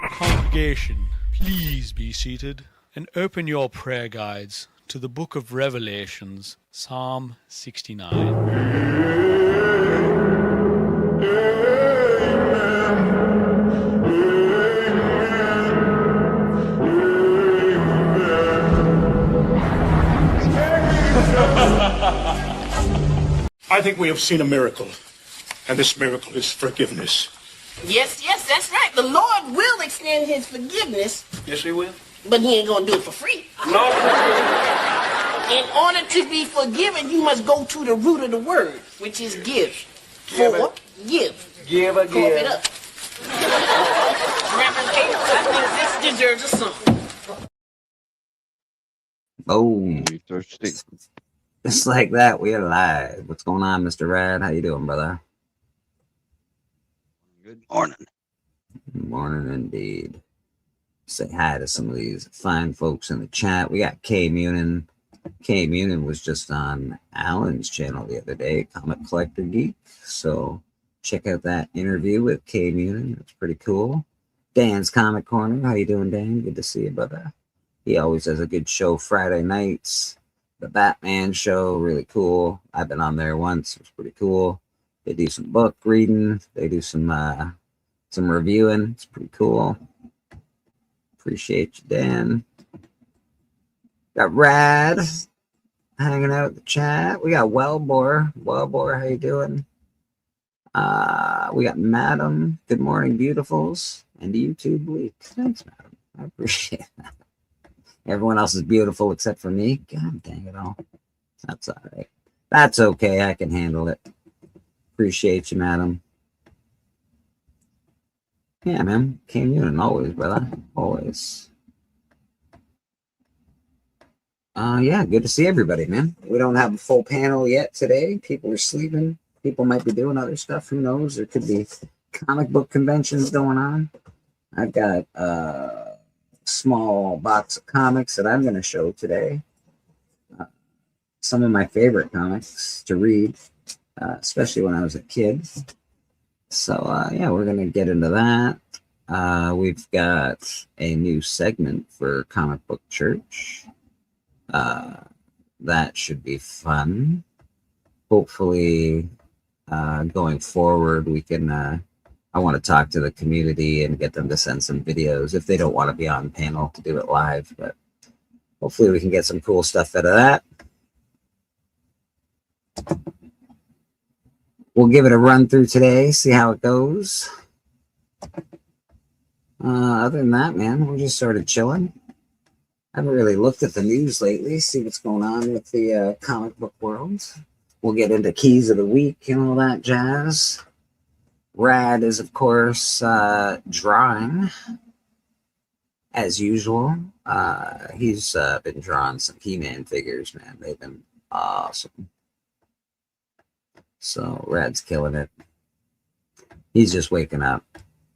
Congregation, please be seated and open your prayer guides to the book of Revelations, Psalm 69. I think we have seen a miracle, and this miracle is forgiveness. Yes, that's right. The Lord will extend his forgiveness. Yes, he will. But he ain't gonna do it for free. No. In order to be forgiven, you must go to the root of the word, which is give. Give. Give a Cough it up. Reverend Kate, I think this deserves a song. Oh, just like that, we are live. What's going on, Mr. Rad? How you doing, brother? Good morning. Morning, indeed. Say hi to some of these fine folks in the chat. We got K Munin. K Munin was just on Alan's channel the other day, Comic Collector Geek. So check out that interview with K Munin. It's pretty cool. Dan's Comic Corner. How you doing, Dan? Good to see you, brother. He always has a good show Friday nights. The Batman show, really cool. I've been on there once. It's pretty cool. They do some book reading. They do some reviewing. It's pretty cool. Appreciate you, Dan. Got Rad hanging out in the chat. We got Wellbore. Wellbore, how you doing? We got Madam. Good morning, beautifuls. And YouTube Bleak. Thanks, Madam. I appreciate that. Everyone else is beautiful except for me. God dang it all. That's all right. That's okay. I can handle it. Appreciate you, Madam. Yeah, man. Came in always, brother. Always. Yeah, good to see everybody, man. We don't have a full panel yet today. People are sleeping. People might be doing other stuff. Who knows? There could be comic book conventions going on. I've got a small box of comics that I'm going to show today. Some of my favorite comics to read, especially when I was a kid. So, yeah, we're going to get into that. We've got a new segment for Comic Book Church. That should be fun. Hopefully, going forward, we can, I want to talk to the community and get them to send some videos if they don't want to be on panel to do it live, but hopefully we can get some cool stuff out of that. We'll give it a run through today, see how it goes. Other than that, man, we're just sort of chilling. I haven't really looked at the news lately, see what's going on with the comic book world. We'll get into keys of the week and all that jazz. Rad is, of course, drawing, as usual. He's been drawing some He-Man figures, man. They've been awesome. So Rad's killing it. He's just waking up.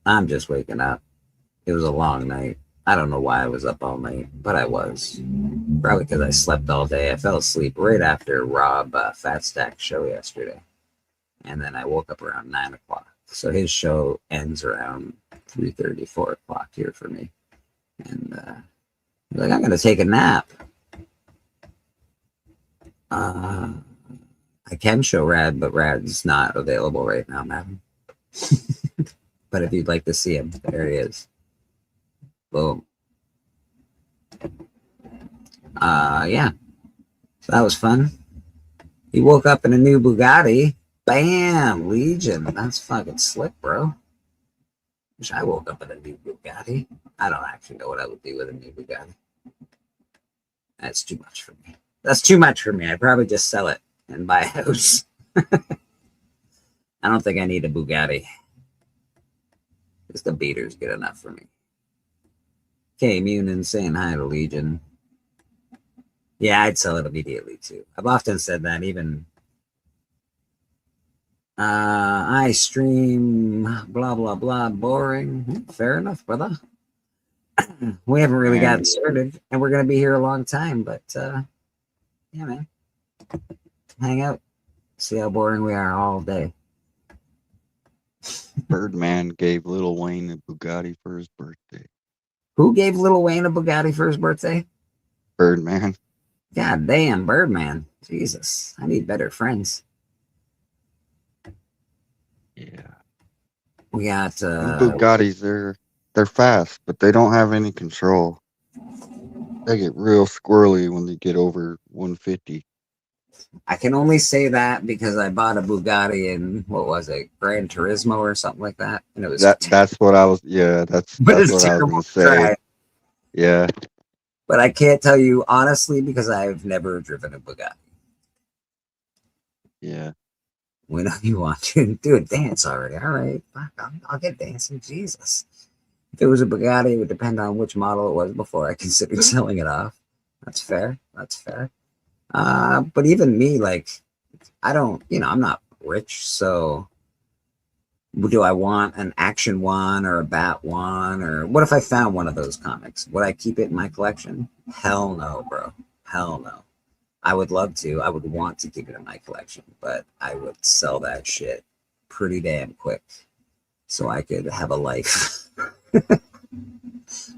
I'm just waking up. It was a long night. I don't know why I was up all night, but I was. Probably because I slept all day. I fell asleep right after Rob Fat Stack's show yesterday. And then I woke up around 9 o'clock. So his show ends around 3:30, 4 o'clock here for me. And like, I'm going to take a nap. I can show Rad, but Rad's not available right now, madam. But if you'd like to see him, there he is. Boom. Yeah. So that was fun. He woke up in a new Bugatti. Bam! Legion. That's fucking slick, bro. Wish I woke up in a new Bugatti. I don't actually know what I would do with a new Bugatti. That's too much for me. That's too much for me. I'd probably just sell it and buy a house. I don't think I need a Bugatti. Just the beater's good enough for me. Okay, Munin saying hi to Legion. Yeah, I'd sell it immediately too. I've often said that. Even I stream blah blah blah boring. Fair enough, brother. We haven't really gotten started, and we're gonna be here a long time. But yeah, man, hang out, see how boring we are all day. For Birdman gave Lil Wayne a Bugatti for his birthday. Who gave Lil Wayne a Bugatti for his birthday? Birdman. God damn, Birdman. Jesus, I need better friends. Yeah. We got Them Bugattis, they're fast, but they don't have any control. They get real squirrely when they get over 150. I can only say that because I bought a Bugatti in what was it, Gran Turismo or something like that, and it was That's what I was. Yeah, that's but it's what I was terrible gonna to say. drive. Yeah. But I can't tell you honestly because I've never driven a Bugatti. Yeah. We know you want to do a dance already. All right, fuck, I'll get dancing. Jesus. If it was a Bugatti, it would depend on which model it was before I considered selling it off. That's fair. That's fair. But even me, like, I don't, I'm not rich, so do I want an action one or a bat one? Or what if I found one of those comics? Would I keep it in my collection? Hell no, bro. Hell no. I would love to. I would want to keep it in my collection, but I would sell that shit pretty damn quick so I could have a life.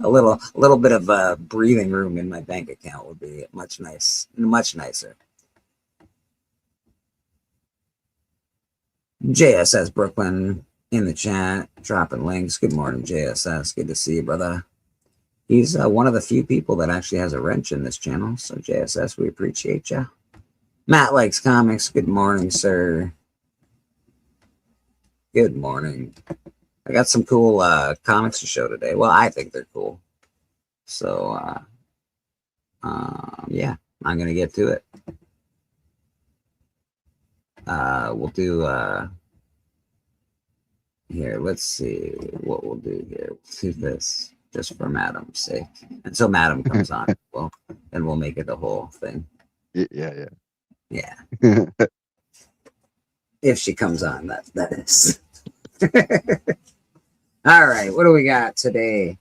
a little bit of breathing room in my bank account would be much nicer. JSS Brooklyn in the chat, dropping links. Good morning, JSS. Good to see you, brother. He's one of the few people that actually has a wrench in this channel. So JSS, we appreciate you. Matt likes comics. Good morning, sir. Good morning. I got some cool comics to show today. Well, I think they're cool. So, yeah, I'm going to get to it. We'll do, here, let's see what we'll do here. We'll do this just for Madam's sake. And so Madam comes on, well, and we'll make it the whole thing. Yeah. If she comes on, that is. All right, what do we got today?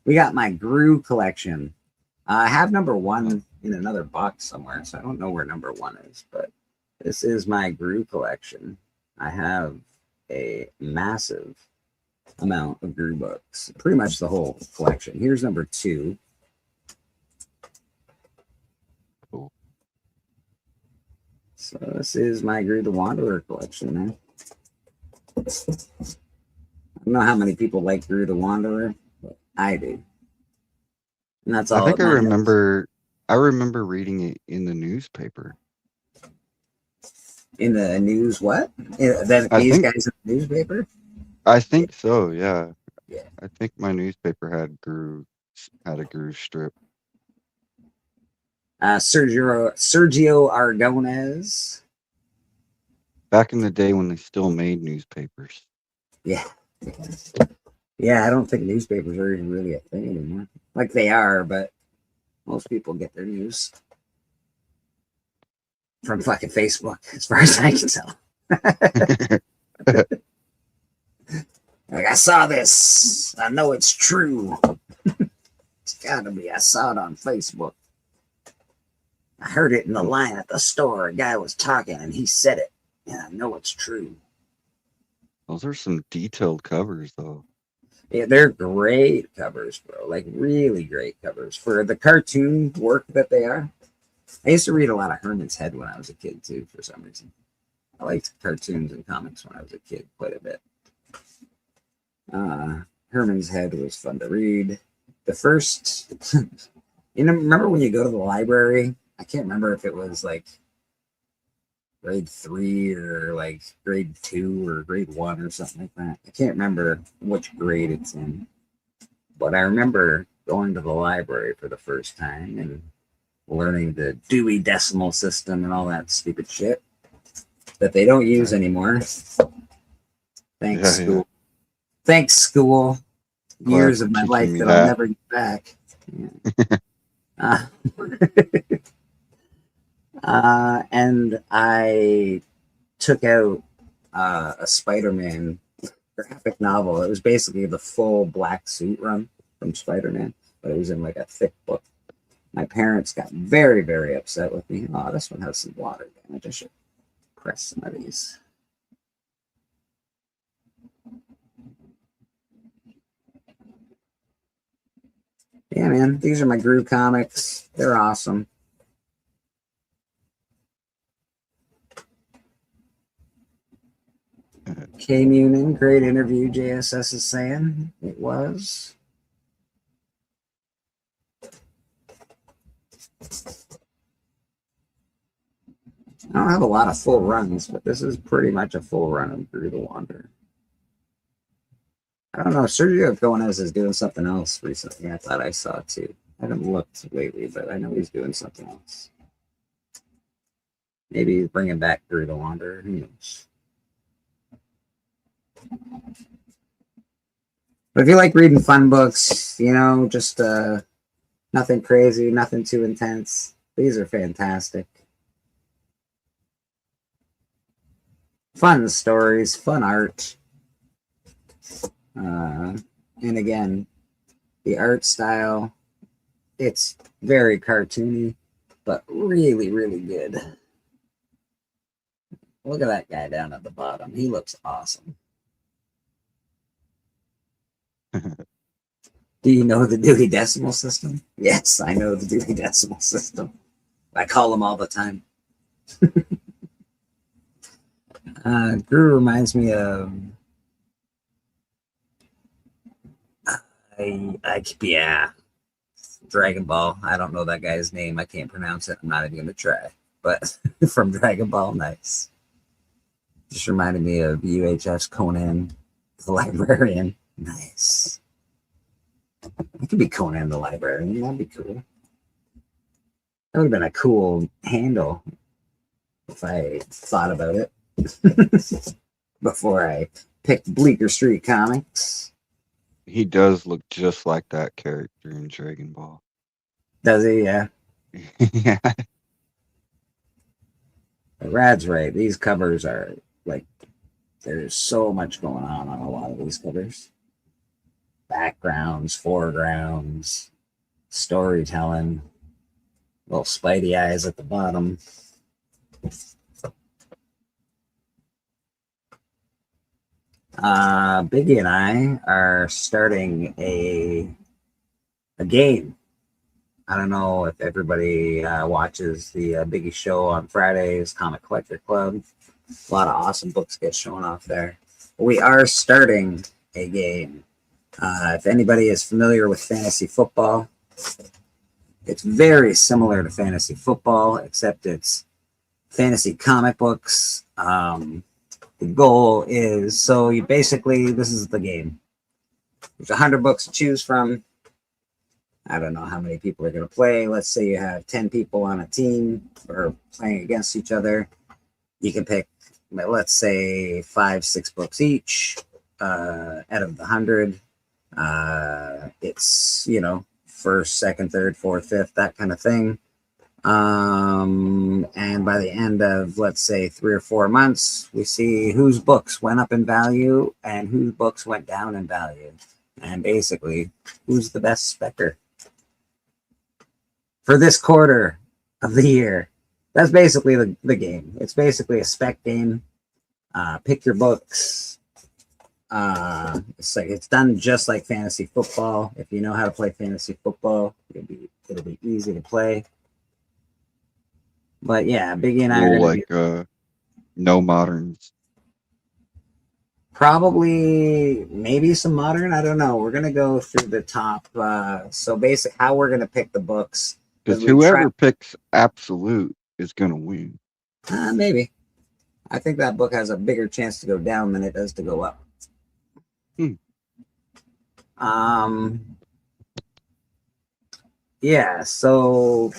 We got my Gru collection. I have number one in another box somewhere, so I don't know where number one is, but this is my Gru collection. I have a massive amount of Gru books, pretty much the whole collection. Here's number two. Cool. So this is my Gru the Wanderer collection, man. I don't know how many people like Gru the Wanderer, but I do. And that's all. I think I remember reading it in the newspaper. In the news, what? Guys in the newspaper? I think so, yeah. Yeah. I think my newspaper had a Gru strip. Sergio Aragonés. Back in the day when they still made newspapers. Yeah. Yeah, I don't think newspapers are even really a thing anymore. Like they are, but most people get their news from fucking Facebook, as far as I can tell. Like, I saw this. I know it's true. It's gotta be. I saw it on Facebook. I heard it in the line at the store. A guy was talking and he said it. And I know it's true. Those are some detailed covers, though. Yeah, they're great covers, bro. Like, really great covers for the cartoon work that they are. I used to read a lot of Herman's Head when I was a kid, too, for some reason. I liked cartoons and comics when I was a kid quite a bit. Herman's Head was fun to read. The first, remember when you go to the library? I can't remember if it was like grade 3 or like grade 2 or grade 1 or something like that. I can't remember which grade it's in. But I remember going to the library for the first time and learning the Dewey Decimal System and all that stupid shit that they don't use anymore. Thanks, school. Yeah. Thanks, school. Years of my life that I'll never get back. Yeah. And I took out a Spider-Man graphic novel. It was basically the full black suit run from Spider-Man, but it was in like a thick book. My parents got very, very upset with me. Oh, this one has some water damage. I should press some of these. Yeah, man, these are my Gru comics. They're awesome. K Munin, great interview, JSS is saying. It was. I don't have a lot of full runs, but this is pretty much a full run of Through the Wander. I don't know. Sergio Gomez is doing something else recently. I thought I saw it too. I haven't looked lately, but I know he's doing something else. Maybe he's bringing back Through the Wander. Who knows? But if you like reading fun books, you know, just nothing crazy, nothing too intense, these are fantastic. Fun stories, fun art. And again, the art style, it's very cartoony, but really, really good. Look at that guy down at the bottom. He looks awesome. Do you know the Dewey Decimal System? Yes, I know the Dewey Decimal System. I call them all the time. Guru reminds me of yeah, Dragon Ball. I don't know that guy's name. I can't pronounce it. I'm not even gonna try. But from Dragon Ball, nice. Just reminded me of UHS Conan the Librarian. Nice. It could be Conan the Librarian. That'd be cool. That would have been a cool handle if I thought about it before I picked Bleecker Street Comics. He does look just like that character in Dragon Ball. Does he? Yeah. Yeah. Rad's right. These covers are like, there's so much going on a lot of these covers. Backgrounds, foregrounds, storytelling, little Spidey eyes at the bottom. Biggie and I are starting a game. I don't know if everybody watches the Biggie show on Fridays, Comic Collector Club. A lot of awesome books get shown off there. We are starting a game. If anybody is familiar with fantasy football, it's very similar to fantasy football, except it's fantasy comic books. The goal is, so you basically, this is the game. There's 100 books to choose from. I don't know how many people are going to play. Let's say you have 10 people on a team or playing against each other. You can pick, let's say, 5-6 books each out of the 100. It's, you know, first, second, third, fourth, fifth, that kind of thing. And by the end of, let's say, 3 or 4 months, we see whose books went up in value and whose books went down in value. And basically, who's the best specker for this quarter of the year. That's basically the game. It's basically a spec game. Pick your books. It's done just like fantasy football. If you know how to play fantasy football, it'll be easy to play. But yeah, Biggie and I are like no moderns. Probably maybe some modern. I don't know. We're gonna go through the top. So basically, how we're gonna pick the books. Because whoever picks absolute is gonna win. Maybe. I think that book has a bigger chance to go down than it does to go up. Yeah. So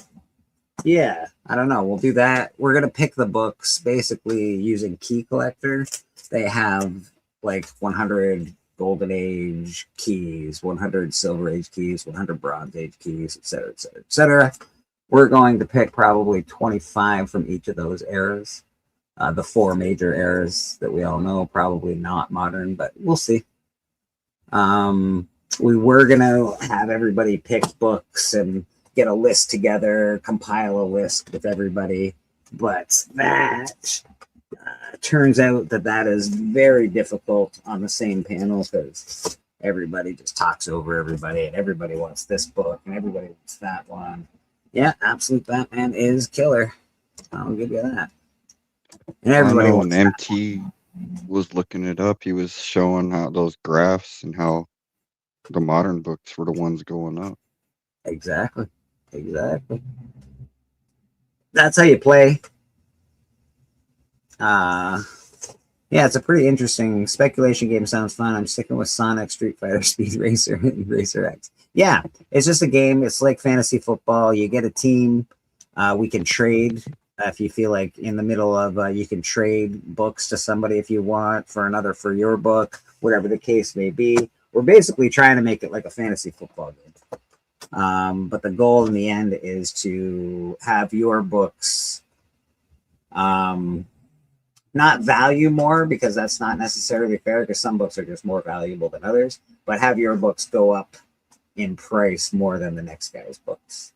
yeah, I don't know. We'll do that. We're gonna pick the books basically using Key Collector. They have like 100 Golden Age keys, 100 Silver Age keys, 100 Bronze Age keys, etc., etc., etc. We're going to pick probably 25 from each of those eras. The 4 major eras that we all know, probably not modern, but we'll see. We were going to have everybody pick books and get a list together, compile a list with everybody, but that turns out that is very difficult on the same panel because everybody just talks over everybody, and everybody wants this book, and everybody wants that one. Yeah, Absolute Batman is killer. I'll give you that. And I everybody know when wants that. MT was looking it up, he was showing how those graphs and how the modern books were the ones going up. Exactly. Exactly. That's how you play. Yeah, it's a pretty interesting speculation game. Sounds fun. I'm sticking with Sonic, Street Fighter, Speed Racer, and Racer X. Yeah, it's just a game. It's like fantasy football. You get a team. We can trade if you feel like in the middle of. You can trade books to somebody if you want for another for your book, whatever the case may be. We're basically trying to make it like a fantasy football game. But the goal in the end is to have your books not value more, because that's not necessarily fair, because some books are just more valuable than others, but have your books go up in price more than the next guy's books.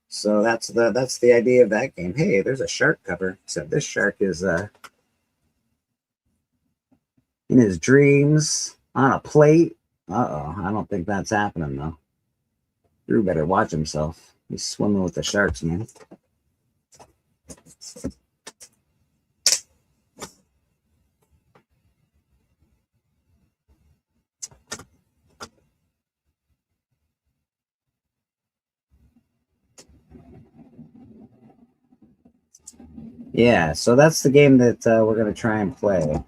So that's the idea of that game. Hey, there's a shark cover. So this shark is in his dreams on a plate. Uh-oh, I don't think that's happening though. Drew better watch himself. He's swimming with the sharks, man. Yeah, so that's the game that we're going to try and play.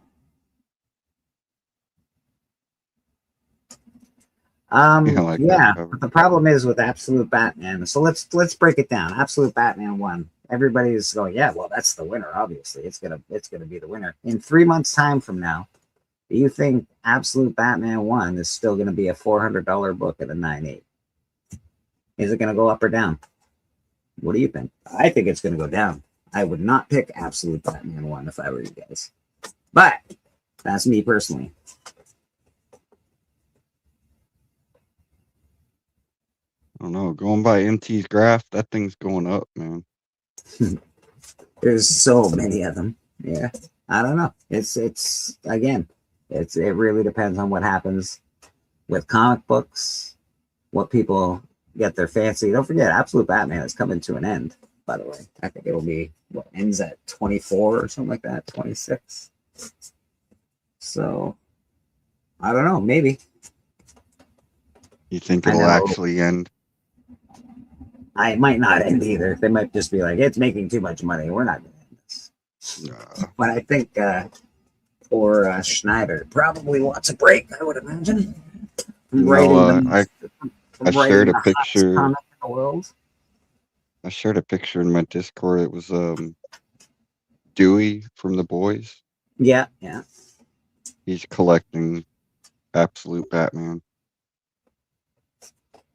Yeah, like Yeah, that but the problem is with Absolute Batman. So let's break it down. Absolute Batman 1. Everybody's going, yeah, well, that's the winner. Obviously, it's gonna be the winner. In 3 months' time from now, do you think Absolute Batman 1 is still going to be a $400 book at a 9.8? Is it going to go up or down? What do you think? I think it's going to go down. I would not pick Absolute Batman 1 if I were you guys. But that's me personally. I don't know. Going by MT's graph, that thing's going up, man. There's so many of them. Yeah. I don't know. It's again, it really depends on what happens with comic books, what people get their fancy. Don't forget, Absolute Batman is coming to an end, by the way. I think it'll be what ends at 24 or something like that, 26. So I don't know, maybe. You think it'll actually end? I might not end either. They might just be like, it's making too much money. We're not going to end this. But I think poor Schneider probably wants a break, I would imagine. I shared a picture. Comic in the world. I shared a picture in my Discord. It was Dewey from The Boys. Yeah, yeah. He's collecting Absolute Batman.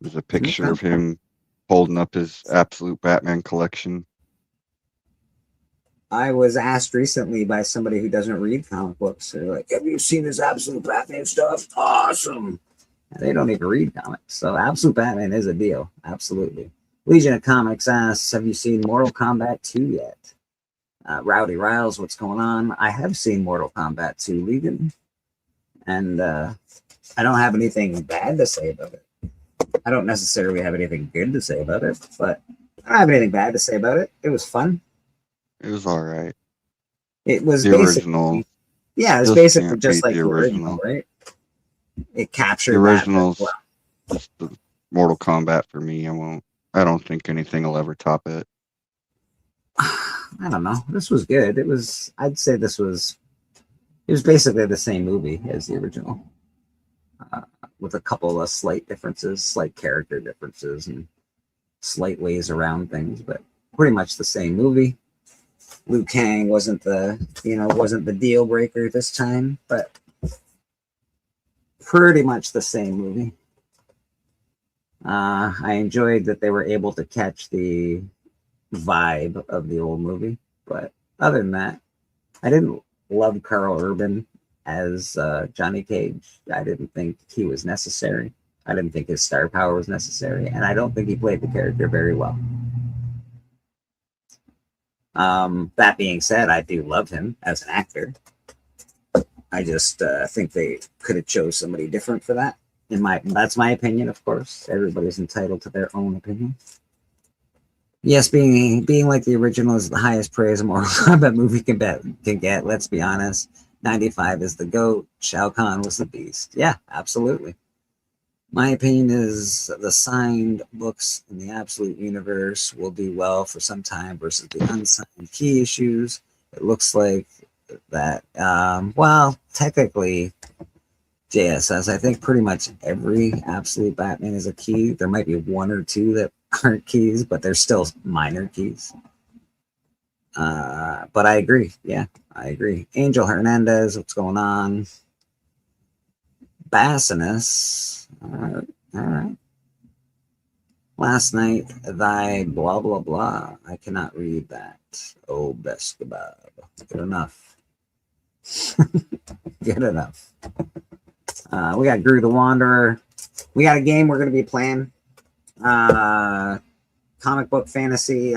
There's a picture of him holding up his Absolute Batman collection. I was asked recently by somebody who doesn't read comic books. They're like, have you seen this Absolute Batman stuff? Awesome. And they don't even read comics. So Absolute Batman is a deal. Absolutely. Legion of Comics asks, have you seen Mortal Kombat 2 yet? Rowdy Riles, what's going on? I have seen Mortal Kombat 2, Legion. And I don't have anything bad to say about it. I don't necessarily have anything good to say about it, but I don't have anything bad to say about it. It was fun. It was all right. It was the original. Yeah, it was basically just like the original, right? It captured the original's that just the Mortal Kombat for me. I don't think anything will ever top it. I don't know. This was good. I'd say it was basically the same movie as the original. With a couple of slight differences, slight character differences, and slight ways around things, but pretty much the same movie. Liu Kang wasn't the deal breaker this time, but pretty much the same movie. I enjoyed that they were able to catch the vibe of the old movie, but other than that, I didn't love Carl Urban as Johnny Cage. I didn't think he was necessary. I didn't think his star power was necessary, and I don't think he played the character very well. That being said, I do love him as an actor. I just think they could have chose somebody different for that. That's my opinion, of course. Everybody's entitled to their own opinion. Yes, being like the original is the highest praise a Mortal Kombat movie can get. Let's be honest. 95 is the GOAT. Shao Kahn was the beast. Yeah, absolutely. My opinion is the signed books in the Absolute Universe will do well for some time versus the unsigned key issues. It looks like that. Well, technically, JSS, I think pretty much every Absolute Batman is a key. There might be one or two that aren't keys, but they're still minor keys. But I agree. Yeah, I agree. Angel Hernandez, what's going on? Bassinus. All right. All right. Last night, thy blah, blah, blah. I cannot read that. Oh, best kebab. Good enough. Good enough. We got Gru the Wanderer. We got a game we're going to be playing. Comic book fantasy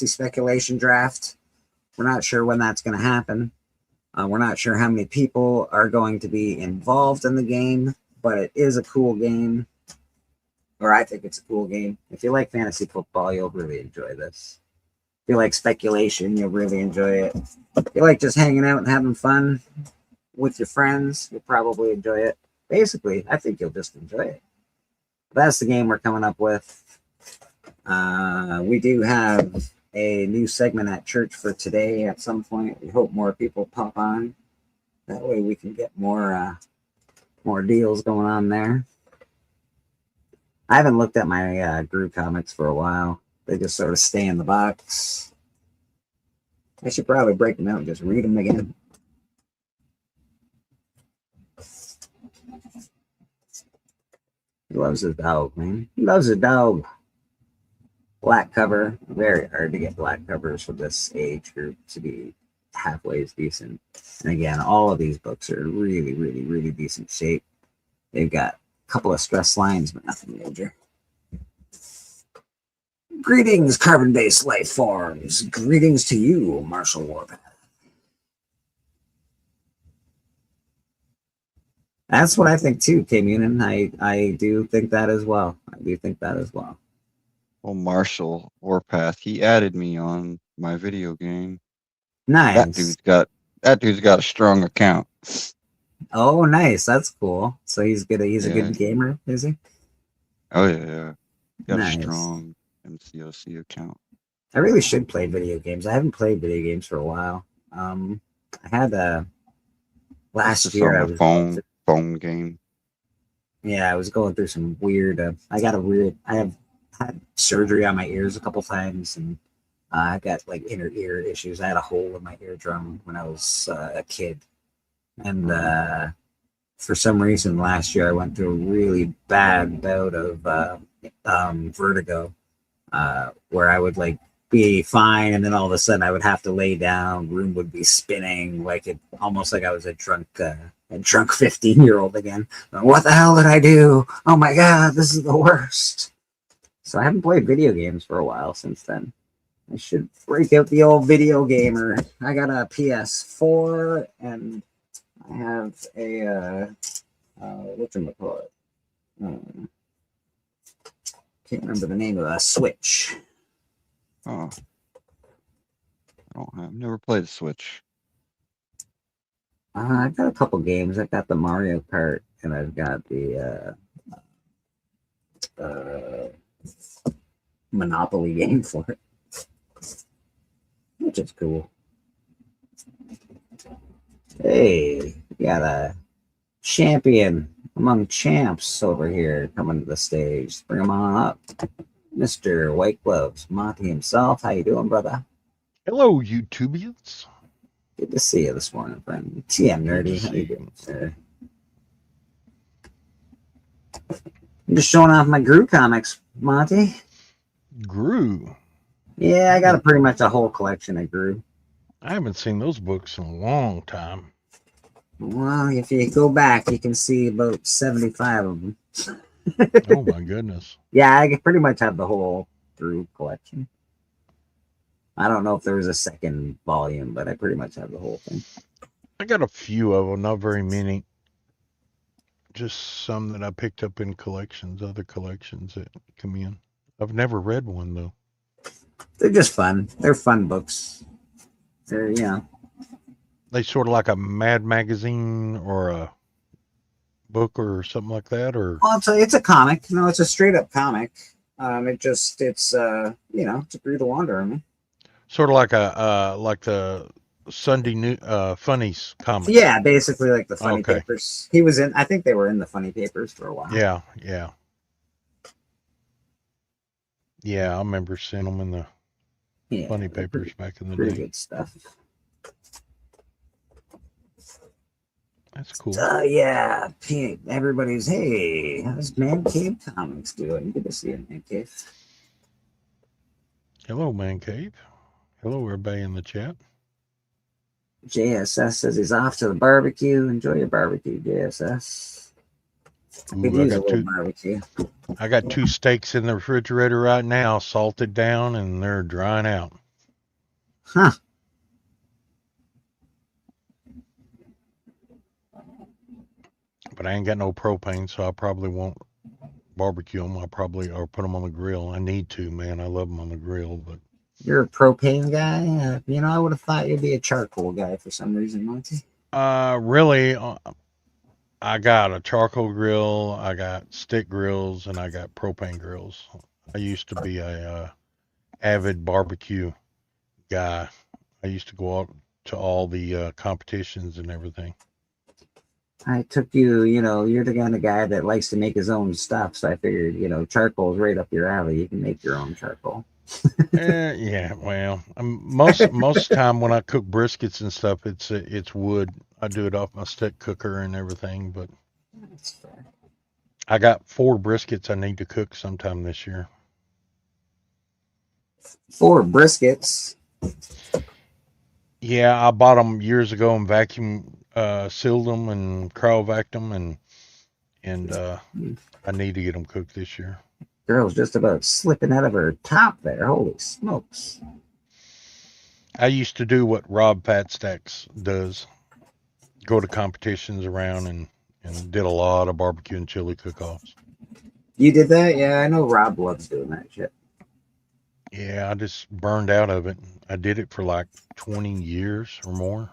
speculation draft. We're not sure when that's going to happen. We're not sure how many people are going to be involved in the game, but it is a cool game. Or I think it's a cool game. If you like fantasy football, you'll really enjoy this. If you like speculation, you'll really enjoy it. If you like just hanging out and having fun with your friends, you'll probably enjoy it. Basically, I think you'll just enjoy it. That's the game we're coming up with. We do have a new segment at church for today at some point. We hope more people pop on. That way we can get more deals going on there. I haven't looked at my Gru comics for a while. They just sort of stay in the box. I should probably break them out and just read them again. He loves his dog, man. He loves his dog. Black cover. Very hard to get black covers for this age group to be halfway as decent. And again, all of these books are really, really, really decent shape. They've got a couple of stress lines, but nothing major. Greetings, carbon-based life forms. Greetings to you, Marshall Warpath. That's what I think too, K Munin. I do think that as well. I do think that as well. Well, Marshall Warpath, he added me on my video game. Nice. That dude's got a strong account. Oh, nice. That's cool. So he's good. He's a good gamer, is he? Oh yeah. Got Nice. a strong MCOC account. I really should play video games. I haven't played video games for a while. I had last year. I was on phone game. Yeah, I was going through some weird. I have had surgery on my ears a couple times, and I got like inner ear issues. I had a hole in my eardrum when I was a kid, and for some reason last year I went through a really bad bout of vertigo, where I would like be fine, and then all of a sudden I would have to lay down. Room would be spinning, almost like I was a drunk 15-year-old again. What the hell did I do? Oh my god, this is the worst. So I haven't played video games for a while since then. I should break out the old video gamer. I got a PS4 and I have a whatchamacallit? Can't remember the name of a Switch. Oh, I've never played a Switch. I've got a couple games. I've got the Mario Kart and I've got the Monopoly game for it, which is cool. Hey, we got a champion among champs over here coming to the stage. Bring him on up. Mr. White Gloves, Monty himself. How you doing, brother? Hello, YouTubians. Good to see you this morning, friend. TM Nerdy. How you doing, sir? I'm just showing off my Gru comics, Monty. Gru? Yeah, I got pretty much a whole collection of Gru. I haven't seen those books in a long time. Well, if you go back, you can see about 75 of them. Oh, my goodness. Yeah, I pretty much have the whole Gru collection. I don't know if there was a second volume, but I pretty much have the whole thing. I got a few of them, not very many. just some that I picked up in collections, other collections that come in. I've never read one though. They're just fun. They're fun books. They're They sort of like a Mad magazine or a book or something like that, or well, it's a comic. No, it's a straight up comic. It's it's a brutal Wanderer. Man. sort of like a like the Sunday new funnies comics. Yeah, basically like the funny Okay. papers. He was in. I think they were in the funny papers for a while. Yeah, yeah, yeah. I remember seeing them in the Yeah, funny they're papers back in the pretty day. good stuff. That's cool. Yeah, everybody's hey, how's Man Cave Comics doing? Good to see you, Man Cave. Hello, Man Cave. Hello, everybody in the chat. JSS says he's off to the barbecue. Enjoy your barbecue, JSS. I could Ooh, use a little barbecue. I got 2 steaks in the refrigerator right now, salted down, and they're drying out. Huh. But I ain't got no propane, so I probably won't barbecue them. I'll probably or put them on the grill. I need to, man. I love them on the grill, but You're a propane guy? I would have thought you'd be a charcoal guy for some reason, Monty. really, I got a charcoal grill, I got stick grills, and I got propane grills. I used to be a avid barbecue guy. I used to go out to all the competitions and everything. I took you're the kind of guy that likes to make his own stuff. So I figured, charcoal's right up your alley. You can make your own charcoal. Yeah, well, most time when I cook briskets and stuff, it's wood. I do it off my stick cooker and everything. But That's fair. I got 4 briskets I need to cook sometime this year. 4 briskets. Yeah, I bought them years ago and vacuum sealed them and cryovac them, and I need to get them cooked this year. Girl's just about slipping out of her top there. Holy smokes. I used to do what Rob Fatstacks does, go to competitions around and did a lot of barbecue and chili cook-offs. You did that? Yeah, I know Rob loves doing that shit. Yeah, I just burned out of it. I did it for like 20 years or more.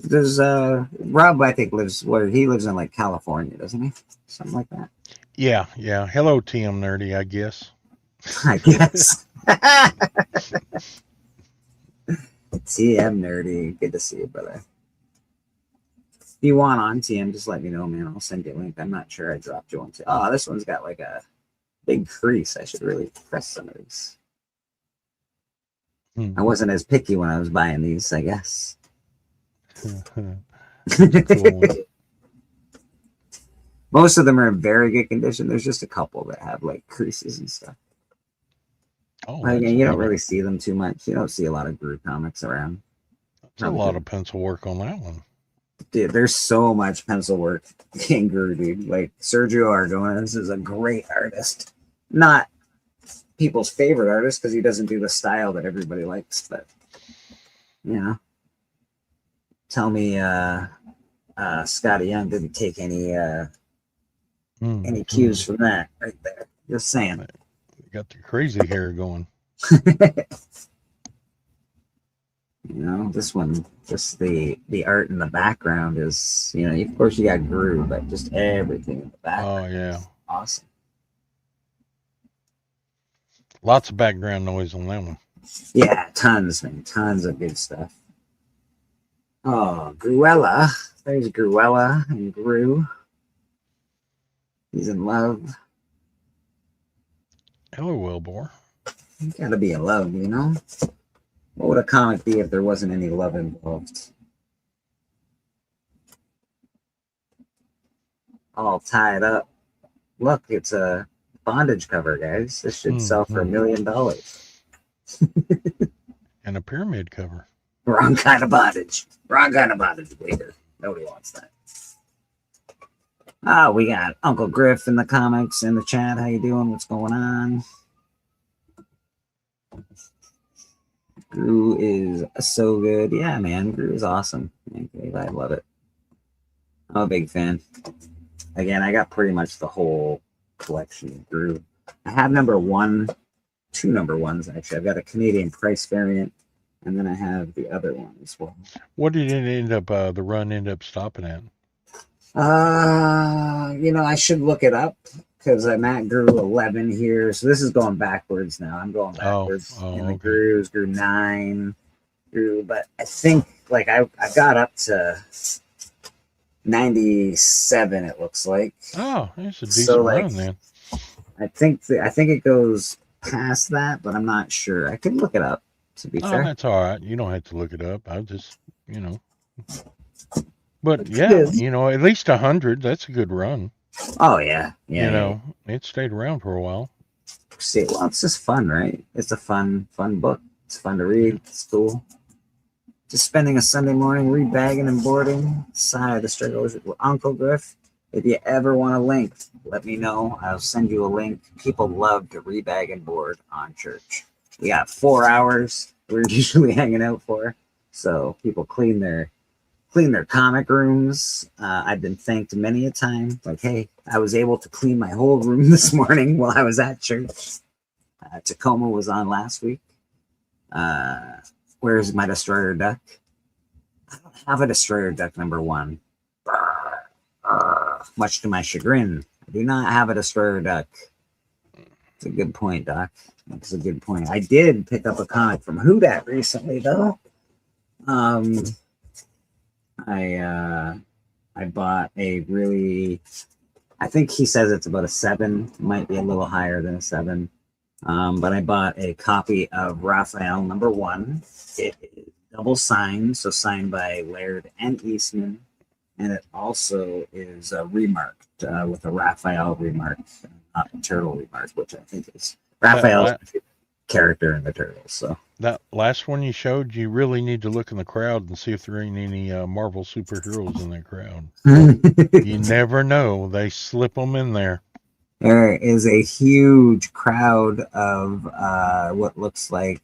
Does Rob, I think, he lives in like California, doesn't he? Something like that. Yeah, yeah. Hello, TM Nerdy, I guess. I guess. TM Nerdy. Good to see you, brother. If you want on TM, just let me know, man. I'll send you a link. I'm not sure I dropped you one. Oh, this one's got like a big crease. I should really press some of these. I wasn't as picky when I was buying these, I guess. Cool. Most of them are in very good condition. There's just a couple that have like creases and stuff. Oh, But again, you don't really see them too much. You don't see a lot of Gru comics around. That's a lot of pencil work on that one. Dude, there's so much pencil work in Gru, dude. Like Sergio Aragonés is a great artist. Not people's favorite artist because he doesn't do the style that everybody likes, but tell me Scotty Young didn't take any cues from that right there. Just saying. You got the crazy hair going. This one, just the art in the background is, of course you got Gru, but just everything in the background. Oh, yeah. Awesome. Lots of background noise on that one. Yeah, tons, man. Tons of good stuff. Oh, Gruella. There's Gruella and Gru. He's in love. Hello, Wilbur. You gotta be in love, What would a comic be if there wasn't any love involved? All tied up. Look, it's a bondage cover, guys. This should sell for $1 million. And a pyramid cover. Wrong kind of bondage. Wrong kind of bondage, bleeder. Nobody wants that. Oh, we got Uncle Griff in the comics in the chat. How you doing? What's going on? Gru is so good. Yeah, man. Gru is awesome. I love it. I'm a big fan. Again, I got pretty much the whole collection through. I have number one, two number ones actually. I've got a Canadian price variant, and then I have the other one as well. What did it end up? The run end up stopping at? I should look it up because I'm at grew 11 here. So this is going backwards now. I'm going Oh, backwards. oh, And the okay. grew 9, but I think like I got up to 97, it looks like. Oh, it's a So decent like run then. I think it goes past that, but I'm not sure. I could look it up to be Oh, fair. that's all right. You don't have to look it up. I just, But It yeah, is. at least 100. That's a good run. Oh yeah. It stayed around for a while. See, well, it's just fun, right? It's a fun book. It's fun to read. It's cool. Just spending a Sunday morning rebagging and boarding. Side the struggles with Uncle Griff. If you ever want a link, let me know. I'll send you a link. People love to rebag and board on church. We got 4 hours we're usually hanging out for. So people clean their comic rooms. I've been thanked many a time. Like, hey, I was able to clean my whole room this morning while I was at church. Tacoma was on last week. Where's my destroyer duck? I don't have a destroyer duck number one. Much to my chagrin, I do not have a destroyer duck. It's a good point, Doc. That's a good point. I did pick up a comic from Whodat recently, though. I bought a really, I think he says it's about a 7, might be a little higher than a 7. But I bought a copy of Raphael number 1. It is double signed, so signed by Laird and Eastman, and it also is remarked with a Raphael remark, not a turtle remark, which I think is Raphael's character in the Turtles. So that last one you showed, you really need to look in the crowd and see if there ain't any Marvel superheroes in that crowd. You never know; they slip them in there. There is a huge crowd of what looks like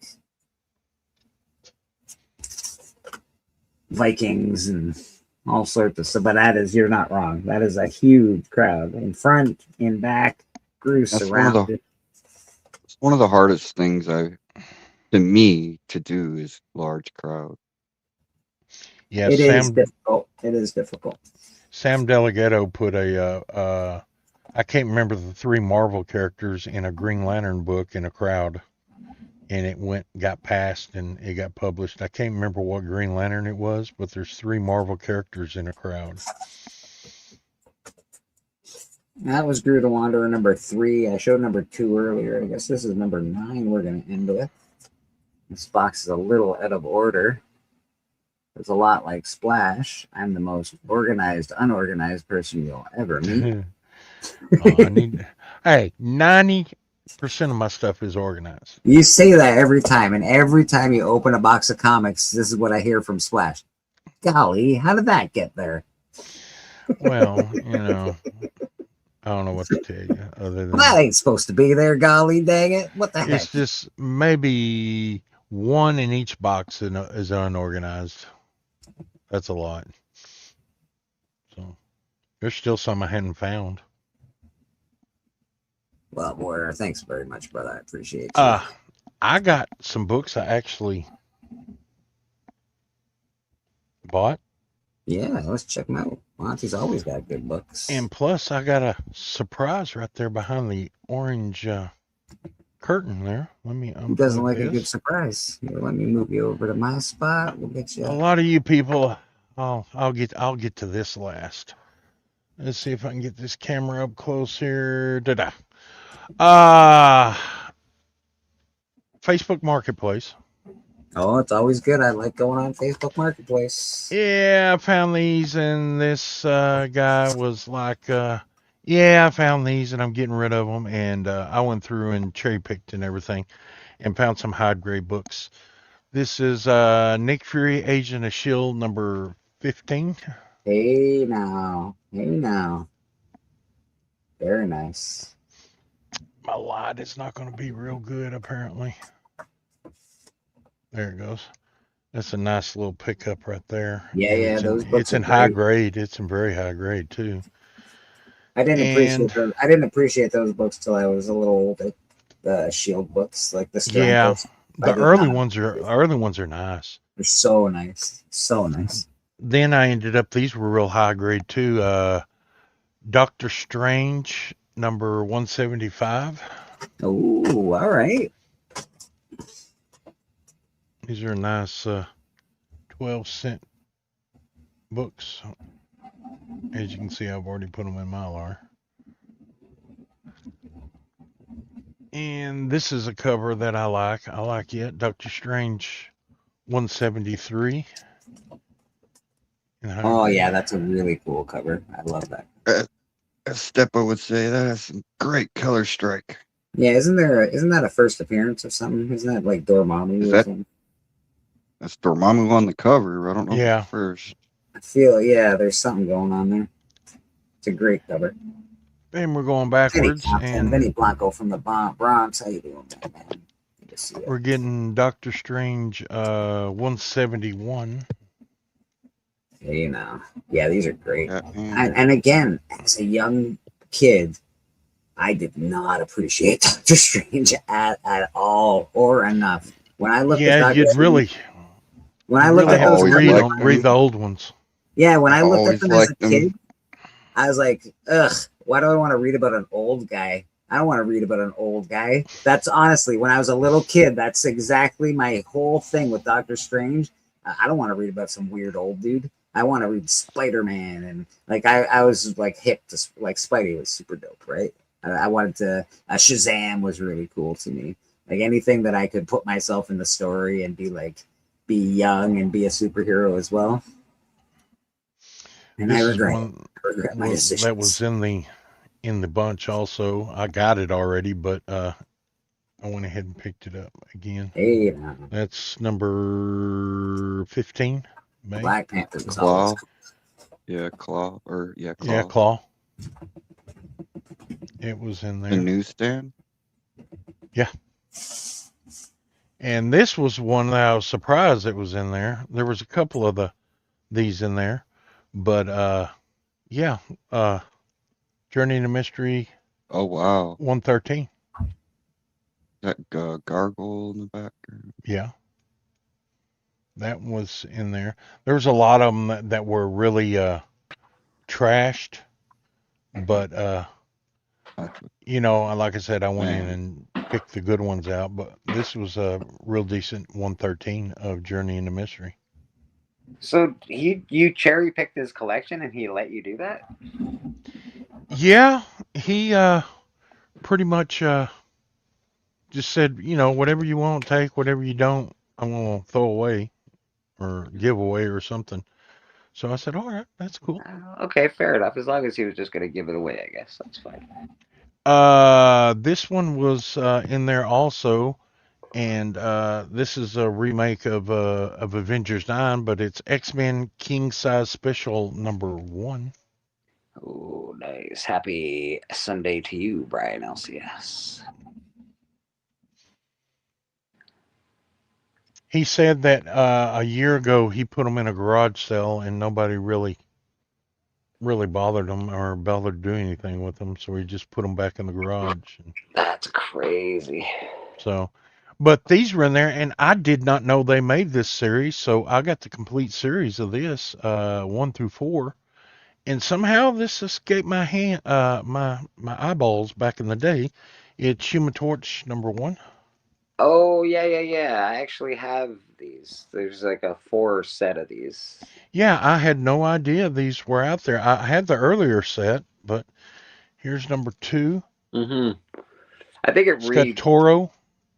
Vikings and all sorts of stuff. But you're not wrong. That is a huge crowd in front, in back, crew surrounded. It's one of the hardest things to me to do is large crowd. Yeah, It is difficult. It is difficult. Sam Delegato put I can't remember the 3 Marvel characters in a Green Lantern book in a crowd, and it got passed, and it got published. I can't remember what Green Lantern it was, but there's 3 Marvel characters in a crowd. That was Grew the Wanderer number 3. I showed number 2 earlier. I guess this is number 9 we're going to end with. This box is a little out of order. It's a lot like Splash. I'm the most organized, unorganized person you'll ever meet. Hey, 90% of my stuff is organized. You say that every time, and every time you open a box of comics, this is what I hear from Splash. Golly, how did that get there? Well, I don't know what to tell you other than that ain't supposed to be there, golly dang it. What the heck? It's just maybe one in each box is unorganized. That's a lot. So there's still some I hadn't found. Well, Warrior, thanks very much, brother. I appreciate you. I got some books I actually bought. Yeah, let's check them out. Monty's always got good books. And plus, I got a surprise right there behind the orange curtain there. Let me unplug. Who doesn't like a good surprise? Here, let me move you over to my spot. We'll get you. A lot of you people, I'll get to this last. Let's see if I can get this camera up close here. Facebook Marketplace. Oh, it's always good. I like going on Facebook Marketplace. Yeah, I found these, and this guy was like, yeah, I found these, and I'm getting rid of them. And I went through and cherry picked and everything and found some high grade books. This is Nick Fury, Agent of S.H.I.E.L.D. number 15. Hey now. Very nice. My light is not going to be real good, apparently. There it goes. That's a nice little pickup right there, Yeah, and yeah, those books it's are in high great. grade. It's in very high grade too. I didn't appreciate And those. I didn't appreciate those books till I was a little older. The Shield books, like the yeah, Steranthos. I the did not. early ones are nice. They're so nice, so nice. Then I ended up these were real high grade too. Doctor Strange number 175. Oh, all right. These are nice 12-cent books. As you can see, I've already put them in Mylar. And this is a cover that I like. I like it. Doctor Strange 173 in high Oh yeah, grade. that's a really cool cover. I love that. As Steppa would say, that has some great color strike. Yeah, isn't that a first appearance of something? Isn't that like Dormammu Is or that something? that's Dormammu on the cover? I don't know if Yeah. it's first. I feel yeah, there's something going on there. It's a great cover. And we're going Vinny backwards, Compton, and Vinny Blanco from the Bronx. How you doing, man? Good to see you. we're getting Doctor Strange 171. You know, yeah, these are great. Yeah, and And again, as a young kid, I did not appreciate Doctor Strange at all or enough. When I looked at Yeah, Doctor Strange, when I you'd looked really at I have those to always read covers, liked them, read them. the old ones. yeah, when I I looked at always them as a liked kid, them. I was like, ugh, why do I want to read about an old guy? I don't want to read about an old guy. That's honestly, when I was a little kid, that's exactly my whole thing with Doctor Strange. I don't want to read about some weird old dude. I want to read Spider Man, and like I was like hip to like Spidey was super dope, right? I wanted to. Shazam was really cool to me. Like anything that I could put myself in the story and be like, be young and be a superhero as well. And I This is regret it. one I regret my that was decisions. in the bunch also. I got it already, but I went ahead and picked it up again. Hey, That's number 15, May. Black Panther was always Claw. cool. Yeah, Claw. Or yeah, Yeah, Claw. Claw. It was in The there. newsstand. Yeah. And this was one that I was surprised it was in there. There was a couple of these in there, but yeah, uh, Journey into Mystery Oh wow, 113. that gargoyle in the background. Yeah, that was in there. There was a lot of them that were really trashed, but you know, like I said, I went in Man, and picked the good ones out. But this was a real decent 113 of Journey into Mystery. So you cherry picked his collection and he let you do that? Yeah, he pretty much just said, you know, whatever you want, take. Whatever you don't, I'm gonna throw away or give away or something. So I said, all right, that's cool. Okay, fair enough. As long as he was just gonna give it away, I guess that's fine. This one was in there also, and this is a remake of Avengers 9, but it's X-Men King Size Special number 1. Oh, nice. Happy Sunday to you, Brian LCS. He said that a year ago he put them in a garage sale and nobody really bothered him or bothered to do anything with them, so he just put them back in the garage. And That's crazy. so, but these were in there, and I did not know they made this series, so I got the complete series of this, 1 through 4, and somehow this escaped my hand, my eyeballs back in the day. It's Human Torch number 1. Oh yeah. I actually have these. There's like a 4 set of these. Yeah, I had no idea these were out there. I had the earlier set, but here's number 2. Mm-hmm. I think it It's got Toro.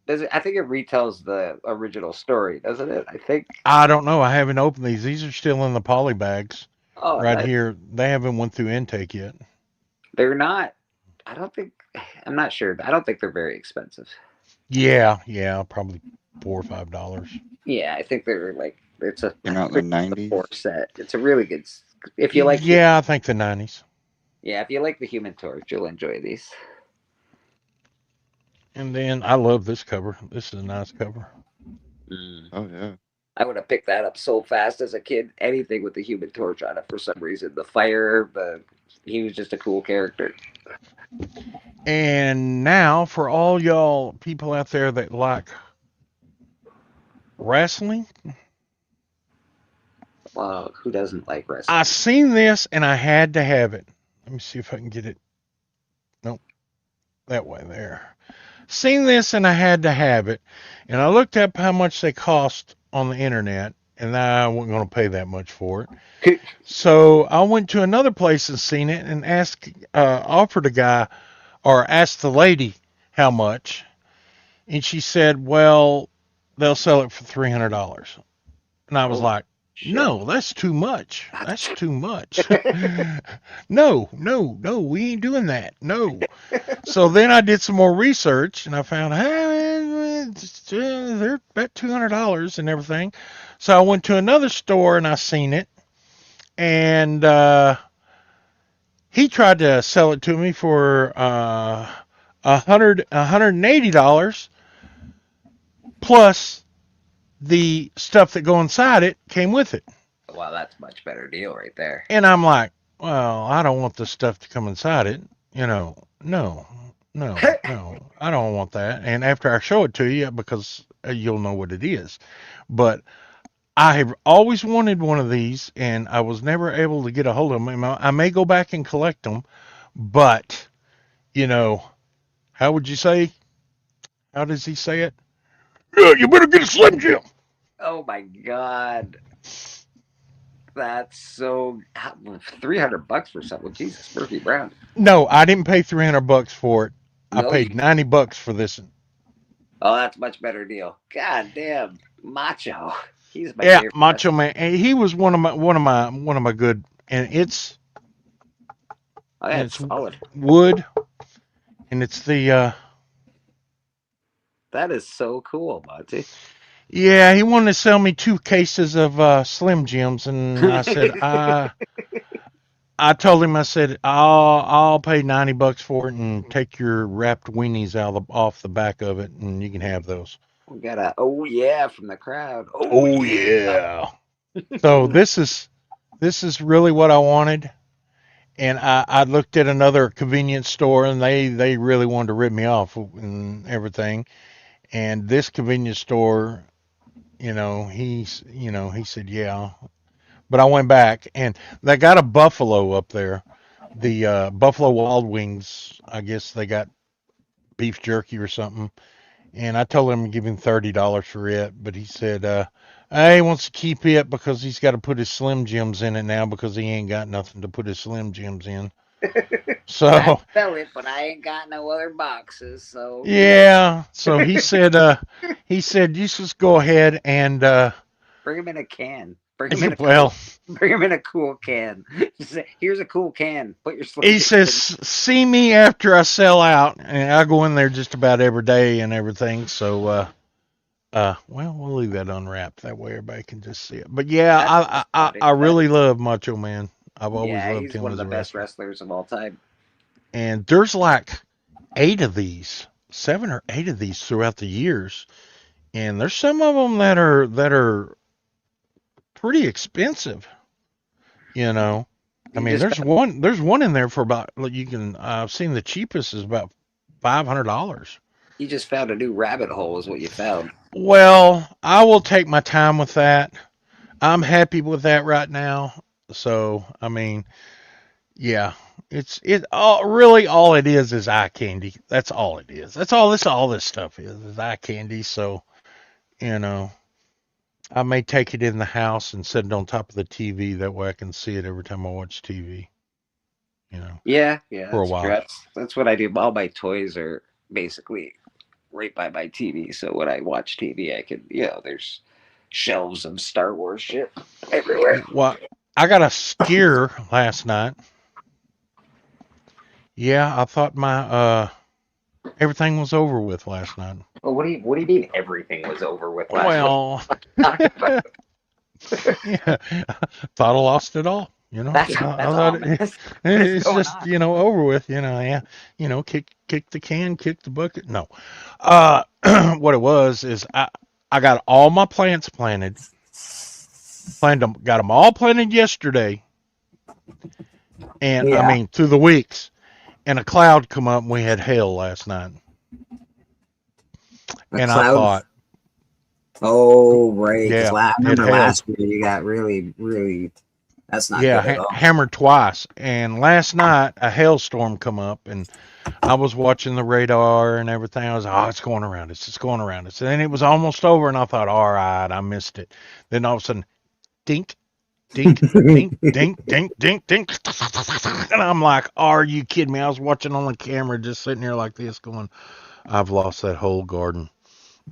does it. I think it retells the original story, doesn't it? I think. I don't know. I haven't opened these. These are still in the poly bags Oh, right nice. here. They haven't went through intake yet. They're not. I don't think. I'm not sure. I don't think they're very expensive. Yeah, probably $4 or $5. Yeah, I think they're like it's a came out in the '90s. 4 set. It's a really good. If you like, Yeah, I think the 90s. yeah, if you like the Human Torch, you'll enjoy these. And then I love this cover. This is a nice cover. Mm. Oh yeah, I would have picked that up so fast as a kid. Anything with the Human Torch on it for some reason. The fire, he was just a cool character. And now, for all y'all people out there that like wrestling, Well, who doesn't like wrestling? I seen this and I had to have it. Let me see if I can get it. Nope, that way there. Seen this and I had to have it. And I looked up how much they cost on the internet, and I wasn't going to pay that much for it. So I went to another place and seen it and offered a guy or asked the lady how much, and she said, "Well, they'll sell it for $300." And I was like, shit. "No, that's too much. That's too much. No, no, no, we ain't doing that. No." So then I did some more research and I found, hey, they're about $200 and everything. So I went to another store and I seen it, and he tried to sell it to me for $180 plus the stuff that go inside it came with it. Wow, that's a much better deal right there. And I'm like, well, I don't want the stuff to come inside it. No, no, no, I don't want that. And after I show it to you, because you'll know what it is. But I have always wanted one of these, and I was never able to get a hold of them. I may go back and collect them, but, how would you say? How does he say it? Yeah, you better get a Slim Jim. Oh my god. That's so $300 for something. Jesus, Murphy Brown. No, I didn't pay $300 for it. I No, paid $90 for this. oh, that's a much better deal. God damn, Macho. He's my Yeah, favorite. Macho Man. He was one of my good, and it's Oh, yeah, it's solid. wood, and it's the That is so cool, Monty. yeah. He wanted to sell me 2 cases of Slim Jims, and I said I told him, I said, I'll pay $90 for it and take your wrapped weenies off the back of it, and you can have those. We got a oh yeah from the crowd. Oh yeah. So this is really what I wanted. And I looked at another convenience store, and they really wanted to rip me off and everything. And this convenience store, he said, yeah. But I went back, and they got a Buffalo up there. The Buffalo Wild Wings, I guess they got beef jerky or something. And I told him to give him $30 for it, but he said, he wants to keep it because he's got to put his Slim Jims in it now because he ain't got nothing to put his Slim Jims in. So I sell it, but I ain't got no other boxes. So yeah, so he said you just go ahead and bring him in a can. Bring him in a well, bring him in a cool can. Here's a cool can. Put your Slim he Jims says, in. see me after I sell out, and I go in there just about every day and everything. So well, we'll leave that unwrapped that way everybody can just see it. But yeah, I really love Macho Man. I've always loved he's him one of as the a best wrestler. wrestlers of all time. And there's like 7 or 8 of these throughout the years, and there's some of them that are pretty expensive. I mean, there's one in there for about I've seen the cheapest is about $500. You just found a new rabbit hole, is what you found. Well, I will take my time with that. I'm happy with that right now. So, I mean, yeah, all it is eye candy. That's all it is. That's all this stuff is eye candy. So, you know, I may take it in the house and set it on top of the TV. That way I can see it every time I watch TV. Yeah, For a that's while. true. That's what I do. All my toys are basically right by my TV. So when I watch TV, I can, there's shelves of Star Wars shit everywhere. Well, I got a scare last night. Yeah, I thought my everything was over with last night. Well, what do you mean everything was over with last Well, yeah, thought I lost it all. That's I thought ominous. What is it's going just on? over with. Yeah, kick the can, kick the bucket. No, what it was is I got all my plants planted, Got them all planted yesterday, and I Yeah. mean through the weeks. And a cloud come up, and we had hail last night. A And I cloud. thought, Oh, right. Because yeah, I it remember hailed. last year you got really, really. That's not Yeah, good at all. hammered twice. And last night a hailstorm come up, and I was watching the radar and everything. I was, oh, it's going around us. It's going around us. And then it was almost over, and I thought, all right, I missed it. Then all of a sudden, dink, dink, dink, dink, dink, dink, dink. And I'm like, are you kidding me? I was watching on the camera, just sitting here like this, going, I've lost that whole garden.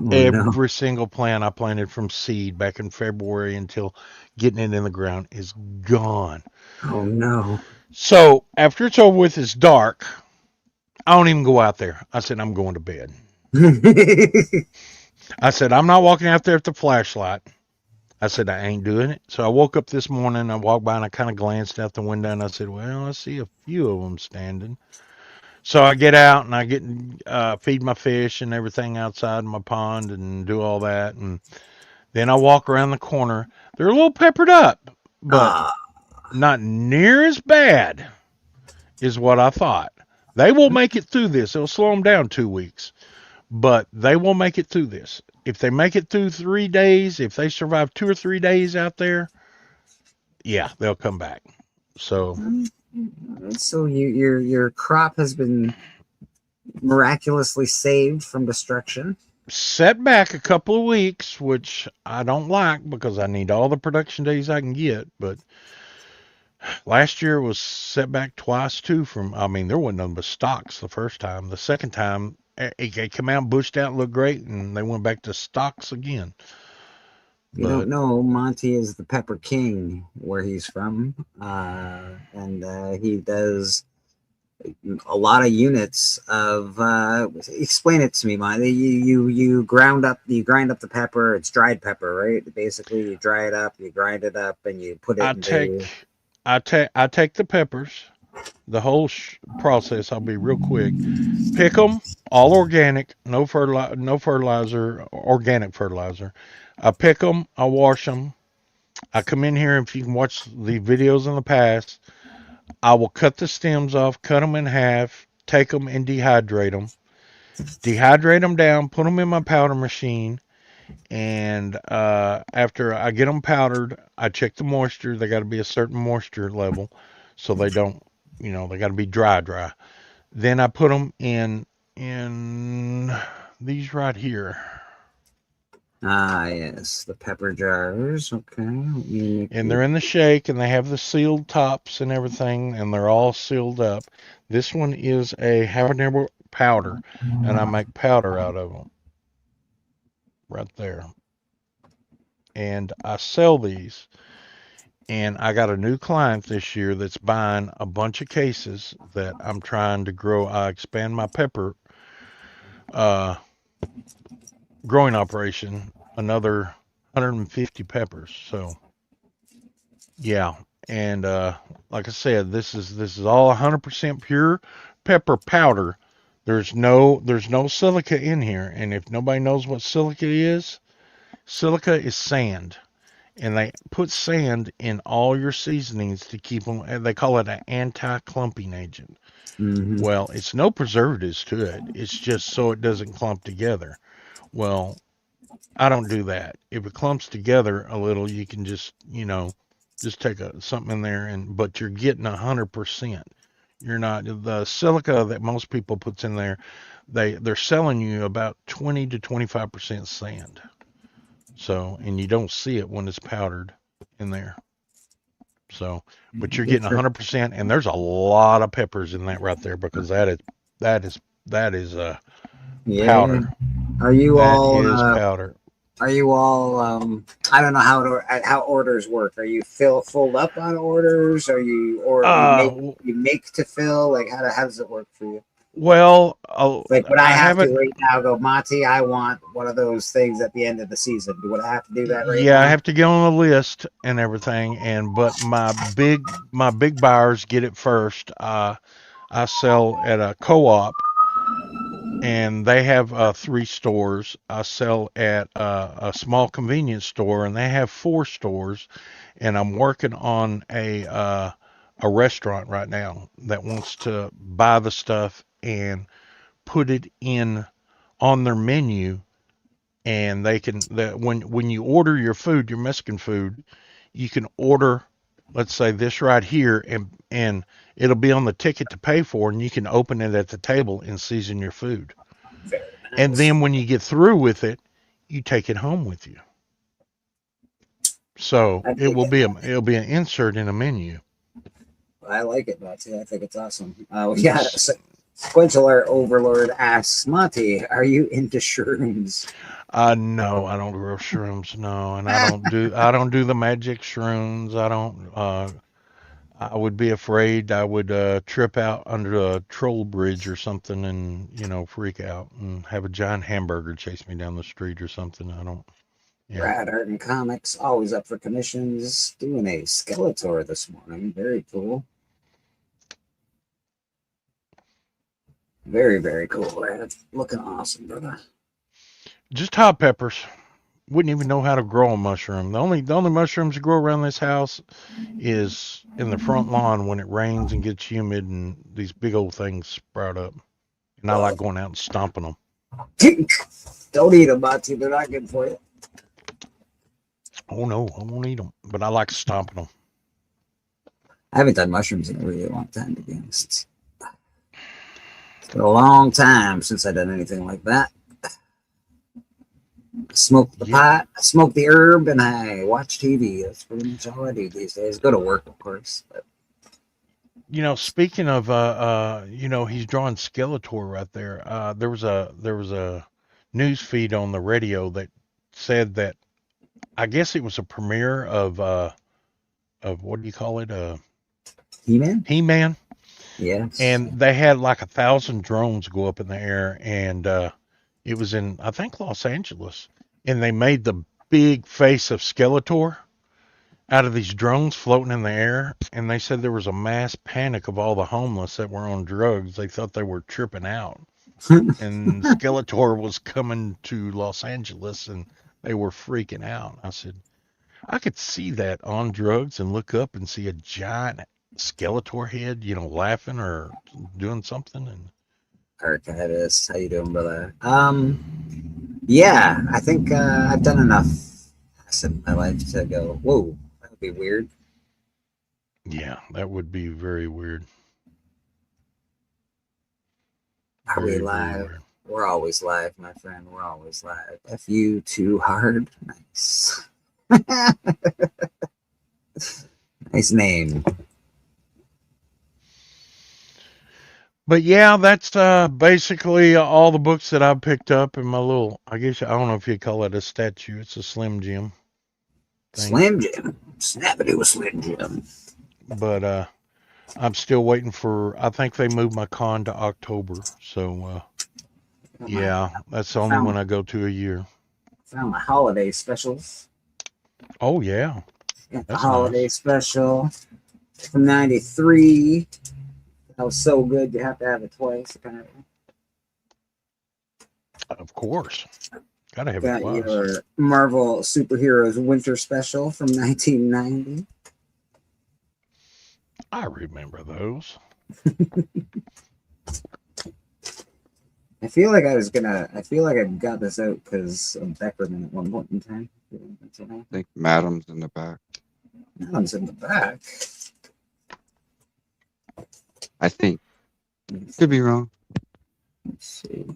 Oh no. Every single plant I planted from seed back in February until getting it in the ground is gone. Oh no. So after it's over with, it's dark. I don't even go out there. I said, I'm going to bed. I said, I'm not walking out there with the flashlight. I said, I ain't doing it. So I woke up this morning, I walked by and I kind of glanced out the window and I said, well, I see a few of them standing. So I get out and I get feed my fish and everything outside my pond and do all that. And then I walk around the corner. They're a little peppered up, but Ah, not near as bad is what I thought. They will make it through this. It'll slow them down 2 weeks, but they will make it through this. If they make it through 3 days, if they survive 2 or 3 days out there, yeah, they'll come back. So so your crop has been miraculously saved from destruction. set back a couple of weeks, which I don't like because I need all the production days I can get. But last year was set back twice too. From I mean, there wasn't nothing but stocks the first time. The second time it came out, bushed out, looked great, and they went back to stocks again. You don't But know, Monty is the Pepper King where he's from, and he does a lot of units of. Explain it to me, Monty. You grind up the pepper. It's dried pepper, right? Basically, you dry it up, you grind it up, and you put it I take into. I take the peppers, the whole process. I'll be real quick. Pick them, all organic, no fertilizer, organic fertilizer. I pick them, I wash them. I come in here, if you can watch the videos in the past, I will cut the stems off, cut them in half, take them and dehydrate them down, put them in my powder machine, and after I get them powdered, I check the moisture. They got to be a certain moisture level, so they don't, they got to be dry. Then I put them in these right here, Ah, yes, the pepper jars. Okay, let me make and they're in the shake, and they have the sealed tops and everything, and they're all sealed up. This one is a habanero powder, and I make powder out of them right there, and I sell these. And I got a new client this year that's buying a bunch of cases that I'm trying to grow. I expand my pepper uh, growing operation another 150 peppers. So yeah, and like I said, this is all 100% pure pepper powder. There's no silica in here, and if nobody knows what silica is sand, and they put sand in all your seasonings to keep them. And they call it an anti-clumping agent. Mm-hmm. Well, it's no preservatives to it. It's just so it doesn't clump together. Well, I don't do that. If it clumps together a little, you can just take something in there, but you're getting 100%. You're not the silica that most people puts in there. They're selling you about 20 to 25% sand. So, and you don't see it when it's powdered in there. So, but you're getting It's 100%, and there's a lot of peppers in that right there because that is yeah. powder. Are you That all? is powder. Are you all? I don't know how orders work. Are you filled up on orders? Are you or Uh, you make to fill? Like how does it work for you? well, Like would I I have to haven't. right now go, Monty? I want one of those things at the end of the season. Would I have to do that right Yeah, I now? have to get on the list and everything, but my big buyers get it first. I sell at a co-op, and they have 3 stores. I sell at a small convenience store, and they have 4 stores. And I'm working on a restaurant right now that wants to buy the stuff and put it in on their menu, and they can that when you order your food, your Mexican food, you can order, let's say this right here, and it'll be on the ticket to pay for, and you can open it at the table and season your food. Very And nice. then when you get through with it, you take it home with you. So I dig it. it'll be an insert in a menu. I like it, Monty. I think it's awesome. We got S- Sequential Art Overlord asks, Monty, are you into shrooms? No, I don't grow shrooms. No, and I don't do the magic shrooms. I don't. I would be afraid I would trip out under a troll bridge or something, and freak out and have a giant hamburger chase me down the street or something. I don't. Yeah. Brad Art and Comics, always up for commissions. Doing a Skeletor this morning. Very cool. Very, very cool, Brad. Looking awesome, brother. Just hot peppers. Wouldn't even know how to grow a mushroom. The only mushrooms that grow around this house is in the front lawn when it rains and gets humid and these big old things sprout up. And I like going out and stomping them. Don't eat them, Monty. They're not good for you. Oh no, I won't eat them, but I like stomping them. I haven't done mushrooms in a really long time, to be honest. It's been a long time since I've done anything like that. I smoke the pot, I smoke the herb, and I watch TV. That's pretty much all I do these days. Go to work, of course. But Speaking of he's drawing Skeletor right there. There was a news feed on the radio that said that I guess it was a premiere of what do you call it? He-Man? He-Man. Yes. And they had like 1,000 drones go up in the air, and it was in, I think, Los Angeles, and they made the big face of Skeletor out of these drones floating in the air, and they said there was a mass panic of all the homeless that were on drugs. They thought they were tripping out, and Skeletor was coming to Los Angeles, and they were freaking out. I said, I could see that on drugs and look up and see a giant Skeletor head, laughing or doing something. And Archivist, how you doing, brother? Yeah, I think I've done enough in my life to go, whoa, that would be weird. yeah, that would be very weird. Are we Very, very live? weird. We're always live, my friend. We're always live. F you too hard. Nice. Nice name. But yeah, that's basically all the books that I've picked up in my little, I guess, I don't know if you call it a statue. It's a Slim Jim thing. Slim Jim. Snappity with Slim Jim. But I'm still waiting I think they moved my con to October. So, yeah, that's the only one I go to a year. Found the holiday specials. Oh, yeah. Got the That's holiday nice. special from '93. That was so good you have to have it twice, apparently. Of course. Gotta have it Got twice. your Marvel Superheroes Winter Special from 1990. I remember those. I feel like I got this out because of Beckerman at one point in time. I think Madam's in the back. Adam's in the back. I think. Could be wrong. Let's see.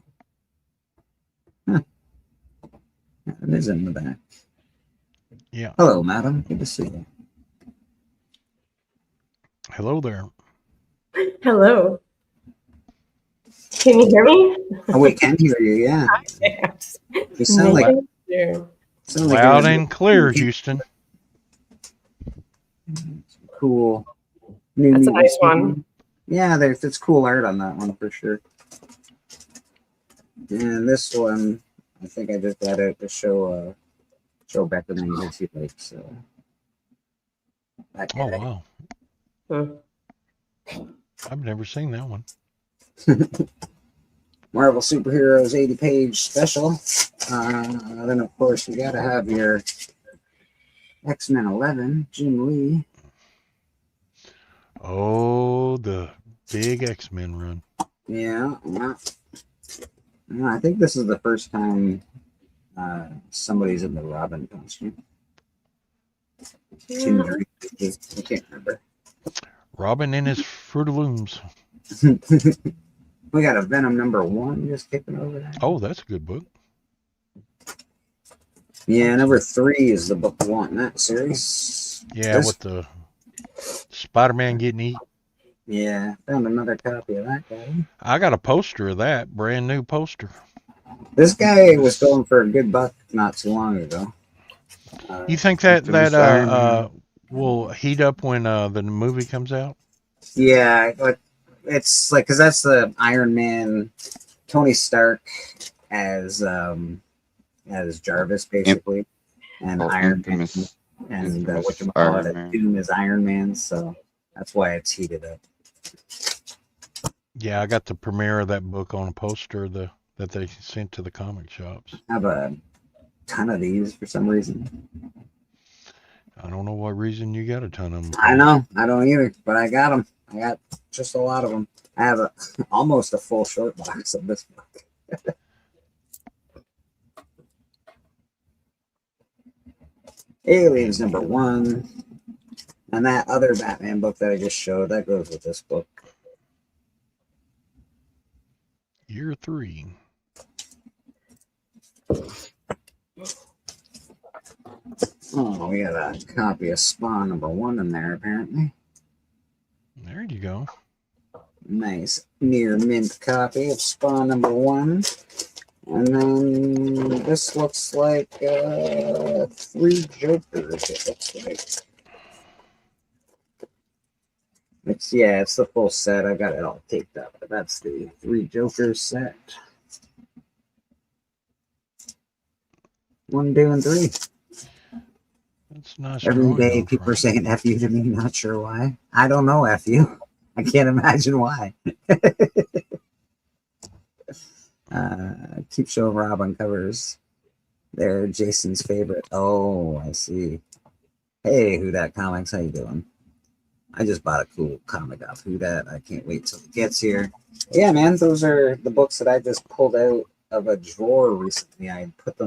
Huh. Adam is in the back. Yeah. Hello, madam. Good to see you. Hello there. Hello. Can you hear me? Oh, we can hear you, yeah. You sound like, Loud and clear, Houston. Cool. New That's a nice Mutants. one. Yeah, it's cool art on that one for sure. And this one, I think I just got out to show back the names he likes. So. Oh, wow. Hmm. I've never seen that one. Marvel Superheroes 80-page special. Then, of course, you got to have your X-Men 11, Jim Lee. Oh, the big X-Men run. Yeah. I think this is the first time somebody's in the Robin costume. Two, Yeah. three, I can't remember. Robin and his Fruit of Looms. We got a Venom #1 just kicking over there. Oh, that's a good book. Yeah, #3 is the book you want in that series. Yeah, with the Spider-Man getting eat. Yeah, found another copy of that guy. I got a poster of that, brand new poster. This guy was going for a good buck not too long ago. You think that To this Iron Man. will heat up when the movie comes out? Yeah, but it's like because that's the Iron Man, Tony Stark as Jarvis basically, and Oh, Iron Man infamous and what you call Iron it, Man. Doom is Iron Man. So that's why it's heated up. Yeah, I got the premiere of that book on a poster that they sent to the comic shops. I have a ton of these for some reason. I don't know what reason you got a ton of them. I know, I don't either, but I got them. I got just a lot of them. I have almost a full short box of this book. Aliens #1, and that other Batman book that I just showed that goes with this book. Year 3. Oh, we got a copy of Spawn #1 in there apparently. There you go. Nice near mint copy of Spawn #1. And then this looks like 3 Jokers, it looks like. It's the full set. I got it all taped up, but that's the 3 Jokers set. 1, 2, and 3. That's nice. Every drawing, day though, people are Frank. saying F you to me, not sure why. I don't know F you. I can't imagine why. Keep showing Rob on covers. They're Jason's favorite. Oh, I see. Hey, Who Dat Comics, how you doing? I just bought a cool comic off Who Dat. I can't wait till it gets here. Yeah, man, those are the books that I just pulled out of a drawer recently. I tucked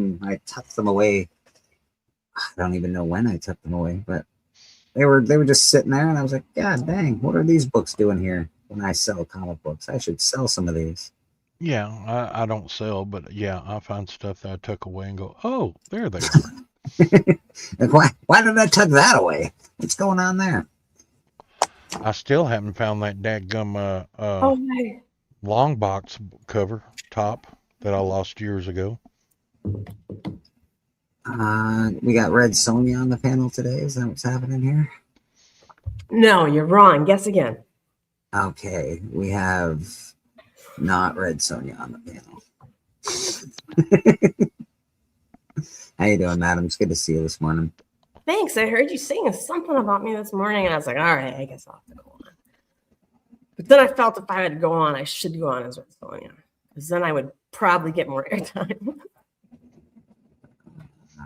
them away. I don't even know when I tucked them away, but they were just sitting there, and I was like, God dang, what are these books doing here? When I sell comic books, I should sell some of these. Yeah, I don't sell, but yeah, I find stuff that I tuck away and go, oh, there they are. Like, why did I tuck that away? What's going on there? I still haven't found that dadgum Oh my. long box cover top that I lost years ago. We got Red Sonja on the panel today. Is that what's happening here? No, you're wrong. Guess again. Okay, we have not Red Sonja on the panel. How you doing, madam? It's good to see you this morning. Thanks. I heard you saying something about me this morning, and I was like, all right, I guess I'll have to go on. But then I felt if I had to go on, I should go on as Red Sonja, because then I would probably get more airtime.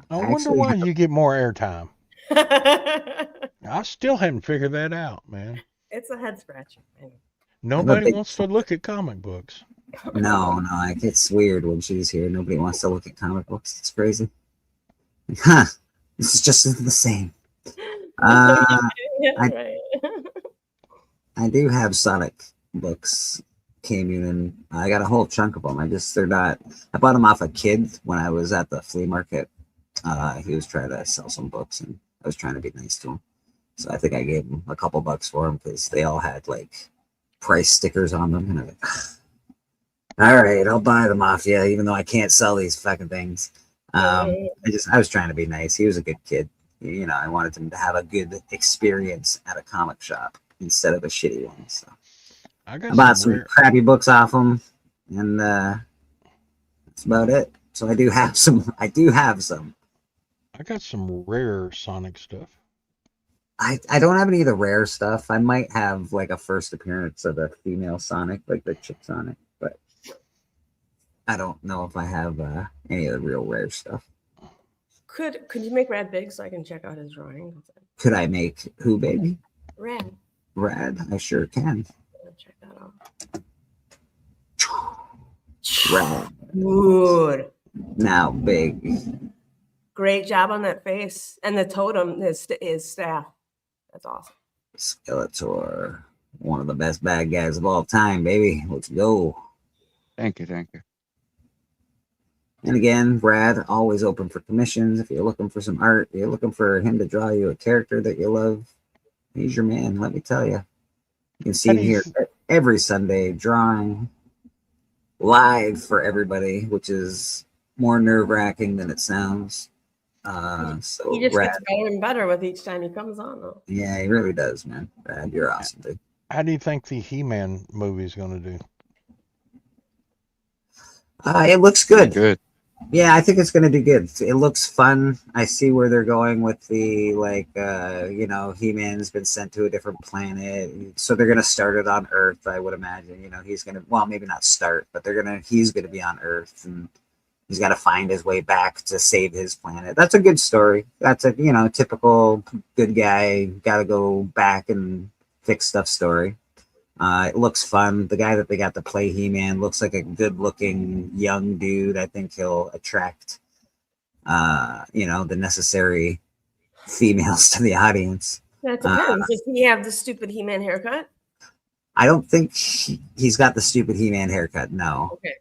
I wonder why you get more airtime. I still haven't figured that out, man. It's a head scratcher. Nobody wants to look at comic books. No, it gets weird when she's here. Nobody wants to look at comic books. It's crazy. Huh. This is just the same. Yeah, right. I do have Sonic books. Came in. I got a whole chunk of them. They're not. I bought them off a kid when I was at the flea market. He was trying to sell some books, and I was trying to be nice to him. So I think I gave him a couple bucks for them because they all had like price stickers on them. And I was like, all right, I'll buy them off you, even though I can't sell these fucking things. I was trying to be nice. He was a good kid. You know, I wanted him to have a good experience at a comic shop instead of a shitty one. So I bought some crappy books off him, and that's about it. So I do have some. I got some rare Sonic stuff. I don't have any of the rare stuff. I might have like a first appearance of a female Sonic, like the chick Sonic, but I don't know if I have any of the real rare stuff. Could you make Rad big so I can check out his drawing? Could I make who, baby? Rad. Rad? I sure can. Check that out. Rad. Good. Now big. Great job on that face. And the totem is staff. That's awesome. Skeletor. One of the best bad guys of all time, baby. Let's go. Thank you, thank you. And again, Brad, always open for commissions. If you're looking for some art, you're looking for him to draw you a character that you love, he's your man, let me tell you. You can see him here every Sunday drawing live for everybody, which is more nerve-wracking than it sounds. So He just Brad, gets better and better with each time he comes on, though. yeah, he really does, man. Brad, you're awesome, dude. How do you think the He-Man movie is going to do? It looks good. Good. Yeah, I think it's going to do good. It looks fun. I see where they're going with the, like, He-Man's been sent to a different planet. So they're going to start it on Earth, I would imagine. You know, he's going to, well, maybe not start, but he's going to be on Earth, and he's got to find his way back to save his planet. That's a good story. That's a, typical good guy, got to go back and fix stuff story. It looks fun. The guy that they got to play He-Man looks like a good-looking young dude. I think he'll attract, the necessary females to the audience. That depends. Does he have the stupid He-Man haircut? I don't think he's got the stupid He-Man haircut. No. Okay.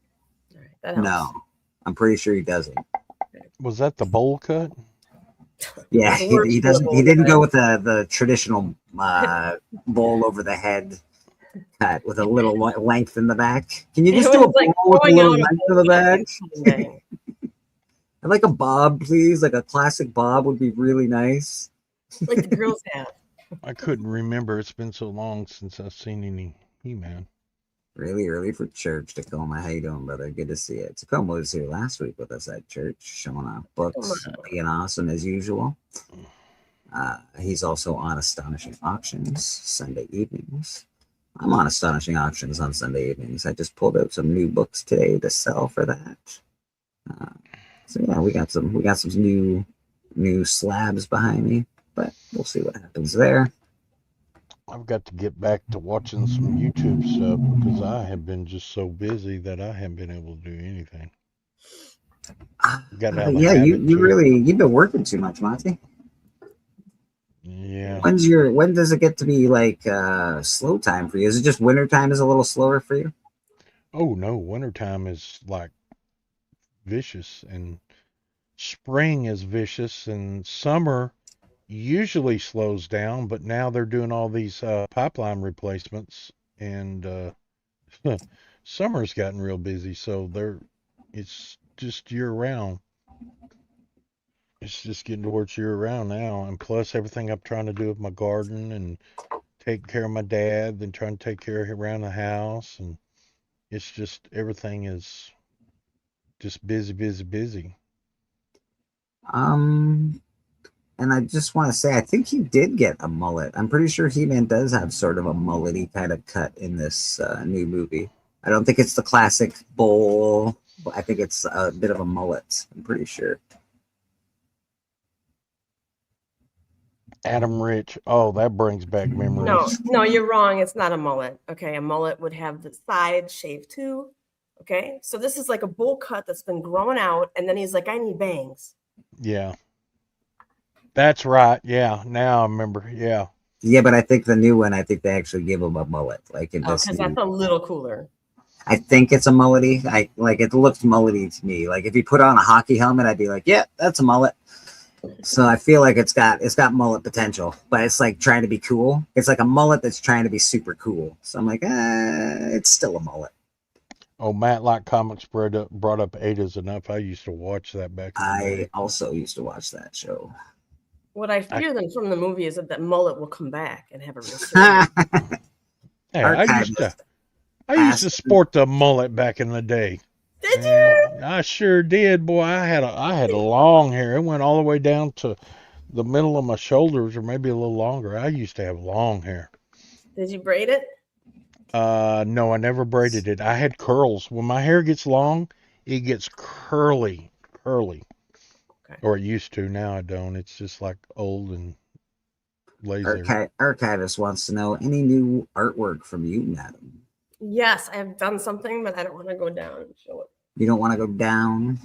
All right. That helps. No. I'm pretty sure he doesn't. Was that the bowl cut? Yeah, he doesn't. He didn't go with the traditional bowl over the head cut with a little length in the back. Can you just do a bowl with a little length in the back? I'd like a bob, please. Like a classic bob would be really nice. Like the girls have. I couldn't remember. It's been so long since I've seen any He-Man. Really early for church, Tacoma. How you doing, brother? Good to see you. Tacoma was here last week with us at church, showing off books, being awesome as usual. He's also on Astonishing Auctions Sunday evenings. I'm on Astonishing Auctions on Sunday evenings. I just pulled out some new books today to sell for that. So yeah, we got some new slabs behind me, but we'll see what happens there. I've got to get back to watching some YouTube stuff because I have been just so busy that I haven't been able to do anything. You've been working too much, Monty. Yeah. When does it get to be like slow time for you? Is it just winter time is a little slower for you? Oh no, wintertime is like vicious, and spring is vicious, and summer usually slows down, but now they're doing all these pipeline replacements, and summer's gotten real busy, so it's just year round. It's just getting towards year round now, and plus everything I'm trying to do with my garden and take care of my dad, then trying to take care of him around the house, and it's just everything is just busy, busy, busy. And I just want to say, I think he did get a mullet. I'm pretty sure He-Man does have sort of a mullety kind of cut in this new movie. I don't think it's the classic bowl, but I think it's a bit of a mullet. I'm pretty sure. Adam Rich. Oh, that brings back memories. No, you're wrong. It's not a mullet. Okay, a mullet would have the side shaved too. Okay, so this is like a bowl cut that's been growing out, and then he's like, I need bangs. Yeah. That's right. Yeah. Now I remember. Yeah. Yeah, but I think the new one, I think they actually give him a mullet. Like in this, because that's a little cooler. I think it's a mullety. It looks mullety to me. Like if you put on a hockey helmet, I'd be like, yeah, that's a mullet. So I feel like it's got mullet potential, but it's like trying to be cool. It's like a mullet that's trying to be super cool. So I'm like, it's still a mullet. Oh, Matlock Comics brought up Ada's Enough. I used to watch that back in the day. I also used to watch that show. What I fear then from the movie is that mullet will come back and have a resurgence. Hey, I used to sport the mullet back in the day. Did you? I sure did, boy. I had long hair. It went all the way down to the middle of my shoulders, or maybe a little longer. I used to have long hair. Did you braid it? No, I never braided it. I had curls. When my hair gets long, it gets curly. Okay. Or it used to. Now I don't. It's just like old and lazy. Archivist wants to know any new artwork from you, madam. Yes, I have done something, but I don't want to go down and show it. You don't want to go down?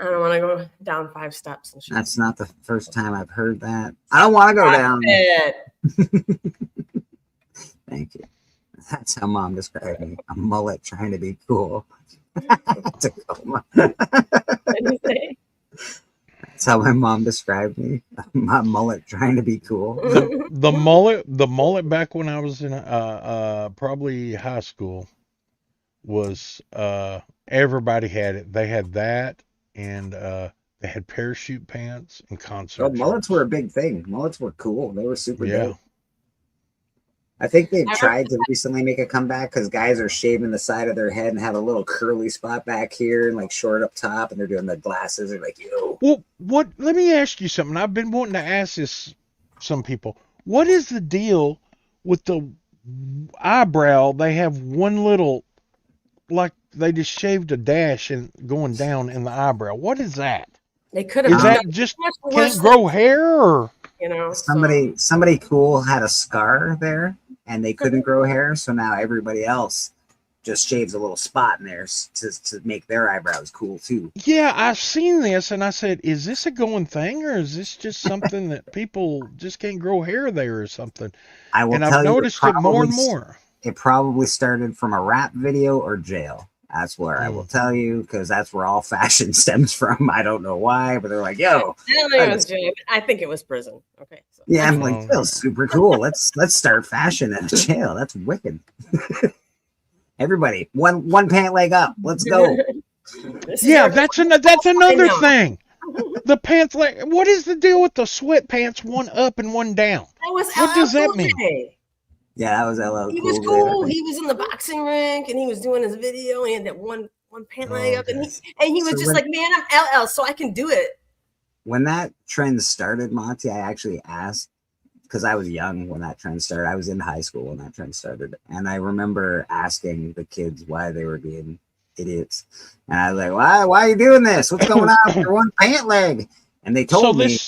I don't want to go down 5 steps and show That's not the first time I've heard that. I don't want to go down. it. Thank you. That's how Mom described me. A mullet trying to be cool. Tacoma. What did you say? That's how my mom described me. My mullet trying to be cool. The mullet back when I was in probably high school was everybody had it. They had that, and they had parachute pants and concert. Oh, mullets shirts. were a big thing. Mullets were cool. They were super Yeah. dope. I think they've I tried to recently make a comeback because guys are shaving the side of their head and have a little curly spot back here and like short up top, and they're doing the glasses. They're like, yo. Well, what? Let me ask you something. I've been wanting to ask this some people. What is the deal with the eyebrow? They have one little, like they just shaved a dash and going down in the eyebrow. What is that? They could have Is done that just much worse can't than- grow hair or? You know, Somebody cool had a scar there and they couldn't grow hair, so now everybody else just shaves a little spot in there to make their eyebrows cool too. Yeah, I've seen this and I said, is this a going thing or is this just something that people just can't grow hair there or something? I will And tell I've you, noticed it more and more. It probably started from a rap video or jail. That's where I will tell you, because that's where all fashion stems from. I don't know why, but they're like, yo. I don't think it was jail. I think it was prison. Okay. So. Yeah, I'm like, jail's super cool. Let's start fashion in jail. That's wicked. Everybody, one pant leg up. Let's go. Yeah, that's another thing. The pants leg. What is the deal with the sweatpants, one up and one down? That was What does that mean? Yeah, that was LL He Cool was J. cool. He was in the boxing rink and he was doing his video. And he had that one pant leg up, and he was So just like, man, I'm LL, so I can do it. When that trend started, Monty, I actually asked, because I was young when that trend started. I was in high school when that trend started, and I remember asking the kids why they were being idiots, and I was like, why are you doing this? What's going on with your one pant leg? And they told me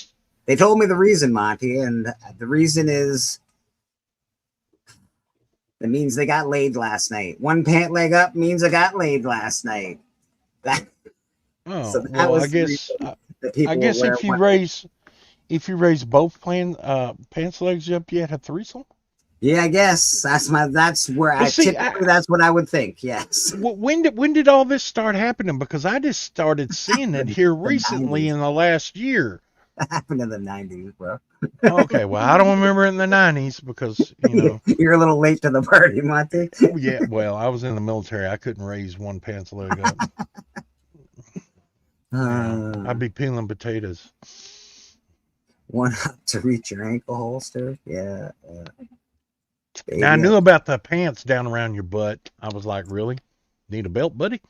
the reason, Monty, and the reason is that means they got laid last night. One pant leg up means I got laid last night. That, so that well, I guess if you raise both pants legs up, you had a threesome. Yeah, I guess that's where that's what I would think. Yes. When did all this start happening? Because I just started seeing it here recently 90s. In the last year. That happened in the 90s, bro. Okay, well, I don't remember in the 90s because, You're a little late to the party, Monty. Yeah, well, I was in the military. I couldn't raise one pants leg up. I'd be peeling potatoes. One up to reach your ankle holster. Yeah. Now, I knew about the pants down around your butt. I was like, really? Need a belt, buddy?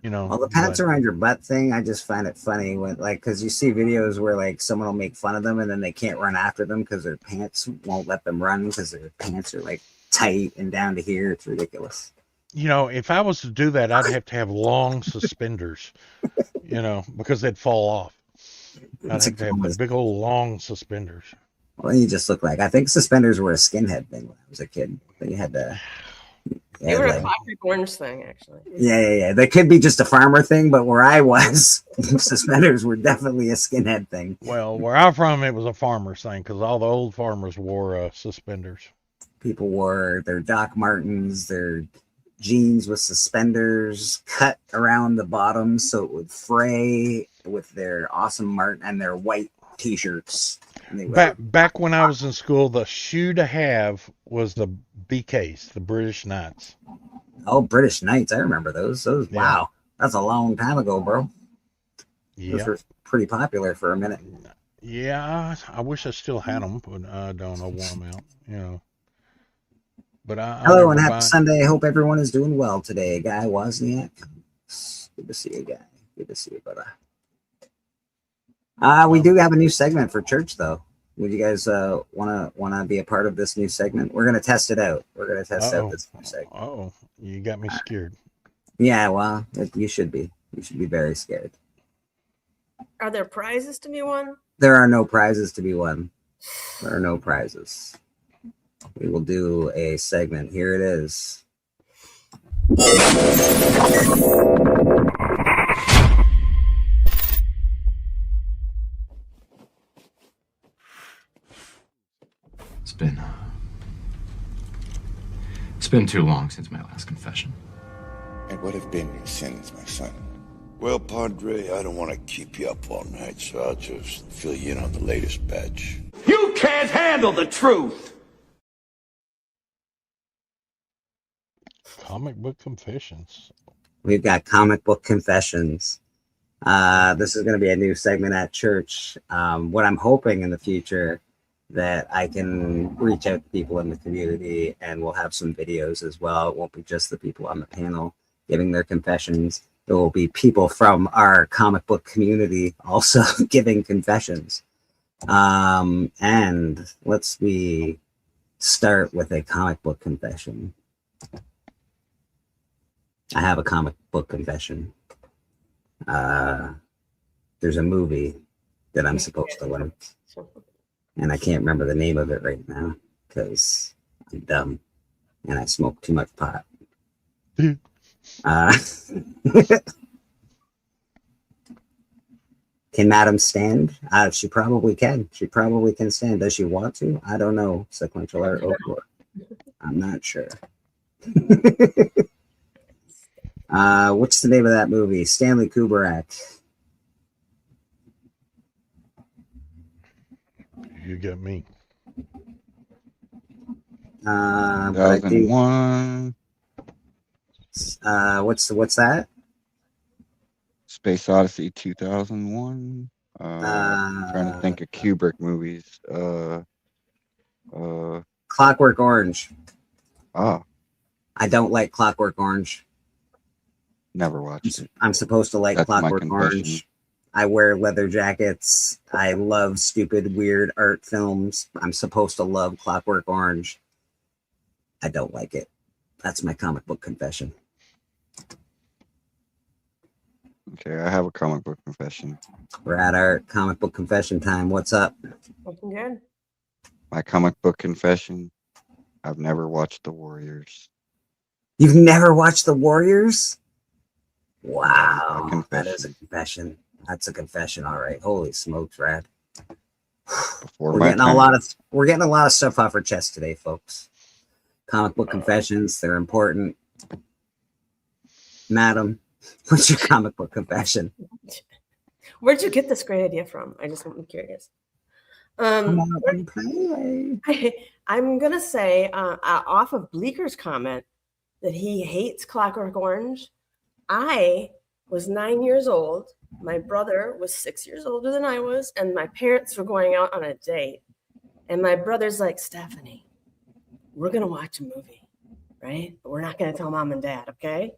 Well, the pants around your butt thing, I just find it funny when, like, because you see videos where, like, someone will make fun of them and then they can't run after them because their pants won't let them run because their pants are, like, tight and down to here. It's ridiculous. If I was to do that, I'd have to have long suspenders, because they'd fall off. I'd have to have the big old long suspenders. Well, you just look like, I think suspenders were a skinhead thing when I was a kid. But you had to. They were a Clockwork Orange thing, actually. Yeah. They could be just a farmer thing, but where I was, suspenders were definitely a skinhead thing. Well, where I'm from, it was a farmer's thing because all the old farmers wore suspenders. People wore their Doc Martens, their jeans with suspenders cut around the bottom so it would fray with their awesome Martin and their white T-shirts. Back when I was in school, the shoe to have was the BKs, the British Knights. Oh, British Knights. I remember those. Yeah. Wow. That's a long time ago, bro. Yeah. Those were pretty popular for a minute. Yeah, I wish I still had them, but I don't. I wore them out, But hello and happy Sunday. I hope everyone is doing well today. Guy Wozniak. Good to see you, guy. Good to see you, brother. We do have a new segment for church, though. Would you guys wanna be a part of this new segment? We're gonna test it out. We're gonna test out this new segment. Oh, you got me scared. Yeah, well, you should be. You should be very scared. Are there prizes to be won? There are no prizes to be won. There are no prizes. We will do a segment. Here it is. It's been too long since my last confession. And what have been your sins, my son? Well, Padre, I don't want to keep you up all night, so I'll just fill you in on the latest batch. You can't handle the truth! Comic book confessions. We've got comic book confessions. This is going to be a new segment at church. What I'm hoping in the future that I can reach out to people in the community, and we'll have some videos as well. It won't be just the people on the panel giving their confessions. There will be people from our comic book community also giving confessions. And let's start with a comic book confession. I have a comic book confession. There's a movie that I'm supposed to like, and I can't remember the name of it right now because I'm dumb and I smoke too much pot. Can Madam stand? She probably can. She probably can stand. Does she want to? I don't know. Sequential art. I'm not sure. What's the name of that movie? Stanley Kubrick. You get me. But I think, 2001. what's that? Space Odyssey 2001. Trying to think of Kubrick movies. Clockwork Orange. Ah, I don't like Clockwork Orange. never watched it. I'm supposed to like That's my Clockwork confession. Orange. I wear leather jackets. I love stupid, weird art films. I'm supposed to love Clockwork Orange. I don't like it. That's my comic book confession. Okay, I have a comic book confession. We're at our comic book confession time. What's up? Looking good. My comic book confession. I've never watched The Warriors. You've never watched The Warriors? Wow. My That is a confession. confession. That's a confession. All right. Holy smokes, Rad. Before We're my getting a time. lot of stuff off our chest today, folks. Comic book confessions, they're important. Madam, what's your comic book confession? Where'd you get this great idea from? I'm curious. Come on and play. I'm gonna say off of Bleeker's comment that he hates Clockwork Orange. I was 9 years old. My brother was 6 years older than I was, and my parents were going out on a date. And my brother's like, Stephanie, we're gonna watch a movie, right? But we're not gonna tell mom and dad, okay?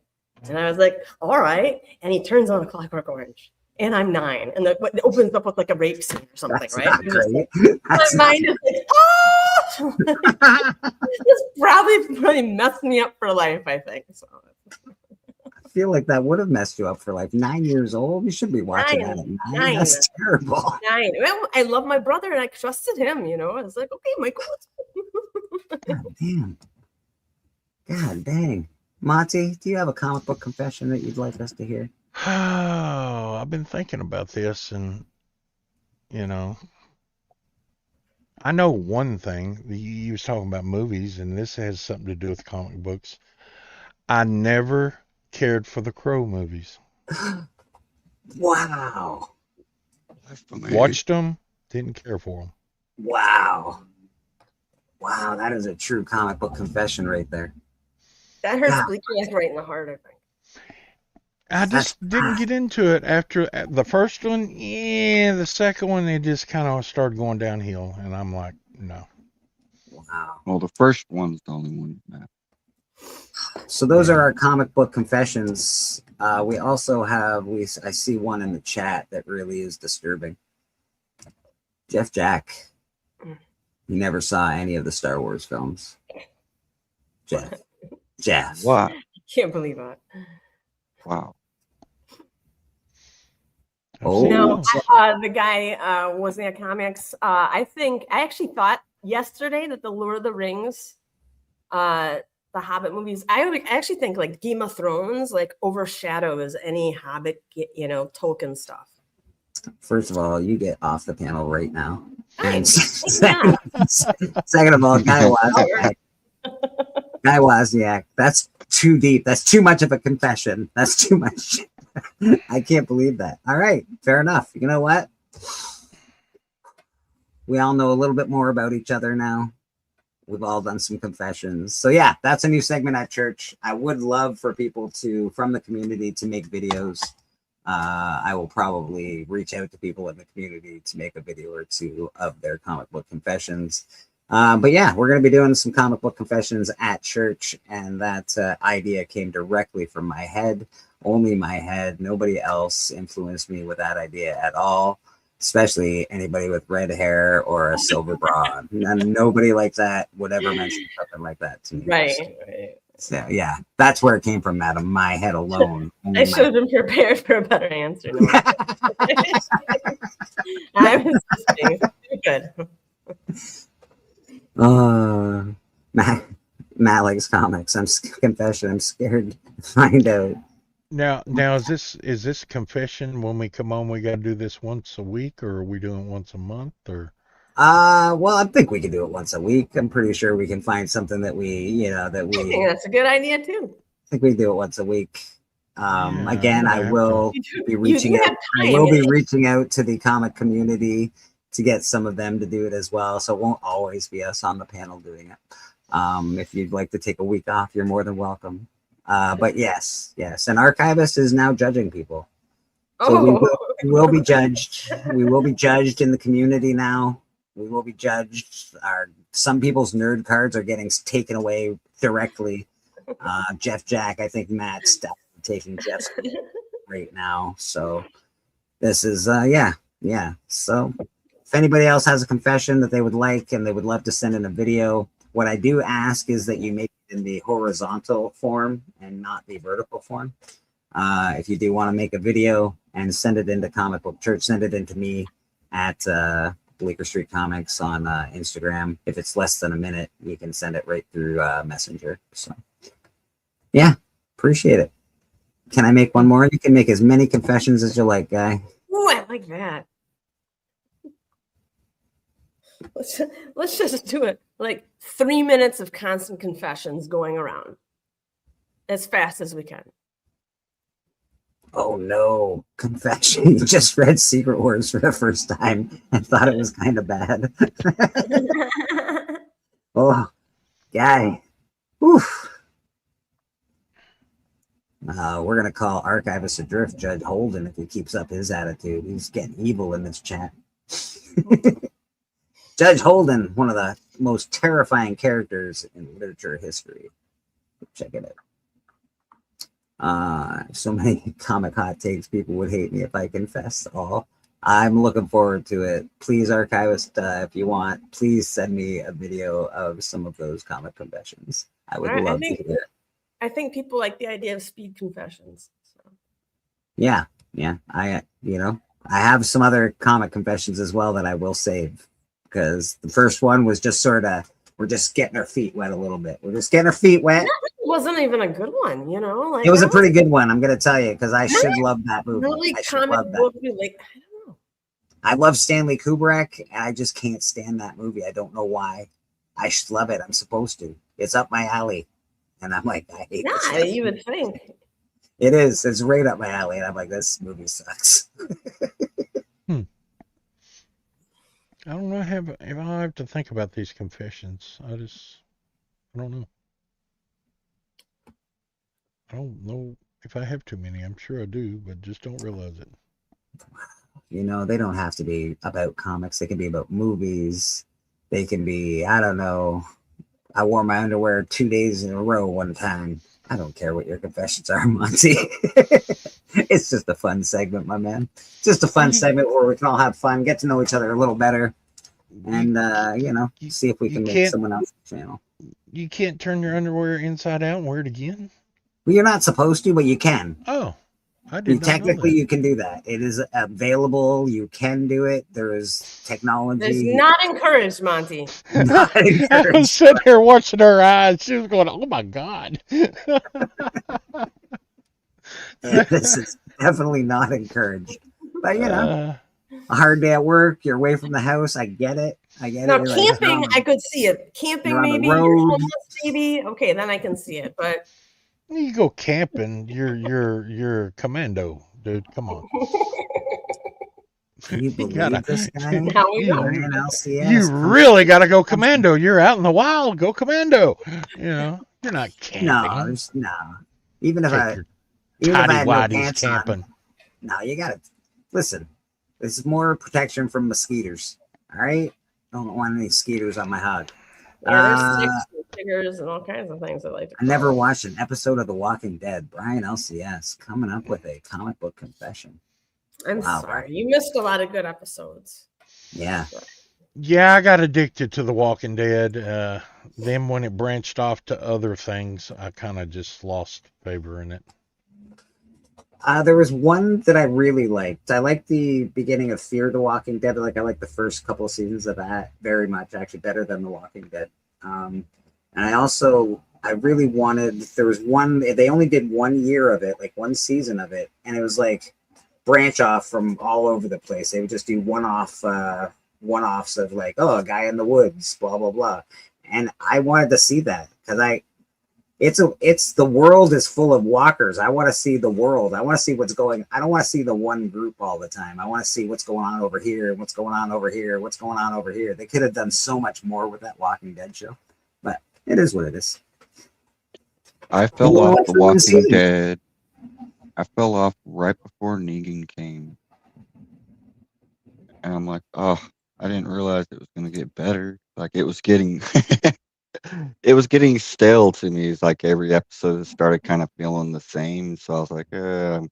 And I was like, all right. And he turns on a Clockwork Orange. And I'm 9. And it opens up with like a rape scene or something, That's right? not great. That's My not mind is like, oh! This probably messed me up for life, I think. So. I feel like that would have messed you up for like 9 years old. You should be watching that at 9. That's terrible. 9. Well, I love my brother and I trusted him, you know. I was like, okay, Michael. God damn. God dang. Monty, do you have a comic book confession that you'd like us to hear? Oh, I've been thinking about this, and I know one thing. You was talking about movies, and this has something to do with comic books. I never cared for the Crow movies. Wow. Watched them, didn't care for them. Wow. Wow, that is a true comic book confession right there. That hurts God. Bleaker right in the heart, I think. I just didn't get into it after the first one. Yeah, the second one, they just kind of started going downhill, and I'm like, no. Wow. Well, the first one's the only one that. So those are our comic book confessions. We also have, I see one in the chat that really is disturbing. Jeff Jack. He never saw any of the Star Wars films. Jeff. Wow. Can't believe that. Wow. Oh, No, the guy wasn't at comics. I actually thought yesterday that the Lord of the Rings, the Hobbit movies, I actually think like Game of Thrones like overshadows any Hobbit, Tolkien stuff. first of all, you get off the panel right now. And Thank second of all, Guy Wozniak, that's too deep. That's too much of a confession. That's too much. I can't believe that. All right, fair enough. You know what? We all know a little bit more about each other now. We've all done some confessions. So yeah, that's a new segment at church. I would love for people from the community to make videos. I will probably reach out to people in the community to make a video or two of their comic book confessions. But yeah, we're going to be doing some comic book confessions at church. And that idea came directly from my head, only my head. Nobody else influenced me with that idea at all, especially anybody with red hair or a silver bra. Nobody like that would ever mention something like that to me. Right. So yeah, that's where it came from, madam. My head alone. I should have been prepared for a better answer. No. I was just being good. Matt likes comics. I'm scared to find out. Now is this confession when we come on? We got to do this once a week, or are we doing it once a month, or? Well, I think we can do it once a week. I'm pretty sure we can find something that we. I think that's a good idea too. I think we do it once a week. Again, I will be reaching out. I will be reaching out to the comic community to get some of them to do it as well. So it won't always be us on the panel doing it. If you'd like to take a week off, you're more than welcome. But yes. And Archivist is now judging people. So we will be judged. We will be judged in the community now. We will be judged. Some people's nerd cards are getting taken away directly. Jeff Jack, I think Matt's taking Jeff's right now. So this is, yeah. So if anybody else has a confession that they would like and they would love to send in a video, what I do ask is that you make it in the horizontal form and not the vertical form. If you do want to make a video and send it into Comic Book Church, send it into me at Bleecker Street Comics on Instagram. If it's less than a minute, you can send it right through Messenger. So yeah, appreciate it. Can I make one more? You can make as many confessions as you like, Guy. Oh, I like that. Let's just do it. Like 3 minutes of constant confessions going around as fast as we can. Oh no, confession. You just read Secret Wars for the first time and thought it was kind of bad. Oh, Guy. Oof. We're going to call Archivist Adrift Judge Holden if he keeps up his attitude. He's getting evil in this chat. Judge Holden, one of the most terrifying characters in literature history. Check it out. So many comic hot takes. People would hate me if I confessed all. I'm looking forward to it. Please, Archivist, if you want, please send me a video of some of those comic confessions. I would love to hear it. I think people like the idea of speed confessions. So. Yeah. I have some other comic confessions as well that I will save, because the first one was just sort of, we're just getting our feet wet a little bit. We're just getting our feet wet. That wasn't even a good one, Like, it was a pretty good one, I'm going to tell you, because I should love that movie. Really I should love that. Like, I don't know. I love Stanley Kubrick, and I just can't stand that movie. I don't know why. I should love it. I'm supposed to. It's up my alley. And I'm like, I hate this. Yeah, you would think. It is. It's right up my alley. And I'm like, this movie sucks. I don't know. If I have to think about these confessions, I don't know. I don't know if I have too many. I'm sure I do, but just don't realize it. They don't have to be about comics. They can be about movies. They can be, I don't know. I wore my underwear 2 days in a row one time. I don't care what your confessions are, Monty. It's just a fun segment, my man. Just a fun segment where we can all have fun, get to know each other a little better, and see if we can make someone else's channel. You can't turn your underwear inside out and wear it again? Well, you're not supposed to, but you can. Oh, I did not know Technically, that. you can do that. It is available. You can do it. There is It's technology. not encouraged, Monty. Not I was encouraged. sitting here watching her eyes. She was going, "Oh my god." This is definitely not encouraged. But Uh, a hard day at work. You're away from the house. I get it. Now, You're like, camping, I could see it. Camping, you're on the maybe. You're road. homeless, maybe. Okay, then I can see it. But you go camping, you're commando, dude. Come on. Can you You gotta believe this guy? now we know. you, Brian you LCS. really gotta go commando. You're out in the wild, go commando. You're not No, camping. there's no. Even if Take your I tidy had no whities pants on, camping. no, you gotta listen. This is more protection from mosquitoes. All right, don't want any mosquitoes on my hog. Yeah, there's ticks and tigers and all kinds of things that like to I never crawl. watched an episode of The Walking Dead. Brian LCS coming up with a comic book confession. I'm Wow, sorry. Brian. You missed a lot of good episodes. Yeah. Yeah, I got addicted to The Walking Dead. Then when it branched off to other things, I kind of just lost favor in it. There was one that I really liked. I liked the beginning of Fear the Walking Dead. I like the first couple of seasons of that very much, actually better than The Walking Dead. And I really wanted, there was one, they only did 1 year of it, like one season of it. And it was like branch off from all over the place. They would just do one-offs of like, oh, a guy in the woods, blah, blah, blah. And I wanted to see that because it's the world is full of walkers. I want to see the world. I want to see what's going. I don't want to see the one group all the time. I want to see what's going on over here, what's going on over here, what's going on over here. They could have done so much more with that Walking Dead show, but it is what it is. I fell off The Walking Dead. I fell off right before Negan came. And I'm like, oh, I didn't realize it was going to get better. Like it was getting it was getting stale to me. It's like every episode started kind of feeling the same. So I was like, I'm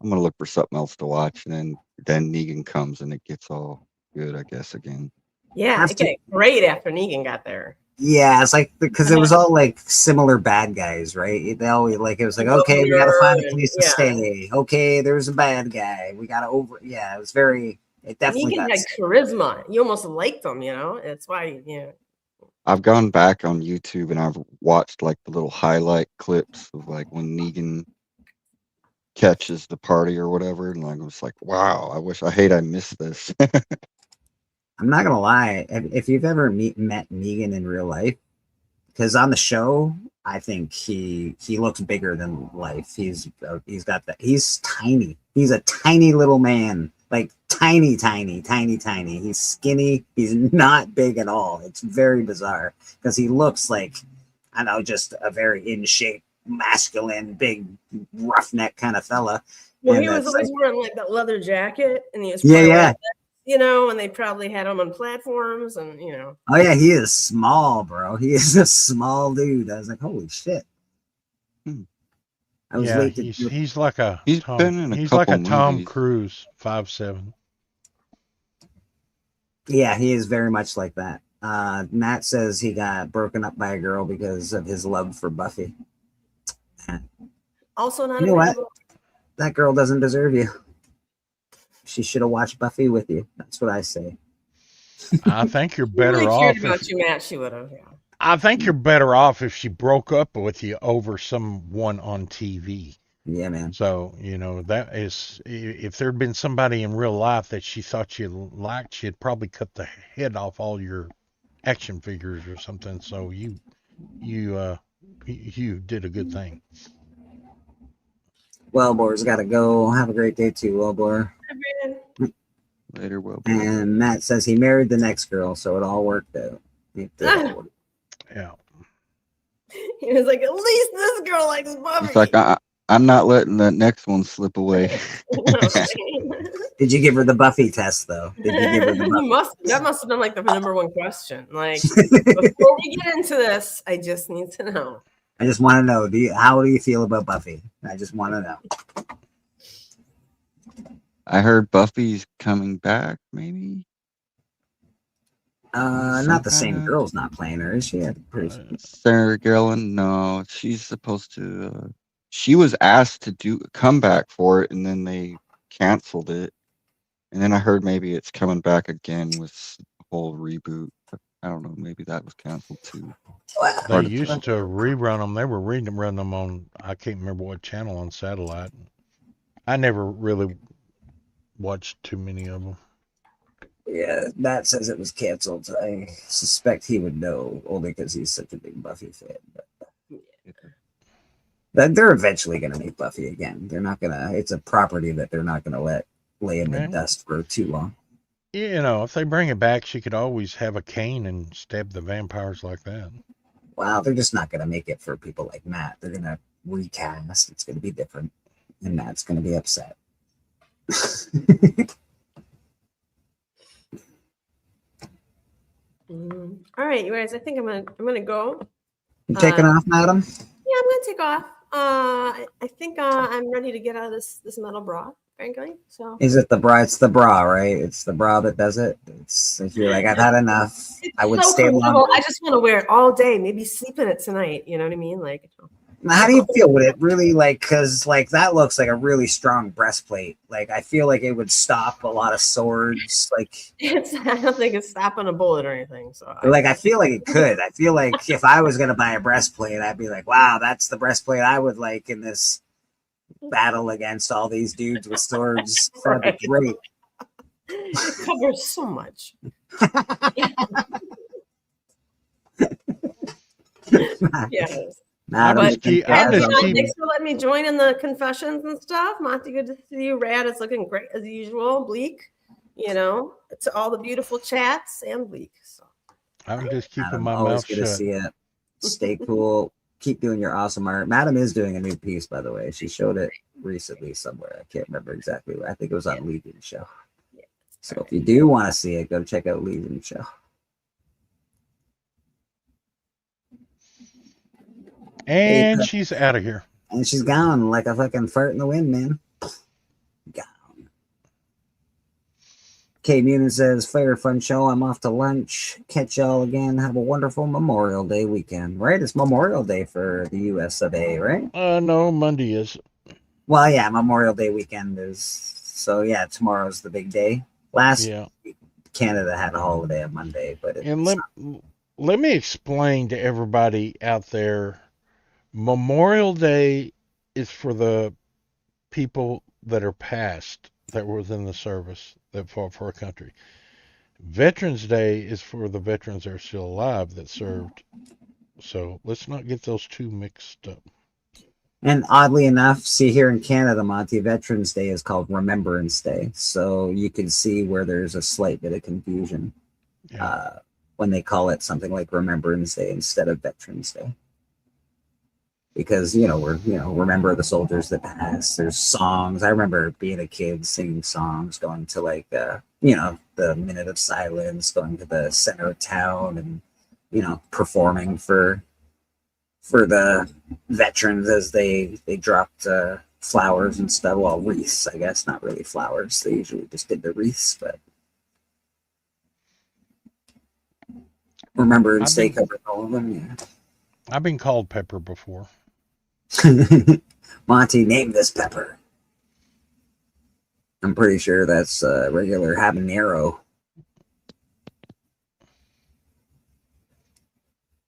going to look for something else to watch. And then Negan comes and it gets all good, I guess, again. Yeah, it got great after Negan got there. Yeah, it's like because it was all like similar bad guys, right? They always like it was like, okay, we gotta find a place to stay. Okay, there's a bad guy. We gotta it was very. It definitely Negan had charisma. You almost liked him, That's why, I've gone back on YouTube and I've watched like the little highlight clips of like when Negan catches the party or whatever, and I was like, wow, I hate I missed this. I'm not gonna lie. If you've ever met Negan in real life, because on the show, I think he looks bigger than life. He's got that. He's tiny. He's a tiny little man, like tiny. He's skinny. He's not big at all. It's very bizarre because he looks like, I don't know, just a very in shape, masculine, big roughneck kind of fella. Well, he was always wearing like that leather jacket, and he was and they probably had him on platforms, and Oh yeah, he is small, bro. He is a small dude. I was like, holy shit. I was late. He's like a Tom Cruise 5'7". Yeah, he is very much like that. Matt says he got broken up by a girl because of his love for Buffy. Also, not you know what? That girl doesn't deserve you. She should have watched Buffy with you. That's what I say. I think you're better really off. About you, Matt, she would have. Yeah. I think you're better off if she broke up with you over someone on TV. Yeah, man. So, that is, if there'd been somebody in real life that she thought you liked, she'd probably cut the head off all your action figures or something. So you did a good thing. Wellbore's got to go. Have a great day too, Wellbore. Later, Wellbore. And Matt says he married the next girl, so it all worked out. Yeah. He was like, at least this girl likes Buffy. It's like, I'm not letting the next one slip away. Did you give her the Buffy test, though? Did you give her the Buffy that must have been like the number one question. Like, before we get into this, I just need to know. I just want to know, how do you feel about Buffy? I just want to know. I heard Buffy's coming back, maybe? Not the same girl's not playing her, is she? Sarah Garland, no. She's supposed to she was asked to do a comeback for it, and then they canceled it. And then I heard maybe it's coming back again with a whole reboot. But I don't know. Maybe that was canceled too. They used to rerun them. They were rerun them on, I can't remember what channel on satellite. I never really watched too many of them. Yeah, Matt says it was canceled. I suspect he would know, only because he's such a big Buffy fan. But they're eventually going to make Buffy again. They're not going to. It's a property that they're not going to let lay in the dust for too long. You know, if they bring it back, she could always have a cane and stab the vampires like that. Wow, they're just not going to make it for people like Matt. They're going to recast. It's going to be different, and Matt's going to be upset. All right, you guys. I think I'm gonna go. You taking off, madam? Yeah, I'm gonna take off. I think I'm ready to get out of this metal bra, frankly. So Is it the bra? It's the bra, right? It's the bra that does it. It's if you're like, I've had enough. I would so stay comfortable. longer. I just want to wear it all day. Maybe sleep in it tonight. You know what I mean? Like, Now, how do you feel? Would it really like? Because like that looks like a really strong breastplate. Like I feel like it would stop a lot of swords. Like I don't think it's stopping a bullet or anything. So I feel like it could. I feel like if I was gonna buy a breastplate, I'd be like, wow, that's the breastplate I would like in this battle against all these dudes with swords. That'd be great. It covers so much. Yes. Thanks for letting me join in the confessions and stuff. Monty, good to see you. Rad is looking great as usual. Bleak, you know, to all the beautiful chats and Bleak. So I'm just keeping my always mouth good to shut. see it. Stay cool. Keep doing your awesome art. Madam is doing a new piece, by the way. She showed it recently somewhere. I can't remember exactly where. I think it was on Legion's show. So if you do want to see it, go check out Legion's show. And she's out of here. And she's gone like a fucking fart in the wind, man. Gone. K Munin says, Fire Fun Show. I'm off to lunch. Catch y'all again. Have a wonderful Memorial Day weekend, right? It's Memorial Day for the US of A, right? No, Monday is. Well, yeah, Memorial Day weekend is. So, yeah, tomorrow's the big day. Last week, Canada had a holiday on Monday, but let me explain to everybody out there. Memorial Day is for the people that are past, that were within the service, that fought for our country. Veterans Day is for the veterans that are still alive that served. So let's not get those two mixed up. And oddly enough, see here in Canada, Monty, Veterans Day is called Remembrance Day. So you can see where there's a slight bit of confusion when they call it something like Remembrance Day instead of Veterans Day. Because, remember the soldiers that passed. There's songs. I remember being a kid singing songs, going to the Minute of Silence, going to the center of town and, performing for the veterans as they dropped flowers and stuff. Well, wreaths, I guess, not really flowers. They usually just did the wreaths, but Remembrance Day covered all of them, yeah. I've been called Pepper before. Monty, name this pepper. I'm pretty sure that's regular habanero.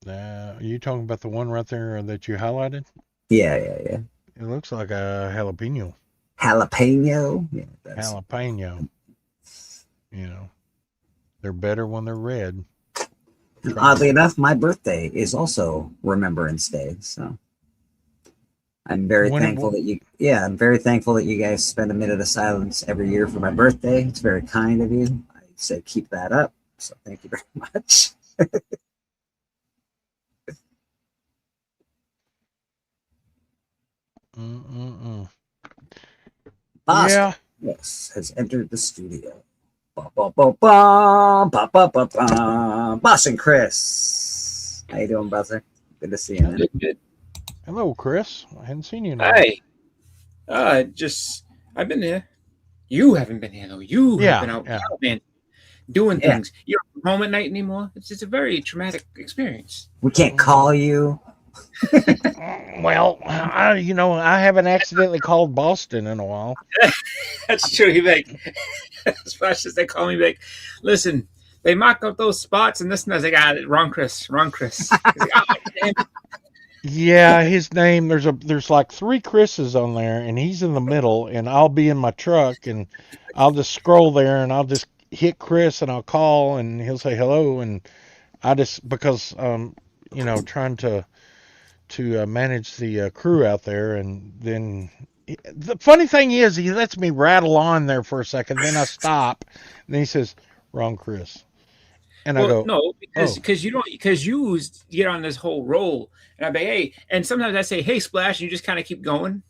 Are you talking about the one right there that you highlighted? Yeah. It looks like a jalapeno. Jalapeno? Yeah, jalapeno. They're better when they're red. Oddly enough, my birthday is also Remembrance Day, so I'm very thankful that you guys spend a minute of silence every year for my birthday. It's very kind of you. I say keep that up. So thank you very much. Boston, yes, has entered the studio. Boston Chris. How you doing, Buzzer? Good to see you, man. Good. Hello, Chris. I hadn't seen you in a Hi. I've been here. You haven't been here, though. You have been out man, doing things. You're not home at night anymore. It's a very traumatic experience. We can't call you. Well, I haven't accidentally called Boston in a while. That's true. He'd be like, as much as they call me, like, listen, they mock up those spots and this and that. I was like, wrong Chris. He's like, oh, damn it. Yeah, his name. There's like 3 Chris's on there, and he's in the middle. And I'll be in my truck, and I'll just scroll there, and I'll just hit Chris, and I'll call, and he'll say hello, and I just because trying to manage the crew out there, and then the funny thing is he lets me rattle on there for a second, then I stop, and then he says, "Wrong Chris," and I go, no, because you get on this whole roll, and I'm like, hey, and sometimes I say, hey, Splash, and you just kind of keep going,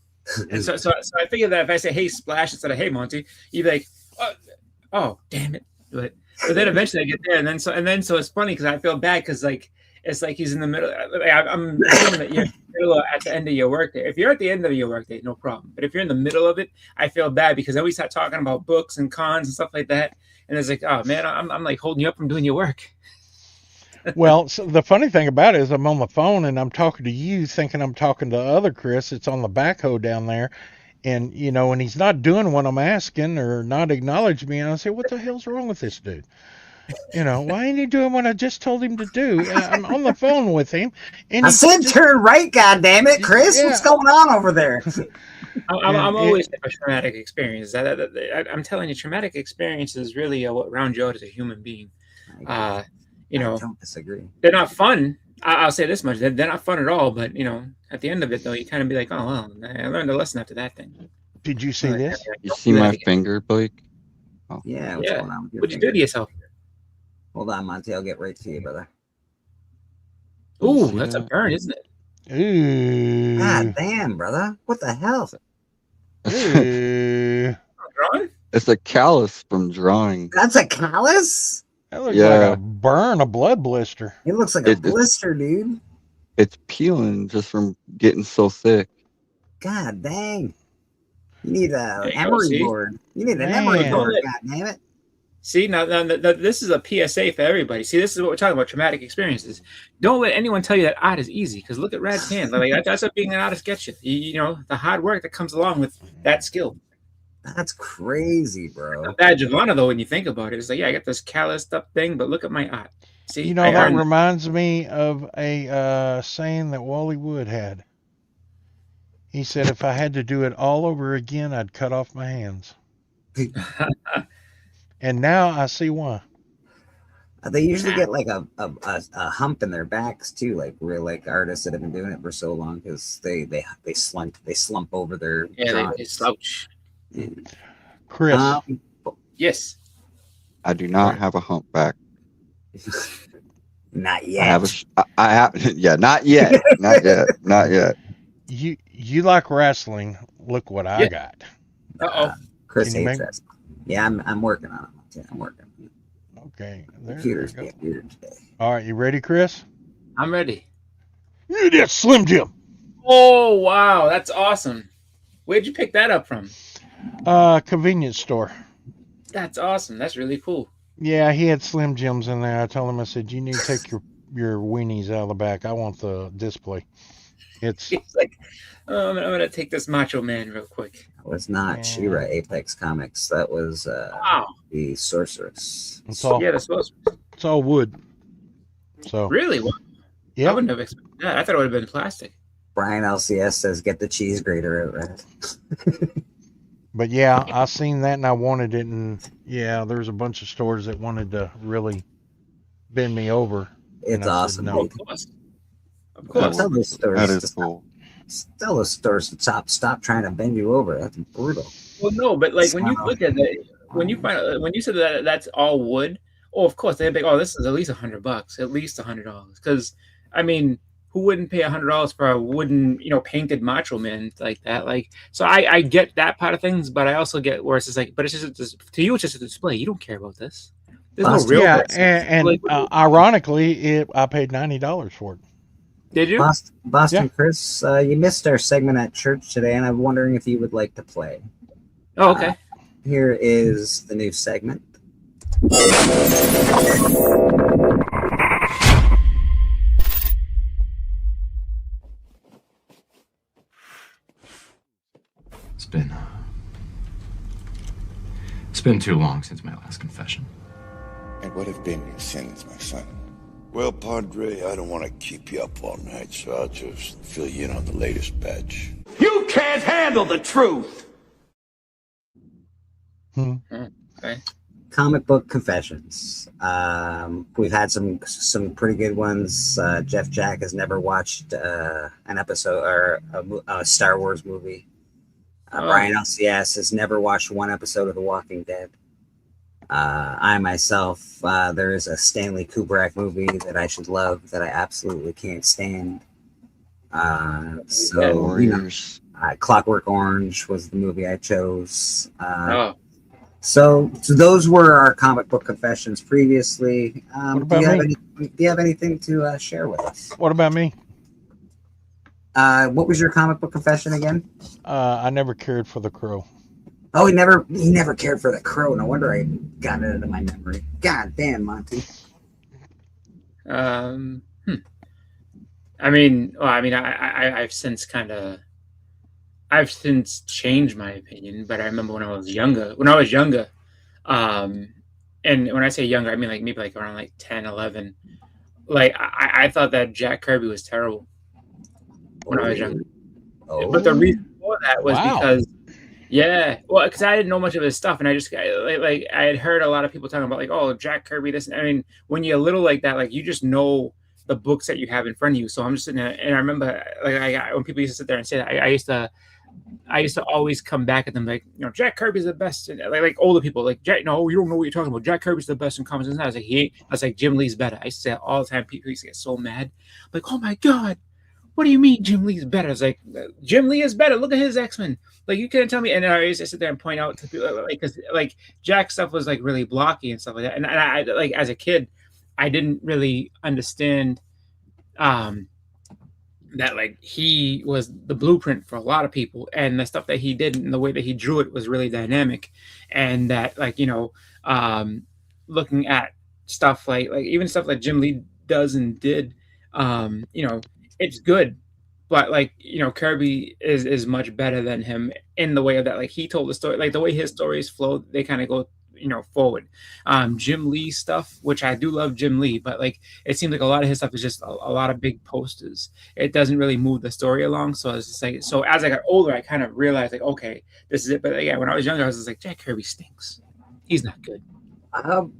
and so I figure that if I say, hey, Splash, instead of hey, Monty, you'd be like, oh, damn it, but then eventually I get there, and then so it's funny because I feel bad because like it's like he's in the middle. I'm assuming that you're in the middle at the end of your workday. If you're at the end of your workday, no problem. But if you're in the middle of it, I feel bad because then we start talking about books and cons and stuff like that. And it's like, oh man, I'm like holding you up from doing your work. Well, so the funny thing about it is I'm on the phone and I'm talking to you thinking I'm talking to other Chris. It's on the backhoe down there. And, and he's not doing what I'm asking or not acknowledging me. And I say, what the hell's wrong with this dude? Why ain't he doing what I just told him to do? I'm on the phone with him. And I said turn right, goddammit, Chris. Yeah. What's going on over there? I'm always a traumatic experience. I'm telling you, traumatic experience is really what round you out as a human being. I don't disagree. They're not fun. I'll say this much: they're not fun at all. But at the end of it, though, you kind of be like, "Oh well, I learned a lesson after that thing." Did you see this? You see my finger, Blake? Oh. Yeah. What's going on with your What'd you do to yourself? Hold on, Monty. I'll get right to you, brother. Ooh, that's a burn, isn't it? Ooh. God damn, brother. What the hell? Ooh. Drawing? It's a callus from drawing. That's a callus? That looks like a burn, a blood blister. It looks like a blister, dude. It's peeling just from getting so thick. God dang. You need an emery board. You need an emery board, god damn it. See, now this is a PSA for everybody. See, this is what we're talking about, traumatic experiences. Don't let anyone tell you that art is easy, because look at Rad's hand. Like, that's what being an artist gets you. The hard work that comes along with that skill. That's crazy, bro. A badge of honor, though, when you think about it. It's like, yeah, I got this calloused up thing, but look at my art. See, that reminds me of a saying that Wally Wood had. He said, if I had to do it all over again, I'd cut off my hands. And now I see why. They usually get like a hump in their backs too, like real artists that have been doing it for so long, because they slump over their they slouch. Yeah. Chris, yes, I do not have a humpback. Not yet. I have yeah, not yet, not yet. You like wrestling? Look what I got. Chris hates wrestling. Yeah, I'm working on it. Yeah, I'm working. Okay. Computer's getting weird today. All right, you ready, Chris? I'm ready. Yeah, that's Slim Jim. Oh wow, that's awesome. Where'd you pick that up from? Convenience store. That's awesome. That's really cool. Yeah, he had Slim Jims in there. I told him, I said, you need to take your weenies out of the back. I want the display. It's like, I'm gonna take this Macho Man real quick. It was not She-Ra Apex Comics. That was the Sorceress. It's all, the Sorceress. It's all wood. So really? Well, yeah. I wouldn't have expected that. I thought it would have been plastic. Brian LCS says, get the cheese grater at But yeah, I seen that and I wanted it, and yeah, there's a bunch of stores that wanted to really bend me over. It's awesome. No. Of course. Tell those stores that is cool. Tell those stores to stop trying to bend you over. That's brutal. Well, no, but like when you look at it, when you said that that's all wood, of course they'd be like, oh, this is at least $100, at least $100, because I mean, who wouldn't pay $100 for a wooden, painted Macho Man like that? Like, so I get that part of things, but I also get where it's just like, but it's just to you, it's just a display. You don't care about this. There's no real. Yeah, and ironically, I paid $90 for it. Did you? Boston Chris, you missed our segment at church today, and I'm wondering if you would like to play. Oh, okay. Here is the new segment. It's been too long since my last confession. And what have been your sins, my son? Well, Padre, I don't want to keep you up all night, so I'll just fill you in on the latest batch. You can't handle the truth! Okay. Comic book confessions. We've had some pretty good ones. Jeff Jack has never watched an episode or a Star Wars movie. Brian LCS has never watched one episode of The Walking Dead. I myself, there is a Stanley Kubrick movie that I should love that I absolutely can't stand. Warriors. Clockwork Orange was the movie I chose. So those were our comic book confessions previously. Do you have anything to share with us? What about me? What was your comic book confession again? I never cared for the Crow. Oh, he never cared for the Crow. No wonder I got it into my memory. God damn, Monty. I've since changed my opinion, but I remember when I was younger, and when I say younger, I mean like maybe like around like 10, 11, like I thought that Jack Kirby was terrible when I was younger. But the reason for that was because I didn't know much of his stuff, and I had heard a lot of people talking about like, oh, Jack Kirby, this. I mean, when you're little like that, like you just know the books that you have in front of you. So I'm just sitting there, and I remember like when people used to sit there and say that, I used to always come back at them like, you know, Jack Kirby's the best, and like older people like, Jack, no, you don't know what you're talking about. Jack Kirby's the best in comics. And I was like, I was like, Jim Lee's better. I used to say that all the time. People used to get so mad, like, oh my god, what do you mean Jim Lee's better? I was like, Jim Lee is better. Look at his X-Men. Like, you couldn't tell me. And I used to sit there and point out to people, like, because like Jack's stuff was like really blocky and stuff like that. And I like as a kid, I didn't really understand that like he was the blueprint for a lot of people, and the stuff that he did and the way that he drew it was really dynamic, and that like, you know, looking at stuff like even stuff like Jim Lee does and did, you know, it's good, but like, you know, Kirby is much better than him in the way of that, like he told the story, like the way his stories flow, they kind of go, you know, forward. Jim Lee stuff, which I do love Jim Lee, but like it seems like a lot of his stuff is just a lot of big posters. It doesn't really move the story along. So it's just like, so as I got older, I kind of realized like, okay, this is it. But yeah, when I was younger, I was just like, Jack Kirby stinks. He's not good. I'm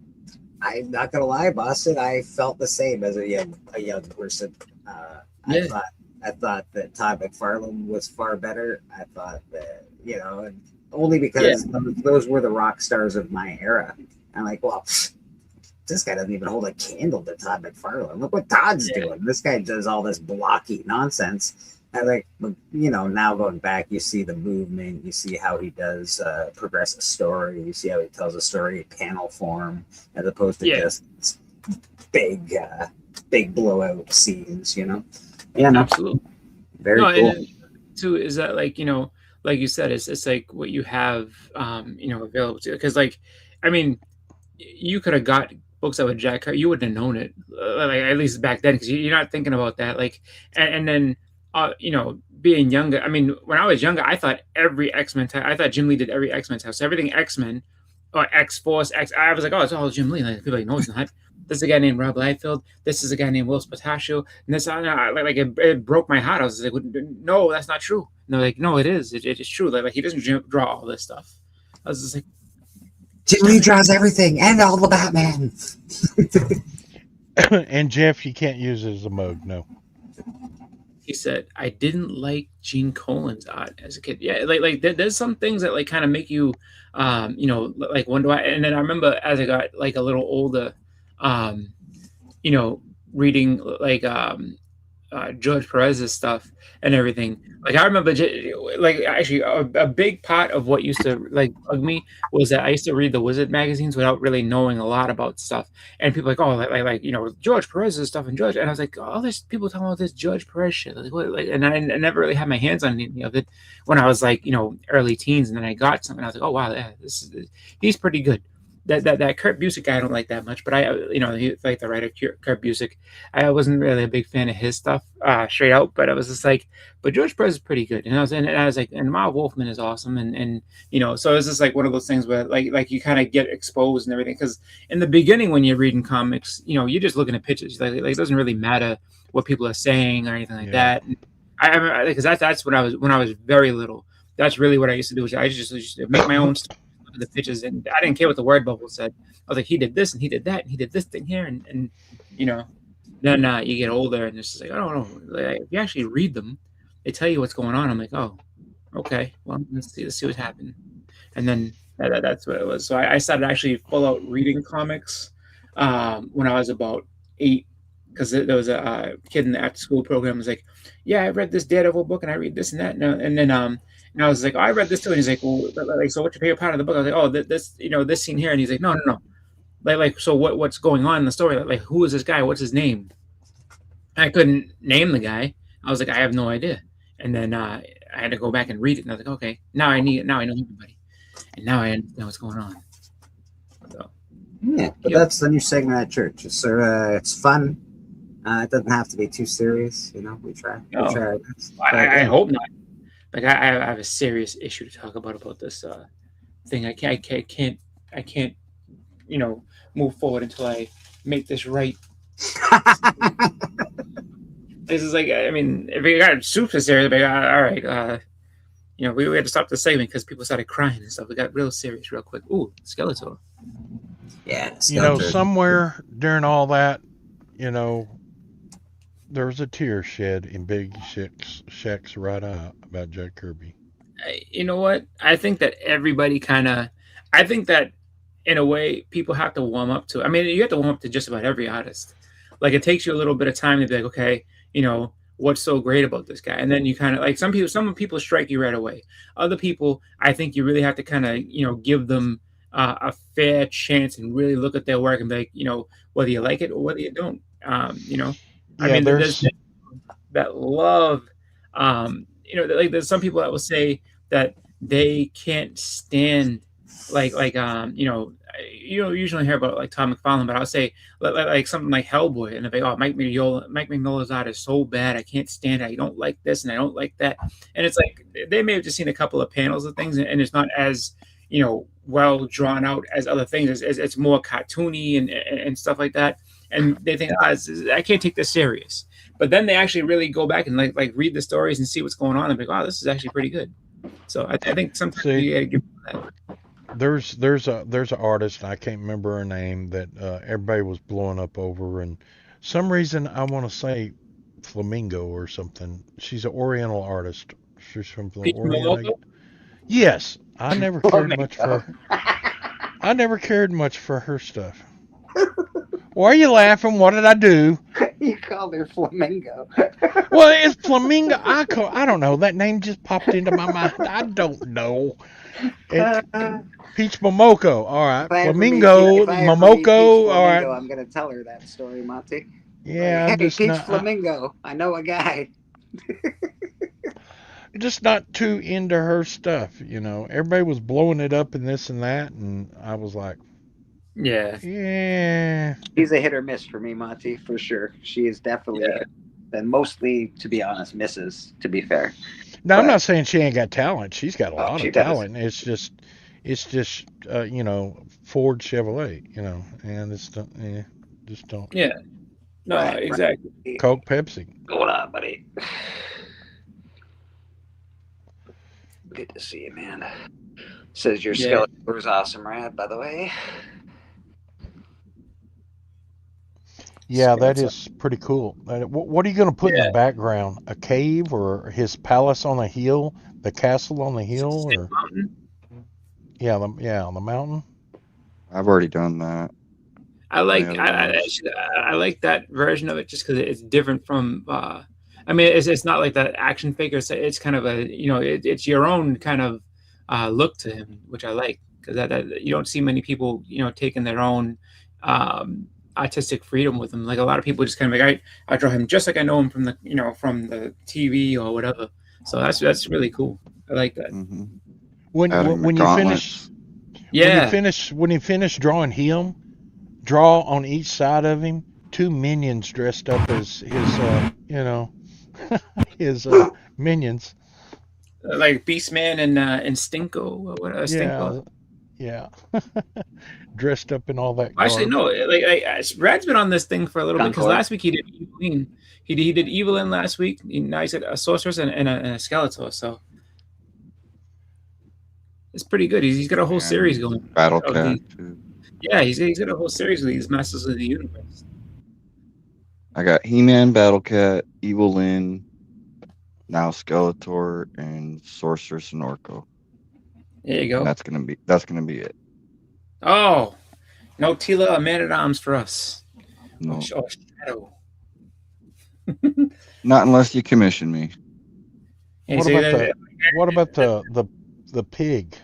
not gonna lie, Boston. I felt the same as a young person. I thought that Todd McFarlane was far better. I thought that, you know, and only because those were the rock stars of my era. I'm like, well, this guy doesn't even hold a candle to Todd McFarlane. Look what Todd's doing. This guy does all this blocky nonsense. I like, you know, now going back, you see the movement, you see how he does progress a story, you see how he tells a story in panel form as opposed to just big blowout scenes, you know? Yeah, no, absolutely. Very cool. And too is that like, you know, like you said, it's like what you have, you know, available to, because like, I mean, you could have got books out with Jack Kirby, you wouldn't have known it, like at least back then, because you're not thinking about that, like, and then, you know, being younger. I mean, when I was younger, I thought every X-Men, I thought Jim Lee did every X-Men house, everything X-Men or X-Force, I was like, oh, it's all Jim Lee. Like, people are like, no, it's not. This is a guy named Rob Liefeld. This is a guy named Will Spataccio. And this, like it broke my heart. I was like, no, that's not true. And they're like, no, it is. It is true. Like he doesn't draw all this stuff. I was just like, Jim Lee draws everything and all the Batman. And Jeff, you can't use it as a mug, no. He said, I didn't like Gene Colan's art as a kid. Yeah, like there's some things that like kind of make you, you know, like wonder why. And then I remember as I got like a little older, you know, reading like George Perez's stuff and everything. Like I remember, like actually a big part of what used to like bug me was that I used to read the Wizard magazines without really knowing a lot about stuff. And people like, oh, like you know, George Perez's stuff and George. And I was like, oh, there's people talking about this George Perez shit. Like, what? Like, and I never really had my hands on any of it when I was like, you know, early teens. And then I got something. I was like, oh wow, yeah, he's pretty good. that Kurt Busiek guy I don't like that much, but he's like the writer Kurt Busiek. I wasn't really a big fan of his stuff straight out, but I was just like, but George Perez is pretty good, and I was like, and Miles Wolfman is awesome, and so it's just like one of those things where like you kind of get exposed and everything, because in the beginning when you're reading comics, you're just looking at pictures, like it doesn't really matter what people are saying or anything like that. And because that's when I was very little. That's really what I used to do. I used to make my own stuff, look at the pictures, and I didn't care what the word bubble said. I was like, he did this and he did that and he did this thing here, and then you get older and it's just like, I don't know. Like, if you actually read them, they tell you what's going on. I'm like, oh, okay, well, let's see what's happening. And then that's what it was. So I started actually full out reading comics when I was about 8. Because there was a kid in the after school program who was like, yeah, I read this Daredevil book and I read this and that. And then and I was like, oh, I read this too. And he's like, well, like, so what's your favorite part of the book? I was like, oh, this this scene here. And he's like, no. Like, so what's going on in the story? Like, who is this guy? What's his name? I couldn't name the guy. I was like, I have no idea. And then I had to go back and read it. And I was like, okay, now I know everybody. And now I understand what's going on. So, yeah, but that's the new segment at church. It's fun. It doesn't have to be too serious, We try. No. We try our best. I hope not. Like I have a serious issue to talk about this thing. I can't move forward until I make this right. This is like, I mean, if we got super serious, like, all right, we had to stop the segment because people started crying and stuff. We got real serious real quick. Ooh, Skeletor. Yeah, Skeletor. Somewhere during all that, there was a tear shed in Big Shaq's right eye about Jack Kirby. You know what? I think that everybody I think that in a way people have to warm up to. I mean, you have to warm up to just about every artist. Like, it takes you a little bit of time to be like, okay, what's so great about this guy? And then you kind of like some people strike you right away. Other people, I think you really have to kind of, give them a fair chance and really look at their work and be like, whether you like it or whether you don't, I mean, there's that love, like there's some people that will say that they can't stand you don't usually hear about like Tom McFarlane, but I'll say like something like Hellboy, and they're like, oh, Mike Mignola's art is so bad, I can't stand it. I don't like this and I don't like that. And it's like they may have just seen a couple of panels of things, and it's not as well drawn out as other things. It's more cartoony and stuff like that. And they think, I can't take this serious. But then they actually really go back and like read the stories and see what's going on and be like, wow, this is actually pretty good. So I think sometimes you gotta give them that. There's an artist, I can't remember her name, that everybody was blowing up over, and some reason I want to say Flamingo or something. She's an Oriental artist. She's from the Orient. Yes, I never cared much for her. I never cared much for her stuff. Why are you laughing? What did I do? You called her Flamingo. Well, it's Flamingo. I don't know. That name just popped into my mind. I don't know. Peach Momoko. All right. Flamingo. Momoko. All right. I'm going to tell her that story, Monty. Yeah. Like, hey, Peach Flamingo. I know a guy. Just not too into her stuff, Everybody was blowing it up and this and that, and I was like, yeah. She's a hit or miss for me, Monty, for sure. She is definitely, and mostly, to be honest, misses. To be fair. No, I'm not saying she ain't got talent. She's got a lot of talent. It's just Ford Chevrolet, and it's just don't. Yeah. No, exactly. Right. Coke, Pepsi. Hold on, buddy. Good to see you, man. Says your Skeletor was awesome, Rad, by the way. Yeah, that is pretty cool. What are you going to put in the background? A cave or his palace on a hill? The castle on the hill? Or on the mountain. I've already done that. I like that version of it just because it's different from. I mean, it's not like that action figure. It's kind of it's your own kind of look to him, which I like, because that you don't see many people taking their own artistic freedom with him. Like, a lot of people just kind of like, I draw him just like I know him from the from the TV or whatever. So that's really cool. I like that. Mm-hmm. When you finish Yeah. When he finished drawing him, draw on each side of him 2 minions dressed up as his his minions. Like Beastman and Stinko. What Stinko? Yeah. Dressed up in all that Actually, garb. no. Brad's been on this thing for a little bit because Concord. last week he did Evelyn. He did Evelyn last week. Now he's a sorceress and a Skeletor. So it's pretty good. He's got a whole series going. Battle of Cat these- too. Yeah, he's got a whole series of these Masters of the Universe. I got He-Man, Battle Cat, Evil Lyn, now Skeletor, and Sorceress and Orko. There you go. And that's gonna be it. Oh, no Tila or Man at Arms for us. No, Oh, Shadow. not unless you commission me. Hey, What so about the pig?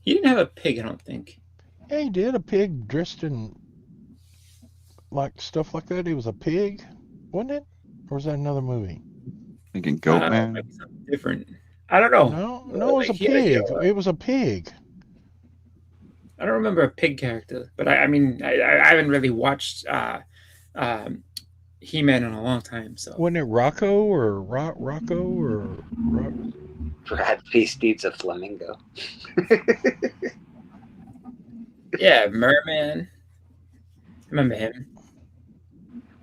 he didn't have a pig, I don't think. Yeah, he did. A pig dressed in like stuff like that. He was a pig, wasn't it? Or was that another movie? Thinking Goat Man. Maybe something different. I don't know. No, it was a pig. It was a pig. I don't remember a pig character, but I mean, I haven't really watched He-Man in a long time. So Wasn't it Rocco or Rocco or Brad Feast eats a flamingo. yeah, Merman. Remember him?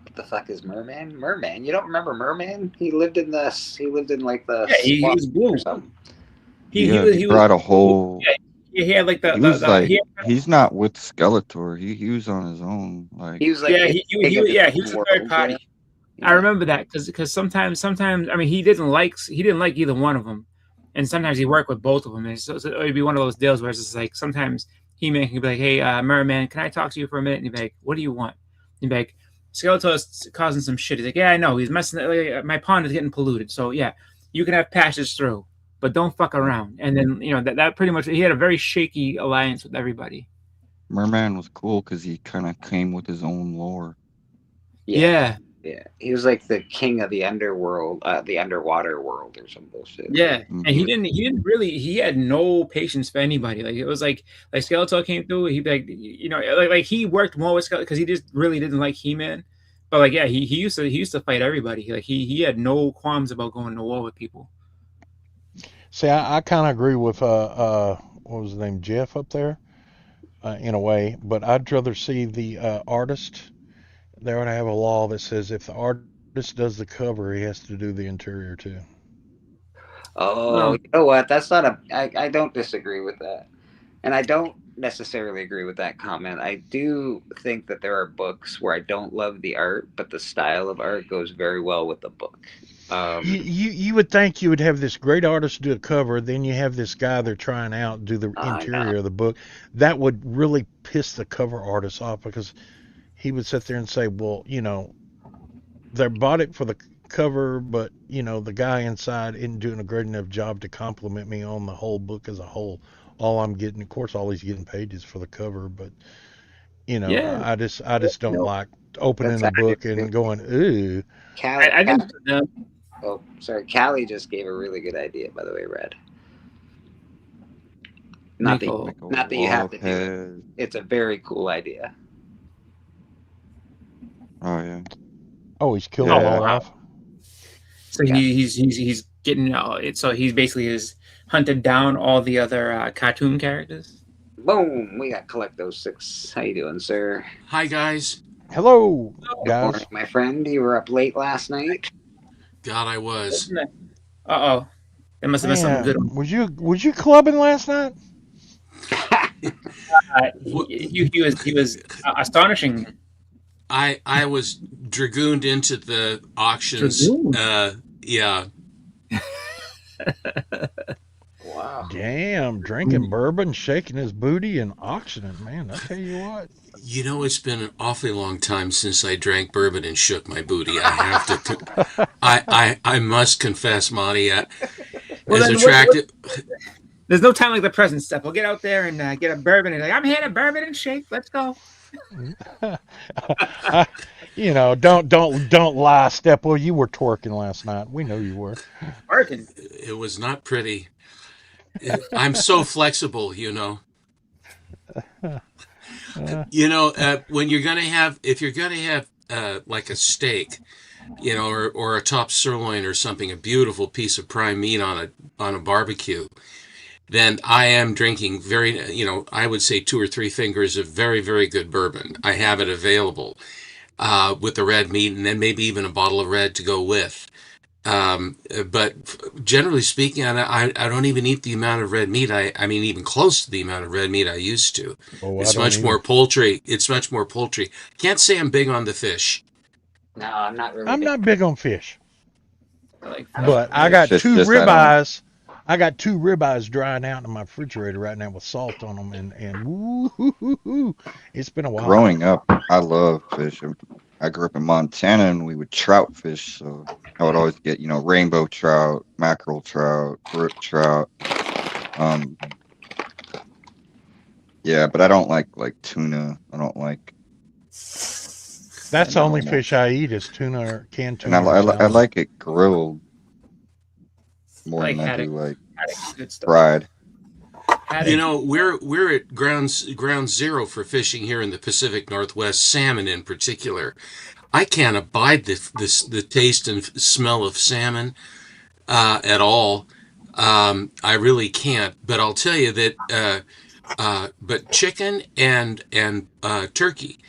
What the fuck is Merman? Merman? You don't remember Merman? He lived in like the Yeah, he was blue. or something. He brought a whole. Yeah, he had like the. He was like, he he's not with Skeletor. He was on his own. Like He was like he was a third party. I remember that because sometimes I mean he didn't like either one of them, and sometimes he worked with both of them. And so it'd be one of those deals where it's just like sometimes He-Man can be like, "Hey, Merman, can I talk to you for a minute?" And he'd be like, "What do you want?" He'd be like, "Skeletor's causing some shit." He's like, "Yeah, I know. He's messing. Like, my pond is getting polluted. So yeah, you can have passage through, but don't fuck around." And then that pretty much he had a very shaky alliance with everybody. Merman was cool because he kind of came with his own lore. Yeah. Yeah, he was like the king of the underworld, the underwater world, or some bullshit. Yeah, and he didn't really. He had no patience for anybody. Like it was like Skeletor came through. He'd be like, like he worked more with Skeletor because he just really didn't like He-Man. But like, yeah, he used to fight everybody. Like he had no qualms about going to war with people. See, I kind of agree with what was his name, Jeff up there, in a way. But I'd rather see the artist. They ought to have a law that says if the artist does the cover, he has to do the interior too. Oh, you know what? That's not I don't disagree with that. And I don't necessarily agree with that comment. I do think that there are books where I don't love the art, but the style of art goes very well with the book. You would think you would have this great artist do a cover, then you have this guy they're trying out do the interior of the book. That would really piss the cover artist off because he would sit there and say, well, they bought it for the cover, but, the guy inside isn't doing a great enough job to compliment me on the whole book as a whole. All I'm getting, of course, all he's getting paid is for the cover, but, I just don't like opening a book and going, ooh. Oh, sorry. Callie just gave a really good idea, by the way, Red. Not that you have to do it. It's a very cool idea. Oh yeah. Oh, he's killed them all off. So he's getting so he's basically has hunted down all the other cartoon characters. Boom! We got Collecto 6. How you doing, sir? Hi guys. Hello, Good guys. morning, my friend. You were up late last night. God, I was. Uh-oh. That must have been something good. Was you clubbing last night? He was astonishing. I was dragooned into the auctions. Yeah. Wow. Damn, drinking bourbon, shaking his booty, and auctioning. Man, I tell you what. It's been an awfully long time since I drank bourbon and shook my booty. I have to. I must confess, Monty. As attractive. There's no time like the present, Steph. We'll get out there and get a bourbon. And I'm here to bourbon and shake. Let's go. Don't lie, Step. Well, you were twerking last night. We know you were. Twerking. It was not pretty. I'm so flexible, you know. Uh, When you're gonna have, if you're gonna have like a steak, or a top sirloin or something, a beautiful piece of prime meat on a barbecue, then I am drinking I would say two or three fingers of very, very good bourbon. I have it available with the red meat, and then maybe even a bottle of red to go with. But generally speaking, I don't even eat the amount of red meat. I mean, even close to the amount of red meat I used to. oh, I It's don't much more either. poultry. It's much more poultry. Can't say I'm big on the fish. No, I'm not really I'm big. not big on fish, I like I fish. but like I It's got fish. just, two just I don't. ribeyes. I got two ribeyes drying out in my refrigerator right now with salt on them, and woo, it's been a while. Growing up, I love fish. I grew up in Montana, and we would trout fish. So I would always get, rainbow trout, mackerel trout, brook trout. Um, yeah, but I don't like tuna. I don't like That's the only normal. fish I eat is tuna, or canned And I, tuna or I salmon. like it grilled I more like than I do haddock. like Haddock's good stuff. fried. Haddock. We're at ground zero for fishing here in the Pacific Northwest, salmon in particular. I can't abide the taste and smell of salmon at all. I really can't. But I'll tell you that. But chicken and turkey,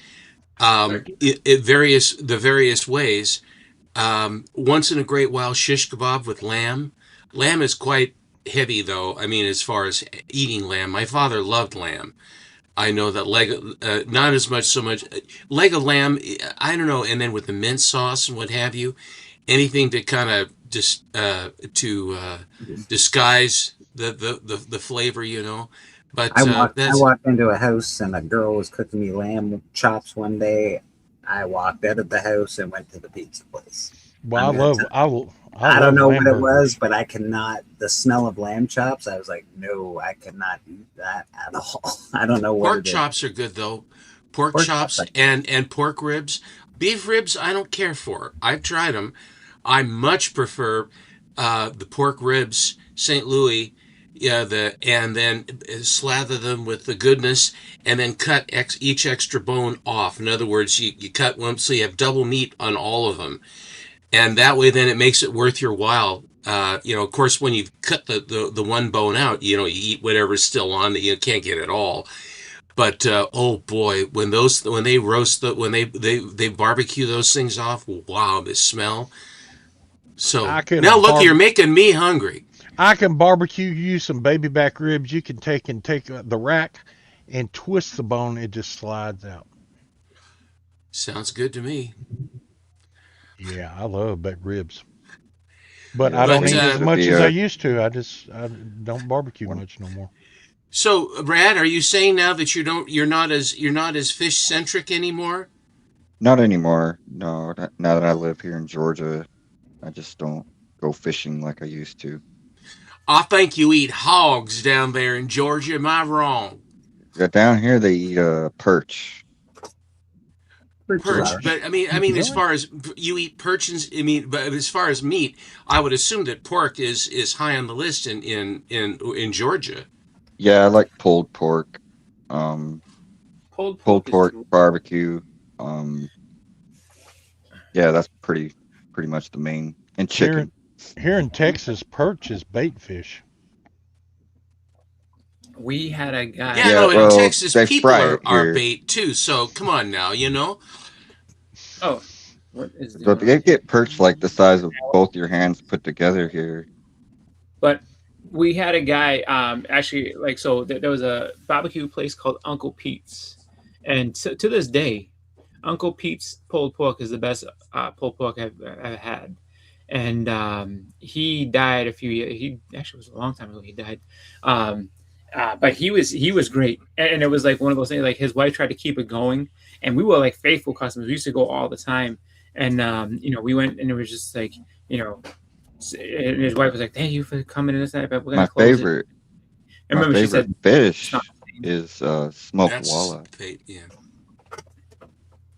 Turkey. the various ways. Once in a great while, shish kebab with lamb. Lamb is quite heavy, though. I mean, as far as eating lamb, my father loved lamb. I know that not as much, so much leg of lamb. I don't know. And then with the mint sauce and what have you, anything to kind of just to disguise the flavor, But I that's walked into a house and a girl was cooking me lamb chops one day. I walked out of the house and went to the pizza place. Well, I'm gonna tell I I don't love know what lamb it was, burgers. but I cannot. The smell of lamb chops, I was like, no, I cannot eat that at all. I don't know what pork it is. chops are good though. Pork Pork chops, chops and pork ribs. Beef ribs, I don't care for. I've tried them. I much prefer the pork ribs, St. Louis. Yeah, and then slather them with the goodness, and then cut each extra bone off. In other words, you cut one so you have double meat on all of them, and that way then it makes it worth your while. Of course, when you cut the one bone out, you eat whatever's still on that you can't get it all. But oh boy, when they roast when they barbecue those things off, wow, the smell. So I can now look, you're barb making me hungry. I can barbecue you some baby back ribs. You can take the rack and twist the bone. It just slides out. Sounds good to me. Yeah, I love back ribs, but Yeah, I don't But eat same. as It'd much be as I used to. I don't barbecue when- much no more. so Brad, are you saying now that you're not as fish centric anymore? not anymore. No, now that I live here in Georgia, I just don't go fishing like I used to. I think you eat hogs down there in Georgia. Am I wrong? Yeah, down here they eat perch. Perch is all Perch, right. but I mean, as Really? far as you eat perch, but as far as meat, I would assume that pork is high on the list in Georgia. Yeah, I like pulled pork, um, Pulled pulled pork is pork good. barbecue. Um, yeah, that's pretty much the main, and Here, chicken. here in Texas, perch is bait fish. We had a Yeah, guy. Yeah, no, in well, Texas, they people fry are, it are here, bait too. So come on now. Oh, what is the but they noise? get perch like the size of both your hands put together here. But we had a guy. Actually, like so, there was a barbecue place called Uncle Pete's, and to this day, Uncle Pete's pulled pork is the best pulled pork I've ever had. And he died a few years. He actually was a long time ago. He died, um, but he was great. And it was like one of those things. Like his wife tried to keep it going, and we were like faithful customers. We used to go all the time, and we went, and it was just like you know, and his wife was like, "Thank you for coming in this night, but we're gonna My close it." favorite, And my remember, she favorite said, "It's not fish the same." is smoked That's walleye. yeah.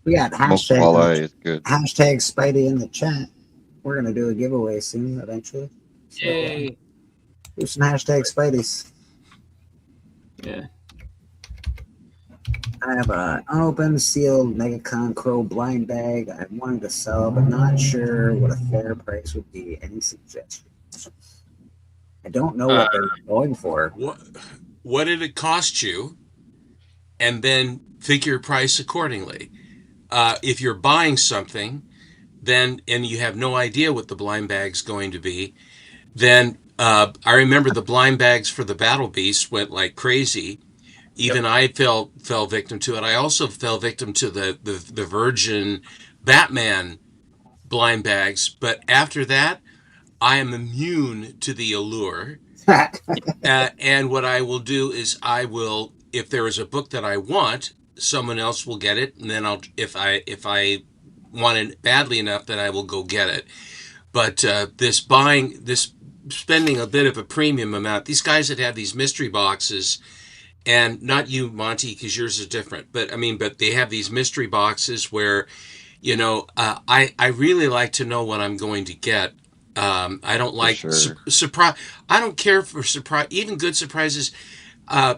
We got Smoked walleye is good. hashtag Spidey in the chat. We're gonna do a giveaway soon, eventually. So Yay! Do some hashtag Spideys. Yeah. I have an unopened, sealed Megacon Crow blind bag I wanted to sell, but not sure what a fair price would be. Any suggestions? I don't know what they're going for. What did it cost you? And then figure price accordingly. If you're buying something, then and you have no idea what the blind bag's going to be, then I remember the blind bags for the Battle Beast went like crazy. Even I fell victim to it. I also fell victim to the Virgin Batman blind bags, but after that, I am immune to the allure. And what I will do is I will, if there is a book that I want, someone else will get it, and then if I want it badly enough, then I will go get it. But this spending a bit of a premium amount, these guys that have these mystery boxes, and not you, Monty, because yours is different, but they have these mystery boxes where, I really like to know what I'm going to get. I don't like surprise. I don't care for surprise, even good surprises. I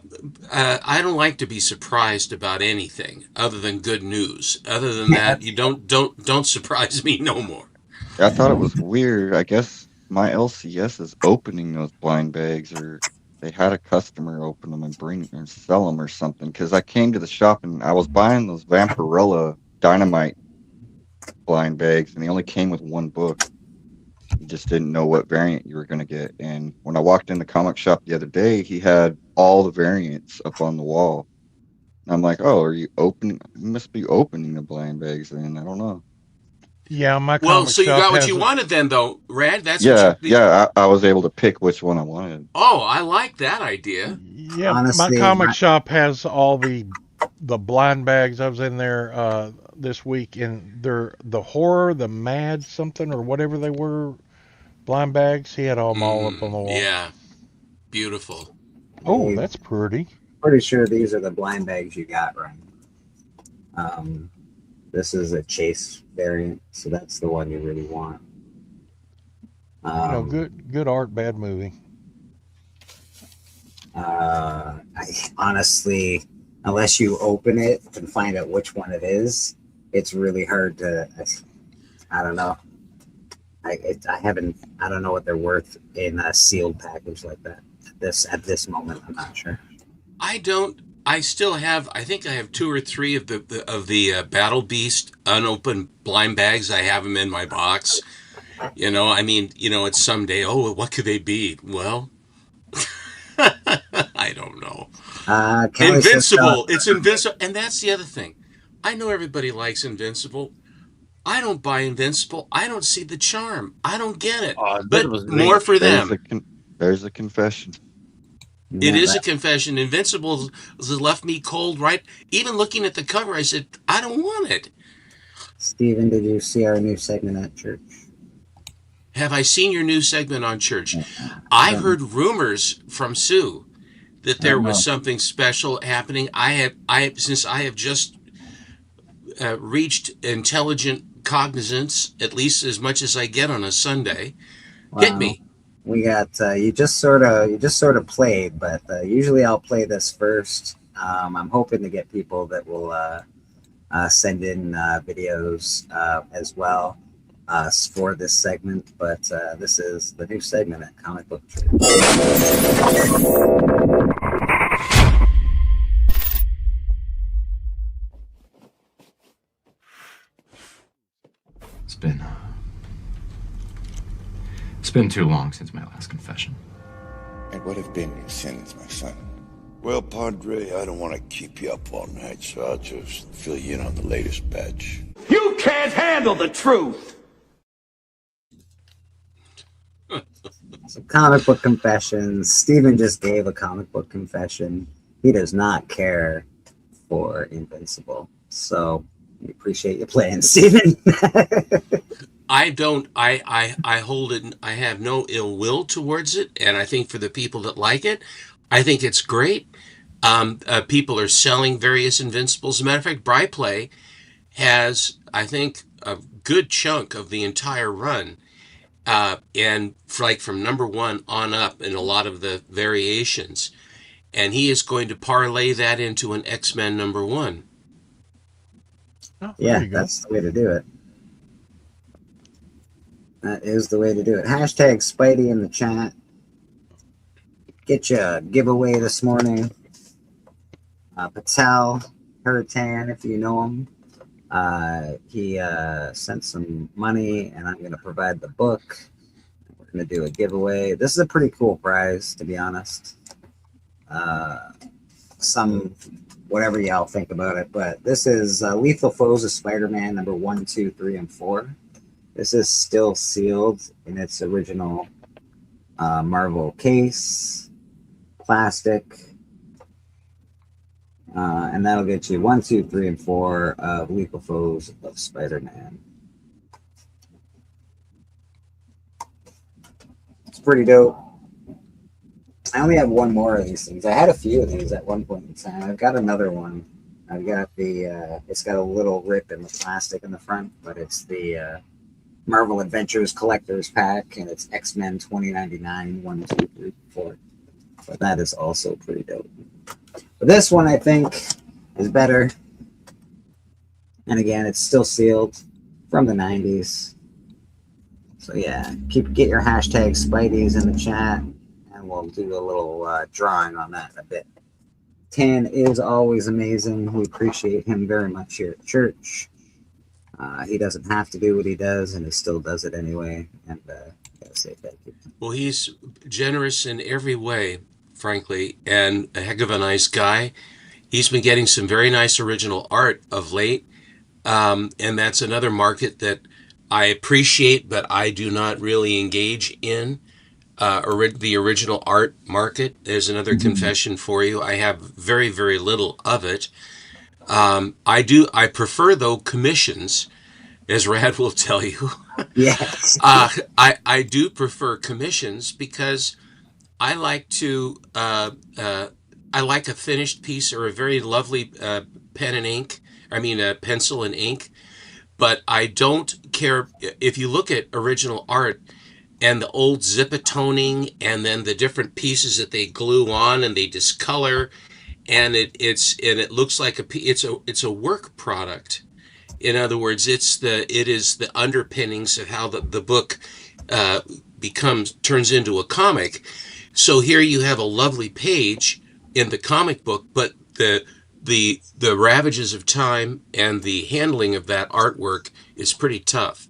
don't like to be surprised about anything other than good news. Other than that, you don't surprise me no more. I thought it was weird. I guess my LCS is opening those blind bags, or they had a customer open them and bring and sell them or something. Because I came to the shop and I was buying those Vampirella Dynamite blind bags, and they only came with one book. You just didn't know what variant you were going to get. And when I walked in the comic shop the other day, he had all the variants up on the wall. And I'm like, oh, are you opening? You must be opening the blind bags then. I don't know. Yeah, my well, so you got what you wanted then, though, Rad. That's I was able to pick which one I wanted. Oh, I like that idea. Yeah, honestly, my comic shop has all the blind bags. I was in there this week, and they're the horror, the mad something or whatever they were, blind bags. He had them all up on the wall. Yeah, beautiful. Oh, that's pretty. Pretty sure these are the blind bags you got, Ryan. This is a chase variant, so that's the one you really want. Good art, bad movie. I honestly, unless you open it and find out which one it is, it's really hard to. I don't know. I don't know what they're worth in a sealed package like that. At this moment, I'm not sure. I still have. I think I have 2 or 3 of the Battle Beast unopened blind bags. I have them in my box. It's someday. Oh, what could they be? Well, I don't know. Invincible. It's Invincible, and that's the other thing. I know everybody likes Invincible. I don't buy Invincible. I don't see the charm. I don't get it. But more for them. There's a confession. It is a confession. Invincible has left me cold, right? Even looking at the cover, I said, I don't want it. Steven, did you see our new segment at church? Have I seen your new segment on church? I heard rumors from Sue that there was something special happening. Since I have just reached intelligent cognizance, at least as much as I get on a Sunday. Wow. Hit me. We got you just sort of played, but usually I'll play this first. I'm hoping to get people that will send in videos as well for this segment. But this is the new segment at Comic Book Church. It's been too long since my last confession. And what have been your sins, my son? Well, Padre, I don't want to keep you up all night, so I'll just fill you in on the latest batch. You can't handle the truth! So comic book confessions. Steven just gave a comic book confession. He does not care for Invincible. So we appreciate you playing, Steven. I don't. I hold it. I have no ill will towards it, and I think for the people that like it, I think it's great. People are selling various Invincibles. As a matter of fact, Bryplay has, I think, a good chunk of the entire run, and from number 1 on up in a lot of the variations. And he is going to parlay that into an X-Men number 1. Oh, Yeah, that's the way to do it. That is the way to do it. Hashtag Spidey in the chat. Get you a giveaway this morning. Patel Hurtan, if you know him. He sent some money, and I'm going to provide the book. We're going to do a giveaway. This is a pretty cool prize, to be honest. Whatever y'all think about it, but this is Lethal Foes of Spider-Man number 1, 2, 3, and 4. This is still sealed in its original Marvel case, plastic, and that'll get you 1, 2, 3, and 4 of Lethal Foes of Spider-Man. It's pretty dope. I only have one more of these things. I had a few of these at one point in time. I've got another one. I've got the, it's got a little rip in the plastic in the front, but it's the Marvel Adventures Collector's Pack, and it's X-Men 2099, 1, 2, 3, 4. But that is also pretty dope. But this one, I think, is better. And again, it's still sealed from the 90s. So yeah, get your hashtag Spideys in the chat, and we'll do a little drawing on that in a bit. Tan is always amazing. We appreciate him very much here at church. He doesn't have to do what he does, and he still does it anyway. And gotta say thank you. Well, he's generous in every way, frankly, and a heck of a nice guy. He's been getting some very nice original art of late, and that's another market that I appreciate, but I do not really engage in. The original art market. There's another confession for you. I have very, very little of it. I prefer, though, commissions, as Rad will tell you. Yes. I do prefer commissions because I like to, I like a finished piece or a very lovely pencil and ink, but I don't care if you look at original art and the old zipatoning and then the different pieces that they glue on and they discolor, and it looks like it's a work product. In other words, it is the underpinnings of how the book turns into a comic. So here you have a lovely page in the comic book, but the ravages of time and the handling of that artwork is pretty tough.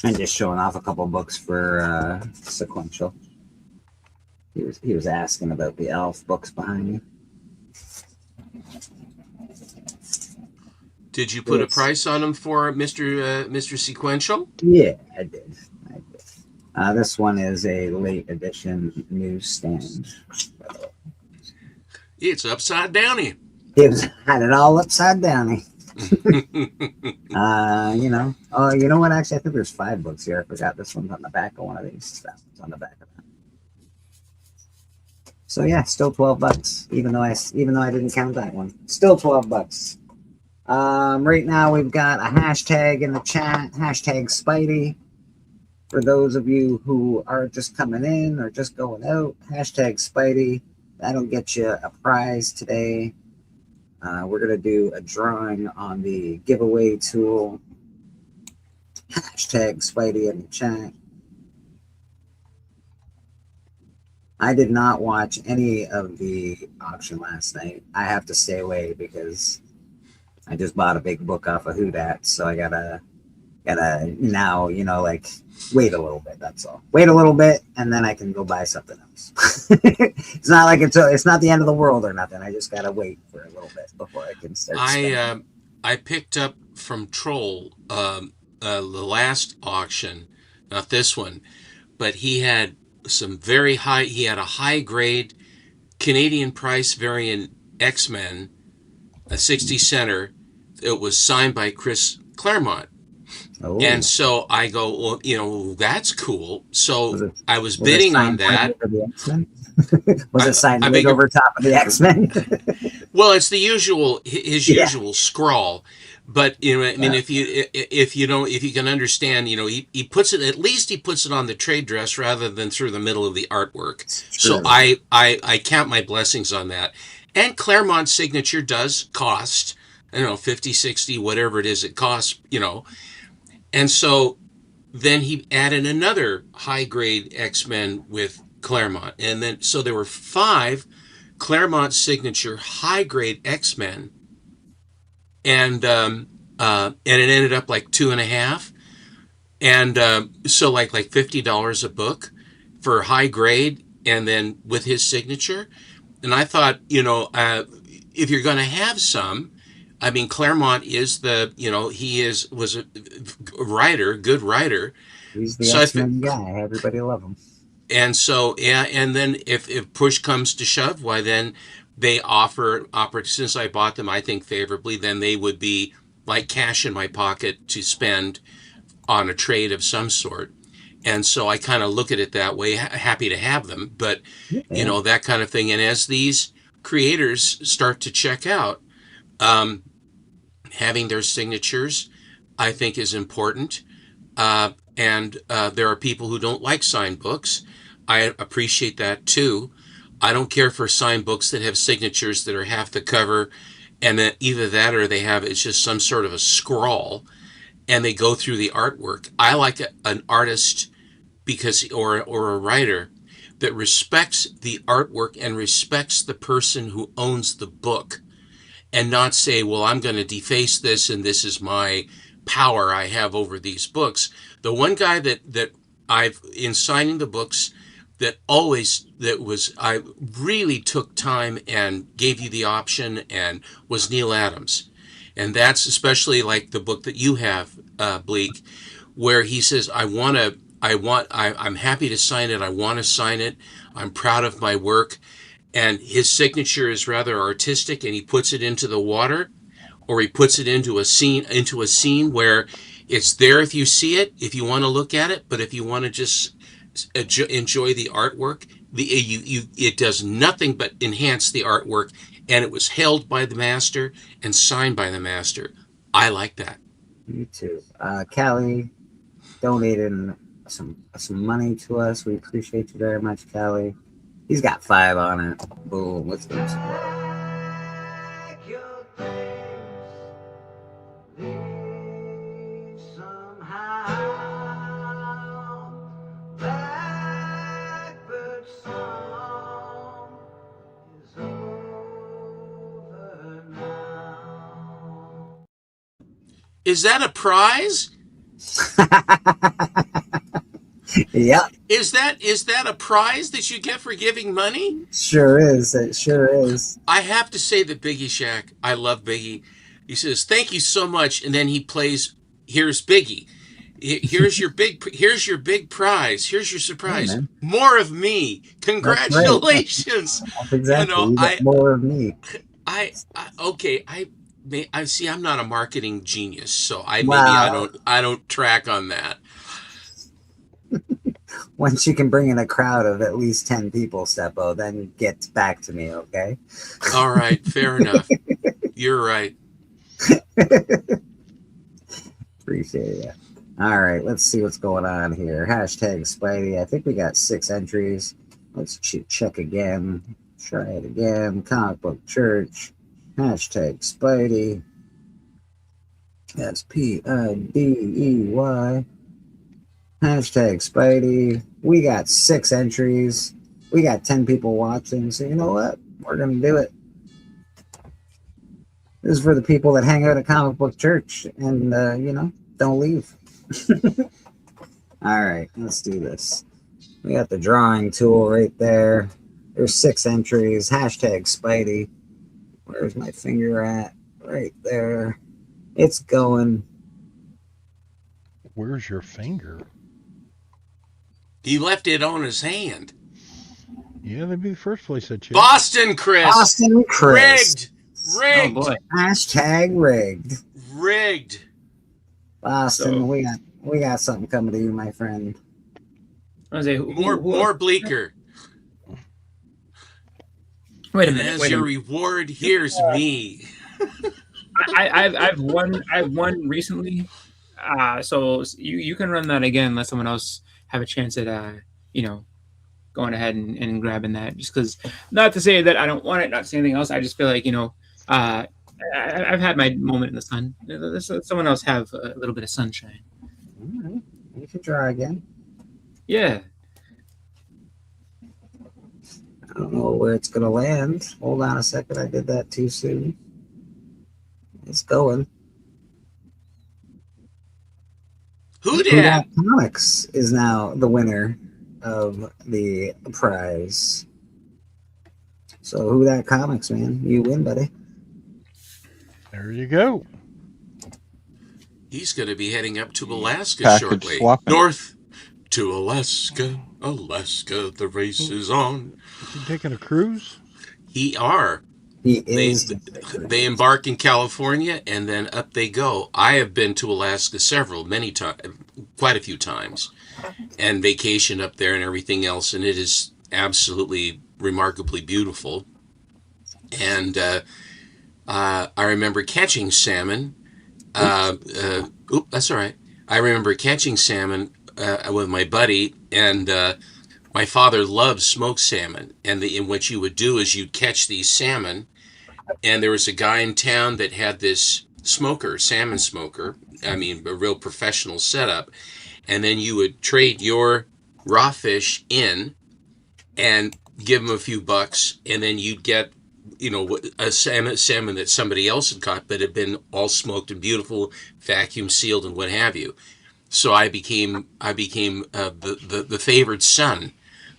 And just showing off a couple books for Sequential. He was asking about the Elf books behind me. Did you put a price on them for Mr. Sequential? Yeah, I did. This one is a late edition newsstand. It's upside downy. It had it all upside downy. You know. Oh, you know what? Actually, I think there's 5 books here. I forgot this one's on the back of one of these. That one's on the back of that. So yeah, still $12. Even though I didn't count that one, still $12. Right now we've got a hashtag in the chat, hashtag Spidey. For those of you who are just coming in or just going out, hashtag Spidey. That'll get you a prize today. We're going to do a drawing on the giveaway tool. Hashtag Spidey in the chat. I did not watch any of the auction last night. I have to stay away because I just bought a big book off of Whodat, so I gotta now, wait a little bit. That's all. Wait a little bit, and then I can go buy something else. It's not like it's not the end of the world or nothing. I just gotta wait for a little bit before I can start. I picked up from Troll the last auction, not this one, but he had some very high. He had a high grade Canadian price variant X-Men, a 60 center. It was signed by Chris Claremont. Oh. And so I go, well, that's cool. So I was bidding on that. Was it signed right over top of the X-Men? Well, it's the usual, his usual scrawl, But I mean, if you can understand, he puts it, at least he puts it on the trade dress rather than through the middle of the artwork. So I count my blessings on that. And Claremont's signature does cost, 50, 60, whatever it is it costs, And so then he added another high grade X-Men with Claremont. And then, so there were 5 Claremont signature high grade X-Men. And it ended up like 2.5. And so like $50 a book for high grade, and then with his signature. And I thought, if you're going to have some, I mean, Claremont is was a writer, good writer. He's the X-Men guy. Everybody love him. And so, yeah, and then if push comes to shove, why then they offer, since I bought them, I think favorably, then they would be like cash in my pocket to spend on a trade of some sort. And so I kind of look at it that way, happy to have them, but that kind of thing. And as these creators start to check out, having their signatures, I think, is important. And there are people who don't like signed books. I appreciate that too. I don't care for signed books that have signatures that are half the cover, and then either that or it's just some sort of a scrawl, and they go through the artwork. I like an artist or a writer that respects the artwork and respects the person who owns the book, and not say, well, I'm going to deface this and this is my power I have over these books. The one guy that I've, in signing the books, I really took time and gave you the option, and was Neil Adams. And that's especially like the book that you have, Bleak, where he says, I'm happy to sign it. I want to sign it. I'm proud of my work. And his signature is rather artistic, and he puts it into the water, or he puts it into a scene where it's there if you see it, if you want to look at it, but if you want to just enjoy the artwork, it does nothing but enhance the artwork, and it was held by the master and signed by the master. I like that. Me too. Callie donated some money to us. We appreciate you very much, Callie. He's got 5 on it. Boom. Let's give him some love. Is that a prize? Yeah. Is that a prize that you get for giving money? Sure is. It sure is. I have to say that Biggie Shack, I love Biggie. He says, "Thank you so much," and then he plays, "Here's Biggie. Here's your big prize. Here's your surprise. Hey, more of me. Congratulations." That's exactly. More of me. I see. I'm not a marketing genius, so I don't track on that. Once you can bring in a crowd of at least 10 people, Steppo, then get back to me, okay? All right, fair enough. You're right. Appreciate it. All right, let's see what's going on here. Hashtag Spidey. I think we got 6 entries. Let's check again. Try it again. Comic Book Church. Hashtag Spidey. That's P-I-D-E-Y. Hashtag Spidey. We got 6 entries. We got 10 people watching. So you know what? We're going to do it. This is for the people that hang out at Comic Book Church and, don't leave. All right, let's do this. We got the drawing tool right there. There's 6 entries. Hashtag Spidey. Where's my finger at? Right there. It's going. Where's your finger? He left it on his hand. Yeah, that'd be the first place I'd check. Boston Chris. Rigged. Oh boy. Hashtag rigged. Rigged. Boston, we got something coming to you, my friend. I was like, more Bleaker. Wait a minute. As your reward, here's me. I've won recently. So you can run that again, let someone else have a chance at going ahead and grabbing that. Just because, not to say that I don't want it, not to say anything else. I just feel like I've had my moment in the sun. Let someone else have a little bit of sunshine. All right. You can try again. Yeah. I don't know where it's gonna land. Hold on a second. I did that too soon. It's going. Who dat? Comics is now the winner of the prize. So Who Dat Comics, man, you win, buddy. There you go. He's going to be heading up to Alaska Package shortly. swapping. North to Alaska, Alaska, the race is on. Is he taking a cruise? He are. He is. They embark in California and then up they go. I have been to Alaska many times, quite a few times, and vacation up there and everything else, and it is absolutely remarkably beautiful. And I remember catching salmon. That's all right. I remember catching salmon with my buddy, and my father loved smoked salmon. And what you would do is you'd catch these salmon, and there was a guy in town that had this salmon smoker. I mean, a real professional setup. And then you would trade your raw fish in and give him a few bucks, and then you'd get a salmon that somebody else had caught, but had been all smoked and beautiful, vacuum sealed and what have you. So I became the favored son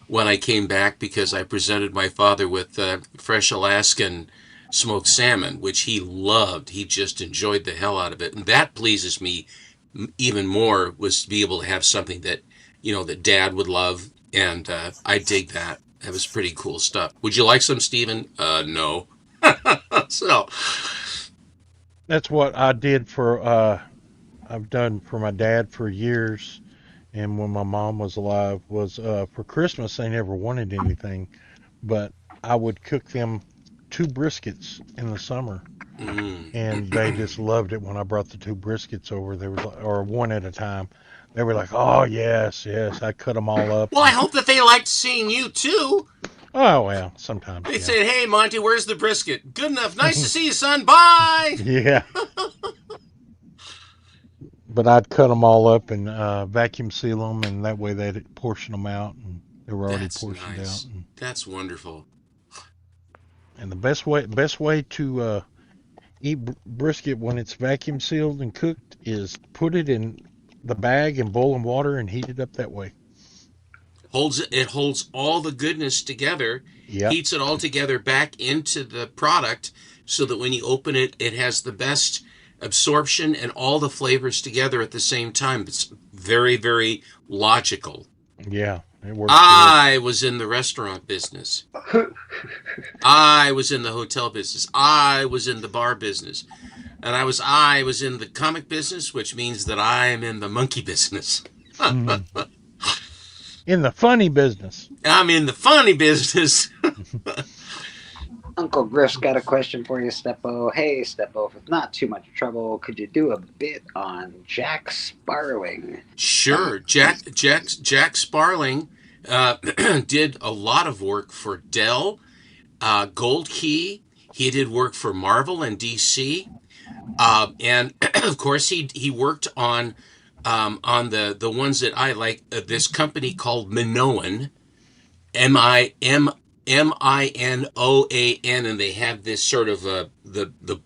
when I came back, because I presented my father with fresh Alaskan smoked salmon, which he loved. He just enjoyed the hell out of it, and that pleases me even more, was to be able to have something that that Dad would love, and I dig that. That was pretty cool stuff. Would you like some, Stephen? No. So That's what I did I've done for my dad for years. And when my mom was alive, was for Christmas, they never wanted anything, but I would cook them 2 briskets in the summer. And they just loved it when I brought the 2 briskets over. They were or one at a time. They were like, "Oh yes, yes." I cut them all up. Well, I hope that they liked seeing you too. Oh well, sometimes They yeah. said, "Hey, Monty, where's the brisket? Good enough. Nice to see you, son. Bye." Yeah. But I'd cut them all up and vacuum seal them, and that way they'd portion them out, and they were already portioned nice. out. And, that's wonderful. And the best way to eat brisket when it's vacuum sealed and cooked is put it in the bag in boiling water and heat it up that way. It holds all the goodness together, Yep. heats it all together back into the product, so that when you open it, it has the best absorption and all the flavors together at the same time. It's very, very logical. Yeah, it works. I was in the restaurant business. I was in the hotel business. I was in the bar business. And I was in the comic business, which means that I am in the monkey business. In the funny business. I'm in the funny business. Uncle Griff's got a question for you, Steppo. Hey, Steppo, if it's not too much trouble, could you do a bit on Jack Sparling? Sure. Jack Sparling did a lot of work for Dell, Gold Key. He did work for Marvel and DC. And of course, he worked on the ones that I like. This company called Minoan, Minoan, and they have this sort of the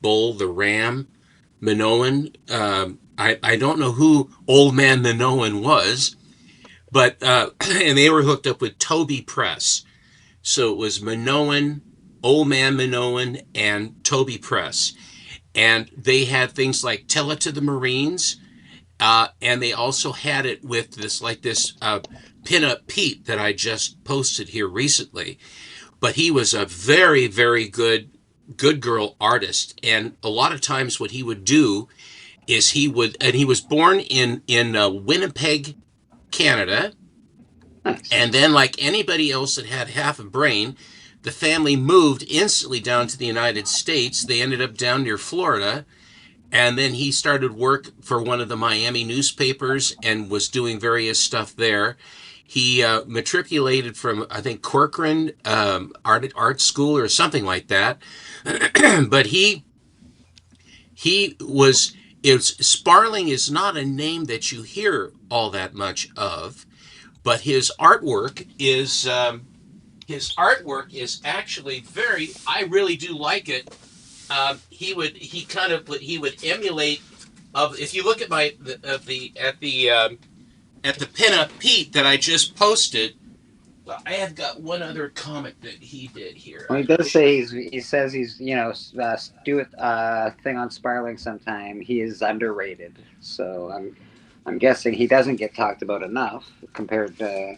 bull, the ram, Minoan. I don't know who Old Man Minoan was, but and they were hooked up with Toby Press, so it was Minoan, Old Man Minoan, and Toby Press. And they had things like Tell It to the Marines, and they also had it with this Pinup Pete that I just posted here recently. But he was a very, very good girl artist, and a lot of times what he would do is he was born in Winnipeg, Canada, and then, like anybody else that had half a brain, the family moved instantly down to the United States. They ended up down near Florida, and then he started work for one of the Miami newspapers and was doing various stuff there. He matriculated from, I think, Corcoran art school or something like that. But he was, Sparling is not a name that you hear all that much of, but his artwork is actually very. I really do like it. He would emulate of. If you look at at the pinup Pete that I just posted. Well, I have got one other comic that he did here. Well, he does say he says he's do a thing on Sparling sometime. He is underrated, so I'm guessing he doesn't get talked about enough compared to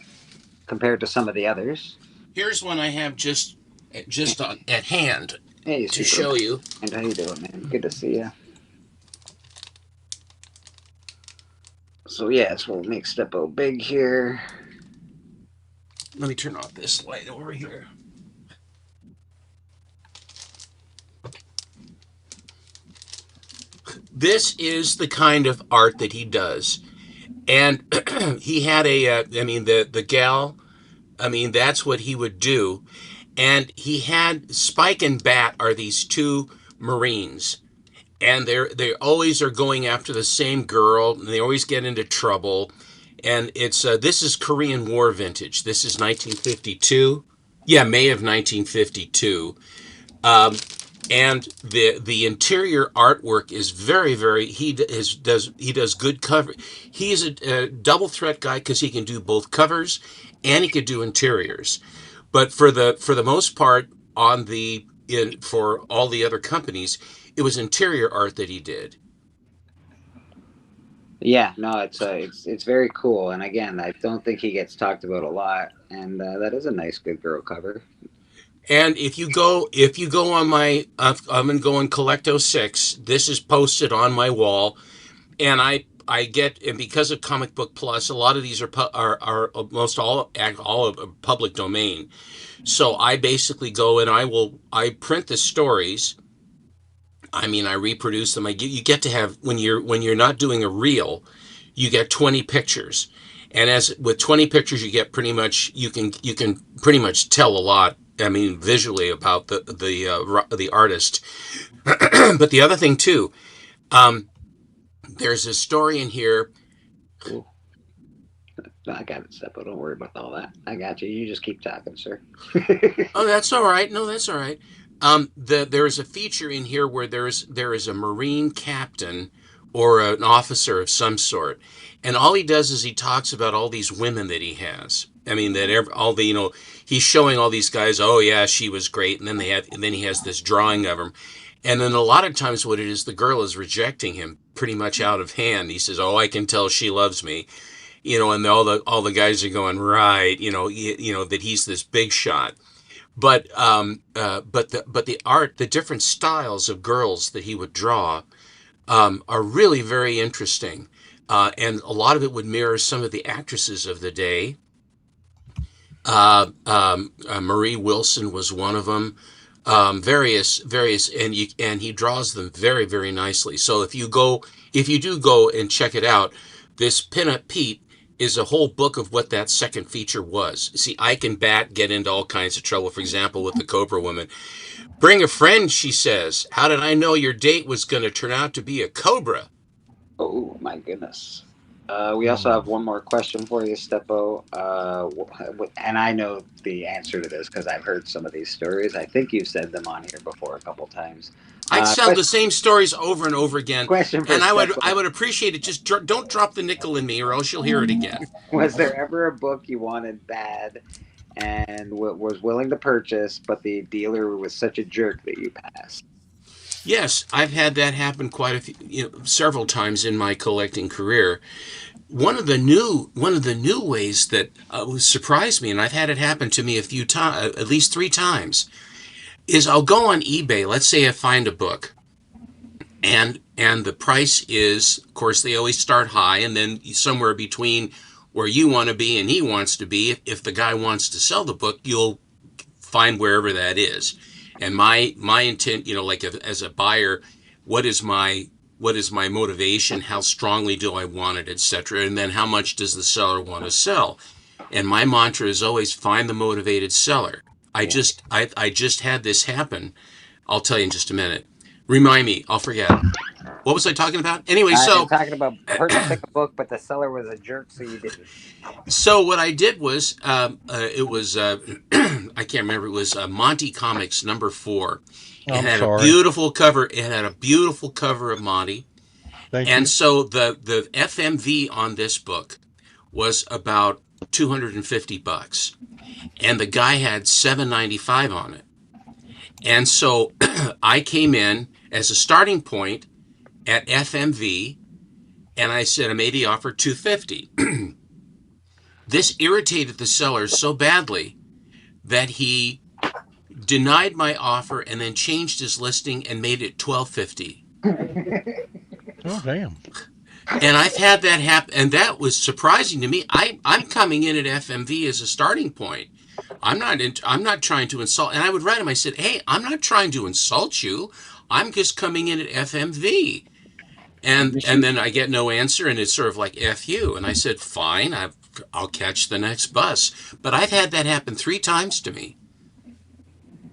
some of the others. Here's one I have just at hand to show you. And how you doing, man? Good to see you. So yes, we'll make Steppo big here. Let me turn off this light over here. This is the kind of art that he does. And he had the gal, that's what he would do. And he had Spike and Bat are these two Marines. And they always are going after the same girl, and they always get into trouble. And it's this is Korean War vintage. This is 1952. Yeah, May of 1952. And the interior artwork is very, very. He does good cover. He's a double threat guy because he can do both covers and he could do interiors. But for the most part, for all the other companies, it was interior art that he did. Yeah, no, it's very cool, and again, I don't think he gets talked about a lot, and that is a nice good girl cover. And if you go on my, I'm gonna go on Collect06. This is posted on my wall, and I get, and because of Comic Book Plus, a lot of these are almost all public domain. So I basically go and I print the stories. I reproduce them. You get to have, when you're not doing a reel, you get 20 pictures, and with 20 pictures, you get pretty much you can pretty much tell a lot. Visually about the artist. But the other thing too, there's a story in here. Ooh. No, I got it, Steppo. Don't worry about all that. I got you. You just keep talking, sir. Oh, that's all right. No, that's all right. There is a feature in here where there is a Marine captain or an officer of some sort, and all he does is he talks about all these women that he has. He's showing all these guys. Oh yeah, she was great, and then he has this drawing of them, and then a lot of times what it is, the girl is rejecting him pretty much out of hand. He says, "Oh, I can tell she loves me," and all the guys are going, right, that he's this big shot. But the art, the different styles of girls that he would draw, are really very interesting, and a lot of it would mirror some of the actresses of the day. Marie Wilson was one of them. Various, and he draws them very, very nicely. So if you do go and check it out, this Pinup Pete is a whole book of what that second feature was. See, Ike and Bat get into all kinds of trouble. For example, with the Cobra woman. Bring a friend, she says. How did I know your date was going to turn out to be a cobra? Oh, my goodness. We also have one more question for you, Steppo. And I know the answer to this because I've heard some of these stories. I think you've said them on here before a couple times. I tell the same stories over and over again. Question for and Steppo. I would appreciate it. Just don't drop the nickel in me, or else you'll hear it again. Was there ever a book you wanted bad and was willing to purchase, but the dealer was such a jerk that you passed? Yes, I've had that happen several times in my collecting career. One of the new ways that surprised me, and I've had it happen to me a few times, at least 3 times, is I'll go on eBay. Let's say I find a book, and the price is, of course, they always start high, and then somewhere between where you want to be and he wants to be. If the guy wants to sell the book, you'll find wherever that is. And my intent, like as a buyer, what is my what is my motivation, how strongly do I want it, etc., and then how much does the seller want to sell. And my mantra is always find the motivated seller. I just had this happen. I'll tell you in just a minute. Remind me, I'll forget. What was I talking about? Anyway, You're talking about purchasing a book, but the seller was a jerk, so you didn't. So what I did was, it was I can't remember. It was Monty Comics #4. It had a beautiful cover. It had a beautiful cover of Monty. Thank and you. so the FMV on this book was about $250, and the guy had $7.95 on it. And so I came in as a starting point at FMV, and I said I made the offer $250. This irritated the seller so badly that he denied my offer and then changed his listing and made it $12.50. Oh, damn. And I've had that happen, and that was surprising to me. I'm coming in at FMV as a starting point. I'm not trying to insult. And I would write him. I said, "Hey, I'm not trying to insult you. I'm just coming in at FMV." And then I get no answer, and it's sort of like F you. And I said, "Fine, I'll catch the next bus." But I've had that happen 3 times to me.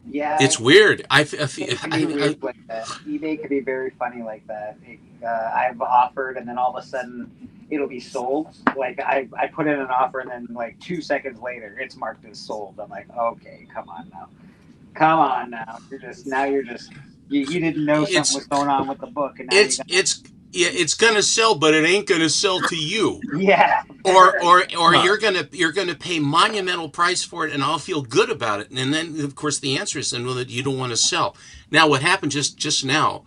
Yeah, it's weird. Weird like that. eBay could be very funny like that. I've offered, and then all of a sudden, it'll be sold. Like I put in an offer, and then like 2 seconds later, it's marked as sold. I'm like, okay, come on now. You didn't know something was going on with the book, and now it's gonna sell, but it ain't gonna sell to you. Yeah. Or you're gonna pay monumental price for it, and I'll feel good about it. And then of course the answer is then, well, that you don't want to sell. Now what happened just now?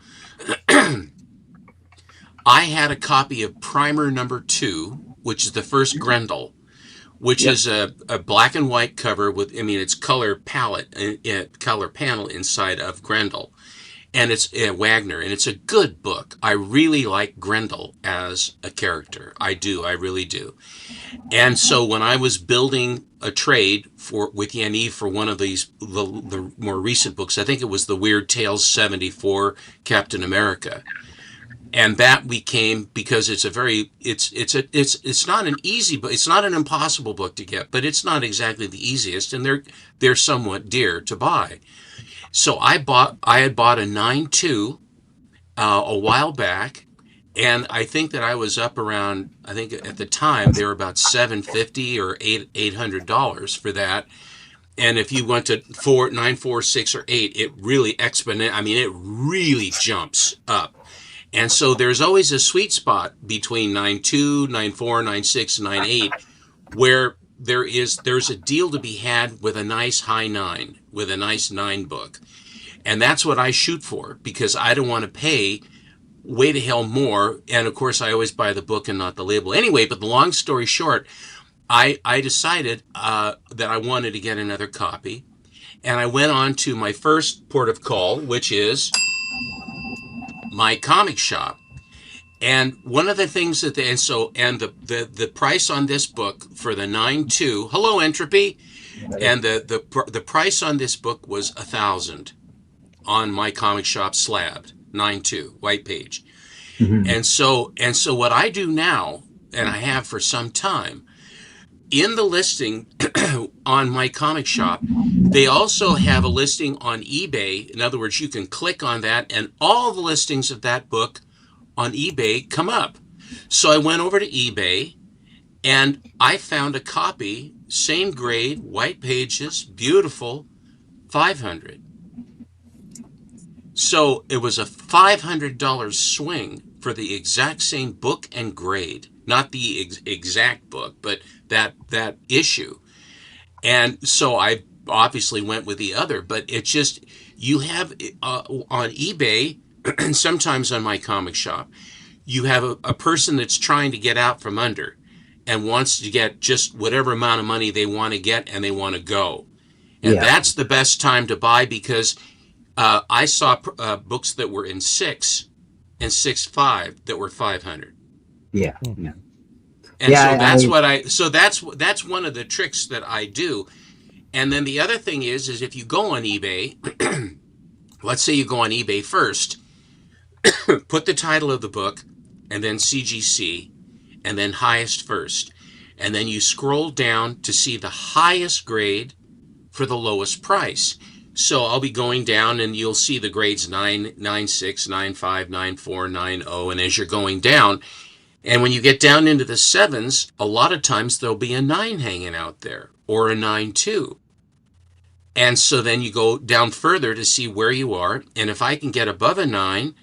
I had a copy of Primer #2, which is the first Grendel, which is a black and white cover with, it's color palette, color panel inside of Grendel. And it's Wagner, and it's a good book. I really like Grendel as a character. I do. I really do. And so when I was building a trade with Yaniv for one of the more recent books, I think it was the Weird Tales 74 Captain America. And that became, because it's not an easy book. It's not an impossible book to get, but it's not exactly the easiest, and they're somewhat dear to buy. So I had bought a 9.2 a while back, and I think that I was up around, I think at the time they were about $750 or $800 for that. And if you went to 4, 9, 4, 6, or 8, it really it really jumps up. And so there's always a sweet spot between 9.2, 9.4, 9.6, and 9.8, where there's a deal to be had with a nice high 9, with a nice 9 book. And that's what I shoot for, because I don't want to pay way to hell more. And of course, I always buy the book and not the label. Anyway, but the long story short, I decided that I wanted to get another copy. And I went on to my first port of call, which is my comic shop. And one of the things that the price on this book for the 9.2, hello Entropy, and the price on this book was $1,000 on my comic shop slabbed 9.2 white page. Mm-hmm. And so what I do now, and I have for some time, in the listing on my comic shop, they also have a listing on eBay. In other words, you can click on that, and all the listings of that book on eBay come up. So I went over to eBay, and I found a copy, same grade, white pages, beautiful, $500. So it was a $500 swing for the exact same book and grade, not the exact book, but that issue. And so I obviously went with the other, but it's just, you have on eBay, and sometimes on my comic shop, you have a person that's trying to get out from under and wants to get just whatever amount of money they want to get, and they want to go. And that's the best time to buy, because I saw books that were in 6 and 6.5 that were $500. Yeah. And so that's one of the tricks that I do. And then the other thing is if you go on eBay, let's say you go on eBay first, put the title of the book, and then CGC, and then highest first. And then you scroll down to see the highest grade for the lowest price. So I'll be going down and you'll see the grades 9, 9.6, 9.5, 9.4, 9.0. And as you're going down, and when you get down into the 7s, a lot of times there'll be a 9 hanging out there or a 9.2. And so then you go down further to see where you are. And if I can get above a 9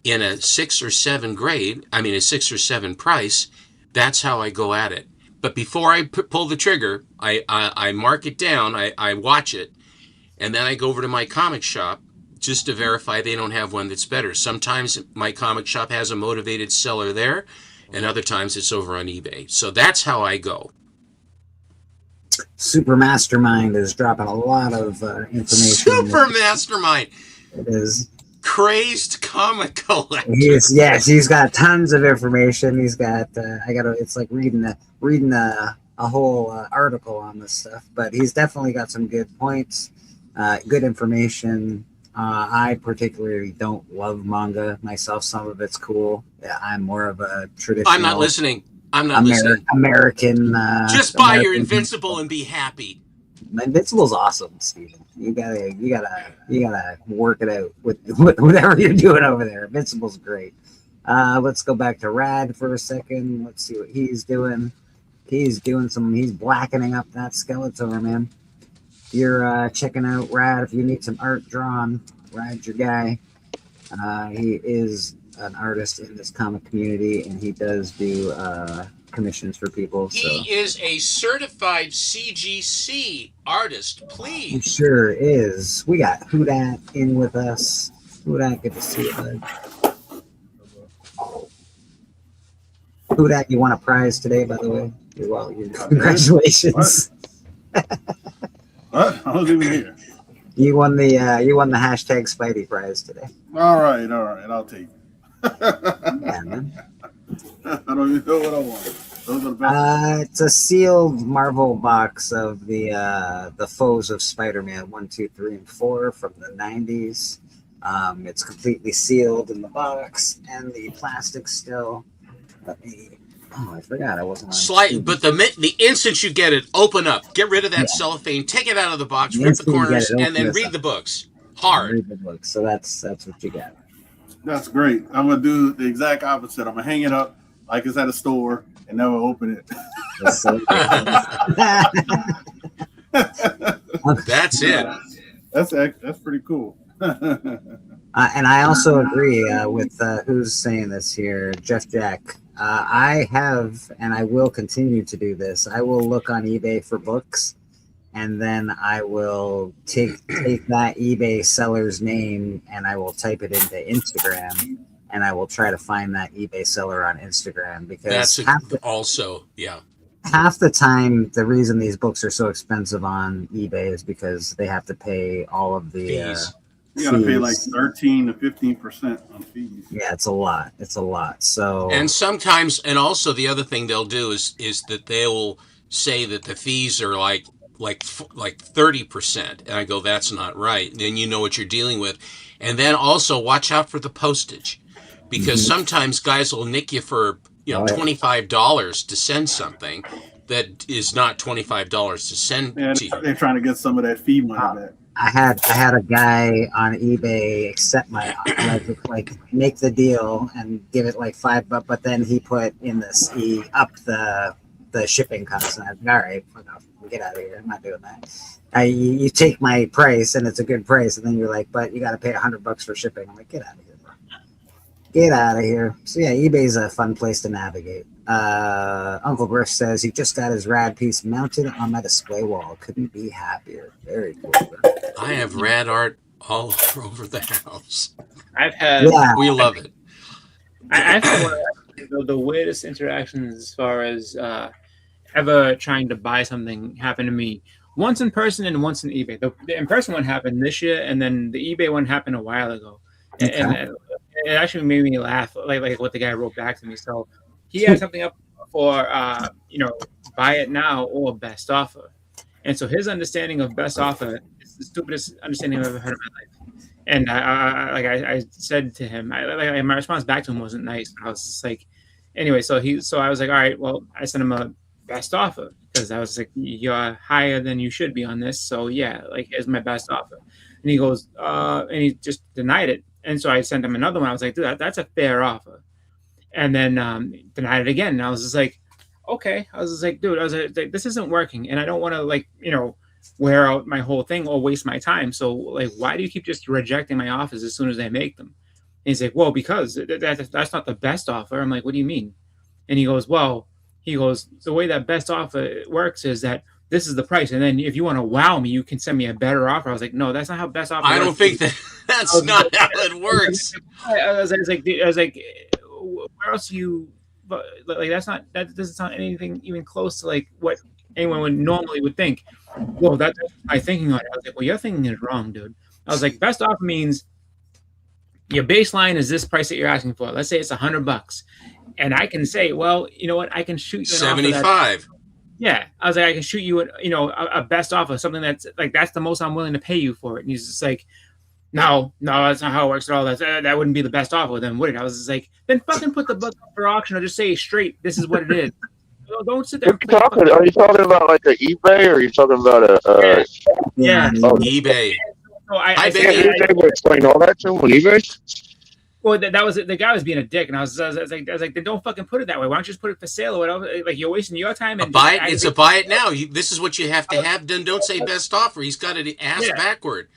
in a 6 or 7 grade, I mean a 6 or 7 price, that's how I go at it. But before I pull the trigger, I mark it down, I watch it, and then I go over to my comic shop just to verify they don't have one that's better. Sometimes my comic shop has a motivated seller there, and other times it's over on eBay. So that's how I go. Super Mastermind is dropping a lot of information. Super Mastermind. It is. Crazed comic collector. He's got tons of information. He's got it's like reading a whole article on this stuff, but he's definitely got some good points, good information. I particularly don't love manga myself. Some of it's cool. Yeah, I'm more of a traditional. I'm not listening. Listening. American. Just buy your Invincible and be happy. Invincible's awesome, Steven. You gotta work it out with whatever you're doing over there. Invincible's great. Let's go back to Rad for a second. Let's see what he's doing. He's blackening up that Skeletor, man. If you're checking out Rad, if you need some art drawn, Rad's your guy. He is an artist in this comic community, and he does do commissions for people. So. He is a certified CGC artist, please. He sure is. We got Houdat in with us. Houdat, good to see you, bud. Houdat, you won a prize today, by the way. Congratulations. What? I was even here. You won the hashtag Spidey prize today. All right, I'll take it. Yeah, man. I don't even know what I want. Those are the best. It's a sealed Marvel box of the foes of Spider-Man 1, 2, 3, and 4 from the 90s. It's completely sealed in the box, and the plastic still. I forgot I wasn't on. But the instant you get it, open up, get rid of that cellophane, take it out of the box, rip the corners, and then read the books. Hard. Read the books. So that's what you got. That's great. I'm gonna do the exact opposite. I'm gonna hang it up like it's at a store and never open it. That's so That's it. That's pretty cool. And I also agree with who's saying this here, Jeff Jack. I have, and I will continue to do this. I will look on eBay for books, and then I will take that eBay seller's name and I will type it into Instagram, and I will try to find that eBay seller on Instagram, because half the time the reason these books are so expensive on eBay is because they have to pay all of the fees. You gotta pay like 13 to 15% on fees. Yeah, it's a lot. So and sometimes, and also the other thing they'll do is that they'll say that the fees are like 30%, and I go, that's not right. And then you know what you're dealing with, and then also watch out for the postage, because sometimes guys will nick you for $25 to send something that is not $25 to send to you. They're trying to get some of that fee money back. I had a guy on eBay accept my like make the deal and give it like $5, but then he upped the shipping costs, and I was like, all right, get out of here. I'm not doing that. You take my price and it's a good price, and then you're like, but you got to pay $100 for shipping. I'm like, get out of here, bro. Get out of here. So yeah, eBay's a fun place to navigate. Uncle Griff says he just got his Rad piece mounted on my display wall. Couldn't be happier. Very cool, bro. I have Rad art all over the house. We love it. I've had one of the weirdest interactions as far as ever trying to buy something happened to me. Once in person and once in eBay. The in-person one happened this year, and then the eBay one happened a while ago. Okay. And it actually made me laugh, like what the guy wrote back to me. So he had something up for buy it now or best offer. And so his understanding of best offer is the stupidest understanding I've ever heard in my life. And I said to him, my response back to him wasn't nice. I was just like, anyway, so I was like, all right, well, I sent him a best offer because I was like, you're higher than you should be on this. So yeah, like here's my best offer. And he goes, and he just denied it. And so I sent him another one. I was like, dude, that's a fair offer. And then denied it again. And I was just like, okay. I was just like, dude, I was like, this isn't working. And I don't want to like, wear out my whole thing or waste my time. So like, why do you keep just rejecting my offers as soon as I make them? And he's like, well, because that's not the best offer. I'm like, what do you mean? And he goes, well, the way that best offer works is that this is the price. And then if you want to wow me, you can send me a better offer. I was like, no, that's not how best offer works. I don't think that's not how it works. I was like, where else you, but like, that doesn't sound anything even close to like what anyone would think. Well, that's my thinking on it. I was like, well, your thinking is wrong, dude. I was like, best offer means your baseline is this price that you're asking for. Let's say it's $100. And I can say, well, you know what? I can shoot you an 75. Yeah. I was like, I can shoot you a best offer, something that's like, that's the most I'm willing to pay you for it. And he's just like, no, that's not how it works at all. That wouldn't be the best offer then, would it? I was just like, then fucking put the book up for auction or just say straight, this is what it is. Don't sit there. Are you talking about like an eBay or are you talking about a yeah. eBay? So I explain all that to him on eBay? Well, that was the guy was being a dick, and I was like, then don't fucking put it that way. Why don't you just put it for sale or whatever? Like you're wasting your time. And buy it. It's a buy it now. This is what you have to have. Then don't say best offer. He's got it ass backward.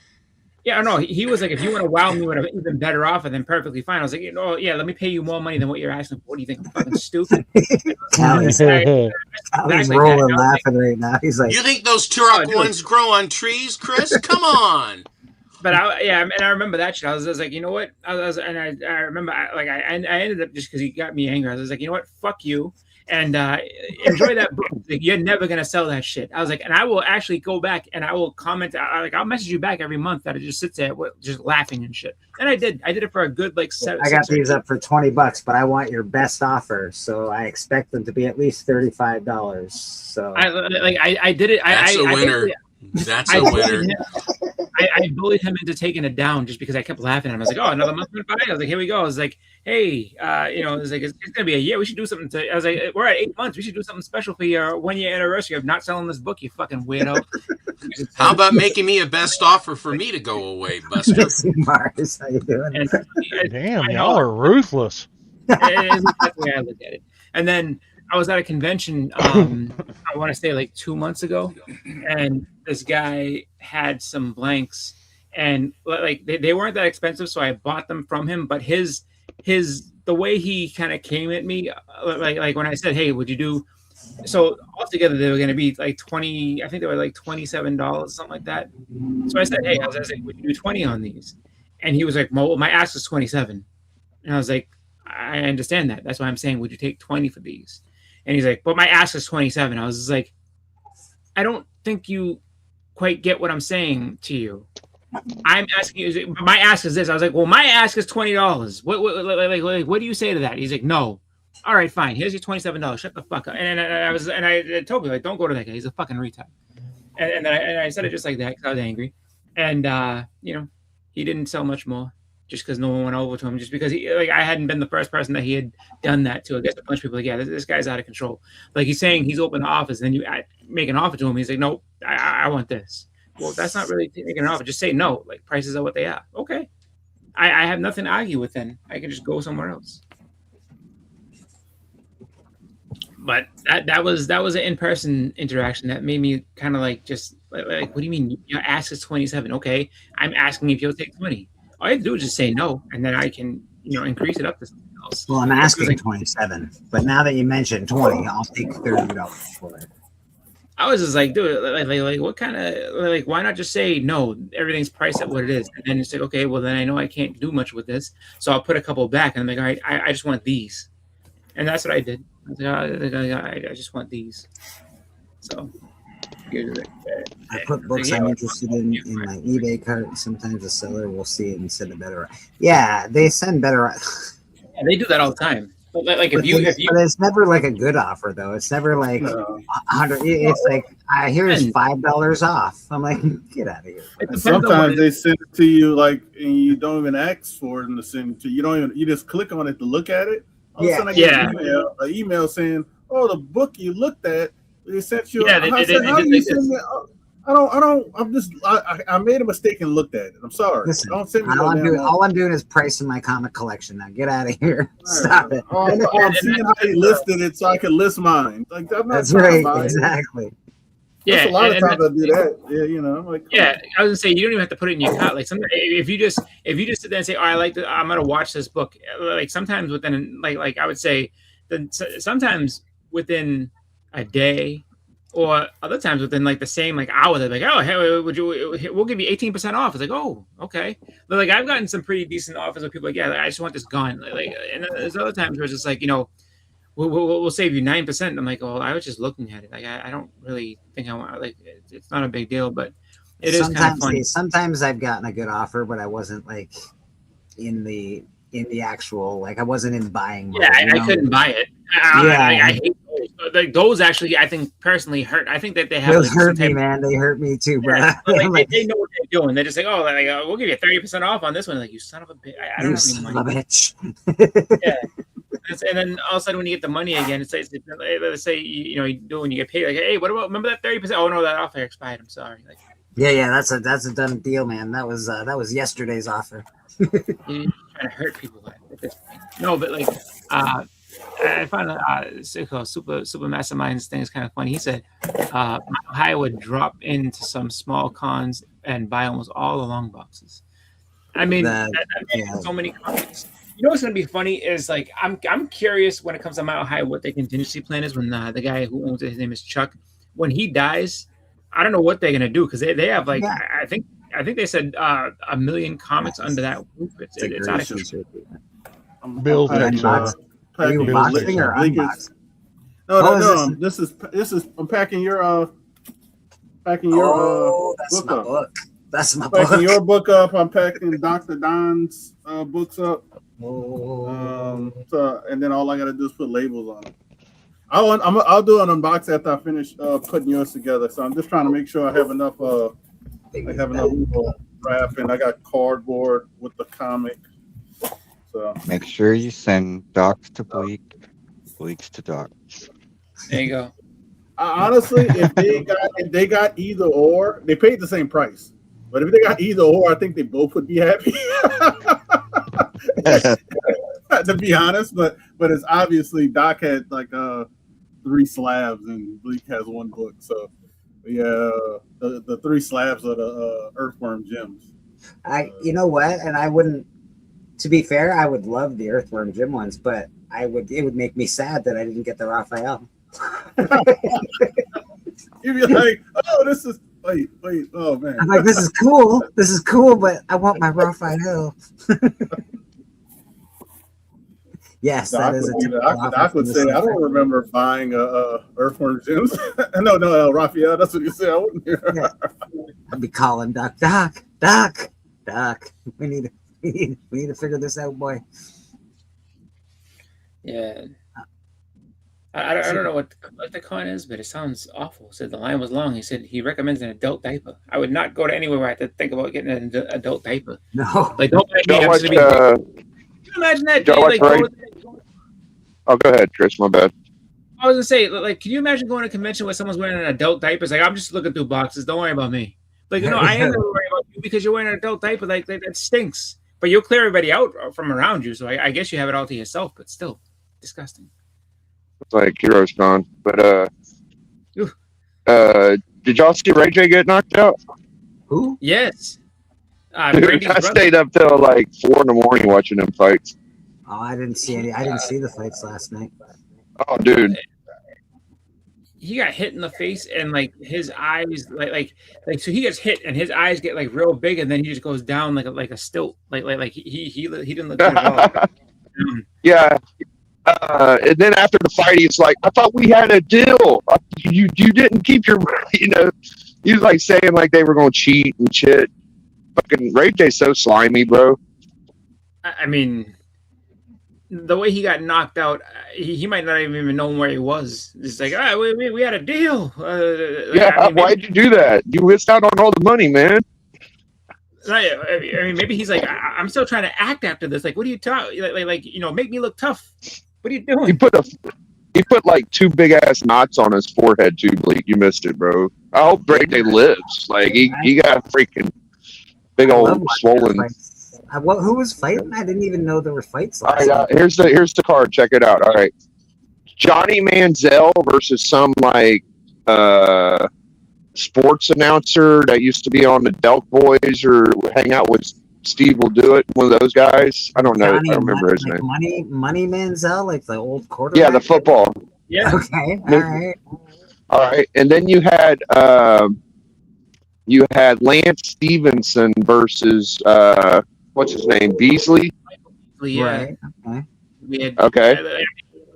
Yeah, no, he was like, if you want to wow me with an even better offer, then perfectly fine. I was like, yeah, let me pay you more money than what you're asking for. What do you think? I'm fucking stupid. Cal's rolling laughing right now. He's like, you think those Turok ones grow on trees, Chris? Come on. But I remember that shit. I was like, you know what? I remember, I ended up just because he got me angry. I was like, you know what? Fuck you. And enjoy that book. Like, you're never gonna sell that shit. I was like, and I will actually go back and I will comment. I'll message you back every month that it just sits there just laughing and shit. And I did it for a good like 7. I got these up for $20, but I want your best offer, so I expect them to be at least $35. So I did it. That's a winner. That's a winner. I bullied him into taking it down just because I kept laughing at him. I was like, oh, another month went by. I was like, here we go. I was like, hey, it was like, it's gonna be a year. We should do something. I was like, we're at 8 months. We should do something special for your 1-year anniversary of not selling this book. You fucking weirdo. How about making me a best offer for me to go away, Buster? Mars, how you doing? Damn, y'all are ruthless. That's the way I look at it. And then I was at a convention, I want to say like 2 months ago, and this guy had some blanks, and like they weren't that expensive, so I bought them from him. But the way he kind of came at me, like when I said, "Hey, would you do?" So altogether they were going to be like 20. I think they were like $27, something like that. So I said, "Hey, I was like, would you do 20 on these?" And he was like, "Well, my ask is 27," and I was like, "I understand that. That's why I'm saying, would you take 20 for these?" And he's like, but my ask is 27. I was just like, I don't think you quite get what I'm saying to you. I'm asking you, my ask is this. I was like, well, my ask is $20. What do you say to that? He's like, no. All right, fine. Here's your $27. Shut the fuck up. And I told me, like, don't go to that guy. He's a fucking retard. And I said it just like that because I was angry. And he didn't sell much more. Just because no one went over to him, just because I hadn't been the first person that he had done that to. I guess a bunch of people like, yeah, this guy's out of control. Like he's saying he's open the office, and then you make an offer to him. He's like, no, I want this. Well, that's not really making an offer. Just say no. Like prices are what they are. Okay, I have nothing to argue with. Then I can just go somewhere else. But that was an in-person interaction that made me kind of like just like, what do you mean? Your ask is 27. Okay, I'm asking if you'll take 20. All I have to do is just say no, and then I can, increase it up to something else. Well, I'm asking 27, but now that you mentioned 20, I'll take $30 for it. I was just like, dude, like what kind of, like, why not just say no? Everything's priced at what it is, and then it's like, okay, well then I know I can't do much with this, so I'll put a couple back, and I'm like, all right, I just want these, and that's what I did. I was like, I just want these, so. I put books I'm interested in my eBay cart. Sometimes the seller will see it and send a better. Yeah, they send better. Yeah, they do that all the time. But like if you, but it's never like a good offer though. It's never like 100. It's like I hear it's $5 off. I'm like, get out of here. Sometimes they send it to you like, and you don't even ask for them to send it to you. You don't even. You just click on it to look at it. All of a sudden, I get an email saying, "Oh, the book you looked at, they sent you." Yeah, I said, "How do you send me?" I don't. I'm just. I made a mistake and looked at it. I'm sorry. Listen, don't send me all I'm doing is pricing my comic collection. Now get out of here. Stop it. I'm seeing how you listed it so I can list mine. Like that's right. Exactly. Yeah, a lot of times I do that. Yeah, you know, I'm like, yeah, I was gonna say you don't even have to put it in your cart. Like sometimes if you just sit there and say, "Oh, I'm gonna watch this book," like sometimes within like I would say, then sometimes within a day, or other times within like the same like hour, they're like, "Oh, hey, we'll give you 18% off." It's like, "Oh, okay." But like I've gotten some pretty decent offers where people are like, "Yeah, like, I just want this gone." Like, and there's other times where it's just like, we'll save you 9%. I'm like, well, I was just looking at it. Like, I don't really think I want. Like, it's not a big deal, but it is kind of funny. Sometimes I've gotten a good offer, but I wasn't like in the actual. Like, I wasn't in buying mode. Yeah, I couldn't buy it. I hate those. Like, those actually, I think personally hurt. I think that they have. Those like, hurt me, man. They hurt me too, bro. Yeah, like, they know what they're doing. They're just like, oh, like, we'll give you 30% off on this one. Like, you son of a bitch. I don't have any money. Son of a bitch. Yeah. And then all of a sudden, when you get the money again, it's let's say you do when you get paid. Like, hey, what about remember that 30%? Oh no, that offer expired. I'm sorry. Like, yeah, that's a done deal, man. That was yesterday's offer. You're trying to hurt people at this point. No, but like, I find Super Mastermind's thing is kind of funny. He said, I would drop into some small cons and buy almost all the long boxes. I mean, so many comics. You know what's going to be funny is like I'm curious when it comes to Mile High what their contingency plan is when the guy who owns it, his name is Chuck, when he dies. I don't know what they're going to do because they have like I think they said 1 million comics under that roof. It's out of control. Bill takes are you boxing or unboxing? No. This is I'm packing your that's book my up. book. That's my packing book. your book up. I'm packing Dr. Don's books up. And then all I gotta do is put labels on them. I'll do an unboxing after I finish putting yours together. So I'm just trying to make sure I have enough. I have enough wrap, and I got cardboard with the comic. So make sure you send docs to Bleak, Bleaks to docs. There you go. Honestly, if they got either or, they paid the same price. But if they got either or, I think they both would be happy. To be honest, but it's obviously Doc had like 3 slabs and Bleak has 1 book. So yeah, the 3 slabs are the Earthworm gems. You know what? And I wouldn't. To be fair, I would love the Earthworm Jim ones, but it would make me sad that I didn't get the Raphael. You'd be like, oh, this is wait, oh man. I'm like, this is cool, but I want my Raphael. Yes, that is a typical Doc would say, I don't remember buying Earthworm Gems. no, Raphael, that's what you said. I wouldn't hear. Yeah. I'd be calling Doc. We need to figure this out, boy. Yeah. I don't know what the con is, but it sounds awful. He said the line was long. He said he recommends an adult diaper. I would not go to anywhere where I have to think about getting an adult diaper. No. Like, don't make me. Can you imagine that? Oh, go ahead, Chris. My bad. I was gonna say, like, can you imagine going to a convention where someone's wearing an adult diaper? It's like, I'm just looking through boxes. Don't worry about me. Like, no, I am gonna worry about you because you're wearing an adult diaper. Like that stinks. But you'll clear everybody out from around you. So I guess you have it all to yourself. But still, disgusting. It's like Heroes Con. But did y'all see Ray J get knocked out? Who? Yes. Dude, I stayed up till like 4 a.m. watching them fights. Oh, I didn't see any. I didn't see the fights last night. Oh, dude. He got hit in the face and like his eyes like so he gets hit and his eyes get like real big and then he just goes down like a stilt like he didn't look good at all. Yeah. And then after the fight, he's like, I thought we had a deal. You didn't keep your, he was like saying like they were going to cheat and shit. Fucking Ray J's so slimy, bro. I mean, the way he got knocked out, he might not even know where he was. It's like, we had a deal. Why'd you do that? You missed out on all the money, man. I mean, maybe he's like, I'm still trying to act after this. Like, what are you talking? Like, make me look tough. What are you doing? He put like 2 big ass knots on his forehead too, Bleak. You missed it, bro. I hope Great Day lives. Like he got a freaking big old swollen. Who was fighting? I didn't even know there were fights. All right, here's the card. Check it out. All right, Johnny Manziel versus some like sports announcer that used to be on the Delk Boys or hang out with Steve Will Do It. One of those guys. I don't know. I don't remember his name. Money Manziel, like the old quarterback. Yeah, the football. Yeah. Okay. All right. All right, and then you had Lance Stevenson versus what's his name, Beasley. Yeah. Right. Okay.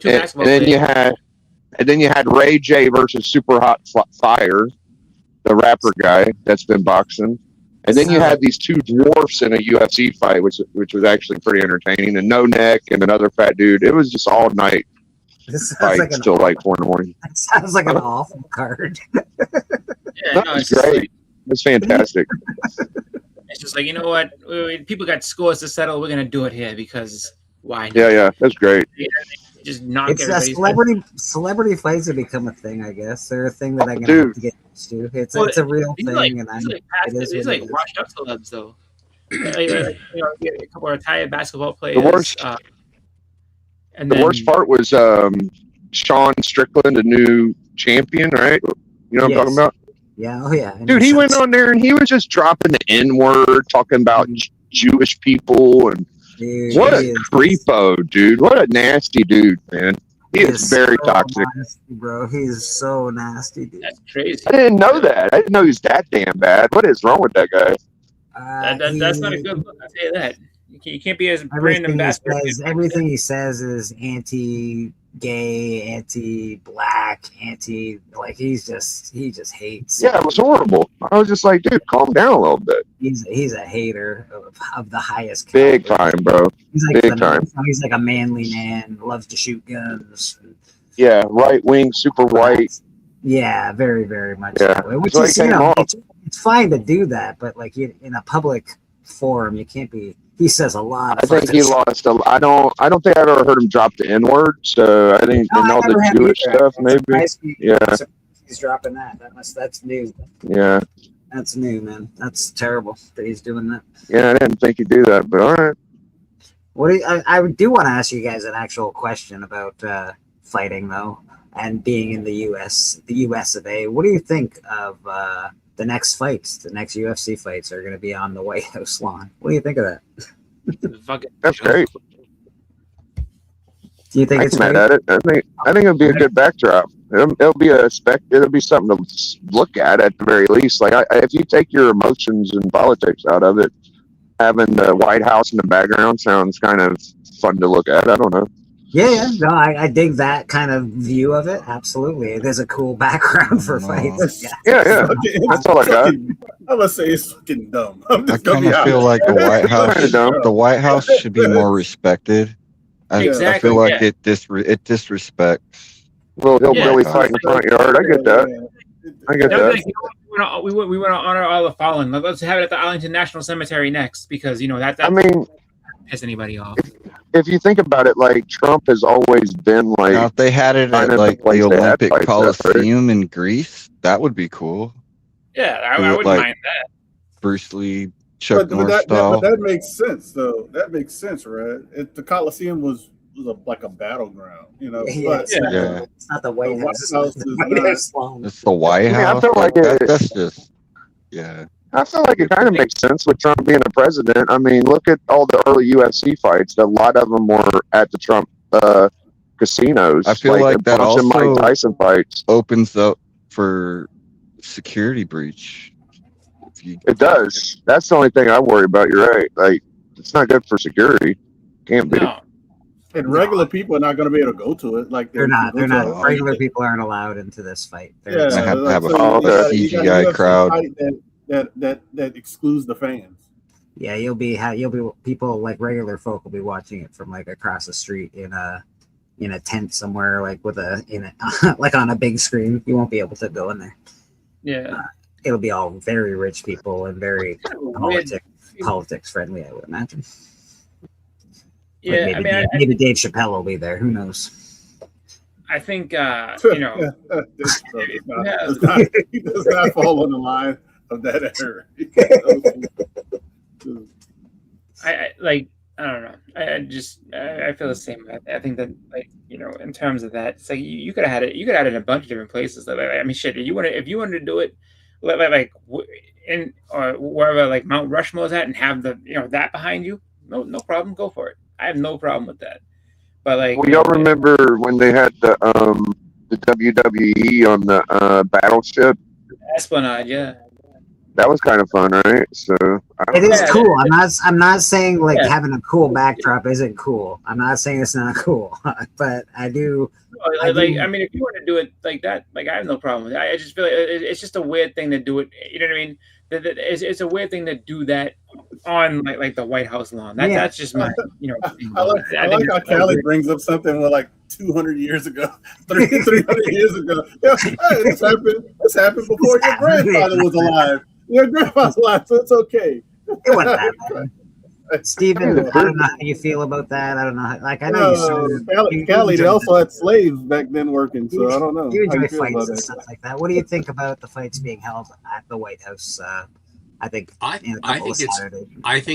And then you had Ray J versus Super Hot Fire, the rapper guy that's been boxing. And then you had these 2 dwarfs in a UFC fight, which was actually pretty entertaining. And No Neck and another fat dude. It was just all night fights till like 4 in the morning. That sounds like an awful card. It's great. It's fantastic. It's just like, you know what? People got scores to settle. We're gonna do it here because why not? Yeah, that's great. Just knock It's celebrity fights have become a thing. I guess they're a thing that I'm gonna have to get used to. It's a real thing, and he's like washed up celebs though. A couple of retired basketball players. The worst part was Sean Strickland, a new champion, right? You know what I'm talking about? Yeah, oh yeah. Dude, he went on there and he was just dropping the N-word, talking about Jewish people, and what a creepo, dude. What a nasty dude, man. He is very toxic. Nasty, bro. He's so nasty, dude. That's crazy. I didn't know that. I didn't know he was that damn bad. What is wrong with that guy? That's not a good look. I'll tell you that. You can't be as random bastard. Everything he says is anti-gay, anti-black, like he just hates. Yeah, it was horrible. I was just like, dude, calm down a little bit. He's a hater of the highest caliber. Big time, bro. He's like big time. He's like a manly man, loves to shoot guns. Yeah, right wing, super white. Yeah, very, very much. Yeah, that way. Which is, it's fine to do that, but like in a public forum, you can't be. He says a lot. I think he lost. I don't think I've ever heard him drop the N-word. So I think in all the Jewish stuff, maybe. Yeah. He's dropping that. That's new. Yeah. That's new, man. That's terrible that he's doing that. Yeah, I didn't think he'd do that, but all right. I do want to ask you guys an actual question about fighting though, and being in the US of A. What do you think of the next fights? The next UFC fights are going to be on the White House lawn. What do you think of that? That's great. Do you think it's mad at it? I think it'll be a good backdrop. It'll be something to look at the very least. Like if you take your emotions and politics out of it, having the White House in the background sounds kind of fun to look at. I don't know. Yeah, no, I dig that kind of view of it. Absolutely, there's a cool background for fights. Yeah. That's all I got. I'm gonna say it's fucking dumb. I'm I just gonna kind be of feel like the White House should be more respected. I feel like it disrespects. Well, hillbilly fight in the front yard. I get that. I get that. We want to honor all the fallen. Let's have it at the Arlington National Cemetery next, because that I mean, piss anybody off. If you think about it, like Trump has always been like. Now, if they had it at like the Olympic Coliseum in Greece, that would be cool. Yeah, I wouldn't mind that. Bruce Lee, Chuck Norris but style. that makes sense, though. That makes sense, right? The Coliseum was like a battleground, It's not the White House. It's the White House. I feel like that's just. Yeah. I feel like it kind of makes sense with Trump being a president. I mean, look at all the early UFC fights. A lot of them were at the Trump casinos. I feel like that also Mike Tyson fights opens up for security breach. It does. That's the only thing I worry about. You're right. Like, it's not good for security. Can't be. No. And regular people are not going to be able to go to it. Like they're not. Regular people aren't allowed into this fight. I have to have a CGI crowd. That excludes the fans. Yeah, you'll be people like regular folk will be watching it from like across the street in a tent somewhere, like with like on a big screen. You won't be able to go in there. Yeah. It'll be all very rich people and very Weird. politics friendly, I would imagine. Yeah, Like maybe Dave Chappelle will be there. Who knows? I think you know. He does not fall on the line of that error. I don't know. I feel the same. I think that, like, you know, in terms of that, it's like you could have had it. You could have had it in a bunch of different places. Like, I mean, shit. If you wanted to do it, in or wherever like Mount Rushmore is at, and have that behind you, no problem. Go for it. I have no problem with that. But like, well, y'all remember when they had the WWE on the battleship? Esplanade, yeah. That was kind of fun, right? So it is cool. I'm not saying like having a cool backdrop isn't cool. I'm not saying it's not cool, but I do. I mean, if you want to do it like that, like I have no problem with it. I just feel like it's just a weird thing to do it. You know what I mean? It's a weird thing to do that on like the White House lawn. That's just my, you know. I like how Callie brings up something with like 200 years ago, 300 years ago. Yeah, hey, this happened before your grandfather was alive. Your grandfather's alive, so it's okay. It wasn't that bad. Stephen, I don't know how you feel about that. I don't know. Like, I know Callie, they also had slaves back then working, so I don't know. You enjoy fights and stuff like that. What do you think about the fights being held at the White House? I think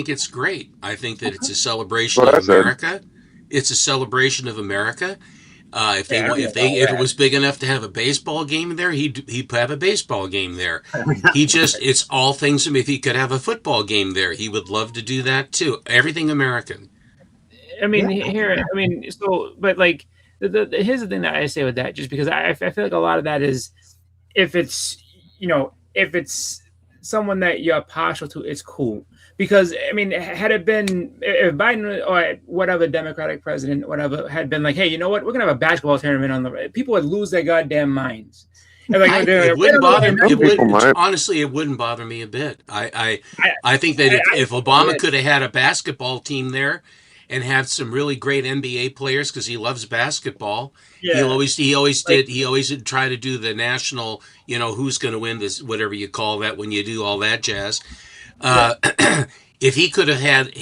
it's great. I think that it's a celebration of America. It's a celebration of America. If it was big enough to have a baseball game there, he'd have a baseball game there. It's all things. If he could have a football game there, he would love to do that too. Everything American. I mean, but like, here's the thing that I say with that, just because I feel like a lot of that is, if it's someone that you're partial to, it's cool. Because, I mean, had it been, if Biden or whatever Democratic president, whatever, had been like, hey, you know what, we're going to have a basketball tournament on people would lose their goddamn minds. And like, it wouldn't bother me. Honestly, it wouldn't bother me a bit. I think that if Obama could have had a basketball team there and have some really great NBA players, because he loves basketball, he always did try to do the national, who's going to win this, whatever you call that when you do all that jazz. If he could have had,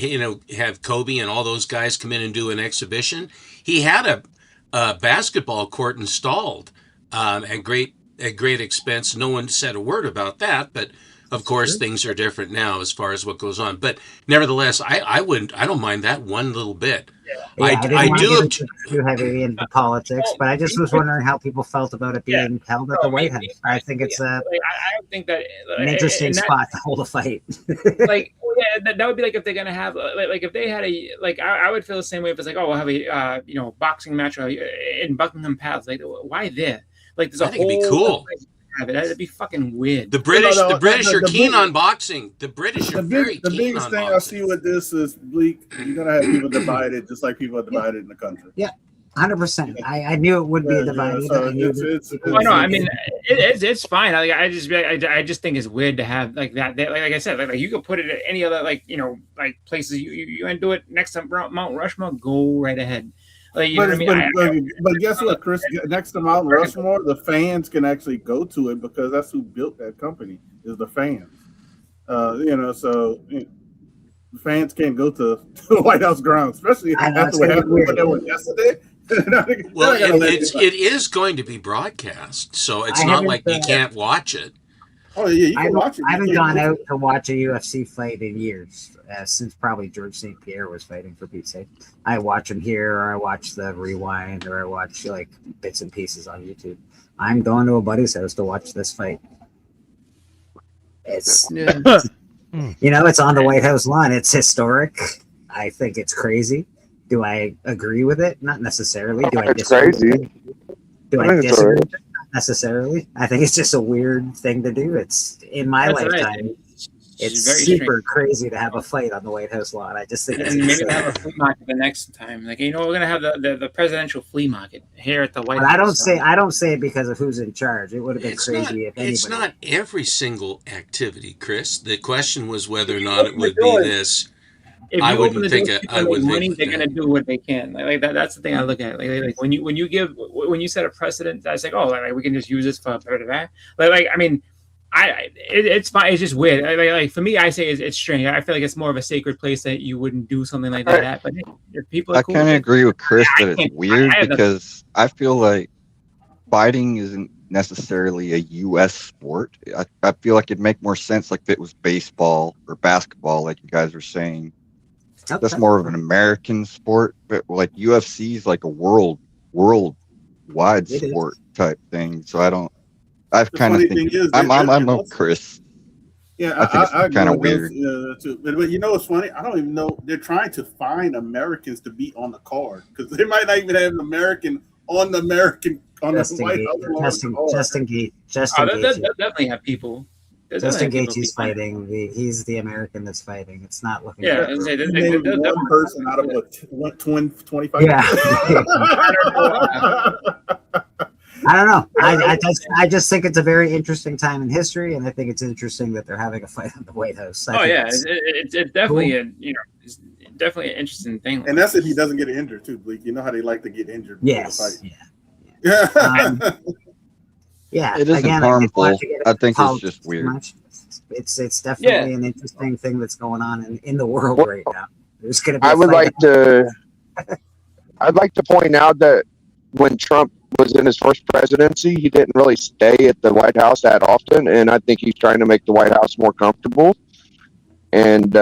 have Kobe and all those guys come in and do an exhibition, he had a basketball court installed at great expense. No one said a word about that, but of course things are different now as far as what goes on. But nevertheless, I don't mind that one little bit. Yeah, I do too heavy into politics, but I just was wondering how people felt about it being held at the White House. I think it's I think that an interesting spot to hold a fight. Like, that would be like if they're gonna have like if they had I would feel the same way if it's like, oh, we'll have a boxing match in Buckingham Palace. Like, why there? Like, there's a whole. It'd be cool. That'd be fucking weird. The British are keen on boxing. The British are very keen on boxing. The biggest thing I see with this is, Bleak, you're going to have people divided, just like people are divided in the country. Yeah, 100%. I knew it would be divided. It's fine. I just think it's weird to have like that. Like I said, like you could put it at any other like places. You want to do it next to Mount Rushmore, go right ahead. Like, but guess what, Chris? Next to Mount Rushmore, the fans can actually go to it because that's who built that company, is the fans. So the fans can't go to the White House grounds, especially after what happened yesterday. Well, it is going to be broadcast, so it's not like you can't watch it. Oh yeah, you can watch it. I haven't gone out to watch a UFC fight in years, since probably George St. Pierre was fighting, for Pete's sake. I watch him here, or I watch the rewind, or I watch like bits and pieces on YouTube. I'm going to a buddy's house to watch this fight. It's it's on the White House lawn. It's historic. I think it's crazy. Do I agree with it? Not necessarily. Do I disagree? Crazy. Do I disagree? Not necessarily. I think it's just a weird thing to do. It's in my lifetime. it's very super crazy to have a fight on the White House lawn. I just think it's and maybe insane. have a flea market the next time. Like, you know, we're gonna have the presidential flea market here at the White But House. I don't say it because of who's in charge. It would have been crazy if anybody. It's not every single activity, Chris. The question was whether or not it would be this. If I you open wouldn't the think doors, it. people I make wouldn't money. think. They're gonna do what they can. Like that. That's the thing I look at. Like when you set a precedent, that's like, oh, like we can just use this for that. Like I mean, it's fine. It's just weird. Like for me, I say it's strange. I feel like it's more of a sacred place that you wouldn't do something like that at. But if people, I kind of agree with Chris that it's weird because I feel like fighting isn't necessarily a U.S. sport. I feel like it'd make more sense like if it was baseball or basketball, like you guys were saying. Okay. That's more of an American sport, but like UFC is like a worldwide sport type thing. So I kind of think I'm with Chris. Yeah, I think it's kind of weird. Too. But you know what's funny? I don't even know. They're trying to find Americans to be on the card because they might not even have an American on the White House. Justin Gaethje. They'll definitely have people. Justin Gaethje's fighting. He's the American that's fighting. It's not looking. Yeah, good. One person out of 25. Yeah. I don't know. I just think it's a very interesting time in history, and I think it's interesting that they're having a fight on the White House. It's definitely cool. It's definitely an interesting thing. And that's if he doesn't get injured too, Bleak. You know how they like to get injured. Yes. Yeah. Yeah. It isn't harmful. I think it's just weird. It's definitely an interesting thing that's going on in the world right now. There's going to be. I'd like to point out that when Trump was in his first presidency, he didn't really stay at the White House that often, and I think he's trying to make the White House more comfortable. And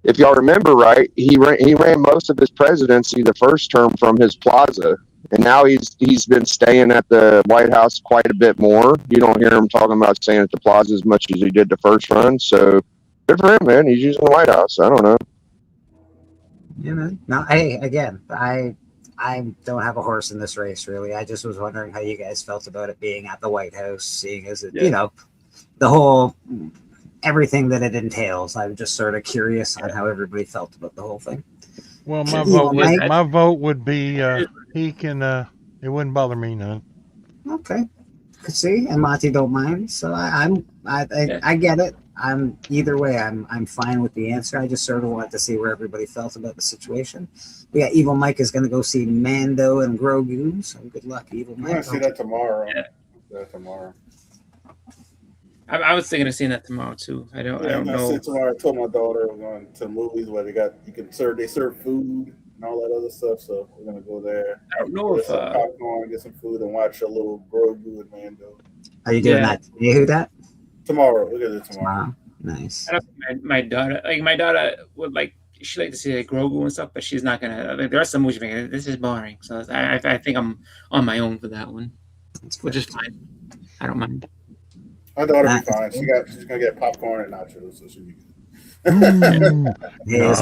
if y'all remember right, he ran most of his presidency the first term from his plaza, and now he's been staying at the White House quite a bit more. You don't hear him talking about staying at the plaza as much as he did the first run. So good for him, man. He's using the White House. I don't know. Yeah, man. No, hey, again, I don't have a horse in this race, really. I just was wondering how you guys felt about it being at the White House, seeing as it, you know, the whole everything that it entails. I'm just sort of curious on how everybody felt about the whole thing. Well, my vote would be he can. It wouldn't bother me none. Okay, see, and Monty don't mind, so I get it. I'm either way. I'm fine with the answer. I just sort of wanted to see where everybody felt about the situation. We got Evil Mike is going to go see Mando and Grogu. So good luck, Evil Mike. I'm going to see that tomorrow. I was thinking of seeing that tomorrow too. I don't know. Tomorrow, I told my daughter we're going to the movies where they serve food and all that other stuff. So we're going to go there. I don't know if popcorn, get some food, and watch a little Grogu and Mando. Are you doing that? You hear that? Tomorrow. We're going to do it tomorrow. Nice. My daughter would she like to see like Grogu and stuff, but she's not gonna. Like, the rest of the movie, thinking, this is boring. So I think I'm on my own for that one, which is fine. I don't mind. My daughter be fine. She's gonna get popcorn and nachos, so she'll be good. Yeah, as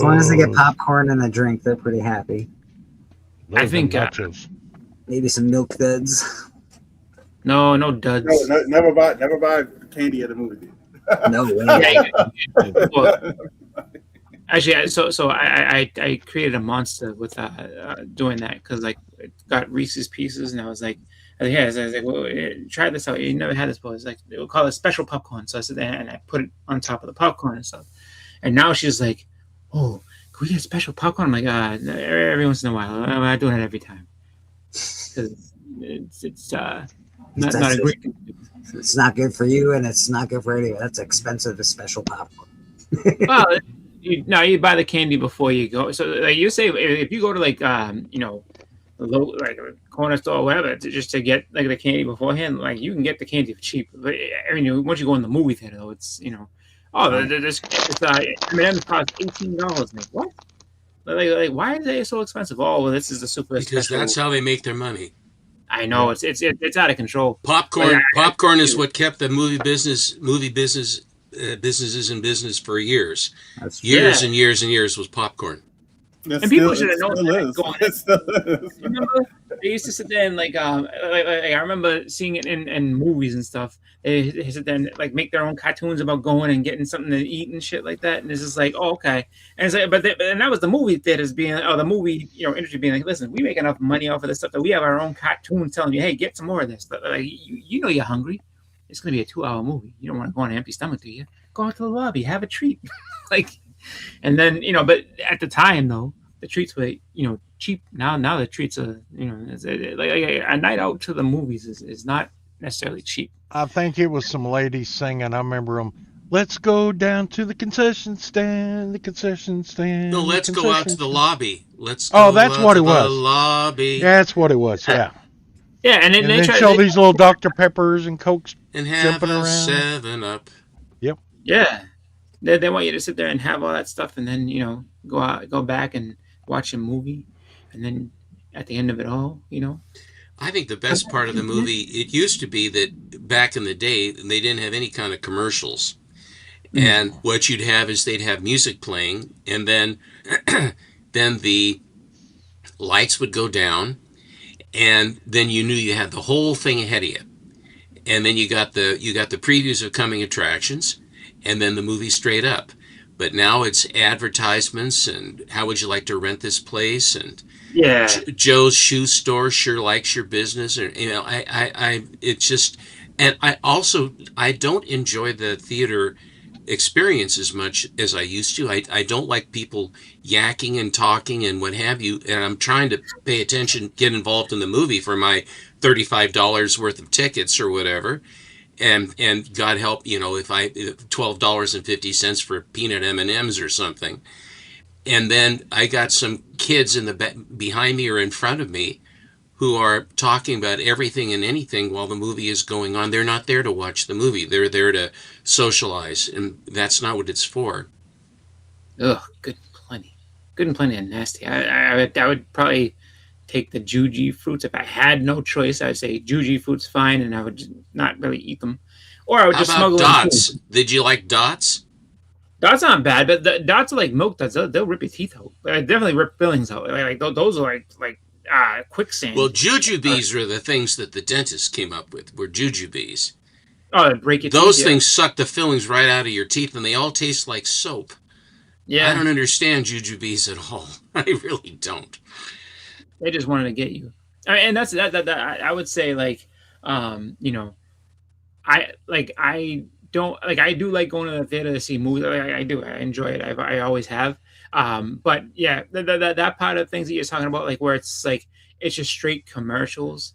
long as they get popcorn and a drink, they're pretty happy. I think maybe some milk duds. No duds. No, never buy candy at a movie theater. No way. Well, actually, so I created a monster with doing that because like it got Reese's Pieces and I was like, well, try this out. You never had this before. It's like we'll call it special popcorn. So I said, and I put it on top of the popcorn and stuff. And now she's like, oh, can we get special popcorn? I'm like, every once in a while. I'm not doing it every time because it's not a great. It's not good for you, and it's not good for anyone. That's expensive, as special popcorn. Well, you buy the candy before you go. So like you say, if you go to like like a corner store or whatever, just to get like the candy beforehand, like you can get the candy for cheap. But I mean, once you go in the movie theater, though, it's this M&M's cost $18. Like what? Like why are they so expensive? Oh, well, this is the super. Because special. that's how they make their money. I know it's out of control. Popcorn is what kept the movie businesses in business for years. That's years and years and years was popcorn. It And people still, should it have known still that is. going It still is. You remember they used to sit there and like I remember seeing it in movies and stuff. They sit there and like make their own cartoons about going and getting something to eat and shit like that. And it's just like, oh, okay. And it's like, and that was the movie theaters being, the movie industry being like, listen, we make enough money off of this stuff that we have our own cartoons telling you, hey, get some more of this. But like, you know, you're hungry. It's gonna be a 2-hour movie. You don't want to go on an empty stomach, do you? Go out to the lobby, have a treat, like, and then but at the time though, the treats were cheap. Now the treats are like a night out to the movies is not necessarily cheap. I think it was some ladies singing. I remember them. Let's go down to the concession stand. The concession stand. No, let's go out to the lobby. Let's Oh, go that's out what to it the was. lobby. Yeah, that's what it was. Yeah. Yeah, and then show these little Dr. Peppers and Cokes and have jumping a around. 7-Up. Yep. Yeah, they want you to sit there and have all that stuff, and then go back and watch a movie, and then at the end of it all, I think the best part of the movie, it used to be that back in the day, they didn't have any kind of commercials. And what you'd have is they'd have music playing, and then then the lights would go down, and then you knew you had the whole thing ahead of you. And then you got the previews of coming attractions, and then the movie straight up. But now it's advertisements and how would you like to rent this place, and yeah, Joe's shoe store sure likes your business, or it's just, and I don't enjoy the theater experience as much as I used to. I don't like people yakking and talking and what have you, and I'm trying to pay attention, get involved in the movie for my $35 worth of tickets or whatever. And God help, if I $12.50 for peanut M&Ms or something. And then I got some kids in the behind me or in front of me who are talking about everything and anything while the movie is going on. They're not there to watch the movie. They're there to socialize, and that's not what it's for. Ugh, good and plenty of nasty. I would probably take the juji fruits if I had no choice. I'd say juji fruits fine, and I would not really eat them, or I would just smuggle dots. Did you like dots? Dots aren't bad, but the dots are like milk dots. They'll rip your teeth out. They definitely rip fillings out. Like those are like quicksand. Well, jujubes are the things that the dentist came up with. Were jujubes. Oh, they break your Those teeth, things suck the fillings right out of your teeth, and they all taste like soap. Yeah, I don't understand jujubes at all. I really don't. They just wanted to get you. And that's that. I would say I do like going to the theater to see movies. I do. I enjoy it. I always have. But yeah, that part of things that you're talking about, like where it's like it's just straight commercials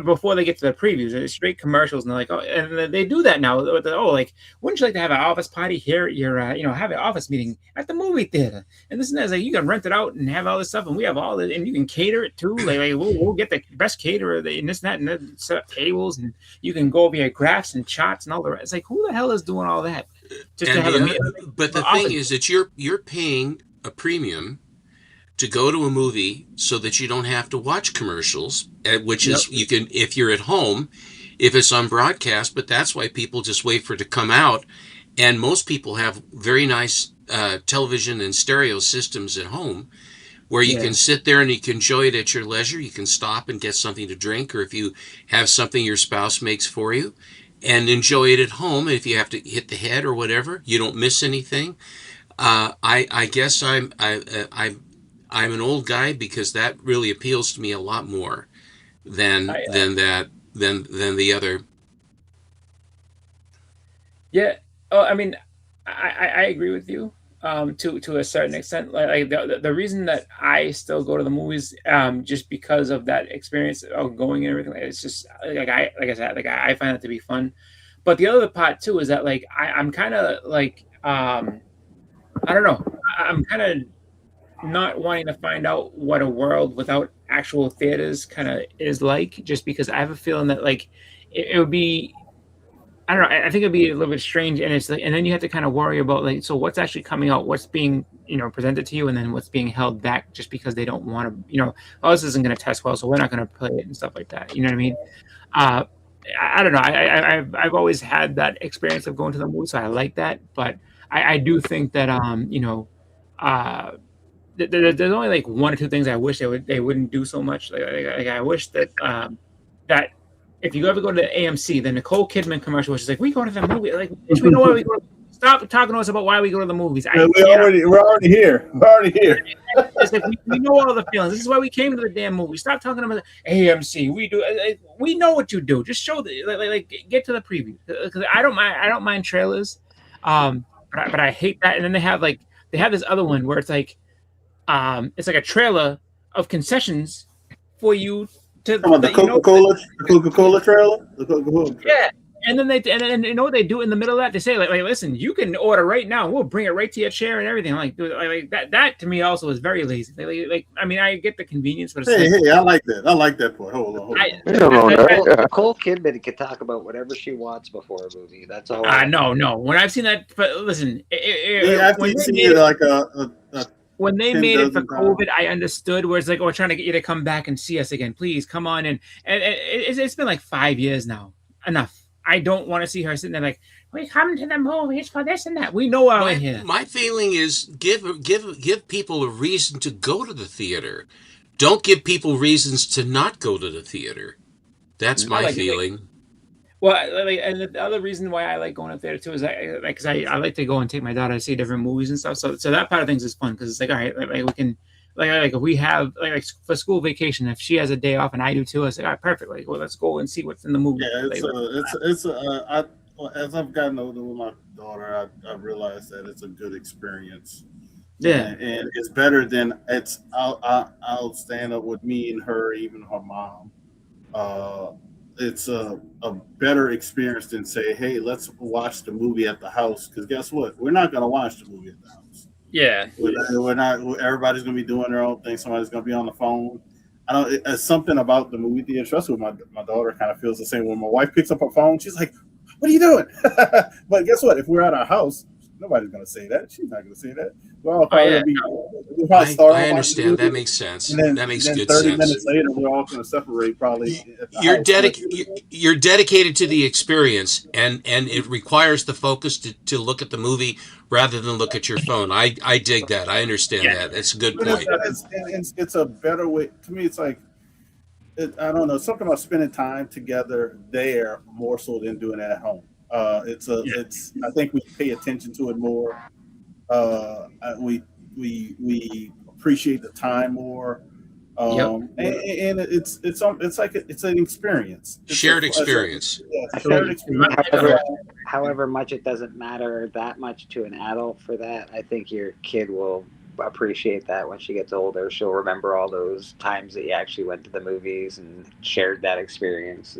before they get to the previews. It's straight commercials, and they're like, oh, and they do that now. Like, wouldn't you like to have an office party here? You're have an office meeting at the movie theater, and this and that. It's like you can rent it out and have all this stuff, and we have all it, and you can cater it too. Like we'll get the best caterer, and this and that, and then set up tables, and you can go over your graphs and charts and all the rest. It's like, who the hell is doing all that? Just to have but the thing is that you're paying a premium to go to a movie so that you don't have to watch commercials, which is you can, if you're at home, if it's on broadcast, but that's why people just wait for it to come out. And most people have very nice television and stereo systems at home where you can sit there and you can enjoy it at your leisure. You can stop and get something to drink, or if you have something your spouse makes for you, and enjoy it at home. If you have to hit the head or whatever, you don't miss anything. I guess I'm an old guy because that really appeals to me a lot more than the other. Yeah. Oh, I mean, I agree with you to a certain extent. Like the reason that I still go to the movies just because of that experience of going and everything. It's just I find it to be fun. But the other part too is that like I'm kind of like I don't know. I'm kind of not wanting to find out what a world without actual theaters kind of is like, just because I have a feeling that like it would be, I don't know, I think it'd be a little bit strange, and it's like, and then you have to kind of worry about like, so what's actually coming out, what's being presented to you, and then what's being held back just because they don't want to, oh, this isn't going to test well, so we're not going to play it and stuff like that. You know what I mean? I don't know. I've always had that experience of going to the movie, so I like that, but I do think that there's only like one or two things I wish they wouldn't do so much. Like I wish that that if you ever go to the AMC, the Nicole Kidman commercial, which is like, we go to the movie, like, bitch, we know why we go. Stop talking to us about why we go to the movies. We're already here. We're already here. It's like we know all the feelings. This is why we came to the damn movie. Stop talking about AMC. We know what you do. Just show like get to the preview. Because I don't mind trailers, but I hate that. And then they have this other one where it's like a trailer of concessions for you to. The Coca-Cola trailer. The Coca-Cola trailer. Yeah. And then and you know what they do in the middle of that? They say like listen, you can order right now. We'll bring it right to your chair and everything. I'm like, dude, like that to me also is very lazy. Like I mean, I get the convenience, but it's hey, I like that. I like that part. Hold on. Nicole Kidman can talk about whatever she wants before a movie. That's all. No. When I've seen that, but listen, when they made it for COVID, I understood where it's like, we're trying to get you to come back and see us again. Please come on in. And it's been like 5 years now. Enough. I don't want to see her sitting there like, we come to the movies for this and that. We know why we're here. My feeling is give people a reason to go to the theater. Don't give people reasons to not go to the theater. That's my feeling. Well, and the other reason why I like going to theater too is I like to go and take my daughter to see different movies and stuff. So that part of things is fun because it's like, all right, like we can. Like if we have like for school vacation, if she has a day off and I do too, I say, all right, perfect. Like, well, let's go and see what's in the movie. Yeah, as I've gotten older with my daughter, I've realized that it's a good experience. Yeah, and it's better than it's. I'll stand up with me and her, even her mom. It's a better experience than say, hey, let's watch the movie at the house. Because guess what? We're not going to watch the movie at the house. Yeah, we're not. Everybody's gonna be doing their own thing. Somebody's gonna be on the phone. It's something about the movie theater. Especially my daughter kind of feels the same. When my wife picks up her phone, she's like, "What are you doing?" But guess what? If we're at our house, nobody's gonna say that. She's not gonna say that. We're all probably I understand. That makes sense. That makes good 30 sense. minutes later, we're all gonna separate. Probably. You're dedicated to the experience, and it requires the focus to look at the movie rather than look at your phone. I dig that. I understand that. That's a good point. It's a better way. To me, it's like, I don't know, something about spending time together there more so than doing it at home. I think we pay attention to it more. We appreciate the time more. And it's like it's an experience. Shared experience. Shared experience. However much it doesn't matter that much to an adult for that, I think your kid will appreciate that when she gets older. She'll remember all those times that you actually went to the movies and shared that experience.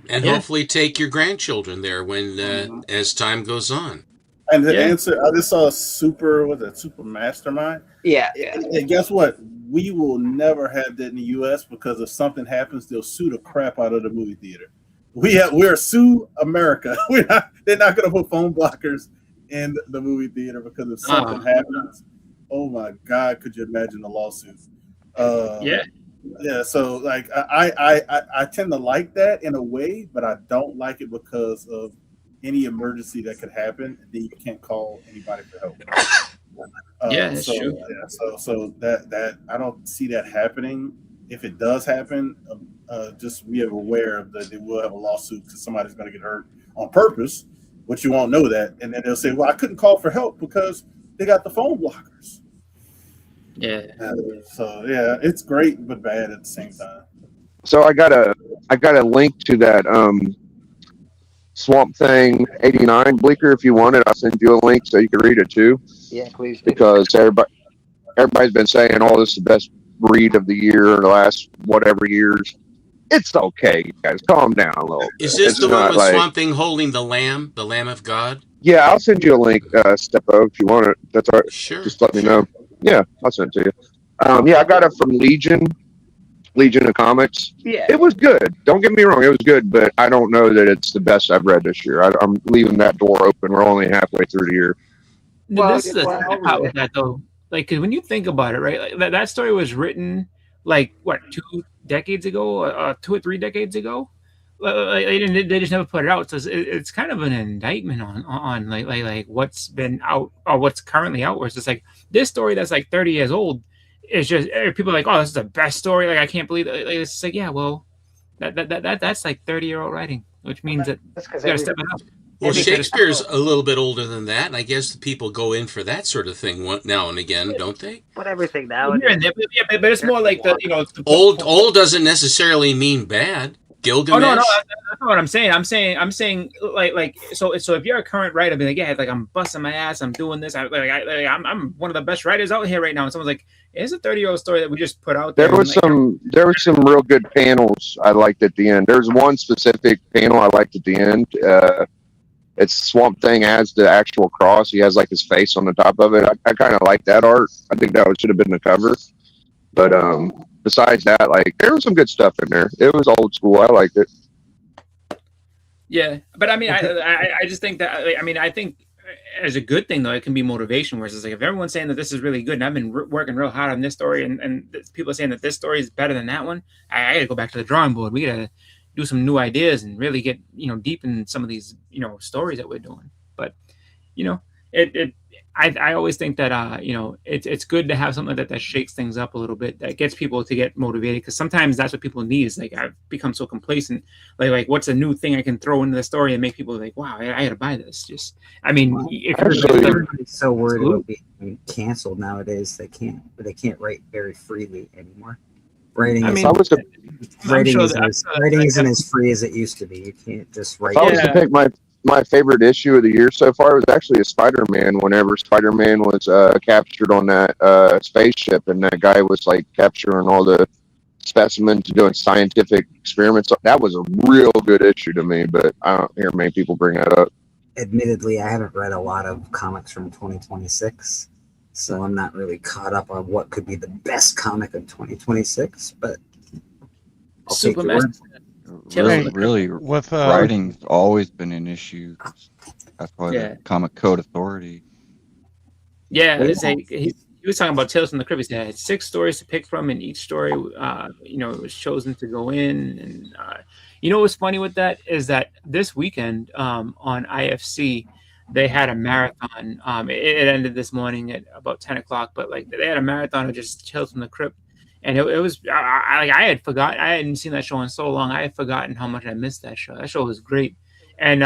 And hopefully take your grandchildren there when as time goes on. And the answer, I just saw Super Mastermind. Yeah. And guess what? We will never have that in the U.S. because if something happens, they'll sue the crap out of the movie theater. We're sue America. They're not going to put phone blockers in the movie theater because if something happens, oh my God, could you imagine the lawsuit? Yeah. So like I tend to like that in a way, but I don't like it because of any emergency that could happen. Then you can't call anybody for help. That's true. Yeah, so that I don't see that happening. If it does happen, just be aware that they will have a lawsuit because somebody's going to get hurt on purpose, but you won't know that. And then they'll say, well, I couldn't call for help because they got the phone blockers. Yeah. So yeah, it's great but bad at the same time. So I got a link to that Swamp Thing 89 Bleaker. If you want it, I'll send you a link so you can read it too. Yeah, please. Because everybody's been saying, "Oh, this is the best read of the year or the last whatever years." It's okay, you guys. Calm down a little. Is this the one with Swamp Thing holding the Lamb of God? Yeah, I'll send you a link, Steppo, if you want it. That's all right. Sure. Just let me know. Yeah, I'll send it to you. Yeah, I got it from Legion of Comics. Yeah. It was good. Don't get me wrong, it was good, but I don't know that it's the best I've read this year. I'm leaving that door open. We're only halfway through the year. This is the part with that though. Like, because when you think about it, right? Like, that story was written like what 2 decades ago, 2 or 3 decades ago. they just never put it out. So it's kind of an indictment on like what's been out or what's currently out. Where it's just like this story that's like 30 years old is just people are like, oh, this is the best story. Like I can't believe it. Like, it's just like, yeah, well, that's like 30-year-old writing, which means that you got to step it up. Well, Shakespeare's a little bit older than that, and I guess the people go in for that sort of thing now and again, don't they? But everything Here nowadays. and there, but it's more like the Old doesn't necessarily mean bad. Gilgamesh. Oh no, that's not what I'm saying. I'm saying like so if you're a current writer, be like, yeah, like I'm busting my ass, I'm doing this, I'm one of the best writers out here right now. And someone's like, it's a 30-year-old story that we just put out there. There was some real good panels I liked at the end. There's one specific panel I liked at the end. It's Swamp Thing has the actual cross. He has like his face on the top of it. I kind of like that art. I think that should have been the cover. But besides that, like there was some good stuff in there. It was old school. I liked it. Yeah, but I mean, I just think that I think as a good thing though, it can be motivation. Whereas it's like if everyone's saying that this is really good, and I've been working real hard on this story, and people are saying that this story is better than that one, I got to go back to the drawing board. We got to do some new ideas and really get deep in some of these stories that we're doing. But I always think that it's good to have something that shakes things up a little bit, that gets people to get motivated, because sometimes that's what people need. Is like I've become so complacent, like what's a new thing I can throw into the story and make people like, wow, I got to buy this. Just if everybody's so worried about being canceled nowadays, they can't write very freely anymore. Writing isn't as free as it used to be. You can't just write. If I was to pick my favorite issue of the year so far, was actually a Spider-Man. Whenever Spider-Man was captured on that spaceship, and that guy was like capturing all the specimens, doing scientific experiments. That was a real good issue to me, but I don't hear many people bring that up. Admittedly, I haven't read a lot of comics from 2026. So I'm not really caught up on what could be the best comic of 2026, but I'll Superman. Really, writing's always been an issue. That's why the Comic Code Authority. Yeah, he was talking about Tales from the Crypt. He had 6 stories to pick from, and each story, was chosen to go in. And what's funny with that is that this weekend on IFC, they had a marathon. It ended this morning at about 10 o'clock, but like they had a marathon of just Tales from the Crypt. And it was, I had forgotten, I hadn't seen that show in so long. I had forgotten how much I missed that show. That show was great. And,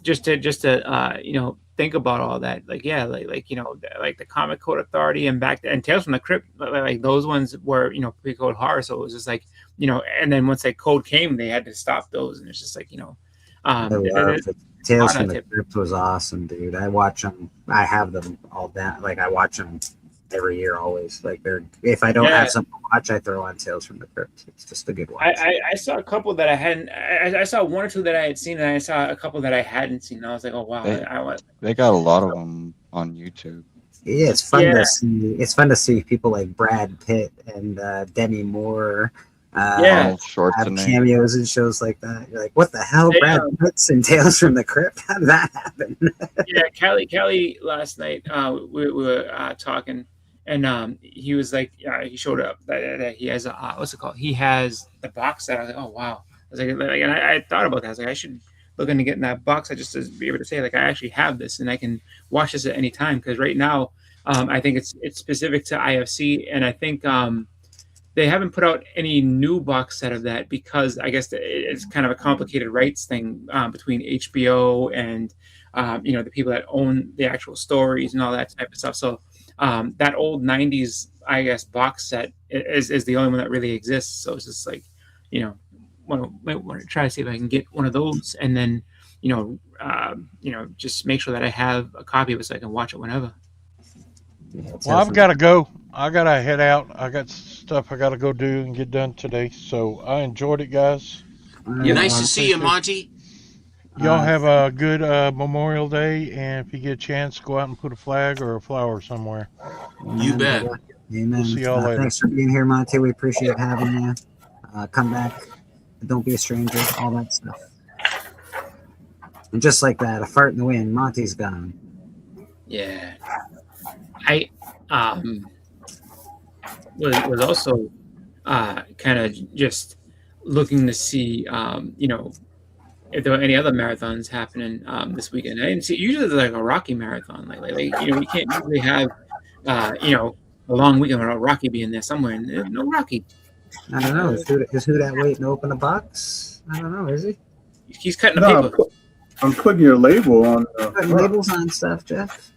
just to think about all that, like the Comic Code Authority and Tales from the Crypt, like those ones were, pre-code horror. So it was just like, and then once that code came, they had to stop those. And it's just like, Tales from the Crypt was awesome, dude. I watch them. I have them all down. Like I watch them every year, always. Like if I don't have something to watch, I throw on Tales from the Crypt. It's just a good one. I saw a couple that I hadn't. I saw 1 or 2 that I had seen, and I saw a couple that I hadn't seen. And I was like, oh wow, they got a lot of them on YouTube. Yeah, it's fun to see. It's fun to see people like Brad Pitt and Demi Moore. Have cameos and shows like that. You're like, what the hell? Brad Pitt's in Tales from the Crypt? How did that happen? Yeah, Callie last night, we were talking, and he was like, he showed up that he has what's it called? He has the box set. I was like, oh wow. I was like, and I thought about that. I was like, I should look into getting that box. I just to be able to say like I actually have this and I can watch this at any time, because right now, I think it's specific to IFC, and I think they haven't put out any new box set of that because I guess it's kind of a complicated rights thing between HBO and the people that own the actual stories and all that type of stuff. So that old 90s, I guess, box set is the only one that really exists. So it's just like, want to try to see if I can get one of those, and then just make sure that I have a copy of it so I can watch it whenever. Well, I've got to go. I got to head out. I got stuff I got to go do and get done today. So I enjoyed it, guys. Nice to see you, Monty. Y'all have a good Memorial Day, and if you get a chance, go out and put a flag or a flower somewhere. You bet. Amen. We'll see y'all later. Thanks for being here, Monty. We appreciate having you. Come back. Don't be a stranger. All that stuff. And just like that, a fart in the wind, Monty's gone. Yeah. I was also kind of just looking to see, if there were any other marathons happening this weekend. I didn't see. Usually, there's like a Rocky marathon. We can't usually have, a long weekend without Rocky being there somewhere, and there's no Rocky. I don't know. Is who that waiting to open the box? I don't know. Is he? He's cutting the paper. I'm putting your label on. Putting labels on stuff, Jeff.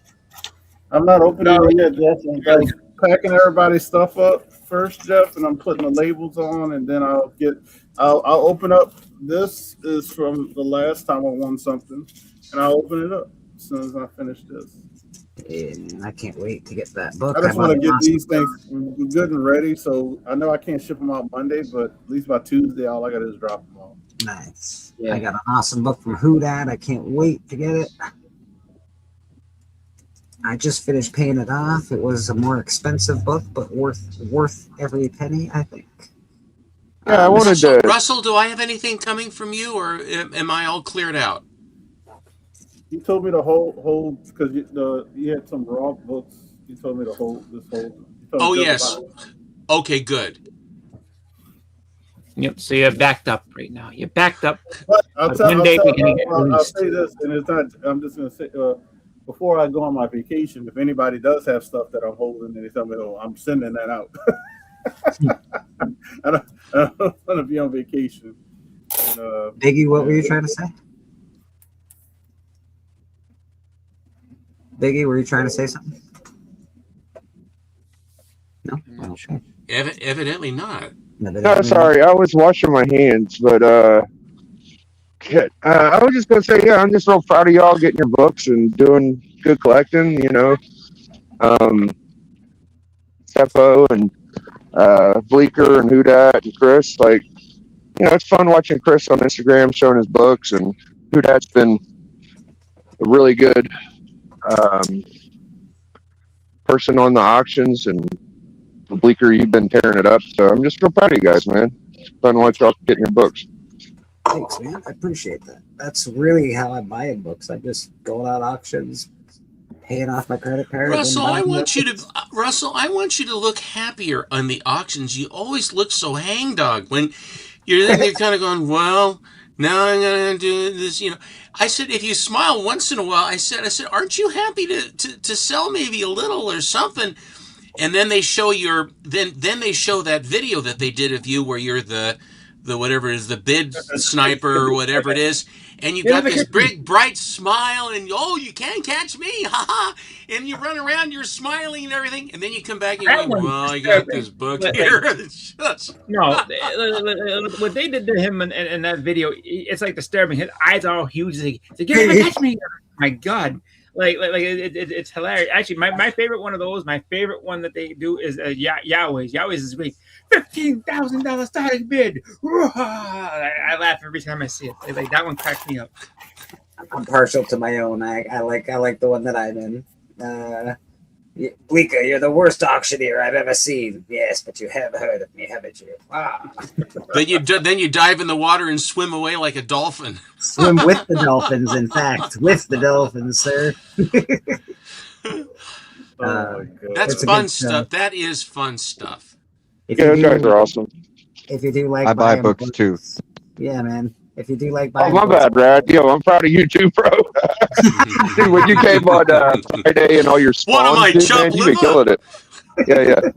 I'm not opening it yet, Jeff. I'm like packing everybody's stuff up first, Jeff, and I'm putting the labels on, and then I'll open up. This is from the last time I won something, and I'll open it up as soon as I finish this. And I can't wait to get that book. I just want to get these things good and ready, so I know I can't ship them out Monday, but at least by Tuesday, all I got to do is drop them off. Nice. Yeah. I got an awesome book from Who Dat. I can't wait to get it. I just finished paying it off. It was a more expensive book, but worth every penny, I think. Yeah, I wanted to. Russell, do I have anything coming from you, or am I all cleared out? You told me to hold because you had some raw books. You told me to hold this whole. Oh yes. Okay, good. Yep. So you're backed up right now. You're backed up. But I'll say this, and it's not. I'm just going to say before I go on my vacation, if anybody does have stuff that I'm holding, and they tell me, "Oh, I'm sending that out." I don't want to be on vacation. And, Biggie, what were you trying to say? Biggie, were you trying to say something? No? Okay. Evidently not. No, sorry, I was washing my hands, but I was just gonna say, yeah, I'm just real proud of y'all getting your books and doing good collecting. Seppo and Bleeker and Who Dat and Chris. It's fun watching Chris on Instagram showing his books, and Who Dat's been a really good person on the auctions, and Bleeker, you've been tearing it up. So I'm just real proud of you guys, man. It's fun to watch y'all getting your books. Thanks, man. I appreciate that. That's really how I buy books. I just go out auctions, paying off my credit card. Russell, I want you to look happier on the auctions. You always look so hangdog when you're kind of going, well, now I'm gonna do this. I said, if you smile once in a while, I said, aren't you happy to sell maybe a little or something? And then they show then they show that video that they did of you where you're the whatever it is, the bid sniper or whatever it is, and you got this big bright smile, and you can't catch me, haha! And you run around, you're smiling and everything, and then you come back and you're like, well, I got this book here. No, what they did to him in that video, it's like disturbing. His eyes are all huge. He's like, get him, catch me! Oh my God. It's hilarious. Actually, my favorite one of those, my favorite one that they do is Yahweh's. Yahweh's is great. $15,000 starting bid. I laugh every time I see it. That one cracks me up. I'm partial to my own. I like the one that I'm in. Bleeker, you're the worst auctioneer I've ever seen. Yes, but you have heard of me, haven't you? Ah. Then you dive in the water and swim away like a dolphin. Swim with the dolphins, in fact. With the dolphins, sir. That's fun stuff. That is fun stuff. Those guys are awesome. If you do like I buy books too. Yeah, man. If you do like buying my bad, Brad. Yo, I'm proud of you too, bro. Dude, when you came on Friday and all your spawns, what am I, man, you've been killing it. Yeah.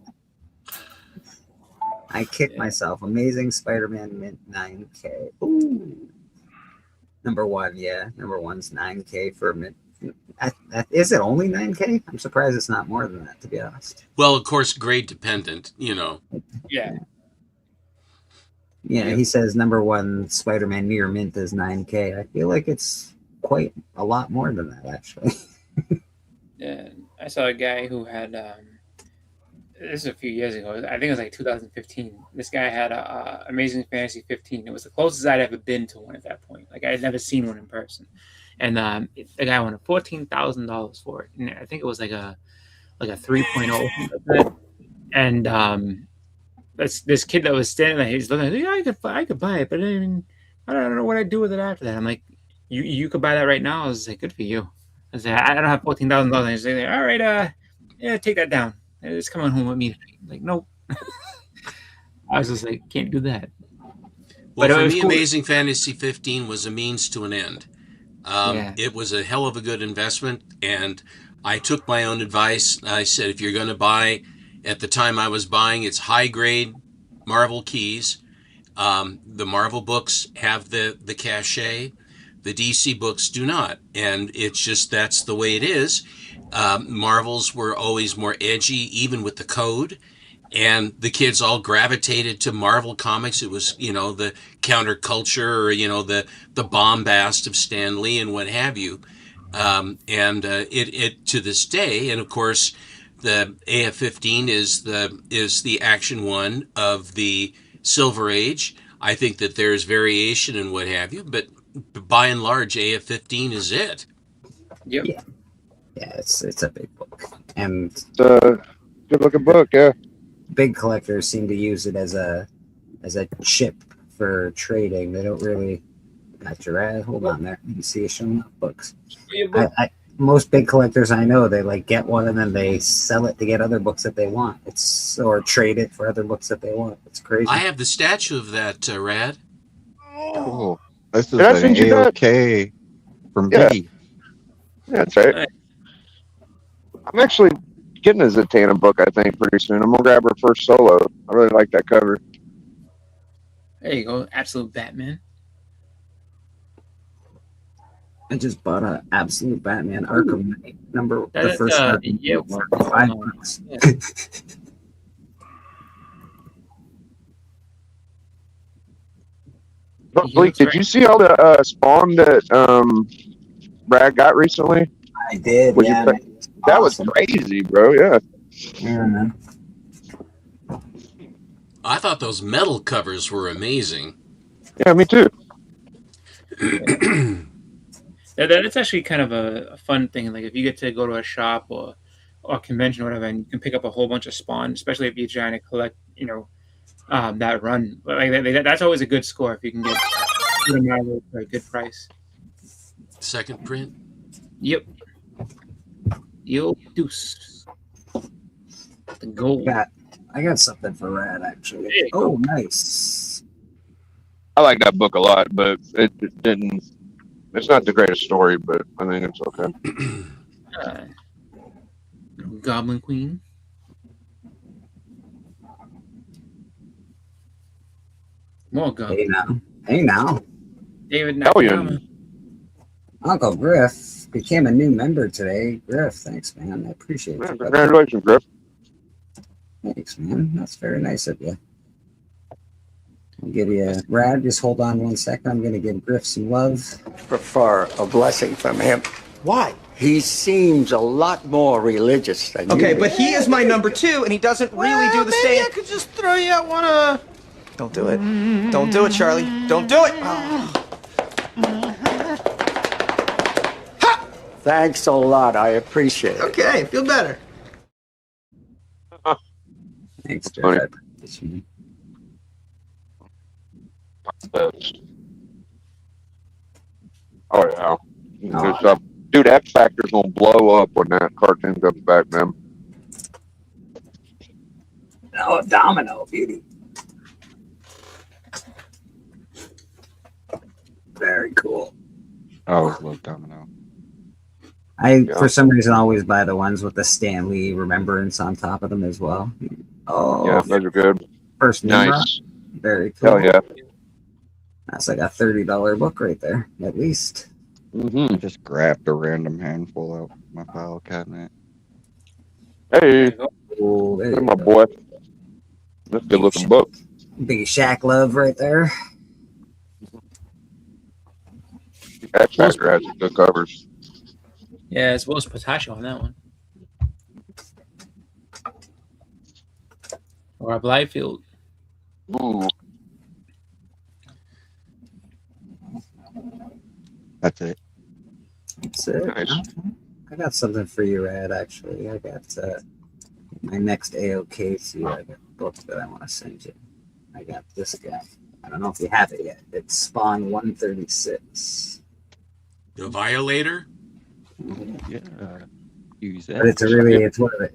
I kicked myself. Amazing Spider-Man Mint 9K. Ooh. Number one, yeah. Number one's 9K for Mint. Is it only 9K? I'm surprised it's not more than that, to be honest. Well, of course, grade dependent, Yeah. Yeah, he says number one Spider-Man near mint is 9K. I feel like it's quite a lot more than that, actually. Yeah, I saw a guy who had this is a few years ago. I think it was like 2015. This guy had a Amazing Fantasy 15. It was the closest I'd ever been to one at that point. Like I had never seen one in person, and the guy wanted $14,000 for it. And I think it was like a 3.0, and this kid that was standing there, he's looking, yeah, I could buy it, but I don't know what I'd do with it after that. I'm like, you could buy that right now. I was like, good for you. I was like, I don't have $14,000. He's like, all right, yeah, take that down. It's coming home with me. Like, nope. I was just like, can't do that. Well, But it for was me, cool. Amazing Fantasy 15 was a means to an end. Yeah. It was a hell of a good investment, and I took my own advice. I said, if you're going to buy, at the time I was buying, it's high grade Marvel keys. The Marvel books have the cachet. The DC books do not, and it's just that's the way it is. Marvels were always more edgy, even with the code, and the kids all gravitated to Marvel comics. It was, the counterculture, or the bombast of Stan Lee and what have you. And it to this day, and of course, the AF-15 is the action one of the Silver Age. I think that there's variation and what have you, but by and large, AF-15 is it. Yep. Yeah, it's a big book, and good looking book. Yeah, big collectors seem to use it as a chip for trading. They don't really. Hold on there. You can see it showing up books. Most big collectors I know, they like get one and then they sell it to get other books that they want. Or trade it for other books that they want. It's crazy. I have the statue of that, Rad. Cool. This is Did I an send you that? AOK from Yeah. Biggie. Yeah, that's right. I'm actually getting a Zatanna book, I think, pretty soon. I'm gonna grab her first solo. I really like that cover. There you go. Absolute Batman. I just bought an Absolute Batman Arkham Knight number. The That's, first Arkham yeah, for $5. yeah. Blake, did you see all the Spawn that Brad got recently? I did. What'd you Yeah, think? That was crazy, bro. Yeah. Yeah. I thought those metal covers were amazing. Yeah, me too. That's actually kind of a fun thing. Like if you get to go to a shop or a convention or whatever, and you can pick up a whole bunch of Spawn, especially if you're trying to collect, that run. Like that's always a good score if you can get them for a good price. Second print. Yep. Yo deuce. The gold. I got something for Rad actually. Oh, nice. I like that book a lot, but it didn't. It's not the greatest story, but I think it's okay. Goblin Queen. More Goblin. Hey now. David Nakayama. Uncle Griff became a new member today. Griff, thanks, man. I appreciate it. Congratulations, Griff. Thanks, man. That's very nice of you. I'll give you Rad. Just hold on 1 second. I'm going to give Griff some love. Prefer a blessing from him. Why? He seems a lot more religious than you. Okay, but he is my number 2, and he doesn't really do the maybe same. I could just throw you out one. Don't do it. Don't do it, Charlie. Don't do it. Thanks a lot. I appreciate it. Okay, feel better. Thanks, Jeff. Funny. I appreciate you. Oh yeah. Good stuff. Dude, X Factor's gonna blow up when that cartoon comes back, man. Oh, Domino, beauty. Very cool. I always love Domino. For some reason, always buy the ones with the Stan Lee remembrance on top of them as well. Oh, Yeah, those are good. First Nice. Nimrod. Very cool. Hell yeah. That's like a $30 book right there, at least. I just grabbed a random handful out of my file cabinet. Hey, Cool. There look at you my go. boy. That's a good looking book. Big Shaq love right there. X Factor has some good covers. Yeah, as well as Potasio on that one. Or Blyfield. Ooh. That's it. That's it. Nice. I got something for you, Ed, actually. I got my next AOK to you. I got a book that I want to send you. I got this guy. I don't know if you have it yet. It's Spawn 136. The Violator? Yeah. Use that. But it's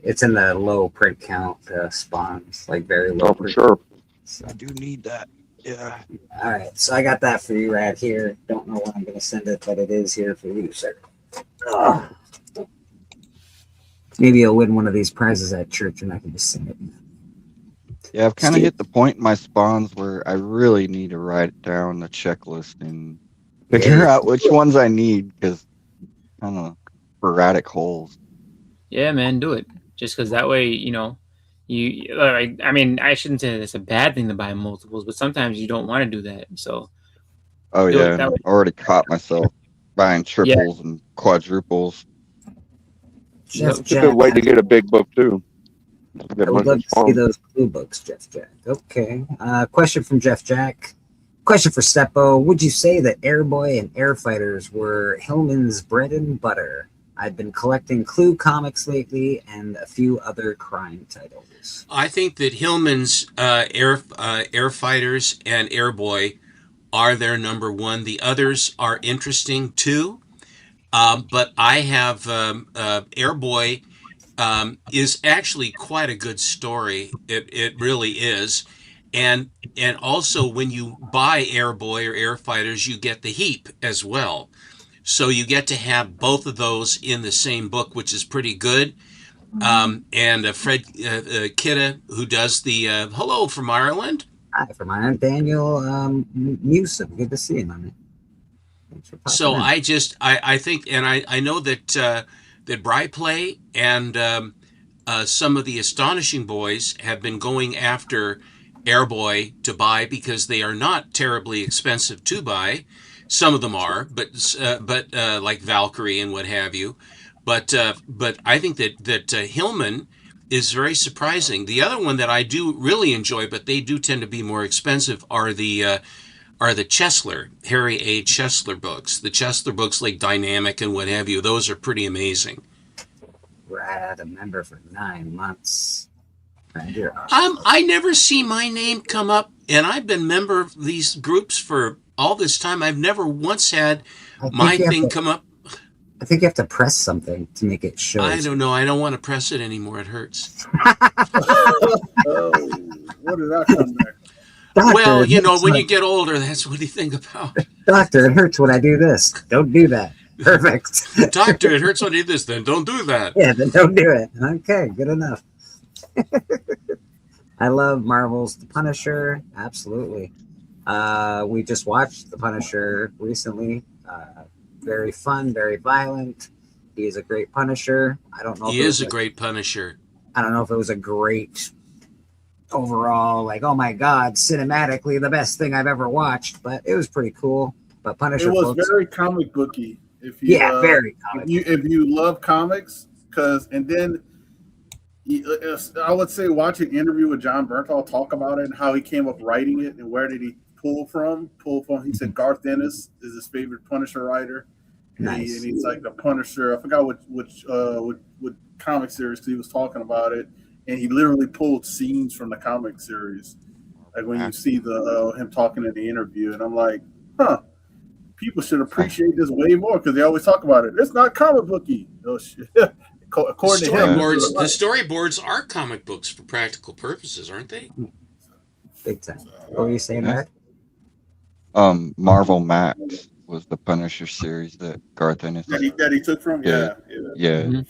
it's in the low print count spawns, like very low. Oh, for sure. So, I do need that. Yeah. All right, so I got that for you right here. Don't know when I'm going to send it, but it is here for you, sir. Ugh. Maybe you'll win one of these prizes at church, and I can just send it. Yeah, I've kind of Steve. hit the point in my spawns where I really need to write down the checklist and figure out which ones I need because kind of sporadic holes. Yeah, man, do it. Just because that way, you like. I mean, I shouldn't say that it's a bad thing to buy multiples, but sometimes you don't want to do that. So Oh do yeah, it that and way. I already caught myself buying Yeah. triples and quadruples. Jeff It's a good way to get a big book too. I would love to see those blue books, Jeff Jack. Okay. Question from Jeff Jack. Question for Steppo. Would you say that Airboy and Airfighters were Hillman's bread and butter? I've been collecting Clue comics lately and a few other crime titles. I think that Hillman's Air Fighters and Airboy are their number one. The others are interesting too, but I have Airboy is actually quite a good story. It really is, and also when you buy Airboy or Air Fighters, you get the heap as well. So you get to have both of those in the same book, which is pretty good. And Fred Kidda, who does the Hello from Ireland. Hi, from Ireland, Daniel Newsom. Good to see you, man. So I think, and I know that that Bryplay and some of the Astonishing Boys have been going after Airboy to buy because they are not terribly expensive to buy. Some of them are, but like Valkyrie and what have you. But I think that Hillman is very surprising. The other one that I do really enjoy, but they do tend to be more expensive, are the Chesler, Harry A. Chesler books. The Chesler books like Dynamic and what have you. Those are pretty amazing. Brad, a member for 9 months. Brad, you're I never see my name come up, and I've been member of these groups for all this time. I've never once had my thing come up. I think you have to press something to make it show. I don't know. I don't want to press it anymore. It hurts. What did that come there? Doctor, well, you know, when you get older, that's what you think about. Doctor, it hurts when I do this. Don't do that. Perfect. Doctor, it hurts when you do this. Then don't do that. Yeah, then don't do it. Okay, good enough. I love Marvel's The Punisher. Absolutely. We just watched The Punisher recently. Very fun, very violent. He is a great Punisher. I don't know. He is a great Punisher. I don't know if it was a great overall, like, oh my God, cinematically the best thing I've ever watched, but it was pretty cool. But Punisher, it was books, very comic booky. If you, very comic. If you love comics, and then I would say watch an interview with John Bernthal talk about it and how he came up writing it and where did he pull from. He said Garth Ennis is his favorite Punisher writer. Nice. And he's like the Punisher. I forgot which comic series he was talking about it, and he literally pulled scenes from the comic series, like when you see the him talking in the interview. And I'm like, people should appreciate this way more because they always talk about it. It's not comic booky. Oh shit! According to him, the storyboards are comic books for practical purposes, aren't they? Big time. What were you saying, Matt? Marvel Max was the Punisher series that Garth Ennis that he took from. Yeah. Mm-hmm.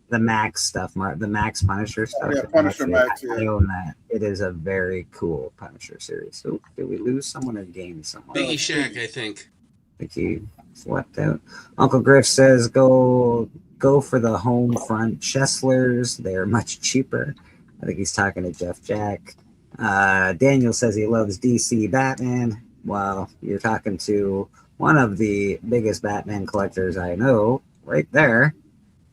The Max stuff, the Max Punisher stuff. Yeah, Punisher Max. I own that. It is a very cool Punisher series. So did we lose someone or gain someone? Biggie Shack, I think. I think he swept out. Uncle Griff says go for the home front Cheslers. They're much cheaper. I think he's talking to Jeff Jack. Daniel says he loves DC Batman. Well, you're talking to one of the biggest Batman collectors I know, right there.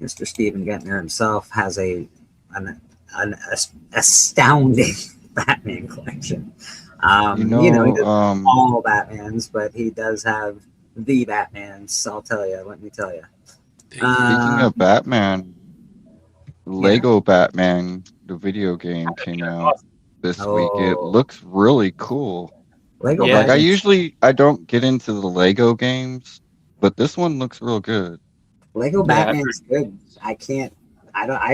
Mr. Steven Gentner himself has an astounding Batman collection. He doesn't have all Batmans, but he does have the Batmans. I'll tell you. Let me tell you. Speaking of Batman, Lego Batman, the video game, came out this week. It looks really cool. Lego Batman. I don't get into the Lego games, but this one looks real good. Lego Batman's good. I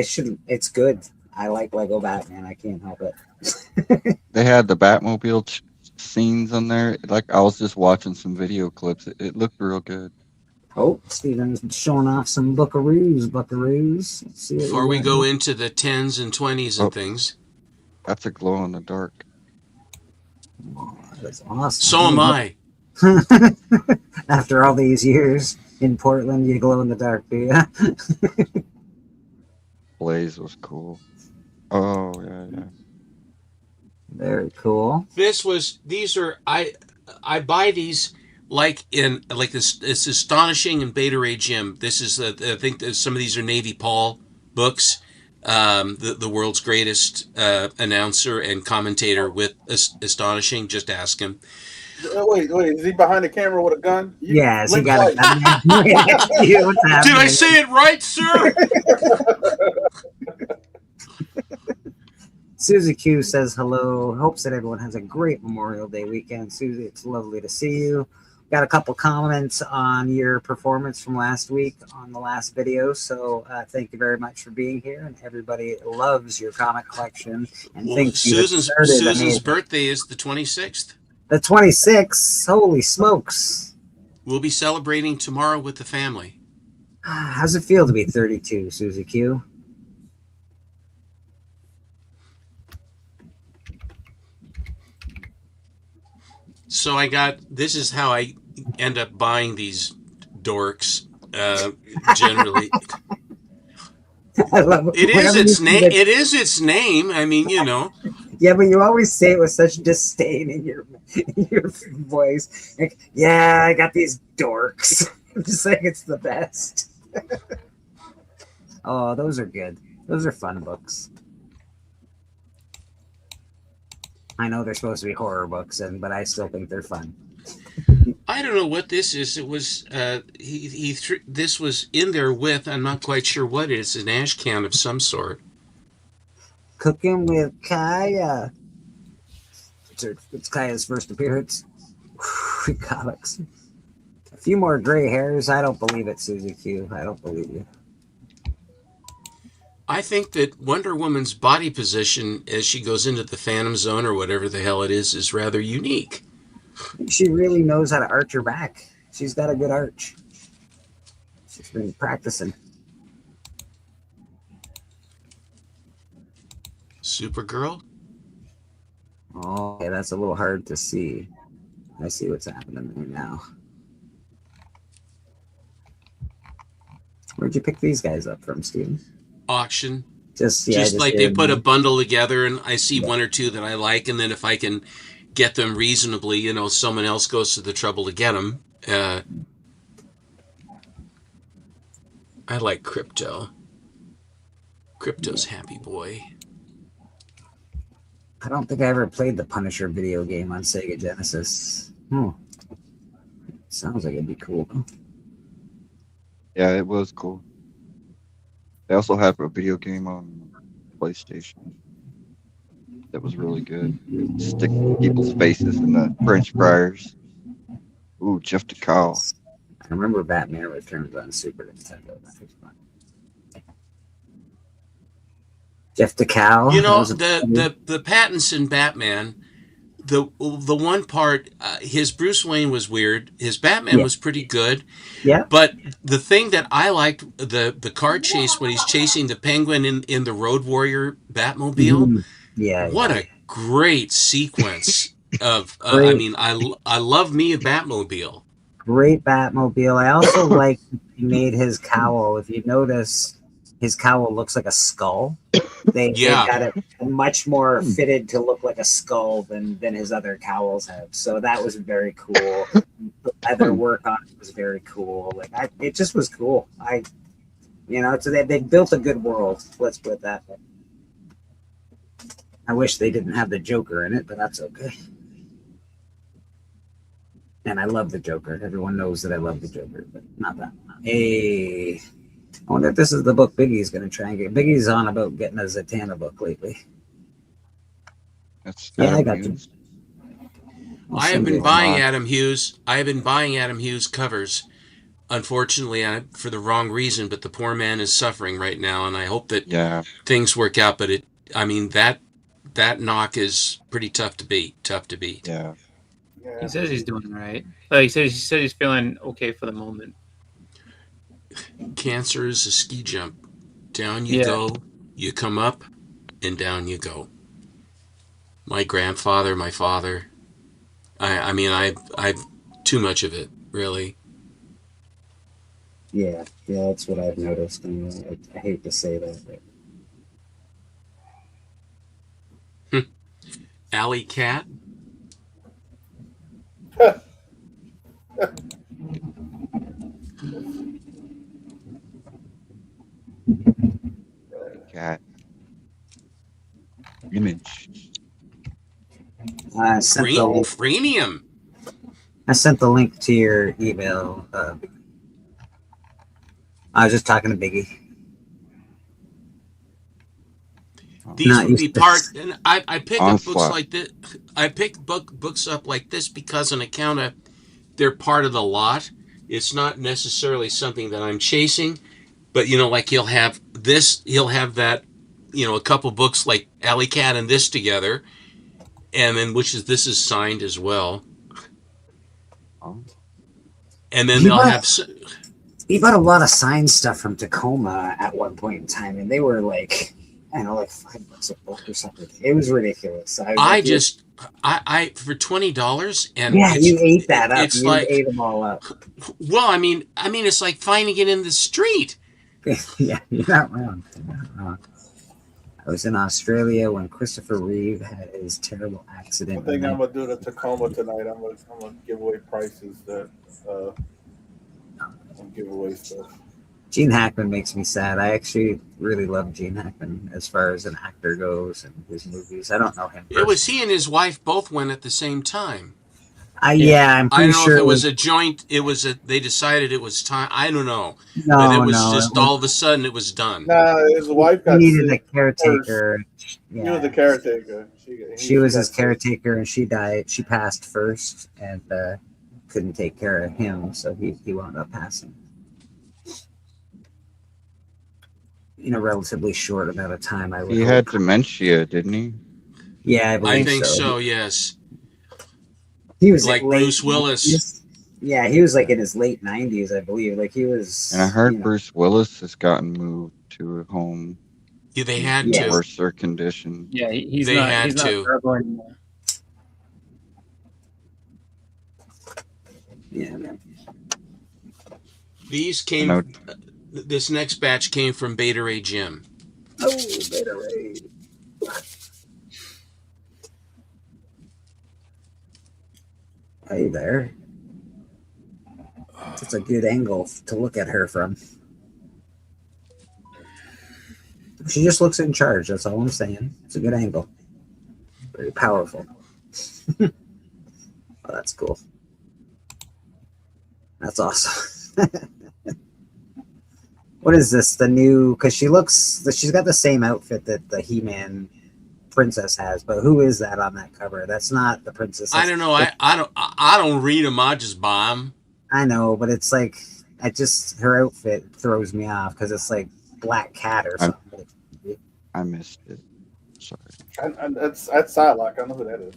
shouldn't. It's good. I like Lego Batman. I can't help it. They had the Batmobile scenes on there. Like I was just watching some video clips. It looked real good. Oh, Steven's showing off some buckaroos. Let's see what Before we we got go here. into the 10s and 20s and things. That's a glow in the dark. Oh, that's awesome. So am I. After all these years in Portland, you glow in the dark, do you? Blaze was cool. Oh yeah. Very cool. These are I buy these like it's astonishing in Beta Ray Jim. This is I think that some of these are Navy Paul books. The world's greatest announcer and commentator with astonishing. Just ask him. Wait, is he behind the camera with a gun? Yes, he blink got twice. it. Did I say it right, sir? Susie Q says hello. Hopes that everyone has a great Memorial Day weekend. Susie, it's lovely to see you. Got a couple comments on your performance from last week on the last video. So thank you very much for being here. And everybody loves your comic collection and thinks Susan's birthday is the 26th. The 26th. Holy smokes. We'll be celebrating tomorrow with the family. How's it feel to be 32, Susie Q? So this is how I end up buying these dorks, generally. I love it. It is its name. I mean, you know. Yeah, but you always say it with such disdain in your voice. Like, yeah, I got these dorks. I'm just saying it's the best. Oh, those are good. Those are fun books. I know they're supposed to be horror books, but I still think they're fun. I don't know what this is. It was this was in there with. I'm not quite sure what it is. An ash can of some sort. Cooking with Kaya. It's Kaya's first appearance. Comics. A few more gray hairs. I don't believe it, Susie Q. I don't believe you. I think that Wonder Woman's body position as she goes into the Phantom Zone or whatever the hell it is rather unique. She really knows how to arch her back. She's got a good arch. She's been practicing. Supergirl? Oh, okay, that's a little hard to see. I see what's happening there now. Where'd you pick these guys up from, Steven? Auction. Just like they put a bundle together and I see one or two that I like, and then if I can get them reasonably, you know, someone else goes to the trouble to get them. I like Crypto. Crypto's happy boy. I don't think I ever played the Punisher video game on Sega Genesis. Sounds like it'd be cool. Yeah, it was cool. They also have a video game on PlayStation that was really good. Stick people's faces in the French fryers. Ooh, Jeff DeCal. I remember Batman Returns on Super Nintendo. That was fun. Jeff DeCal. You know, the Pattinson Batman, the one part, his Bruce Wayne was weird. His Batman was pretty good. Yeah. But the thing that I liked, the car chase when he's chasing the Penguin in the Road Warrior Batmobile. What a great sequence of. I mean, I love me a Batmobile. Great Batmobile. I also like he made his cowl. If you notice, his cowl looks like a skull. They got it much more fitted to look like a skull than his other cowls have. So that was very cool. The leather work on it was very cool. Like it just was cool. So they built a good world. Let's put it that way. I wish they didn't have the Joker in it, but that's okay. And I love the Joker. Everyone knows that I love the Joker, but not that one. Hey. I wonder if this is the book Biggie's going to try and get. Biggie's on about getting a Zatanna book lately. I got you. I have been buying Adam Hughes. I have been buying Adam Hughes covers. Unfortunately, for the wrong reason, but the poor man is suffering right now, and I hope that things work out. But that knock is pretty tough to beat. Yeah. He says he's doing all right. Like he says he's feeling okay for the moment. Cancer is a ski jump. Down you go, you come up, and down you go. My grandfather, my father. I mean, I've too much of it, really. Yeah, that's what I've noticed. And I hate to say that. But... Alley cat. Cat. Image. I sent the link. Premium. I sent the link to your email. I was just talking to Biggie. These would be part, and I pick up books like this. I pick books up like this because on account of they're part of the lot. It's not necessarily something that I'm chasing, but like he'll have this, he'll have that, a couple books like Alley Cat and this together, and then this is signed as well. And then they'll have. He bought a lot of signed stuff from Tacoma at one point in time, and they were like, I don't know, like $5 a book or something. It was ridiculous. I for $20, and yeah, you ate that up. It's you like ate them all up. Well, I mean, it's like finding it in the street. Yeah, you're not wrong. I was in Australia when Christopher Reeve had his terrible accident. I think I'm gonna do the Tacoma tonight. I'm gonna give away prices that give away stuff. Gene Hackman makes me sad. I actually really love Gene Hackman as far as an actor goes and his movies. I don't know him. It was he and his wife both went at the same time. Yeah, I'm pretty sure. I don't know if it was a joint. They decided it was time. I don't know. No, but it was just all of a sudden it was done. His wife got needed a caretaker. Yeah. He was the caretaker. She was his caretaker, and she died. She passed first, and couldn't take care of him, so he wound up passing. In a relatively short amount of time, He had dementia, didn't he? Yeah, I think so. Yes. He was like Bruce Willis. He was like in his late 90s, I believe. Like he was. And I heard Bruce Willis has gotten moved to a home. Yeah, they had to. Worse their condition. Yeah, he's they not. Had he's to. not terrible anymore. Yeah, man. These came. This next batch came from Beta Ray Jim. Oh, Beta Ray. Hey there. That's a good angle to look at her from. She just looks in charge. That's all I'm saying. It's a good angle. Very powerful. Oh, that's cool. That's awesome. What is this? The new? Because she's got the same outfit that the He-Man princess has, but who is that on that cover? That's not the princess. I don't know. I don't read them. I just buy them. I know, but it's like her outfit throws me off because it's like Black Cat or something. I missed it. Sorry. That's Psylocke. I know who that is.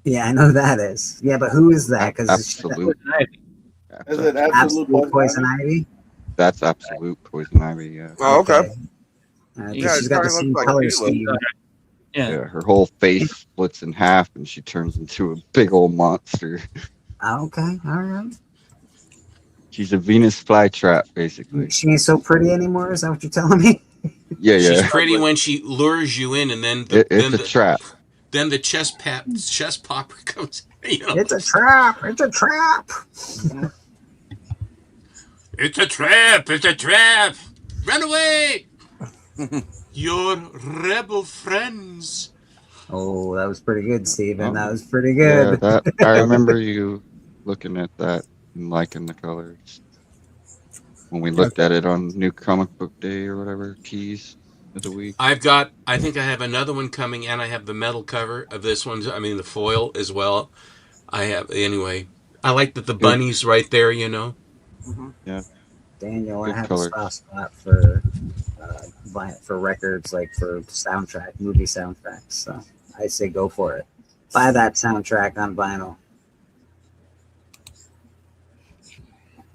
Yeah, I know that is. Yeah, but who is that? Because Absolute. Is it Absolute Poison Ivy? That's Absolute Poison Ivy. Yeah. Oh, okay. She's got the same color scheme. Yeah, her whole face splits in half, and she turns into a big old monster. Okay, all right. She's a Venus flytrap, basically. She ain't so pretty anymore. Is that what you're telling me? Yeah. She's pretty when she lures you in, and then it's a trap. Then the chest popper comes. It's a trap. It's a trap. It's a trap. It's a trap. Run away. Your rebel friends. Oh, that was pretty good, Steven. That was pretty good. Yeah, I remember you looking at that and liking the colors when we looked at it on New Comic Book Day or whatever, Keys of the Week. I think I have another one coming, and I have the metal cover of this one. I mean, the foil as well. Anyway. I like that the bunny's right there, Mm-hmm. Yeah. Daniel, good I have colors. a soft spot for records, like for movie soundtracks. So I say go for it. Buy that soundtrack on vinyl.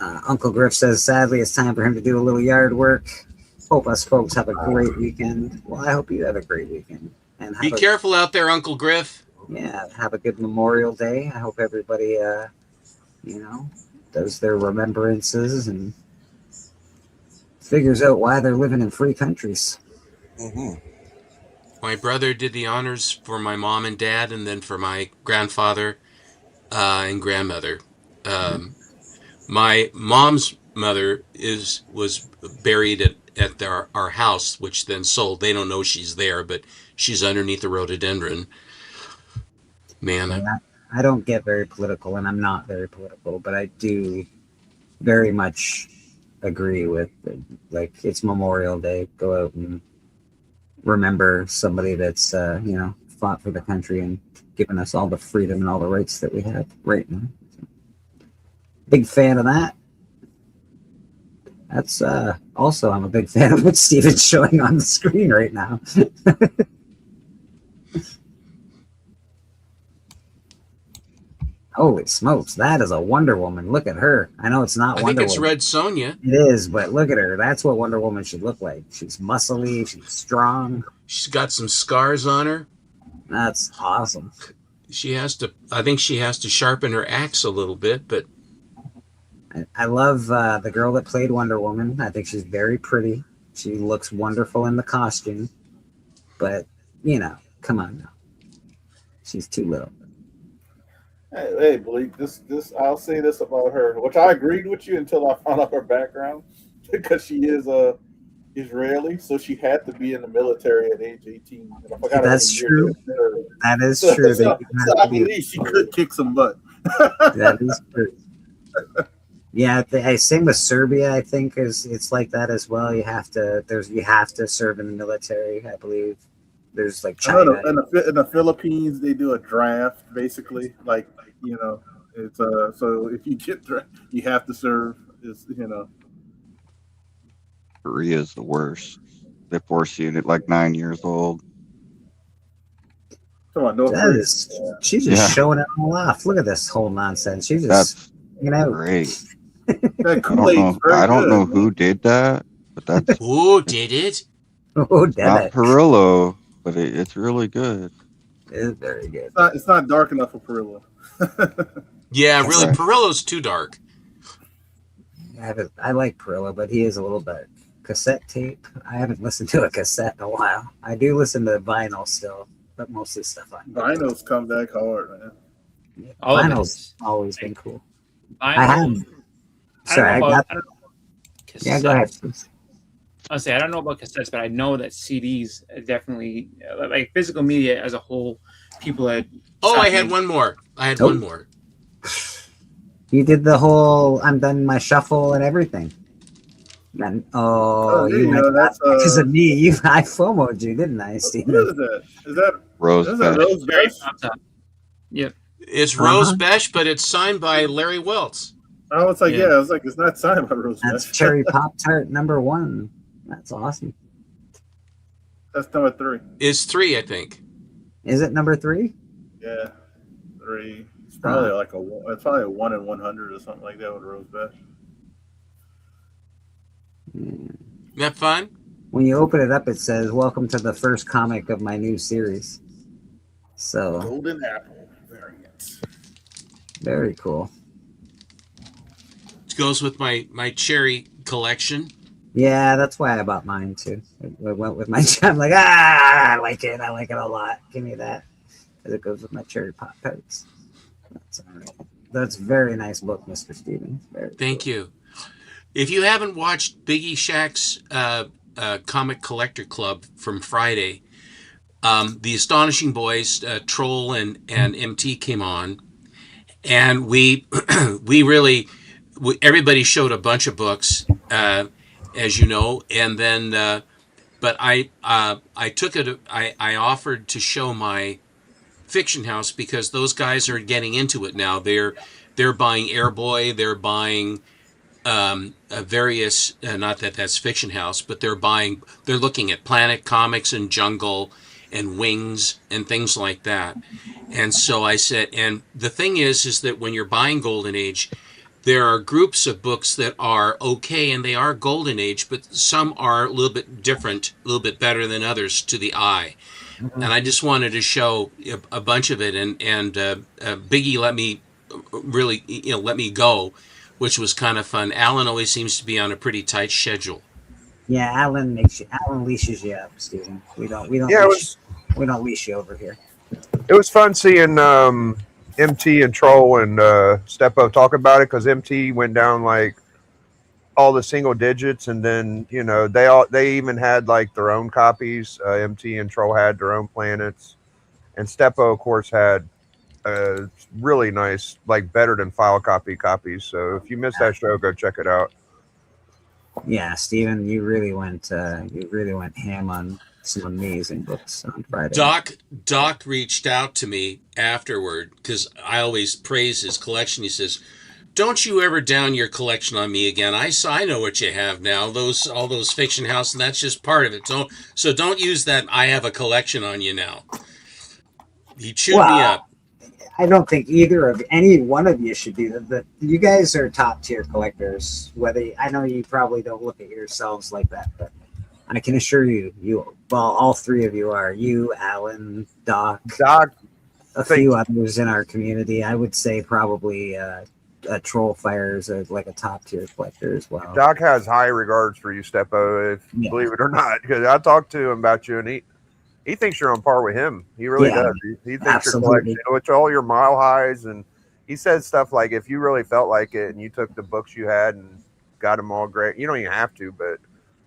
Uncle Griff says, sadly, it's time for him to do a little yard work. Hope us folks have a great weekend. Well, I hope you have a great weekend. And Be careful out there, Uncle Griff. Yeah, have a good Memorial Day. I hope everybody, does their remembrances and figures out why they're living in free countries. Mm-hmm. My brother did the honors for my mom and dad, and then for my grandfather and grandmother. My mom's mother was buried at our house, which then sold. They don't know she's there, but she's underneath the rhododendron. Man, I don't get very political, and I'm not very political, but I do very much agree with, like, it's Memorial Day. Go out and remember somebody that's fought for the country and given us all the freedom and all the rights that we have right now. So, big fan of that. That's also, I'm a big fan of what Steven's showing on the screen right now. Holy smokes, that is a Wonder Woman. Look at her. I know it's not Wonder Woman. I think it's Red Sonja. It is, but look at her. That's what Wonder Woman should look like. She's muscly, she's strong. She's got some scars on her. That's awesome. I think she has to sharpen her axe a little bit, but I love the girl that played Wonder Woman. I think she's very pretty. She looks wonderful in the costume. But, come on now. She's too little. Hey, Bleak, this I'll say this about her, which I agreed with you until I found out her background, because she is Israeli, so she had to be in the military at age 18. That's true. That is true. So I believe she could kick some butt. That is true. Yeah, I same with Serbia. I think it's like that as well. You have to serve in the military. I believe there's like China. In the Philippines, they do a draft, basically. Like it's so if you get you have to serve. Korea's the worst. They force you at like 9 years old. Come on, no. She's just showing it all off. Look at this whole nonsense. She's just great. I don't know who did that, but that's who did it. Who did not it? Perillo, but it's really good. It is very good. It's not dark enough for Perillo. Yeah, really, Perillo's too dark. I like Perillo, but he is a little dark. Cassette tape. I haven't listened to a cassette in a while. I do listen to vinyl still, but mostly stuff on vinyl's come back hard, man. Yeah, vinyl's always been cool. I have. Sorry, I got. Yeah, go ahead. I'll say I don't know about cassettes, but I know that CDs definitely, like physical media as a whole, people had. Oh, I had one more. One more. You did the whole. I'm done my shuffle and everything. And, because of me, I FOMO'd you, didn't I, Steve? What is that? Is that Rose Besh? Yep. It's Rose Besh, but it's signed by Larry Welts. I was like, I was like, it's not signed by Rose Besh. That's Cherry Pop Tart #1. That's awesome. That's number 3. It's 3, I think. Is it number 3? Yeah, 3. It's probably it's probably a 1 in 100 or something like that with Rose Besh. Isn't that fun? When you open it up, it says, "Welcome to the first comic of my new series." So Golden Apple variant. Very cool. It goes with my cherry collection. Yeah, that's why I bought mine too. I went with my. I'm like, I like it. I like it a lot. Give me that, because it goes with my cherry pop tarts. That's all right. That's a very nice book, Mr. Stevens. Thank you. If you haven't watched Biggie Shack's Comic Collector Club from Friday, the Astonishing Boys, Troll and MT came on, and we everybody showed a bunch of books, as you know, and then but I took it. I offered to show my Fiction House because those guys are getting into it now. They're buying Airboy. They're buying various, not that that's Fiction House, but they're looking at Planet Comics and Jungle and Wings and things like that. And so I said, and the thing is that when you're buying Golden Age, there are groups of books that are okay and they are golden age, but some are a little bit different, a little bit better than others to the eye. And I just wanted to show a bunch of it, and Biggie let me really, let me go, which was kind of fun. Alan always seems to be on a pretty tight schedule. Yeah, Alan leashes you up, Stephen. We don't Yeah, we don't leash you over here. it was fun seeing MT and Troll and Steppo talk about it, because MT went down like all the single digits, and then they even had like their own copies. MT and Troll had their own planets, and Steppo of course had really nice, like better than file copies. So if you missed that show, go check it out. Yeah, Stephen, you really went ham on some amazing books on Friday. Doc reached out to me afterward, because I always praise his collection. He says, "Don't you ever down your collection on me again. I know what you have now. All those fiction house, and that's just part of it. Don't use that I have a collection on you now." He chewed me up. I don't think any one of you should do that. You guys are top tier collectors. I know you probably don't look at yourselves like that, but I can assure you, all three of you are. You, Alan, Doc, a few others in our community. I would say probably Troll Fire is like a top tier collector as well. Doc has high regards for you, Steppo, believe it or not, because I talked to him about you, and he thinks you're on par with him. He really does. He thinks your collection, which all your mile highs, and he says stuff like, if you really felt like it and you took the books you had and got them all great, you don't even have to, but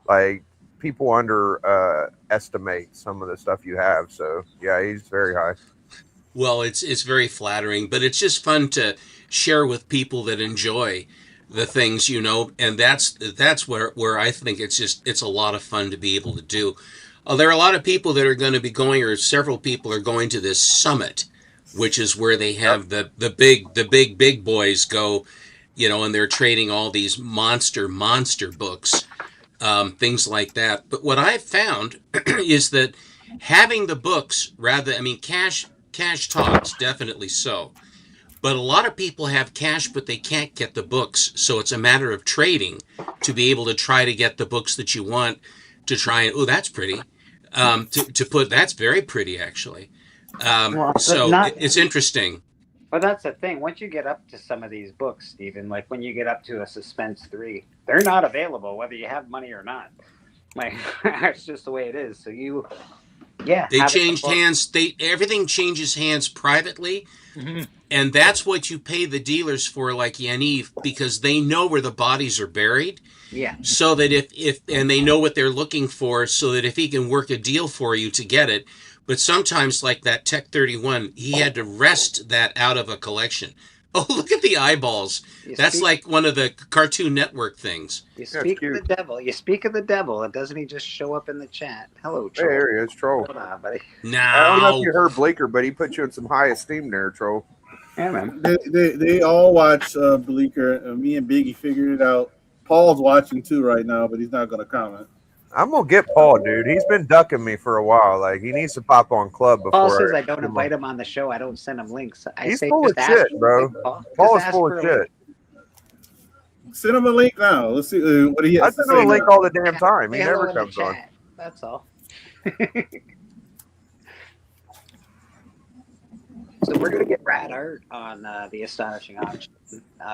like people underestimate some of the stuff you have. So yeah, he's very high. Well, it's very flattering, but it's just fun to share with people that enjoy the things, and that's where I think it's a lot of fun to be able to do. There are a lot of people that are going to be going, or several people are going to this summit, which is where they have the big boys go, and they're trading all these monster books, things like that. But what I've found is that having the books cash talks, definitely so. But a lot of people have cash, but they can't get the books. So it's a matter of trading to be able to try to get the books that you want, to try and, that's pretty. That's very pretty, actually. It's interesting. But that's the thing. Once you get up to some of these books, Stephen, like when you get up to a Suspense 3, they're not available whether you have money or not. Like, that's just the way it is. So they changed hands. Everything changes hands privately. Mm-hmm. And that's what you pay the dealers for, like Yaniv, because they know where the bodies are buried. Yeah. So that and they know what they're looking for, so that if he can work a deal for you to get it. But sometimes, like that Tech 31, he had to wrest that out of a collection. Oh, look at the eyeballs. That's like one of the Cartoon Network things. You speak of the devil. You speak of the devil, and doesn't he just show up in the chat? Hello, Troll. Hey, there he is, Troll. Hold on, buddy. I don't know if you heard Bleeker, but he put you in some high esteem there, Troll. Yeah, man. They all watch Bleeker. Me and Biggie figured it out. Paul's watching too right now, but he's not going to comment. I'm going to get Paul, dude. He's been ducking me for a while. Like, he needs to pop on Club before. Paul says I don't invite him on the show. I don't send him links. He's full of shit, bro. Paul's full of shit. Send him a link now. Let's see what he has to say. I send him a link all the damn time. He never comes on. That's all. So we're going to get Rad Art on the Astonishing Auction.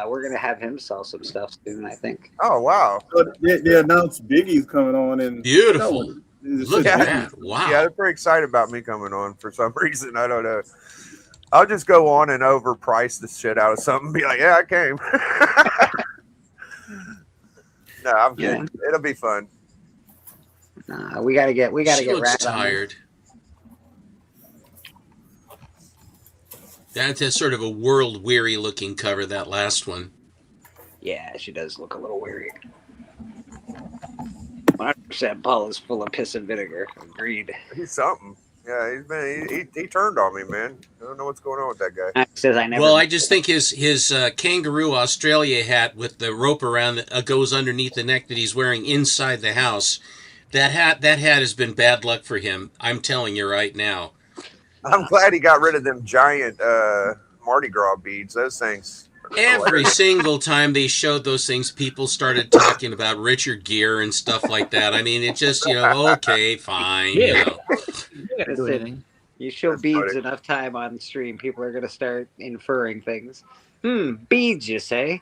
We're going to have him sell some stuff soon, I think. Oh, wow. So they announced Biggie's coming on. And beautiful. Look at that. Wow. Yeah, they're pretty excited about me coming on for some reason. I don't know. I'll just go on and overprice the shit out of something and be like, yeah, I came. No, I'm kidding. It'll be fun. We got to get Rad tired. That's a sort of a world-weary looking cover, that last one. Yeah, she does look a little weary. 100% Paul is full of piss and vinegar. Agreed. He's something. Yeah, he turned on me, man. I don't know what's going on with that guy. Says I never. Well, I just think his kangaroo Australia hat with the rope around that goes underneath the neck that he's wearing inside the house. That hat has been bad luck for him. I'm telling you right now. I'm glad he got rid of them giant Mardi Gras beads. Those things Every single time they showed those things, people started talking about Richard Gere and stuff like that. I mean, it just, okay, fine, Listen, you show beads enough time on stream, people are going to start inferring things. Beads, you say?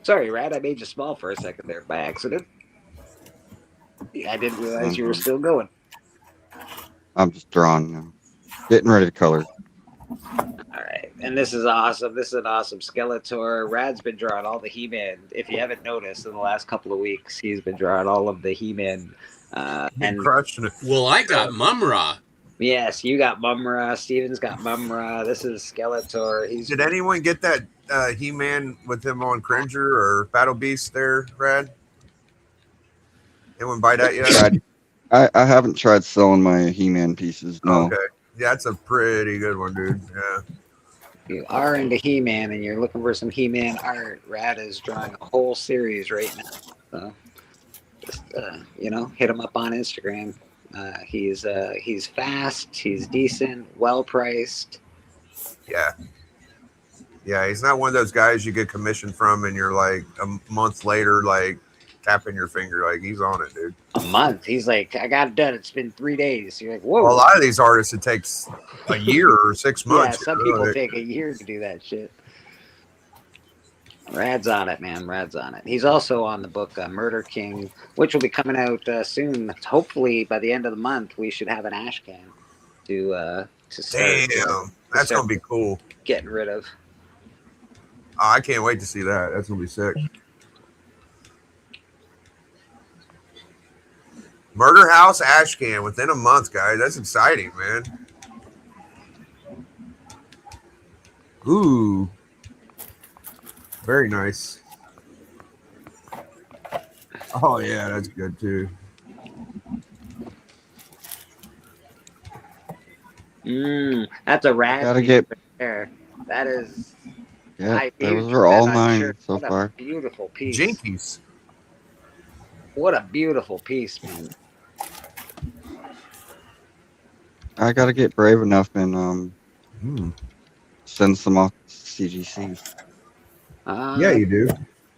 Sorry, Rad, I made you small for a second there by accident. I didn't realize you were still going. I'm just drawing now. Getting ready to color. All right, and this is awesome. This is an awesome Skeletor. Rad's been drawing all the He-Man. If you haven't noticed, in the last couple of weeks, he's been drawing all of the He-Man. And crushing it. Well, I got Mumra. Yes, you got Mumra. Steven's got Mumra. This is Skeletor. Did anyone get that He-Man with him on Cringer or Battle Beast there, Brad? Anyone buy that yet? I haven't tried selling my He-Man pieces. No. Okay. Yeah, that's a pretty good one, dude. Yeah. You are into He-Man and you're looking for some He-Man art. Rad is drawing a whole series right now. So just hit him up on Instagram. He's fast, he's decent, well priced. Yeah. Yeah, he's not one of those guys you get commission from and you're like a month later like tapping your finger like he's on it, dude. A month. He's like, I got it done. It's been 3 days. You're like, whoa. Well, a lot of these artists it takes a year or 6 months. Yeah, some people take a year to do that shit. Rad's on it, man. Rad's on it. He's also on the book Murder King, which will be coming out soon. Hopefully, by the end of the month, we should have an ash can to start. Damn, that's gonna be cool. Getting rid of. Oh, I can't wait to see that. That's gonna be sick. Murder House ash can within a month, guys. That's exciting, man. Ooh. Very nice. Oh, yeah, that's good, too. That's a rat. Gotta get. There. That is. Yeah, those are all mine so what far. A beautiful piece. Jinkies. What a beautiful piece, man. I gotta get brave enough and send some off CGC. Yeah, you do.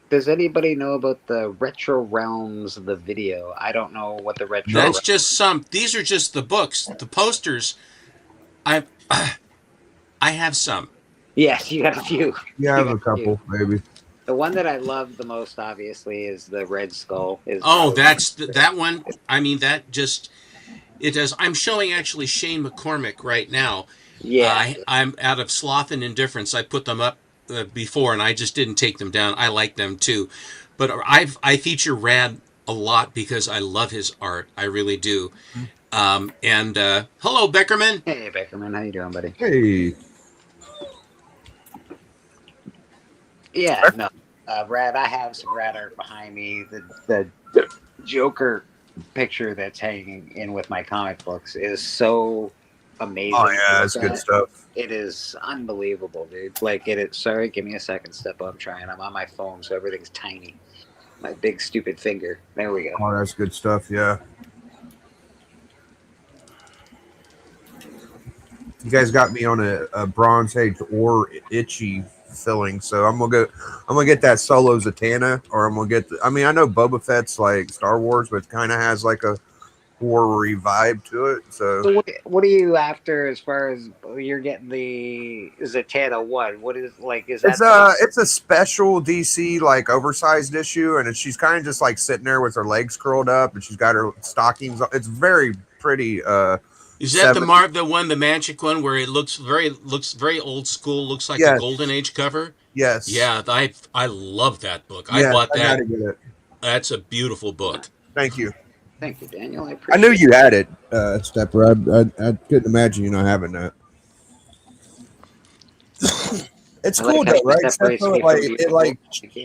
Does anybody know about the Retro Realms, the video? I don't know what the Retro That's just some. These are just the books. The posters, I have some. Yes, you got a few. Yeah, I have a couple, maybe. The one that I love the most, obviously, is the Red Skull. That's that one. I mean, that just it does. I'm showing actually Shane McCormick right now. Yeah, I'm out of sloth and indifference. I put them up before, and I just didn't take them down. I like them too, but I feature Rad a lot because I love his art. I really do. Hello, Beckerman. Hey, Beckerman, how you doing, buddy? Hey. Yeah, no, Rad. I have some Rad art behind me. The Joker picture that's hanging in with my comic books is so amazing. Oh yeah, that's good stuff. It is unbelievable, dude. Like it is. Sorry, give me a second. Step up. I'm trying. I'm on my phone, so everything's tiny. My big stupid finger. There we go. Oh, that's good stuff. Yeah. You guys got me on a Bronze Age or Itchy filling, so I'm gonna get that Solo Zatanna, or I'm gonna get. I mean, I know Boba Fett's like Star Wars, but it kind of has like a horror vibe to it. So what are you after as far as you're getting the Zatanna one? What is like? Is that it's a special DC like oversized issue, and she's kind of just like sitting there with her legs curled up, and she's got her stockings. It's very pretty. Is that the one, the Magic one, where it looks very old school? Looks like a Golden Age cover. Yes. Yeah, I love that book. Yeah, I bought that. I gotta get it. That's a beautiful book. Thank you. Thank you, Daniel. I knew you had it, Stepper. I couldn't imagine you not having that. It's cool though, right? Stepper,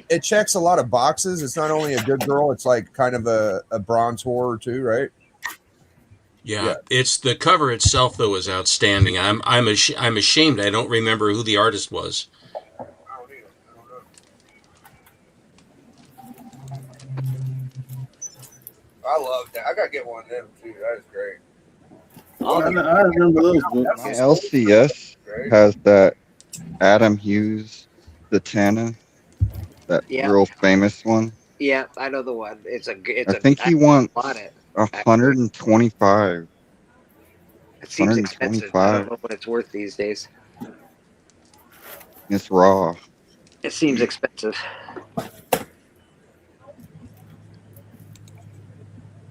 it checks a lot of boxes. It's not only a good girl; it's like kind of a bronze horror too, right? Yeah, it's the cover itself though is outstanding. I'm ashamed I don't remember who the artist was. I love that. I gotta get one of them too. That is great. I remember those books. My LCS has that Adam Hughes Zatanna, that Yeah, real famous one. yeah, I know the one. I think he wants bought it. Actually, 125. it seems expensive. I don't 125. know what it's worth these days. It's raw. It seems expensive.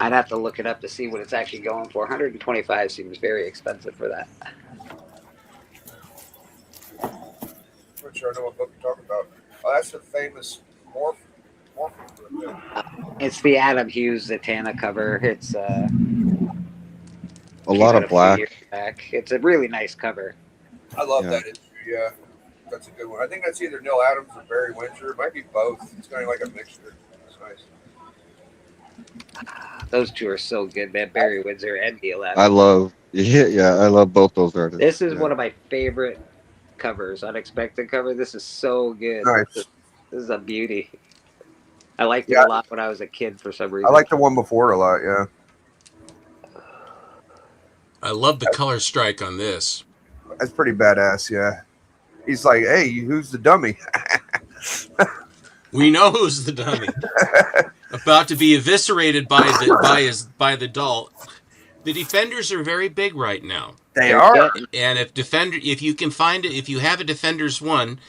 I'd have to look it up to see what it's actually going for. 125 seems very expensive for that. I'm not sure I know what book you're talking about. Oh, that's the famous Morph. It's the Adam Hughes Zatanna cover. It's A came lot out of a few years black. back. It's a really nice cover. I love Yeah. that issue. Yeah, that's a good one. I think that's either Neil Adams or Barry Windsor. It might be both. It's kind of like a mixture. It's nice. Those two are so good, man. Barry Windsor and Neil Adams. I love I love both those artists. This is Yeah. one of my favorite covers. Unexpected cover. This is so good. Nice. This is a beauty. I liked it a lot when I was a kid for some reason. I like the one before a lot. Yeah. I love the color strike on this. That's pretty badass. Yeah. He's like, hey, who's the dummy? We know who's the dummy. About to be eviscerated by the doll. The Defenders are very big right now. They are. And if you can find it, if you have a Defenders 1,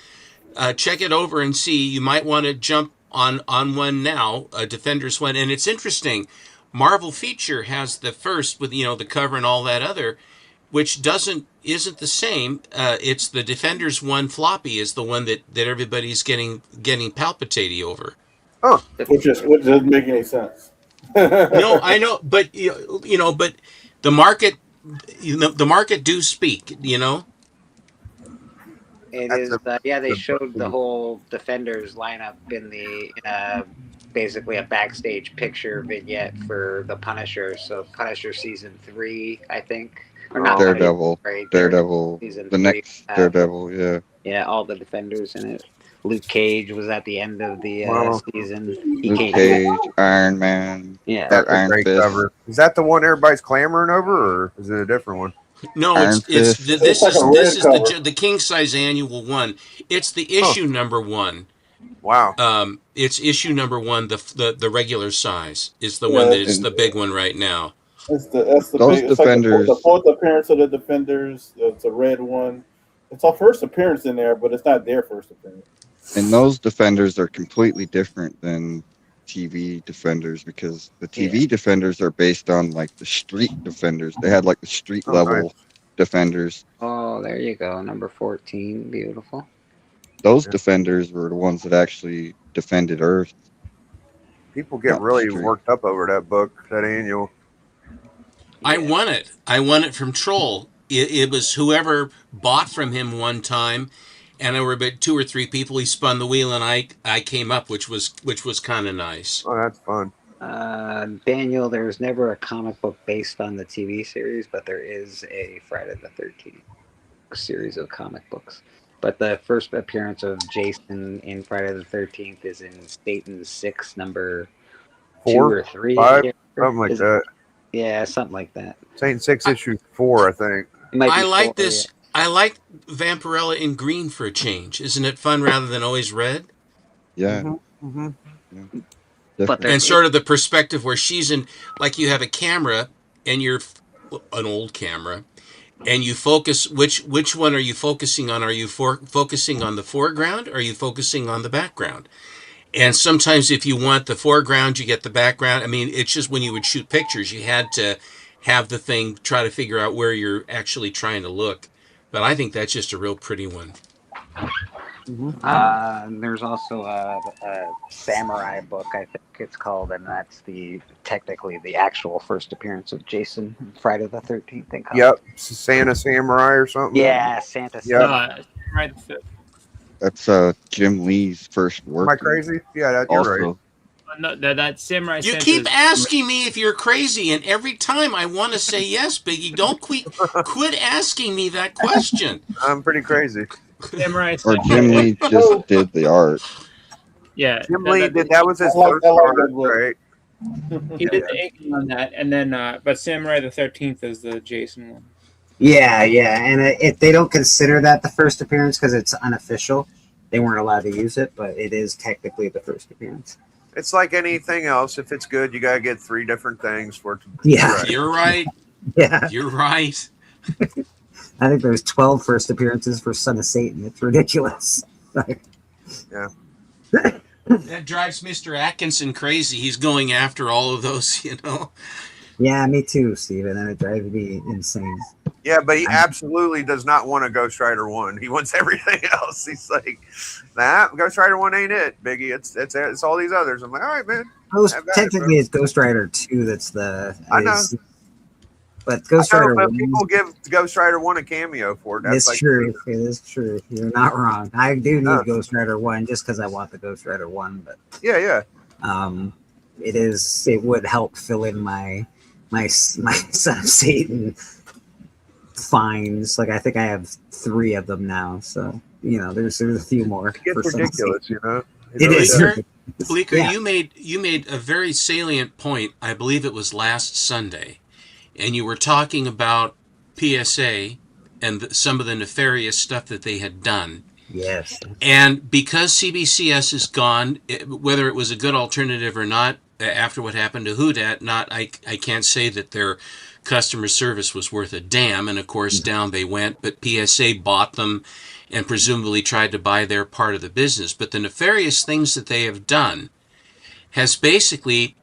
check it over and see. You might want to jump on one now, a Defenders 1. And it's interesting. Marvel Feature has the first with the cover and all that other, which isn't the same. It's the Defenders 1 floppy is the one that everybody's getting palpitating over. Oh, which doesn't make any sense. No, I know, but but the market, the market do speak. It is. They showed the whole Defenders lineup in the basically a backstage picture vignette for the Punisher. So Punisher season 3, I think, or not Daredevil. Punisher, Daredevil. season The 3, next Daredevil. Yeah. Yeah, all the Defenders in it. Luke Cage was at the end of the season. Luke Cage, Iron Man. Yeah, That's a Iron great Fist. cover. Is that the one everybody's clamoring over, or is it a different one? No, Iron this Fist. is It's like a this is red cover. the king size annual one. It's the issue number 1. Wow. It's issue number 1. The regular size is the one that is the big one right now. That's the Those big. It's Defenders. like the fourth appearance of the Defenders. It's a red one. It's our first appearance in there, but it's not their first appearance. And those Defenders are completely different than TV Defenders because the TV Defenders are based on like the street Defenders. They had like the street level Defenders. Oh, there you go. Number 14. Beautiful. Those Defenders were the ones that actually defended Earth. People get Not really street. worked up over that book, that annual. I won it. I won it from Troll. It was whoever bought from him one time, and there were about 2 or 3 people. He spun the wheel, and I came up, which was kind of nice. Oh, that's fun. Daniel, there's never a comic book based on the TV series, but there is a Friday the 13th series of comic books. But the first appearance of Jason in Friday the 13th is in Satan's 6, number 2 4, or 3. 5, something like that. Yeah, something like that. Satan 6 issue 4, I think. I like this. I like Vampirella in green for a change. Isn't it fun rather than always red? Yeah. Mm-hmm. But And sort of the perspective where she's in, like you have a camera and you're an old camera, and you focus. Which one are you focusing on? Are you focusing on the foreground? Or are you focusing on the background? And sometimes if you want the foreground, you get the background. I mean, it's just when you would shoot pictures, you had to have the thing try to figure out where you're actually trying to look. But I think that's just a real pretty one. There's also a samurai book, I think it's called, and that's technically the actual first appearance of Jason, Friday the 13th. Yep, Santa Samurai or something. Yeah, Santa Yep. Right. That's Jim Lee's first work. Am I crazy? Yeah, you're right. Also, No, that Samurai You Santa's- keep asking me if you're crazy, and every time I want to say yes, Biggie. Don't quit asking me that question. I'm pretty crazy. Samurai or Santa. Jim Lee just did the art. Yeah. Jim Lee did that was his first art, right? He did the inking on that, and then but Samurai the 13th is the Jason one. Yeah, and if they don't consider that the first appearance because it's unofficial, they weren't allowed to use it, but it is technically the first appearance. It's like anything else. If it's good, you gotta get 3 different things for it to Yeah. right. You're right. Yeah. You're right. I think there's 12 first appearances for Son of Satan. It's ridiculous. Yeah. That drives Mr. Atkinson crazy. He's going after all of those, you know. Yeah, me too, Steven. And it drives me insane. Yeah, but he absolutely does not want a Ghost Rider 1. He wants everything else. He's like, nah, Ghost Rider 1 ain't it, Biggie. It's all these others. I'm like, all right, man. Technically, it's Ghost Rider 2 that's the. I know. But Ghost Rider 1. People give Ghost Rider 1 a cameo for it. It's true. It is true. You're not wrong. I do need Ghost Rider 1 just because I want the Ghost Rider 1. But yeah. It would help fill in my Son of Satan finds. Like I think I have 3 of them now. So there's a few more. It gets ridiculous, you know. It is. Bleeker, Yeah. you made a very salient point. I believe it was last Sunday, and you were talking about PSA and some of the nefarious stuff that they had done. Yes. And because CBCS is gone, whether it was a good alternative or not, after what happened to Houdat, I can't say that their customer service was worth a damn. And of course, down they went. But PSA bought them and presumably tried to buy their part of the business. But the nefarious things that they have done has basically,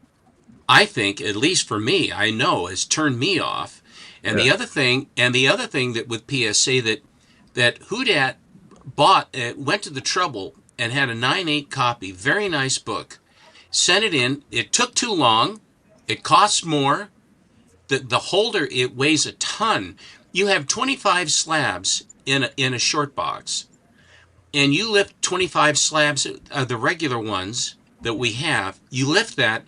I think, at least for me, I know, has turned me off. And the other thing that with PSA that Houdat bought, went to the trouble and had a 9/8 copy, very nice book, sent it in. It took too long. It costs more. The holder, it weighs a ton. You have 25 slabs in a short box, and you lift 25 slabs, the regular ones that we have. You lift that.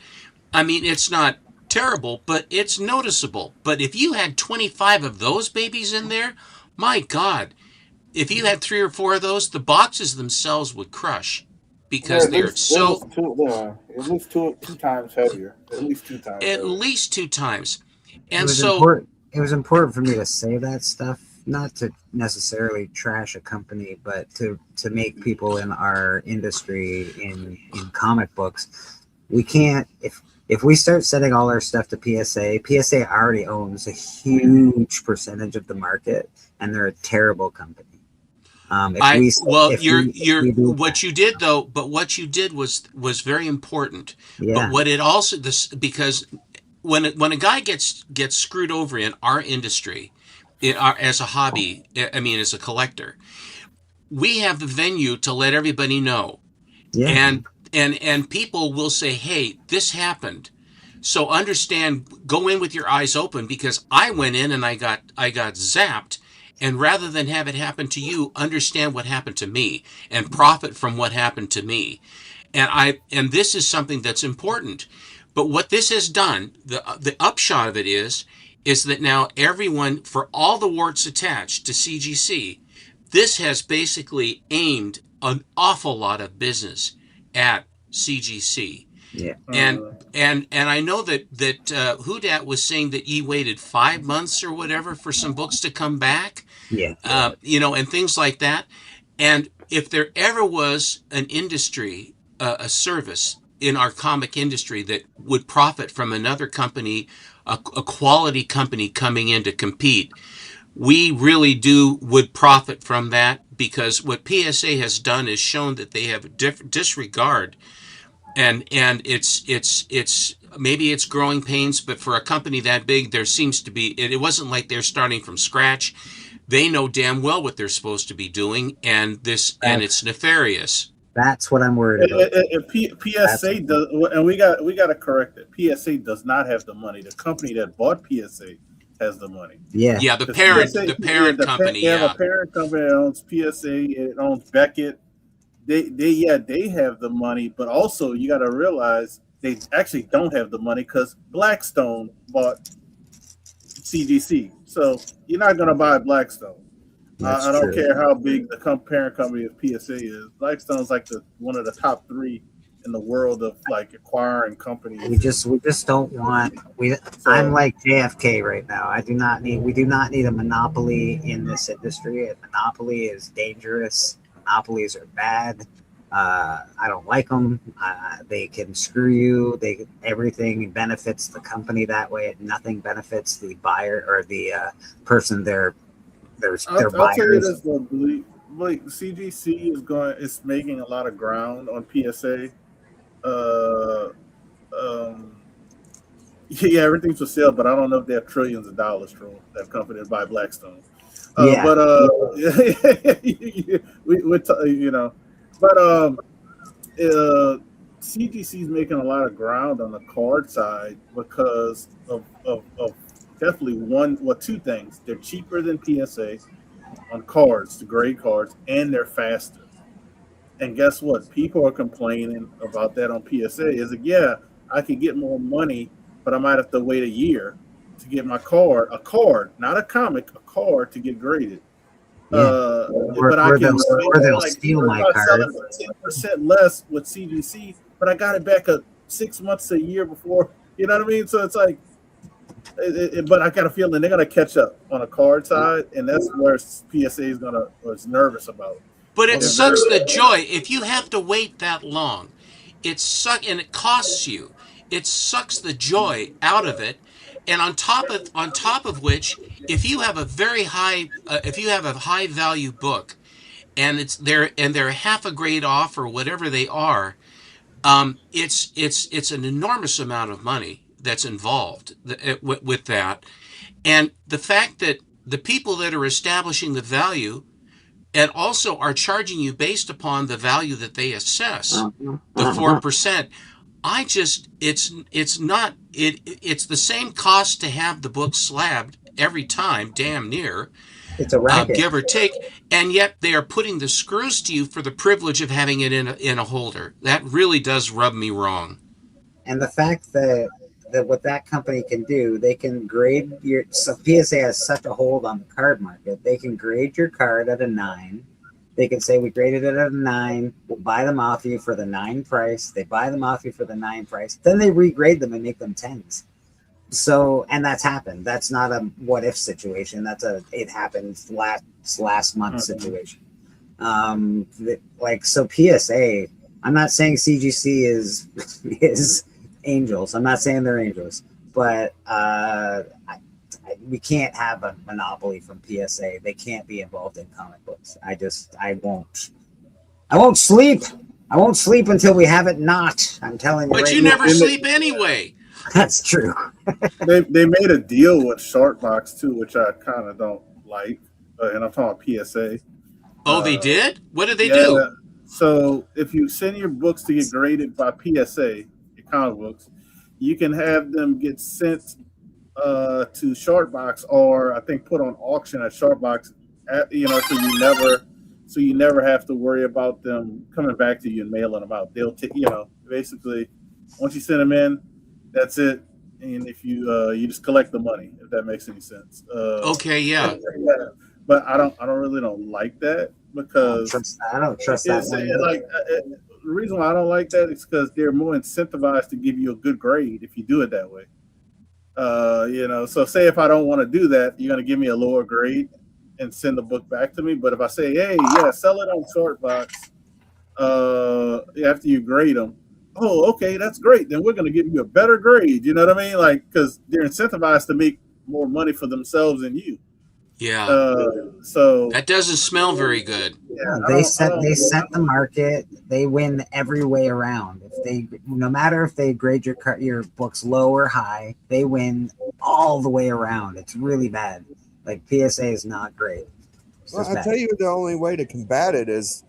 I mean, it's not terrible, but it's noticeable. But if you had 25 of those babies in there, my God, if you had 3 or 4 of those, the boxes themselves would crush because they're so. At least two times heavier. At least 2 times. At least 2 times. And it was important for me to say that stuff, not to necessarily trash a company, but to make people in our industry in comic books, we can't if we start sending all our stuff to PSA already owns a huge percentage of the market, and they're a terrible company. What you did though, but what you did was very important. Yeah. But what it also because when a guy gets screwed over in our industry, as a hobby, I mean as a collector, we have the venue to let everybody know. Yeah. And people will say, hey, this happened. So understand, go in with your eyes open, because I went in and I got zapped. And rather than have it happen to you, understand what happened to me and profit from what happened to me. And this is something that's important. But what this has done, the upshot of it is that now everyone, for all the warts attached to CGC, this has basically aimed an awful lot of business at CGC. Yeah. And I know that Houdat was saying that he waited 5 months or whatever for some books to come back. Yeah. And things like that. And if there ever was an industry, a service in our comic industry that would profit from another company, a quality company coming in to compete, we really would profit from that, because what PSA has done is shown that they have disregard, and it's maybe it's growing pains, but for a company that big, there seems to be, it wasn't like they're starting from scratch. They know damn well what they're supposed to be doing, and it's nefarious. That's what I'm worried about. PSA does, and we got to correct it. PSA does not have the money. The company that bought PSA has the money. Yeah. Yeah, the parent company. The parent company that owns PSA. It owns Beckett. They have the money, but also you got to realize they actually don't have the money because Blackstone bought CGC. So you're not going to buy Blackstone. I don't care how big the parent company of PSA is. Blackstone's like one of the top 3 in the world of like acquiring companies. We just don't want I'm like JFK right now. We do not need a monopoly in this industry. A monopoly is dangerous. Monopolies are bad. I don't like them. They can screw you. Everything benefits the company that way. Nothing benefits the buyer or the person they're I'll buyers. tell you this though, like CGC is making a lot of ground on PSA. Yeah, everything's for sale, but I don't know if they have trillions of dollars from that company by Blackstone. Yeah. But CGC is making a lot of ground on the card side because of definitely two things. They're cheaper than PSA on cards, the grade cards, and they're faster. And guess what? People are complaining about that on PSA. Is like, yeah, I could get more money, but I might have to wait a year to get my card, not a comic, a card to get graded. Yeah. But I can they'll steal my card. 10% less with CGC, but I got it back 6 months, a year before. You know what I mean? So it's like, but I got a feeling they're gonna catch up on a card side, and that's where PSA was nervous about. But it sucks the joy if you have to wait that long. And it costs you. It sucks the joy out of it. And on top of which, if you have a high value book, and they're half a grade off or whatever they are, it's an enormous amount of money that's involved with that. And the fact that the people that are establishing the value and also are charging you based upon the value that they assess, the 4%. It's the same cost to have the book slabbed every time, damn near. It's a racket. Give or take, and yet they are putting the screws to you for the privilege of having it in a holder. That really does rub me wrong. And the fact that what that company can do, they can grade so PSA has such a hold on the card market. They can grade your card at a 9. They can say, we graded it at a 9. We'll buy them off you for the 9 price. They buy them off you for the 9 price. Then they regrade them and make them 10s. So, and that's happened. That's not a what if situation. It happened last month situation. So PSA, I'm not saying CGC is angels. I'm not saying they're angels, but we can't have a monopoly from PSA. They can't be involved in comic books. I won't sleep. I won't sleep until we have it not. I'm telling you. But you never sleep anyway. That's true. they made a deal with Sharkbox too, which I kind of don't like. And I'm talking about PSA. Oh, they did? What did they do? So if you send your books to get graded by PSA, your comic books, you can have them get sent to Sharkbox, or I think put on auction at Sharkbox. So you never have to worry about them coming back to you and mailing them out. They'll take, basically once you send them in, that's it. And if you just collect the money, if that makes any sense. Okay, yeah. But I don't like that because I don't trust that one. The reason why I don't like that is because they're more incentivized to give you a good grade if you do it that way. So say if I don't want to do that, you're going to give me a lower grade and send the book back to me. But if I say, hey, yeah, sell it on Sharkbox after you grade them, oh, okay, that's great. Then we're going to give you a better grade. You know what I mean? Like, because they're incentivized to make more money for themselves and you. Yeah. So that doesn't smell very good. Yeah, they set the market. They win every way around. No matter if they grade your books low or high, they win all the way around. It's really bad. Like PSA is not great. Well, I tell you, the only way to combat it is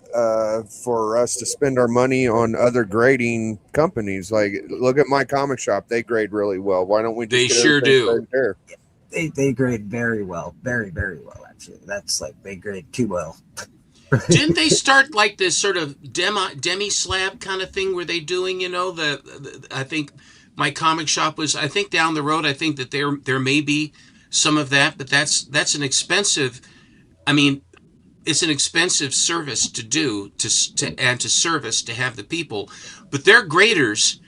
for us to spend our money on other grading companies. Like, look at my comic shop; they grade really well. Why don't we? They sure do. They grade very well, very, very well. Actually, that's like they grade too well. Didn't they start like this sort of demi slab kind of thing? Were they doing? I think my comic shop was. I think down the road, I think that there may be some of that, but that's an expensive. I mean, it's an expensive service to do to service to have the people. but their graders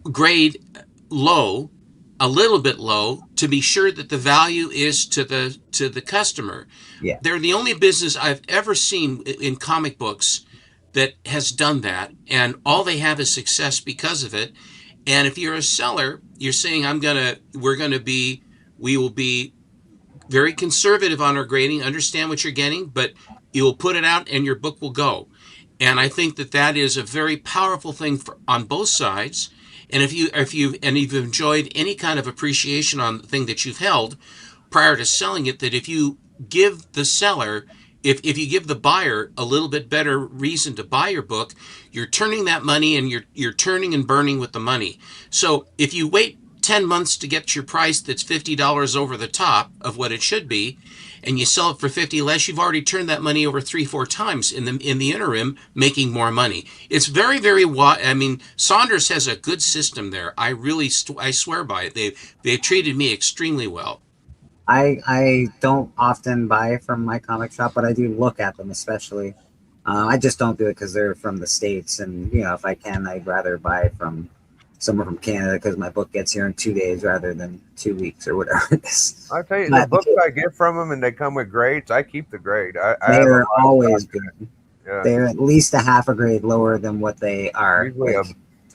grade low, a little bit low, to be sure that the value is to the customer. Yeah. They're the only business I've ever seen in comic books that has done that, and all they have is success because of it. And if you're a seller, you're saying we will be very conservative on our grading, understand what you're getting, but you will put it out and your book will go. And I think that is a very powerful thing on both sides. And if you've enjoyed any kind of appreciation on the thing that you've held prior to selling it, that if you give the seller, if you give the buyer a little bit better reason to buy your book, you're turning that money and you're turning and burning with the money. So if you wait 10 months to get your price that's $50 over the top of what it should be, and you sell it for 50 less, you've already turned that money over 3-4 times in the interim, making more money. It's very, very wide. I mean, Saunders has a good system there. I really, I swear by it. They've treated me extremely well. I don't often buy from my comic shop, but I do look at them, especially. I just don't do it because they're from the States, and if I can, I'd rather buy from somewhere from Canada because my book gets here in 2 days rather than 2 weeks or whatever it is. I tell you, the books I get from them and they come with grades, I keep the grade. They're always good. Yeah. They're at least a half a grade lower than what they are. Usually a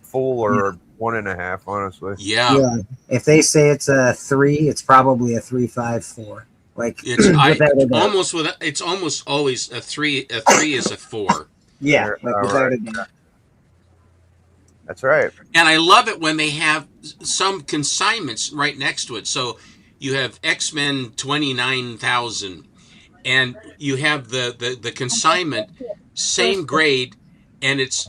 full or 1.5, honestly. Yeah. If they say it's a 3, it's probably a 3.54. Like it's almost always a 3. A 3 is a 4. Yeah, like without a doubt. That's right. And I love it when they have some consignments right next to it. So you have X-Men 29,000, and you have the consignment, same grade, and it's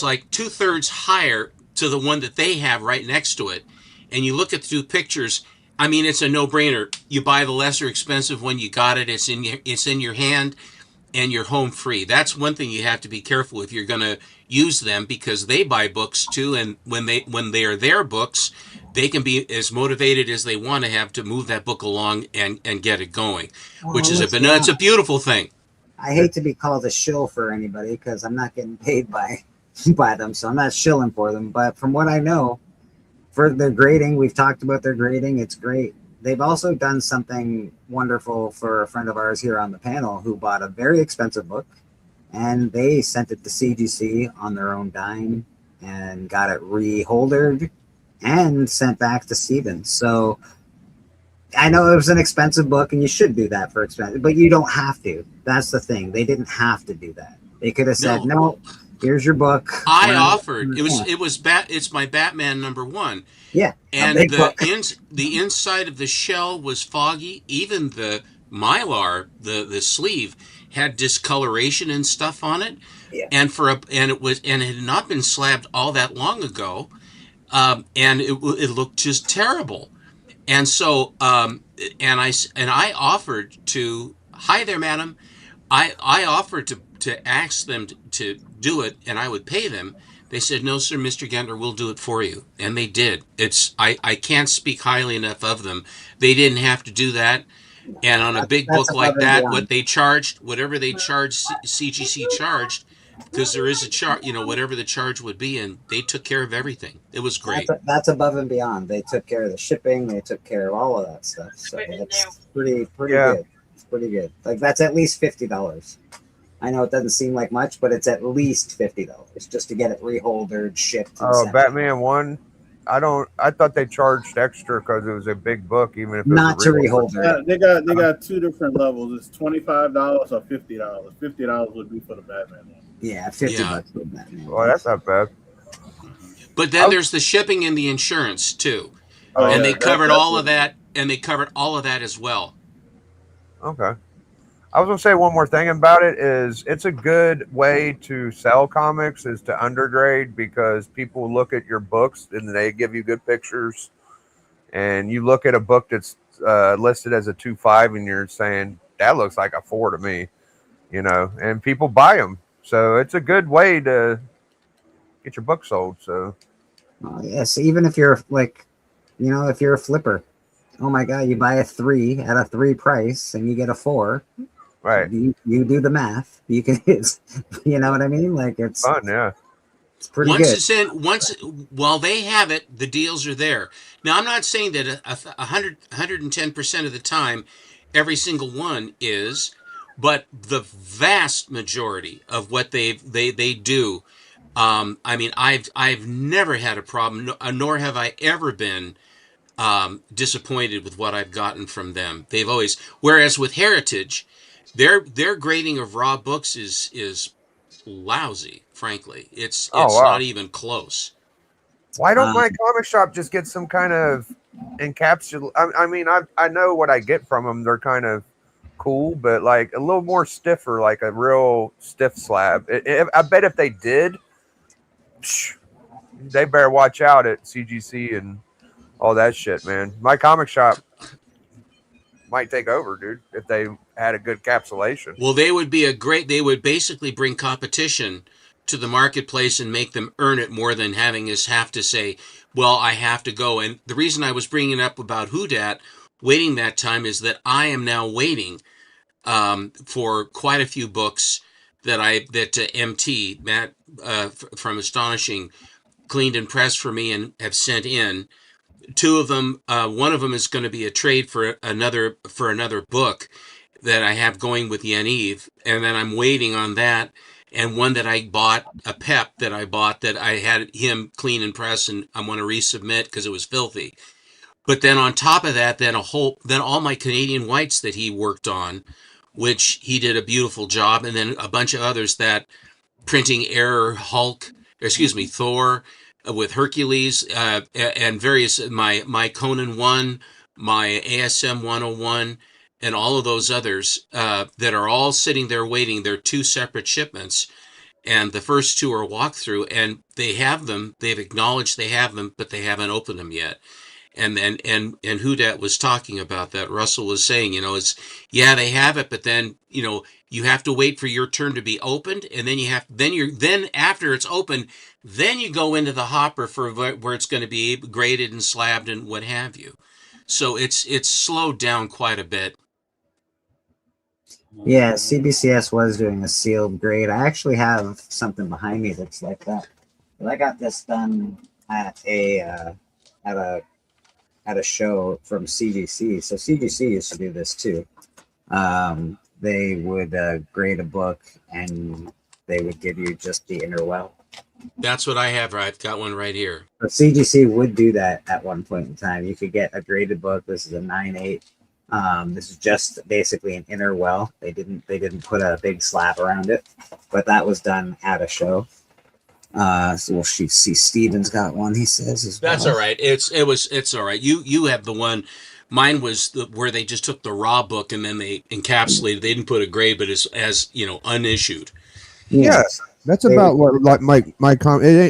like 2/3 higher to the one that they have right next to it. And you look at the two pictures. I mean, it's a no-brainer. You buy the lesser expensive one. You got it. It's in your hand, and you're home free. That's one thing you have to be careful if you're going to use them, because they buy books too, and when they are their books, they can be as motivated as they want to have to move that book along and get it going, which is it's a beautiful thing. I hate to be called a shill for anybody because I'm not getting paid by them, so I'm not shilling for them. But from what I know, for their grading, we've talked about their grading. It's great. They've also done something wonderful for a friend of ours here on the panel who bought a very expensive book, and they sent it to CGC on their own dime and got it reholdered and sent back to Steven. So I know it was an expensive book, and you should do that for expensive, but you don't have to. That's the thing. They didn't have to do that. They could have said, no, here's your book. I offered. It's my Batman #1. Yeah. And the inside of the shell was foggy. Even the Mylar, the sleeve, had discoloration and stuff on it. Yeah. And it had not been slabbed all that long ago. And it looked just terrible. And so and I offered to, hi there, madam. I offered to ask them to do it, and I would pay them. They said, no, sir, Mr. Gendler, we'll do it for you. And they did. I can't speak highly enough of them. They didn't have to do that. And on a big book like that, whatever they charged, CGC charged, because there is a charge, whatever the charge would be, and they took care of everything. It was great. That's above and beyond. They took care of the shipping. They took care of all of that stuff. So it's pretty good. It's pretty good. Like, that's at least $50. I know it doesn't seem like much, but it's at least $50 just to get it reholdered, shipped. Oh, Batman 1. I thought they charged extra because it was a big book, even if it not was to rehold it. They got two different levels. It's $25 or $50. $50 would be for the Batman one. Yeah, $50 for the Batman. Well, that's not bad. But then there's the shipping and the insurance too, they covered all of that, and they covered all of that as well. Okay. I was going to say one more thing about it is it's a good way to sell comics is to undergrade, because people look at your books and they give you good pictures, and you look at a book that's listed as a 2.5 and you're saying that looks like a 4 to me, and people buy them. So it's a good way to get your book sold. So yes, even if you're if you're a flipper, oh my God, you buy a 3 at a 3 price and you get a 4. Right. You do the math. You can, you know what I mean? Like, it's fun, yeah. It's pretty Once good. it's in, while they have it, the deals are there. Now, I'm not saying that 110% of the time, every single one is, but the vast majority of what they do. I mean, I've never had a problem, nor have I ever been disappointed with what I've gotten from them. They've always, whereas with Heritage, their grading of raw books is lousy. Frankly, it's Oh not wow. even close. Why don't my comic shop just get some kind of encapsulate? I mean, I know what I get from them. They're kind of cool, but like a little more stiffer, like a real stiff slab. I bet if they did, they better watch out at CGC and all that shit, man. My comic shop might take over, dude, if they had a good capsulation. Well, they would be they would basically bring competition to the marketplace and make them earn it more than having us have to say, well, I have to go. And the reason I was bringing up about Whodat waiting that time is that I am now waiting for quite a few books that MT, Matt from Astonishing, cleaned and pressed for me and have sent in. Two of them, one of them is going to be a trade for another book that I have going with Yaniv, and then I'm waiting on that. And one that I bought, a PEP that I bought that I had him clean and press, and I want to resubmit because it was filthy. But then on top of that, then all my Canadian whites that he worked on, which he did a beautiful job, and then a bunch of others that printing error Thor with Hercules and various my Conan 1, my ASM 101, and all of those others that are all sitting there waiting. They're two separate shipments, and the first two are walkthrough, and they have them. They've acknowledged they have them, but they haven't opened them yet. And Whodat was talking about that. Russell was saying, they have it, but then you have to wait for your turn to be opened, and then after it's open, then you go into the hopper for where it's going to be graded and slabbed and what have you. So it's slowed down quite a bit. Yeah, CBCS was doing a sealed grade. I actually have something behind me that's like that. But I got this done at a show from CGC. So CGC used to do this too. They would grade a book and they would give you just the inner well. That's what I have. I've got one right here. But CGC would do that at one point in time. You could get a graded book. This is a 9.8. This is just basically an inner well. They didn't put a big slab around it, but that was done at a show. So we'll see. Steven's got one. He says as well. That's all right. It's all right. You have the one. Mine was where they just took the raw book and then they encapsulated. They didn't put a grade, but as unissued. Yeah, that's about what like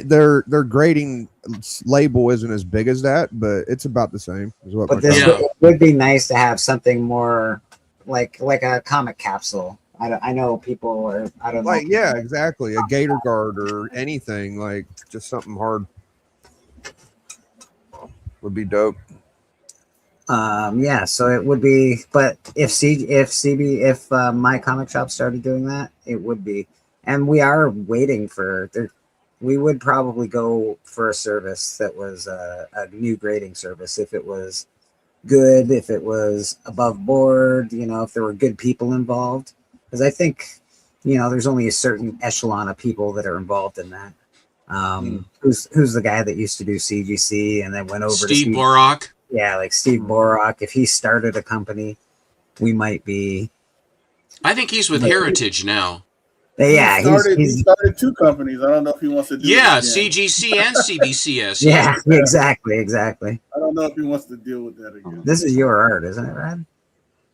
their grading label isn't as big as that, but it's about the same. Is what. But this would be nice to have something more like a comic capsule. I know people are. I don't like know. Yeah, exactly. A Gator Guard or anything like just something hard would be dope. Yeah, so it would be, but if my comic shop started doing that, it would be, and we are waiting for there. We would probably go for a service that was a new grading service if it was good, if it was above board, if there were good people involved, because I think, there's only a certain echelon of people that are involved in that. Who's the guy that used to do CGC and then went over to Steve Borak? Yeah, like Steve Borak. If he started a company, we might be. I think he's with Heritage now. Yeah, he started two companies. I don't know if he wants to do. Yeah, CGC and CBCS. Yeah, exactly. I don't know if he wants to deal with that again. This is your art, isn't it, Rad?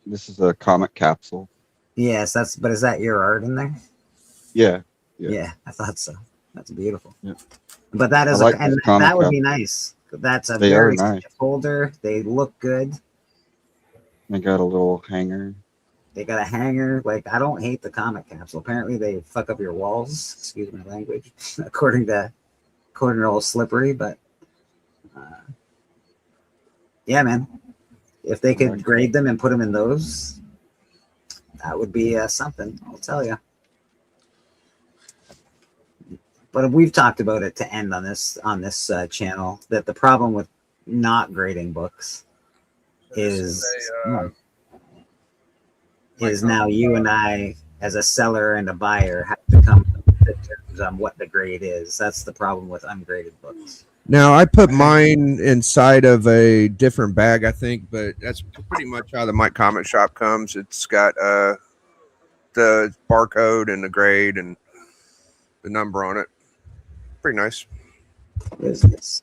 This is a comic capsule. Yes, but is that your art in there? Yeah. Yeah, I thought so. That's beautiful. Yeah. But that is that would be nice. That's a very nice folder. They look good. They got a little hanger. They got a hanger. Like, I don't hate the comic capsule. Apparently, they fuck up your walls. Excuse my language. according to old Slippery, but yeah, man. If they could grade them and put them in those, that would be something. I'll tell you. but we've talked about it to end on this channel, that the problem with not grading books is now you and I, as a seller and a buyer, have to come to terms on what the grade is. That's the problem with ungraded books. Now, I put mine inside of a different bag, I think, but that's pretty much how the Mike Comic Shop comes. It's got the barcode and the grade and the number on it. Pretty nice. Business.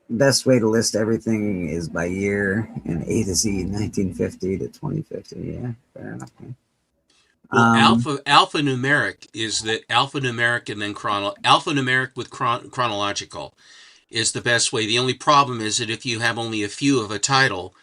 Best way to list everything is by year and A to Z, 1950 to 2050. Yeah, fair enough. Man. Well, alphanumeric is the alphanumeric and then alphanumeric with chronological is the best way. The only problem is that if you have only a few of a title,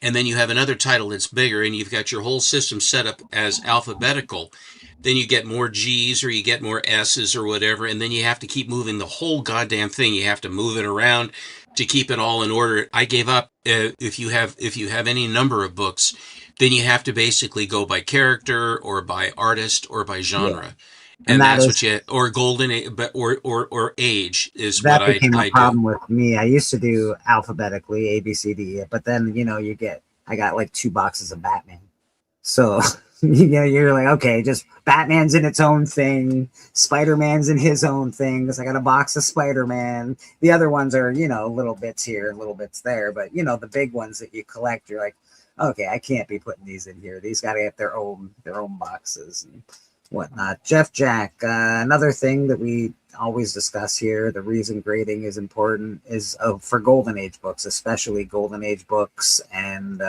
and then you have another title that's bigger, and you've got your whole system set up as alphabetical, then you get more G's or you get more S's or whatever, and then you have to keep moving the whole goddamn thing. You have to move it around to keep it all in order. I gave up. If you have any number of books, then you have to basically go by character or by artist or by genre. Yeah. And that's what you, or golden, or age is what I do. That became a problem with me. I used to do alphabetically, A, B, C, D, but then, I got like 2 boxes of Batman. So, you're like, okay, just Batman's in its own thing. Spider-Man's in his own thing. Because I got a box of Spider-Man. The other ones are, little bits here, little bits there. But, the big ones that you collect, you're like, okay, I can't be putting these in here. These got to get their own boxes and whatnot. Jeff Jack, another thing that we always discuss here, the reason grading is important is for Golden Age books, especially Golden Age books, and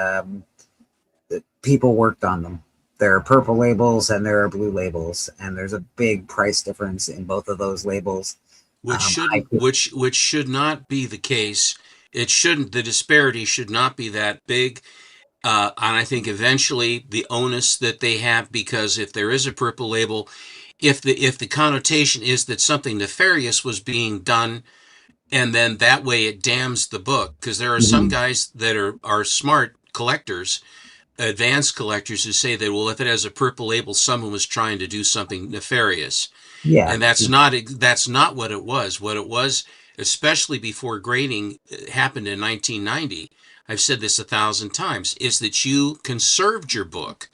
people worked on them. There are purple labels and there are blue labels, and there's a big price difference in both of those labels. Which should not be the case. It shouldn't. The disparity should not be that big. And I think eventually the onus that they have, because if there is a purple label, if the connotation is that something nefarious was being done, and then that way it damns the book, because there are some guys that are smart collectors, advanced collectors, who say that, well, if it has a purple label, someone was trying to do something nefarious. Yeah. And that's not what it was. What it was, especially before grading happened in 1990, I've said this 1,000 times, is that you conserved your book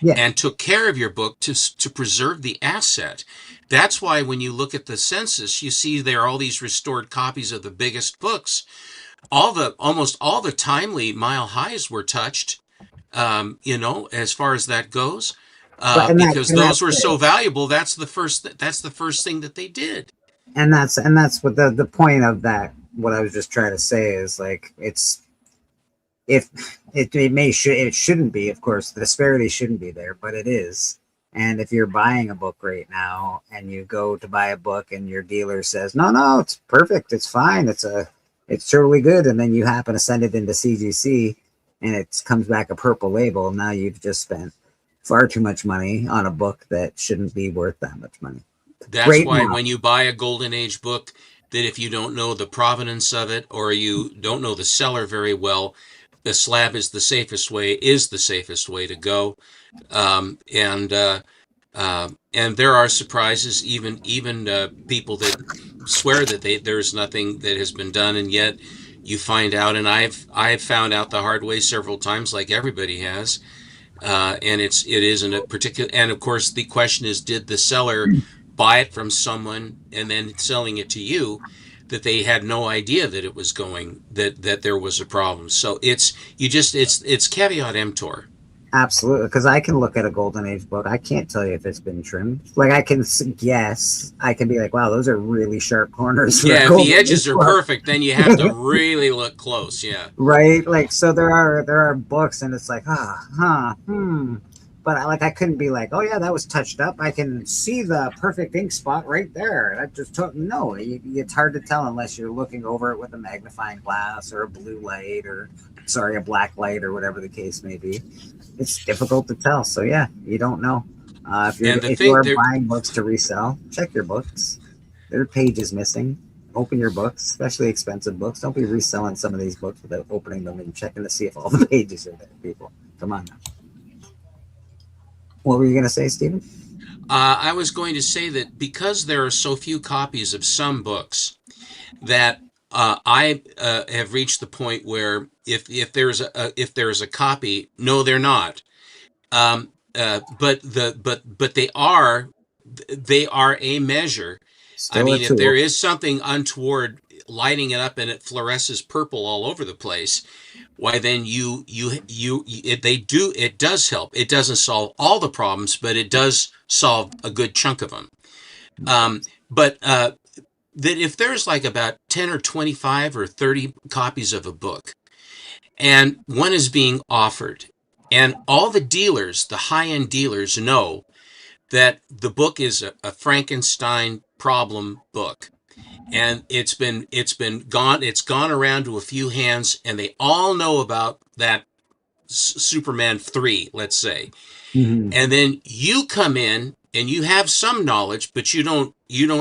and took care of your book to preserve the asset. That's why when you look at the census, you see there are all these restored copies of the biggest books. Almost all the timely mile highs were touched, as far as that goes, because those were so valuable. That's the first thing that they did. And that's what the point of that. What I was just trying to say is, like, it shouldn't be, of course, the disparity shouldn't be there, but it is. And if you're buying a book right now and you go to buy a book and your dealer says, no, it's perfect, it's fine, it's totally good, and then you happen to send it into CGC and it comes back a purple label, now you've just spent far too much money on a book that shouldn't be worth that much money. That's why when you buy a Golden Age book, that if you don't know the provenance of it or you don't know the seller very well, the slab is the safest way to go. And there are surprises, even people that swear that there's nothing that has been done, and yet you find out, and I've found out the hard way several times, like everybody has. And it isn't a particular, and of course the question is, did the seller buy it from someone and then selling it to you that they had no idea that it was that there was a problem? So it's caveat emptor. Absolutely, because I can look at a Golden Age book. I can't tell you if it's been trimmed. Like, I can guess. I can be like, wow, those are really sharp corners. Yeah, if the edges are perfect, then you have to really look close. Yeah. Right. Like, so there are books, and it's like, But I couldn't be like, oh yeah, that was touched up. I can see the perfect ink spot right there. That just no. It's hard to tell unless you're looking over it with a magnifying glass or a blue light a black light or whatever the case may be. It's difficult to tell. So yeah, you don't know. If you are buying books to resell, check your books. There are pages missing. Open your books, especially expensive books. Don't be reselling some of these books without opening them and checking to see if all the pages are there, people. Come on now. What were you going to say, Stephen? I was going to say that because there are so few copies of some books, that I have reached the point where if there's a copy, no, they're not. But they are a measure. I Still a mean, if there tool. is something untoward lighting it up and it fluoresces purple all over the place, why then it does help. It doesn't solve all the problems, but it does solve a good chunk of them. But that if there's like about 10 or 25 or 30 copies of a book and one is being offered, and all the dealers, the high-end dealers, know that the book is a Frankenstein problem book, and it's gone around to a few hands, and they all know about that Superman 3, let's say. Mhm. And then you come in and you have some knowledge, but you don't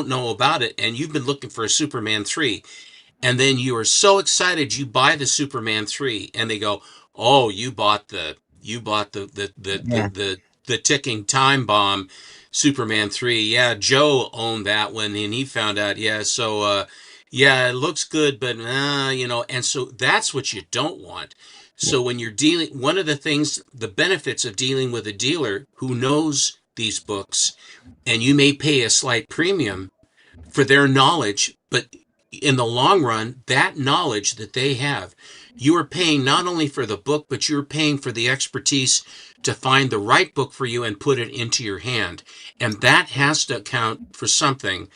know about it, and you've been looking for a Superman 3, and then you are so excited you buy the Superman 3, and they go, "Oh, Yeah. the ticking time bomb Superman 3. Yeah, Joe owned that one and he found out, yeah, so yeah, it looks good, but and so that's what you don't want. So when you're dealing, one of the things, the benefits of dealing with a dealer who knows these books, and you may pay a slight premium for their knowledge, but in the long run, that knowledge that they have, you are paying not only for the book, but you're paying for the expertise to find the right book for you and put it into your hand. And that has to account for something.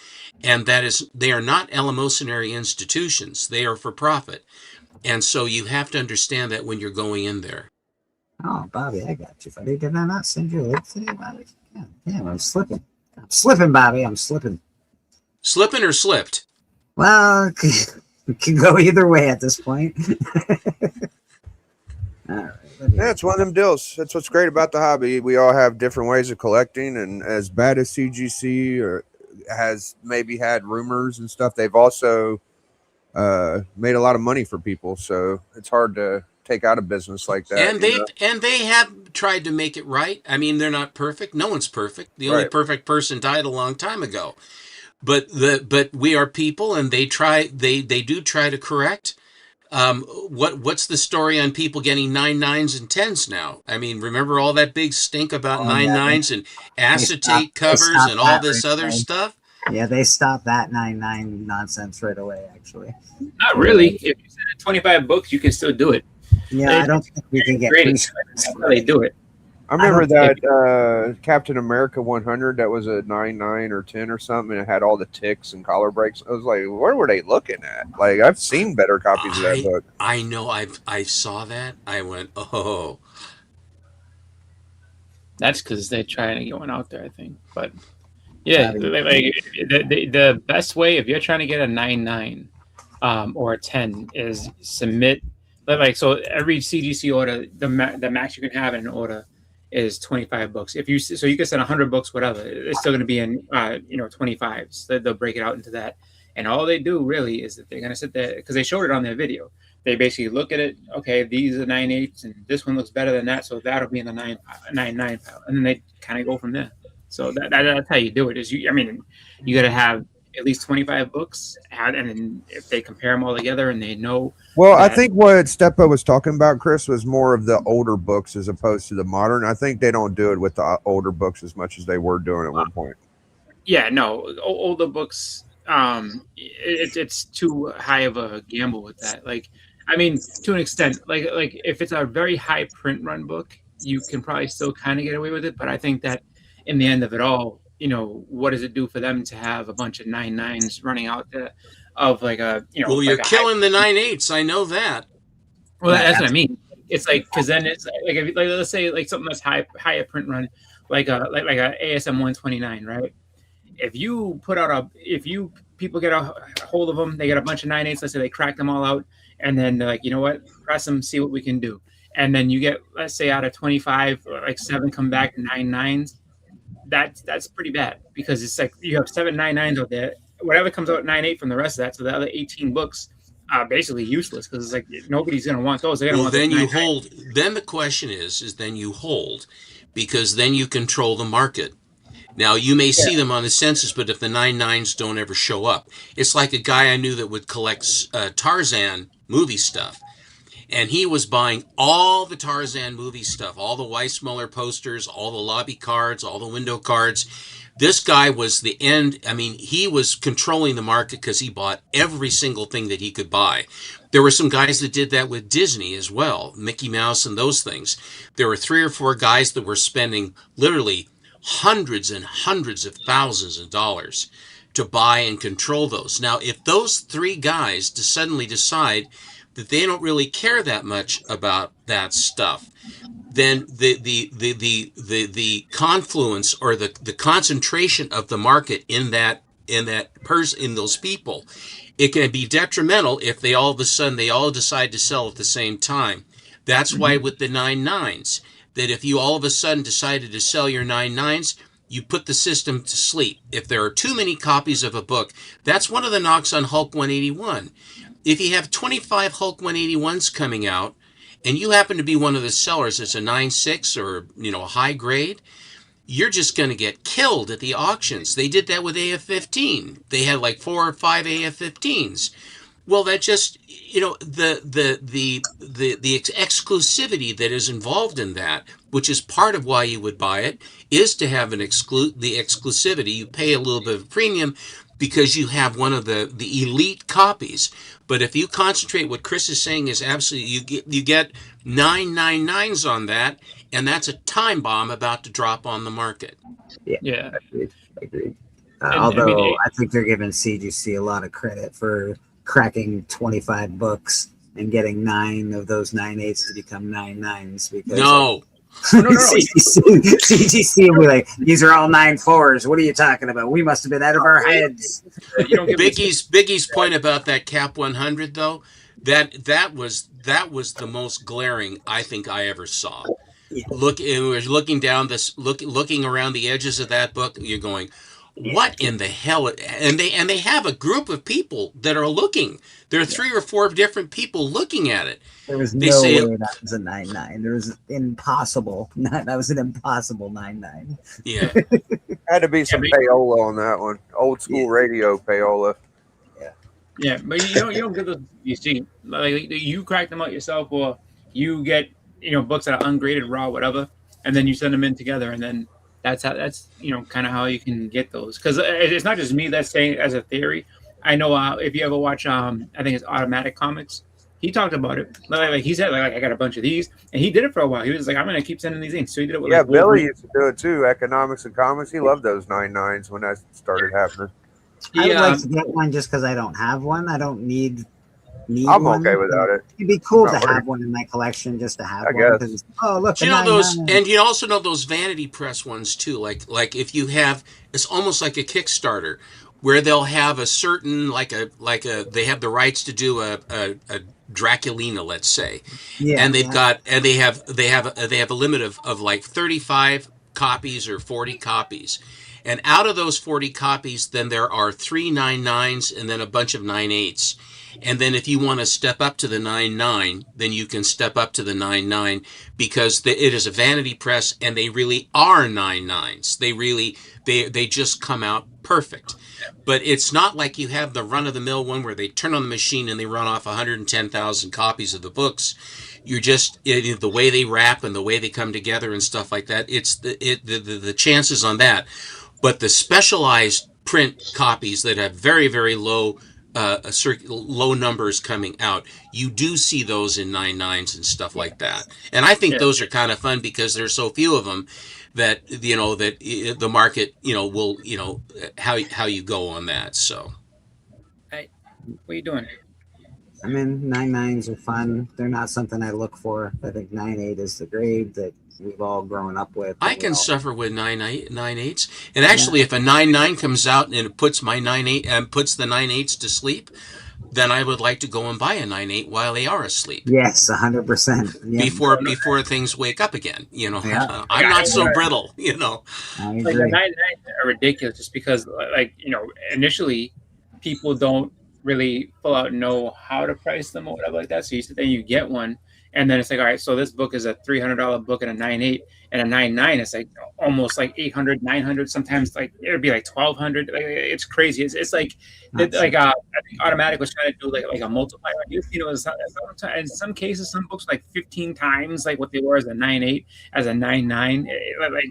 And that is, they are not eleemosynary institutions. They are for profit. And so you have to understand that when you're going in there. Oh, Bobby, I got you, buddy. Did I not send you a link today, Bobby? Yeah, damn, I'm slipping. I'm slipping, Bobby. I'm slipping. Slipping or slipped? Well, it can go either way at this point. All right. Yeah, it's one of them deals. That's what's great about the hobby. We all have different ways of collecting, and as bad as CGC or has maybe had rumors and stuff, they've also made a lot of money for people. So it's hard to take out a business like that. And they have tried to make it right. I mean, they're not perfect. No one's perfect. The only Right. perfect person died a long time ago. But we are people, and they do try to correct. What's the story on people getting 9 9s and 10s now? I mean, remember all that big stink about Oh, 9 yeah, 9s and they acetate covers stopped and all that this right other away. stuff? Yeah, they stopped that 9 nonsense right away, actually. Not really. If you send 25 books, you can still do it. Yeah, I don't think we can get That's how they do it. I remember that Captain America 100 that was a 9 9 or 10 or something, and it had all the ticks and collar breaks. I was like, where were they looking at? Like, I've seen better copies of that book. I know. I saw that. I went, oh. That's because they're trying to get one out there, I think. But yeah, the best way if you're trying to get a 9 9 or a 10 is submit. So every CGC order, the max you can have in an order is 25 books. You can send 100 books, whatever. It's still going to be in 25s. They'll break it out into that. And all they do really is that they're going to sit there because they showed it on their video. They basically look at it. Okay, these are 9 8s, and this one looks better than that, so that'll be in the 9 9 pile. And then they kind of go from there. So that's how you do it. You got to have at least 25 books, and then if they compare them all together and they know. Well, I think what Steppa was talking about, Chris, was more of the older books as opposed to the modern. I think they don't do it with the older books as much as they were doing at one point. Yeah, no, older books. It's too high of a gamble with that. I mean, to an extent, like if it's a very high print run book, you can probably still kind of get away with it. But I think that in the end of it all, what does it do for them to have a bunch of 9 9s running out there of Well, you're killing the 9 8s. I know that. Well, that's what I mean. It's because then it's if let's say something that's higher print run, like a ASM 129, right? If you put out people get a hold of them, they get a bunch of 9 8s. Let's say they crack them all out, and then they're like, you know what, press them, see what we can do. And then you get, let's say, out of 25, 7 come back 9 9s. That's pretty bad because it's like you have 7 9 9s out there. Whatever comes out 9 8 from the rest of that, so the other 18 books are basically useless because it's like nobody's gonna want those. They're gonna want then those you 9 hold. Then the question is then you hold, because then you control the market. Now, you may see them on the census, but if the 99s don't ever show up, it's like a guy I knew that would collect Tarzan movie stuff. And he was buying all the Tarzan movie stuff, all the Weissmuller posters, all the lobby cards, all the window cards. This guy was the end. I mean, he was controlling the market because he bought every single thing that he could buy. There were some guys that did that with Disney as well, Mickey Mouse and those things. There were 3 or 4 guys that were spending literally hundreds and hundreds of thousands of dollars to buy and control those. Now, if those 3 guys suddenly decide that they don't really care that much about that stuff, then the confluence or the concentration of the market in those people, it can be detrimental if they all of a sudden they all decide to sell at the same time. That's why with the 99s, that if you all of a sudden decided to sell your 99s, you put the system to sleep. If there are too many copies of a book, that's one of the knocks on Hulk 181. If you have 25 Hulk 181s coming out, and you happen to be one of the sellers, it's a 9.6 or a high grade, you're just going to get killed at the auctions. They did that with AF-15. They had like 4 or 5 AF-15s. Well, that just the exclusivity that is involved in that, which is part of why you would buy it, is to have the exclusivity. You pay a little bit of premium because you have one of the elite copies. But if you concentrate, what Chris is saying is absolutely, you get 999s on that, and that's a time bomb about to drop on the market. Yeah. Agreed. Although I think they're giving CGC a lot of credit for cracking 25 books and getting 9 of those 9.8s to become 9.9s. Because no. CGC will be like, these are all 9.4s. What are you talking about? We must have been out of our heads. Biggie's point about that Cap 100 though, that was the most glaring I think I ever saw. Yeah. Looking around the edges of that book, you're going, what in the hell? And they have a group of people that are looking. There are 3 or 4 different people looking at it. There was no way that was a 9.9. There was impossible. That was an impossible 9.9. Yeah. Had to be some payola on that one. Old school radio payola. Yeah, but you don't get those. You see, like you crack them out yourself, or you get books that are ungraded, raw, whatever, and then you send them in together, and then that's kind of how you can get those. Because it's not just me that's saying it as a theory. I know if you ever watch, I think it's Automatic Comics. He talked about it. Like he said, like I got a bunch of these, and he did it for a while. He was like, I'm gonna keep sending these in. So he did it with Billy used to do it too. Economics and Comics. He loved those 9.9s when that started happening. I would like to get one just because I don't have one. I don't need I'm one. okay without it. It'd be cool to have one in my collection, just to have one. Guess. Oh, look! You know those, and you also know those vanity press ones too. Like if you have, it's almost like a Kickstarter, where they'll have a certain they have the rights to do a Draculina, let's say, and they have a limit of like 35 copies or 40 copies. And out of those 40 copies, then there are 3 9.9s and then a bunch of 9.8s. And then if you want to step up to the 9.9, then you can step up to the 9.9 because it is a vanity press and they really are 9.9s. They just come out perfect. But it's not like you have the run-of-the-mill one where they turn on the machine and they run off 110,000 copies of the books. You're just the way they wrap and the way they come together and stuff like that. It's the chances on that. But the specialized print copies that have very, very low numbers coming out, you do see those in 9.9s and stuff like that. And I think those are kind of fun because there's so few of them that the market will how you go on that. So, hey, what are you doing? I mean, 9.9s are fun. They're not something I look for. I think 9.8 is the grade that we've all grown up with. I can suffer with 9.8s. And actually, if a 9.9 comes out and it puts my 9.8 and puts the 9.8s to sleep, then I would like to go and buy a 9.8 while they are asleep. Yes, 100%. Yeah. Before things wake up again. I'm not so brittle. I Like agree. the 9.9s are ridiculous, just because initially people don't really full out know how to price them or whatever like that. So you sit there, you get one, and then it's like, all right, so this book is a $300 book and a 9.8 and a 9.9. It's like almost like 800, 900. Sometimes like it would be like 1,200. Like, it's crazy. It's like I think Automatic was trying to do like a multiplier. You know, in some cases, some books like 15 times like what they were as a 9.8, as a 9.9.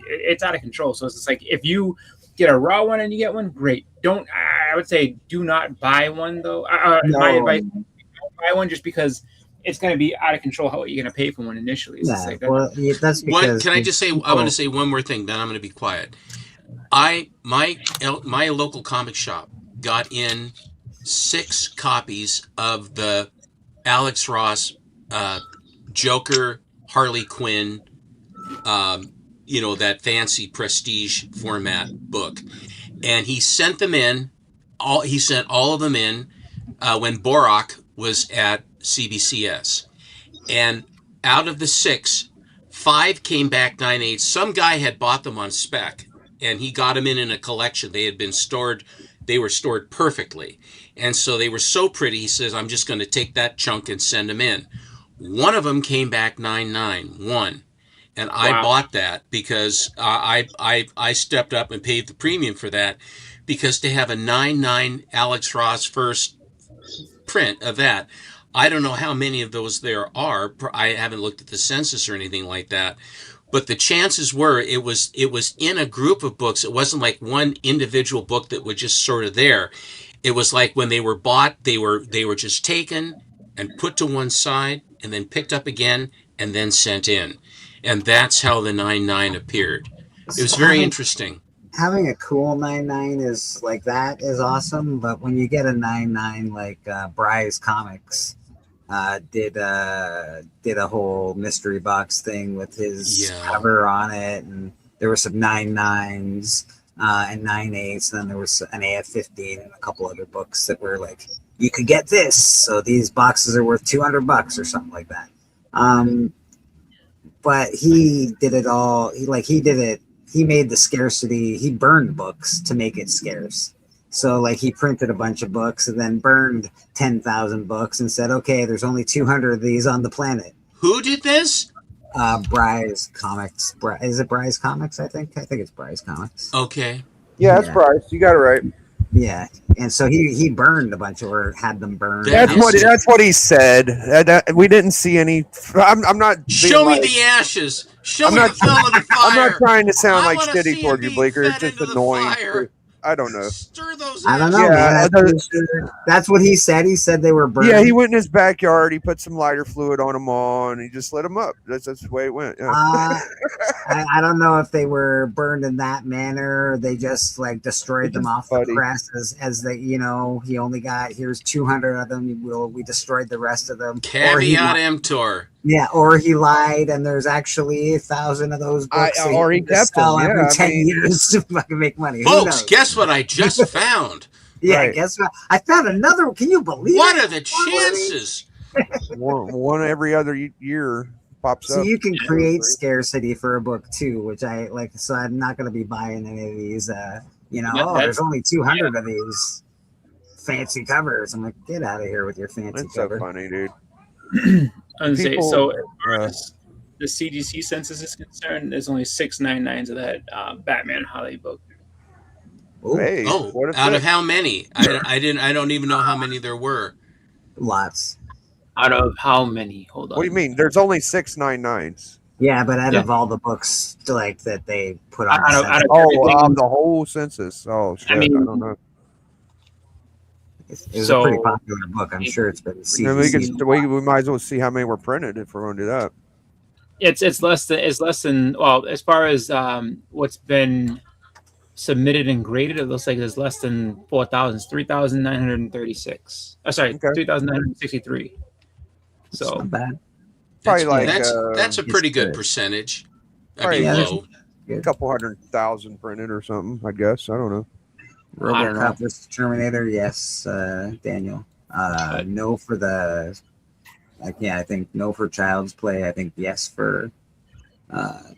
It's out of control. So it's just like if you get a raw one and you get one, great. I would say do not buy one though. My advice: don't buy one just because it's going to be out of control how you're going to pay for one initially. It's like that. Well, that's because. What can I just say? I want to say one more thing. Then I'm going to be quiet. My local comic shop got in 6 copies of the Alex Ross Joker Harley Quinn. That fancy prestige format book, and he sent them in. He sent all of them in when Borak was at CBCS, and out of the 6, 5 came back 9.8. Some guy had bought them on spec, and he got them in a collection. They had been stored. They were stored perfectly, and so they were so pretty. He says, "I'm just going to take that chunk and send them in." One of them came back 9.9. One. And I bought that because I stepped up and paid the premium for that, because to have a 9.9 Alex Ross first print of that, I don't know how many of those there are. I haven't looked at the census or anything like that, but the chances were it was in a group of books. It wasn't like one individual book that was just sort of there. It was like when they were bought, they were just taken and put to one side and then picked up again and then sent in. And that's how the 9.9 appeared. It was very interesting. Having a cool 9.9 is like that is awesome, but when you get a 9.9 like Bry's Comics did a whole mystery box thing with his cover on it, and there were some 9.9s and 9.8s, and then there was an AF-15 and a couple other books that were like, you could get this, so these boxes are worth $200 or something like that. But he did it all. He made the scarcity. He burned books to make it scarce. So like he printed a bunch of books and then burned 10,000 books and said, okay, there's only 200 of these on the planet. Who did this? Bry's Comics. Is it Bry's Comics? I think it's Bry's Comics. Okay. Yeah, that's Bryce. You got it right. Yeah, and so he burned a bunch, or had them burned. That's what he said. We didn't see any. I'm not. Show me the ashes. Show me the film of the fire. I'm not trying to sound like shitty towards you, Bleeker. It's just annoying. I don't know. Stir those. I don't know. Yeah, man. That's what he said. He said they were burned. Yeah, he went in his backyard. He put some lighter fluid on them all, and he just lit them up. That's the way it went. Yeah. I don't know if they were burned in that manner, or they just like destroyed them off the press as they, he only got, here's 200 of them. We destroyed the rest of them. Caveat emptor. Yeah, or he lied, and there's actually 1,000 of those books. Or he kept them. Every 10 years to fucking make money. Folks, guess what I just found? Yeah, guess what? I found another. Can you believe what it? What are the chances? one every other year pops up. So you can create scarcity for a book too, which I like. So I'm not going to be buying any of these. There's only 200 of these fancy covers. I'm like, get out of here with your fancy cover. So funny, dude. So as far as the CDC census is concerned, there's only 6 9.9s of that Batman Holly book. Hey, out of how many? I don't even know how many there were. Lots. Out of how many? Hold on. What do you mean? There's only 6 9.9s. Yeah, but out of all the books that they put on the whole census. Oh shit! I don't know. It's a pretty popular book. I'm sure it's been seen. We might as well see how many were printed if we're going to do that. It's less than well, as far as what's been submitted and graded, it looks like there's less than 4,000. It's 3,936. 3,963. So that's not bad. Probably that's a pretty good percentage. Probably low. A couple 100,000 printed or something, I guess. I don't know. RoboCop vs. Terminator, yes, Daniel. No for the. I think no for Child's Play. I think yes for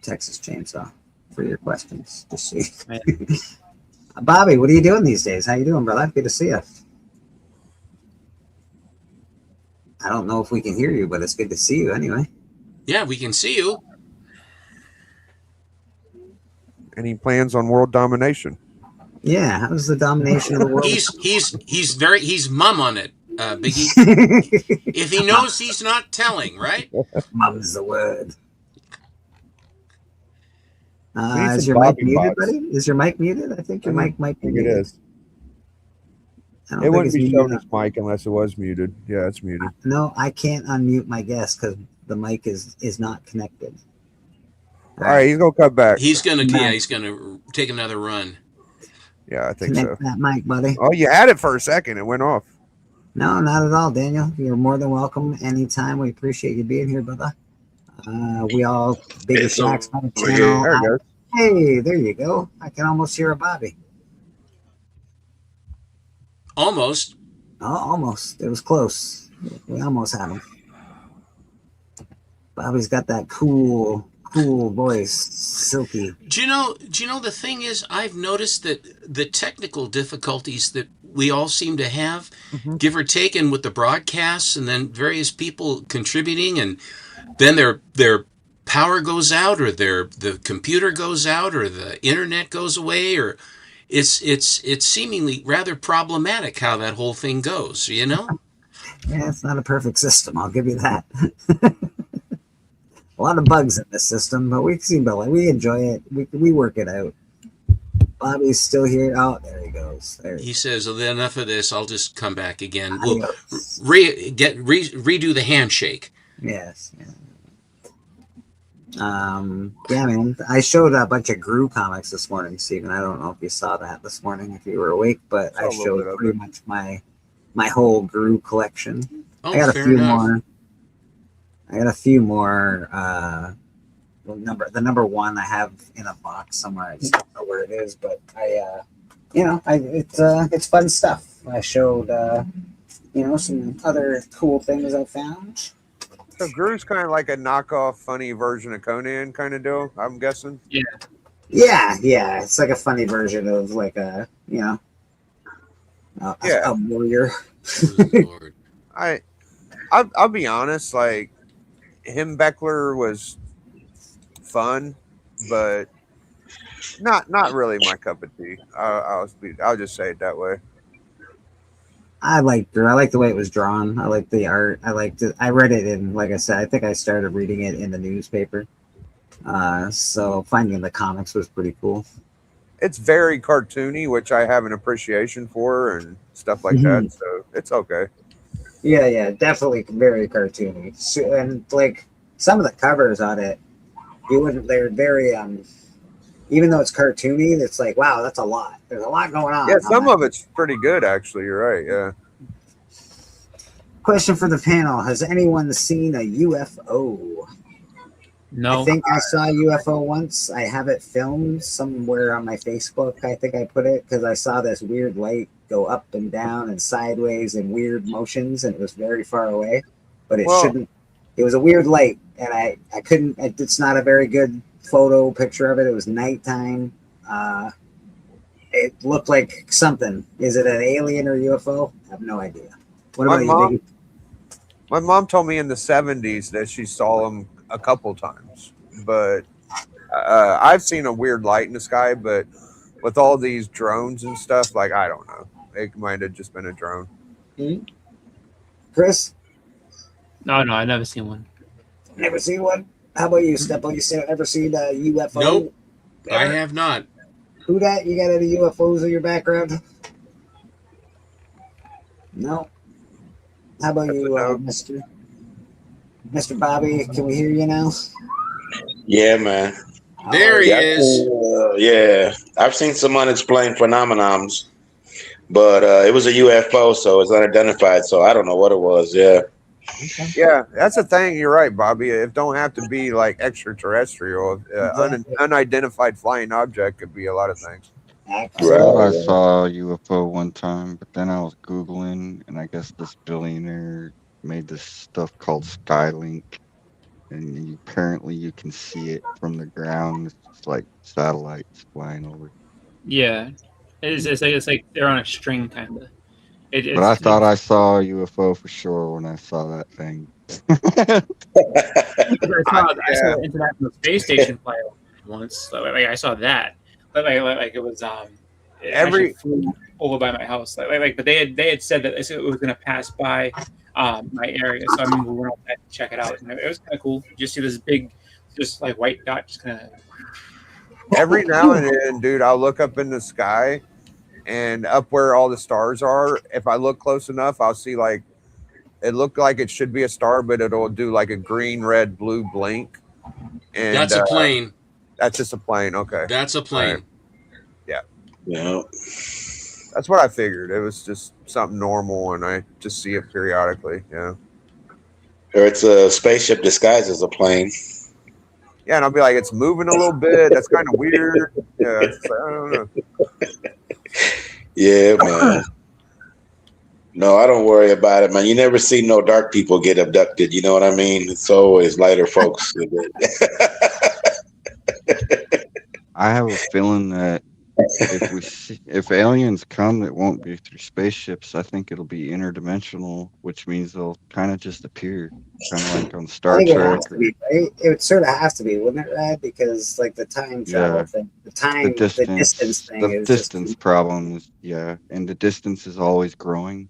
Texas Chainsaw for your questions. Just see. Bobby, what are you doing these days? How you doing, brother? Good to see you. I don't know if we can hear you, but it's good to see you anyway. Yeah, we can see you. Any plans on world domination? Yeah, how's the domination of the world? He's mum on it, Biggie. If he knows, he's not telling, right? Mum's the word. We need Is some your mic Bobby muted, bots. buddy? Is your mic muted? I think your mic might be I think it muted. is. I don't It think wouldn't it's be muted. showing his mic unless it was muted. Yeah, it's muted. No, I can't unmute my guest because the mic is not connected. All right, he's gonna come back. He's gonna take another run. Yeah, I think Connect so. that mic, buddy. Oh, you had it for a second. It went off. No, not at all, Daniel. You're more than welcome anytime. We appreciate you being here, brother. We all big shots on the channel. There it goes. Hey, there you go. I can almost hear a Bobby. Almost. Oh, almost. It was close. We almost had him. Bobby's got that cool voice, silky. Do you know the thing is, I've noticed that the technical difficulties that we all seem to have, give or take, and with the broadcasts, and then various people contributing, and then their power goes out, or the computer goes out, or the internet goes away, or it's seemingly rather problematic how that whole thing goes. You know? Yeah, it's not a perfect system. I'll give you that. A lot of bugs in this system, but we enjoy it. We work it out. Bobby's still here. Oh, there he goes. He says, enough of this. I'll just come back again. We'll redo the handshake. Yes. Yeah, man. I showed a bunch of Gru comics this morning, Stephen. I don't know if you saw that this morning, if you were awake, but I showed pretty much my whole Gru collection. Oh, I got fair enough. I got a few more. The number one I have in a box somewhere. I just don't know where it is, but it's fun stuff. I showed some other cool things I found. So Gru's kind of like a knockoff, funny version of Conan, kind of deal. I'm guessing. Yeah. It's like a funny version of like a warrior. I'll be honest. Like him, Beckler was fun, but not really my cup of tea. I'll just say it that way. I liked her. I like the way it was drawn. I like the art. I liked it. I read it in, like I said, I think I started reading it in the newspaper. So finding the comics was pretty cool. It's very cartoony, which I have an appreciation for and stuff like that. So it's okay. Yeah, definitely very cartoony. So, and like some of the covers on it, they're very even though it's cartoony, it's like, wow, that's a lot. There's a lot going on. Yeah, some of it's pretty good, actually. You're right. Yeah. Question for the panel: has anyone seen a UFO? No. I think I saw a UFO once. I have it filmed somewhere on my Facebook. I think I put it because I saw this weird light go up and down and sideways in weird motions, and it was very far away. But it shouldn't. It was a weird light, and I couldn't. It's not a very good photo picture of it. It was nighttime. It looked like something. Is it an alien or UFO? I have no idea. What about you, Biggie? My mom told me in the 70s that she saw them a couple times, but I've seen a weird light in the sky, but with all these drones and stuff, like, I don't know. It might have just been a drone. Chris? No, I've never seen one. Never seen one? How about you, Steppo? You ever seen a UFO? Nope, I have not. Who that? You got any UFOs in your background? No. How about you, Mr. Bobby? Can we hear you now? Yeah, man. There he is. Yeah, I've seen some unexplained phenomenons, but it was a UFO, so it's unidentified. So I don't know what it was. Yeah. Yeah, that's the thing. You're right, Bobby. It don't have to be like extraterrestrial. Unidentified flying object could be a lot of things. I saw a UFO one time, but then I was Googling, and I guess this billionaire made this stuff called Skylink, and apparently you can see it from the ground. It's like satellites flying over. Yeah, it's like they're on a string, kind of. But I thought I saw a UFO for sure when I saw that thing. I saw the International Space Station fly over once. Like, I saw that. Like it was it actually flew over by my house. But they had said that it was going to pass by my area, so I remember we went out there to check it out, and it was kind of cool. You just see this big, just like white dot, just kind of. Every now and then, dude, I'll look up in the sky, and up where all the stars are, if I look close enough, I'll see like it looked like it should be a star, but it'll do like a green, red, blue blink. And That's a plane. That's just a plane. Okay. That's a plane. Right. Yeah. Yeah. That's what I figured. It was just something normal, and I just see it periodically. Yeah. Or it's a spaceship disguised as a plane. Yeah, and I'll be like, it's moving a little bit. That's kind of weird. Yeah, it's like, I don't know. Yeah, man. No, I don't worry about it, man. You never see no dark people get abducted. You know what I mean? It's always lighter folks. I have a feeling that if aliens come, it won't be through spaceships. I think it'll be interdimensional, which means they'll kind of just appear, kind of like on Star I think Trek. it has to be, right? It would sort of have to be, wouldn't it, Rad? Because like the time travel thing, the distance thing the is distance problem is and the distance is always growing.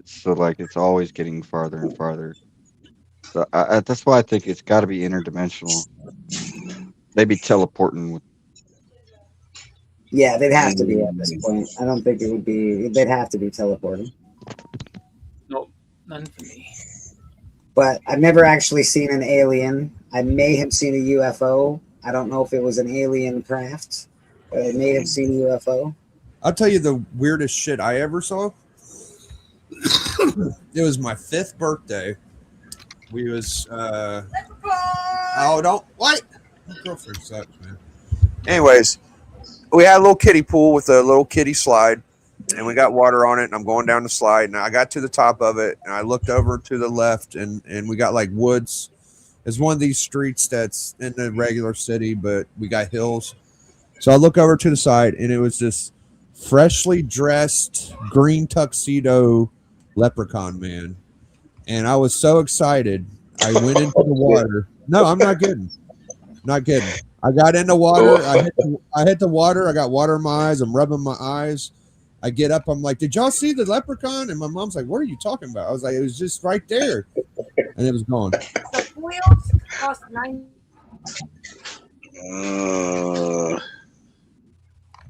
So like it's always getting farther and farther. So that's why I think it's got to be interdimensional. They'd be teleporting with. Yeah, they'd have to be at this point. I don't think it would be. They'd have to be teleporting. Nope, none for me. But I've never actually seen an alien. I may have seen a UFO. I don't know if it was an alien craft, but I may have seen a UFO. I'll tell you the weirdest shit I ever saw. It was my 5th birthday. We was don't what? My girlfriend sucks, man. Anyways, we had a little kiddie pool with a little kiddie slide, and we got water on it, and I'm going down the slide, and I got to the top of it, and I looked over to the left, and we got like woods. It's one of these streets that's in the regular city, but we got hills. So I look over to the side, and it was this freshly dressed green tuxedo leprechaun man. And I was so excited. I went into the water. No, I'm not kidding. Not kidding. I got in the water. I hit the water. I got water in my eyes. I'm rubbing my eyes. I get up. I'm like, did y'all see the leprechaun? And my mom's like, what are you talking about? I was like, it was just right there. And it was gone. The wheels cost $9.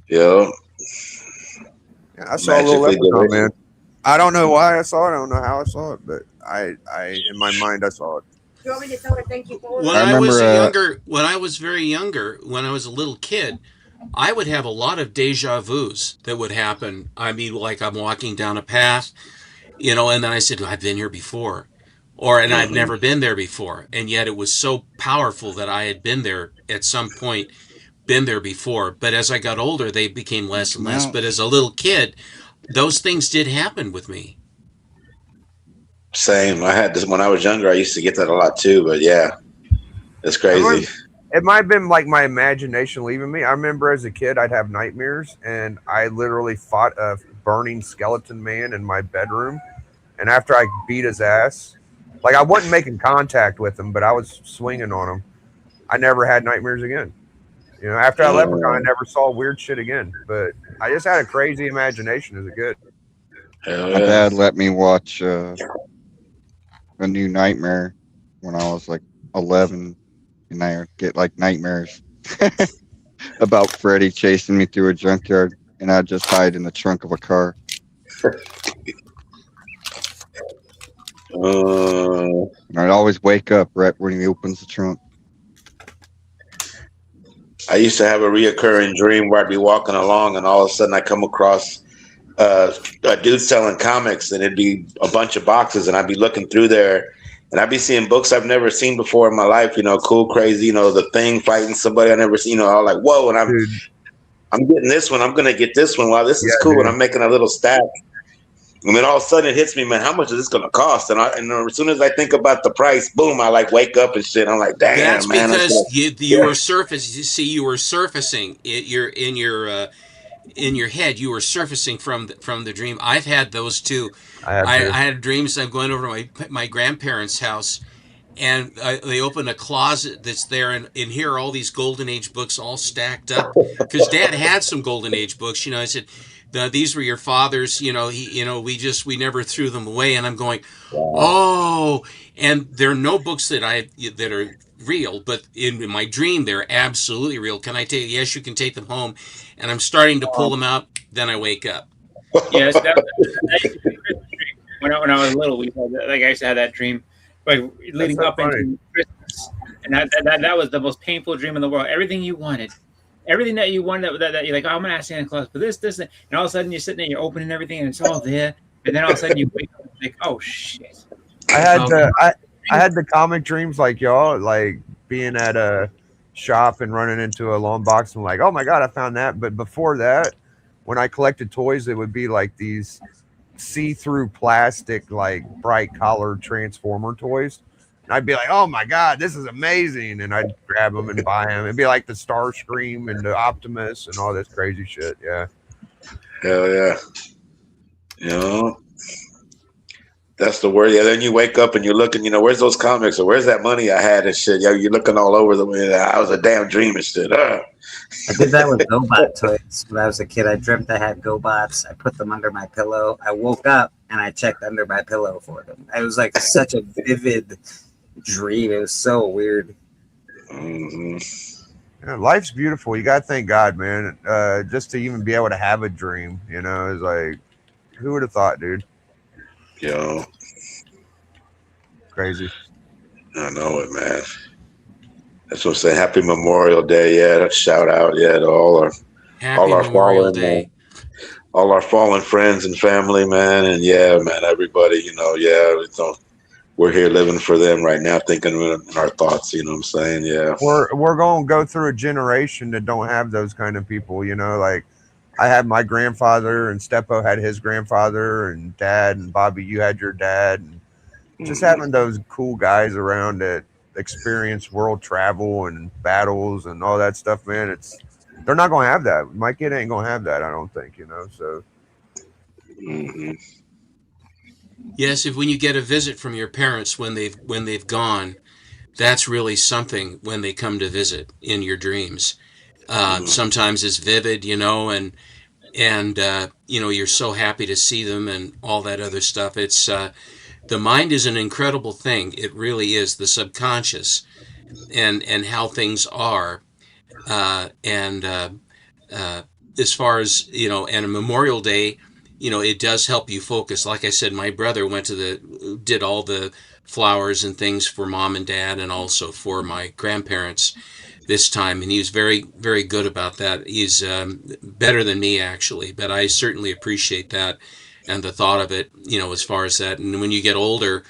Yeah. I saw a little leprechaun, man. I don't know why I saw it. I don't know how I saw it, but I in my mind I saw it. Do you want me to tell her thank you for When I was very younger, when I was a little kid, I would have a lot of deja vus that would happen. I mean, like I'm walking down a path, and then I said, I've been here before. And I've never been there before. And yet it was so powerful that I had been there at some point, been there before. But as I got older, they became less and less. But as a little kid, those things did happen with me. Same. I had this when I was younger. I used to get that a lot too. But yeah, it's crazy. It might have been like my imagination leaving me. I remember as a kid, I'd have nightmares, and I literally fought a burning skeleton man in my bedroom. And after I beat his ass, like I wasn't making contact with him, but I was swinging on him. I never had nightmares again. After I leprechaun, I never saw weird shit again. But I just had a crazy imagination as a kid. My dad let me watch A New Nightmare when I was like 11, and I get like nightmares about Freddy chasing me through a junkyard, and I'd just hide in the trunk of a car. And I'd always wake up right when he opens the trunk. I used to have a reoccurring dream where I'd be walking along, and all of a sudden I come across a dude selling comics, and it'd be a bunch of boxes, and I'd be looking through there, and I'd be seeing books I've never seen before in my life. Cool, crazy. The Thing fighting somebody I never seen. I was like, whoa! And I'm getting this one. I'm gonna get this one. Wow, this is cool. Dude. And I'm making a little stack. And then all of a sudden it hits me, man, how much is this going to cost? And as soon as I think about the price, boom, I wake up and shit. I'm like, damn, that's man. Because you were surfacing. You were surfacing. You're in your in your head you were surfacing from the dream. I've had those too. I have too. I had dreams I'm going over to my grandparents' house, and they open a closet that's there, and here are all these Golden Age books all stacked up. Because Dad had some Golden Age books. I said, these were your father's. We never threw them away. And I'm going, oh, and there are no books that are real, but in my dream they're absolutely real. Can I take? Yes, you can take them home. And I'm starting to pull them out. Then I wake up. Yes, that used to be a Christmas dream. When I was little, I used to have that dream, like leading so up funny. into Christmas, and that was the most painful dream in the world. Everything you wanted, everything that you wanted, that you're like, oh, I'm gonna ask Santa Claus for this, and all of a sudden you're sitting there, you're opening everything, and it's all there, and then all of a sudden you wake up and like, oh shit. I had the comic dreams like y'all, like being at a shop and running into a long box and like, oh my god, I found that. But before that, when I collected toys, it would be like these see-through plastic, like bright colored Transformer toys. And I'd be like, oh my god, this is amazing. And I'd grab them and buy them. It'd be like the Starscream and the Optimus and all this crazy shit. Yeah. Hell yeah. That's the word. Yeah, then you wake up and you're looking, where's those comics or where's that money I had and shit? You're looking all over the way. I was a damn dream and shit. I did that with GoBot toys when I was a kid. I dreamt I had GoBots. I put them under my pillow. I woke up and I checked under my pillow for them. It was like such a vivid dream. It was so weird. Yeah, life's beautiful. You got to thank God, man. Just to even be able to have a dream, is like, who would have thought, dude? Crazy. I know it, man. That's what I'm saying. Happy Memorial Day. Yeah, shout out, to all our Memorial Day. All our fallen friends and family, man. And yeah, man, everybody, we're here living for them right now, thinking in our thoughts, you know what I'm saying? Yeah. We're going to go through a generation that don't have those kind of people, like I had my grandfather and Steppo had his grandfather and dad, and Bobby, you had your dad. And just having those cool guys around that experience world travel and battles and all that stuff, man, they're not going to have that. My kid ain't going to have that, I don't think, so. Yes, when you get a visit from your parents when they've gone, that's really something when they come to visit in your dreams. Sometimes it's vivid, and you're so happy to see them and all that other stuff. It's the mind is an incredible thing. It really is. The subconscious and how things are, as far as and a Memorial Day, it does help you focus. Like I said, my brother did all the flowers and things for mom and dad, and also for my grandparents this time, and he was very, very good about that. He's better than me, actually, but I certainly appreciate that and the thought of it, as far as that. And when you get older,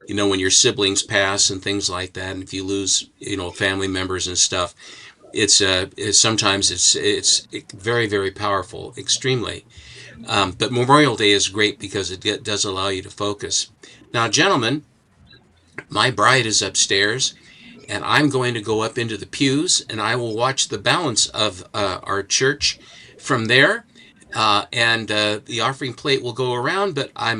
when your siblings pass and things like that, and if you lose, family members and stuff, it's sometimes it's very, very powerful, extremely. But Memorial Day is great because it does allow you to focus. Now, gentlemen, my bride is upstairs, and I'm going to go up into the pews, and I will watch the balance of our church from there. And the offering plate will go around, but I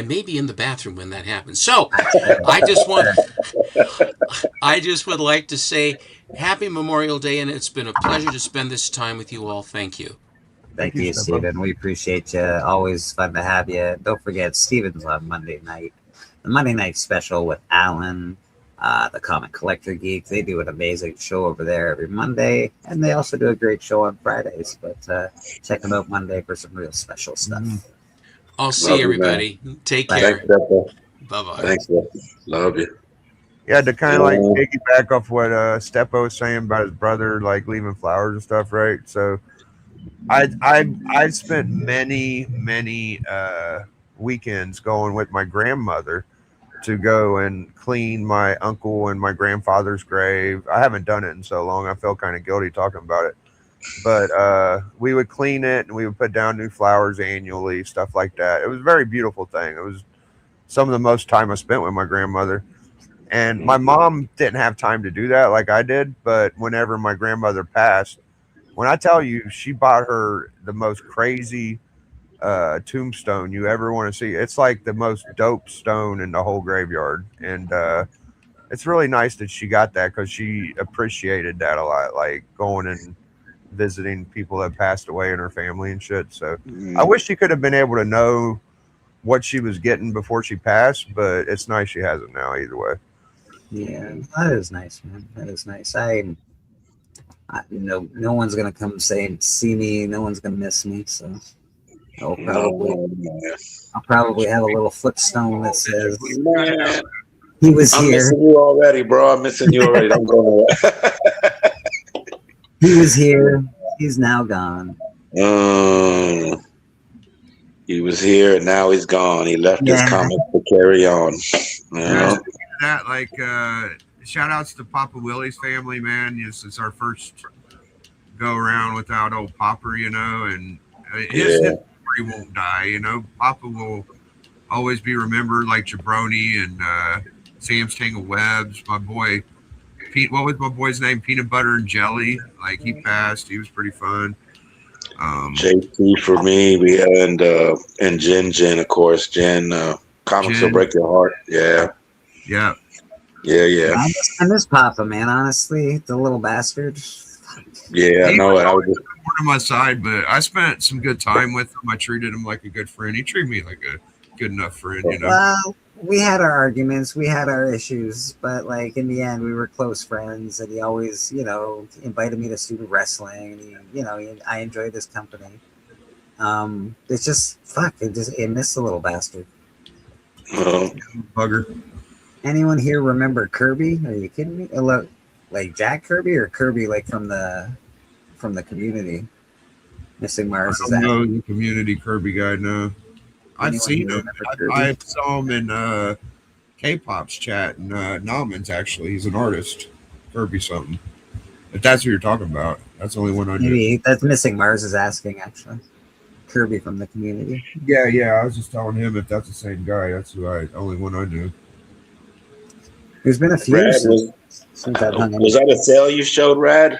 may be in the bathroom when that happens. So I just would like to say Happy Memorial Day, and it's been a pleasure to spend this time with you all. Thank you. Thank you, Stephen. We appreciate you. Always fun to have you. Don't forget, Stephen's on Monday night. The Monday night special with Alan, the Comic Collector Geek. They do an amazing show over there every Monday, and they also do a great show on Fridays. But check them out Monday for some real special stuff. I'll see everybody. Take care. Bye-bye. Thanks, man. Love you. Yeah, to kind of like piggyback off what Steppo was saying about his brother, like leaving flowers and stuff, right? So I spent many weekends going with my grandmother to go and clean my uncle and my grandfather's grave. I haven't done it in so long. I felt kind of guilty talking about it. But we would clean it and we would put down new flowers annually, stuff like that. It was a very beautiful thing. It was some of the most time I spent with my grandmother. And my mom didn't have time to do that like I did. But whenever my grandmother passed, when I tell you, she bought her the most crazy tombstone you ever want to see. It's like the most dope stone in the whole graveyard, and it's really nice that she got that because she appreciated that a lot, like going and visiting people that passed away in her family and shit. So I wish she could have been able to know what she was getting before she passed, but it's nice she has it now either way. Yeah, that is nice, man. That is nice. No one's gonna come see me. No one's gonna miss me. So I'll probably have a little footstone that says Man, he was I'm here. missing you already, bro. I'm missing you already. Don't go nowhere. He was here. He's now gone. He was here and now he's gone. He left his comments to carry on. You know? That like shout outs to Papa Willie's family, man. Yes, it's our first go around without old Papa, you know, and his story won't die, you know. Papa will always be remembered, like Jabroni and Sam's Tangle Webs. My boy Pete, what was my boy's name? Peanut Butter and Jelly. Like he passed. He was pretty fun. JT for me, and Jen, of course. Jen, comics will break your heart. Yeah. Yeah. I miss Papa, man. Honestly, the little bastard. Yeah, I know it. I was just on my side, but I spent some good time with him. I treated him like a good friend. He treated me like a good enough friend, you know. Well, we had our arguments, we had our issues, but like in the end, we were close friends, and he always, you know, invited me to student wrestling. And I enjoyed his company. It's just it missed the little bastard. Bugger. Anyone here remember Kirby? Are you kidding me? Like Jack Kirby or Kirby like from the Community? Missing Mars is know the Community Kirby guy. No, I've seen him. I saw him in K-pop's chat and Nauman's actually. He's an artist. Kirby something. If that's what you're talking about, that's the only one I knew. Maybe that's Missing Mars is asking actually. Kirby from the Community. Yeah. I was just telling him if that's the same guy. That's only one I knew. There's been a few since I've hung in. Was that a sale you showed, Rad?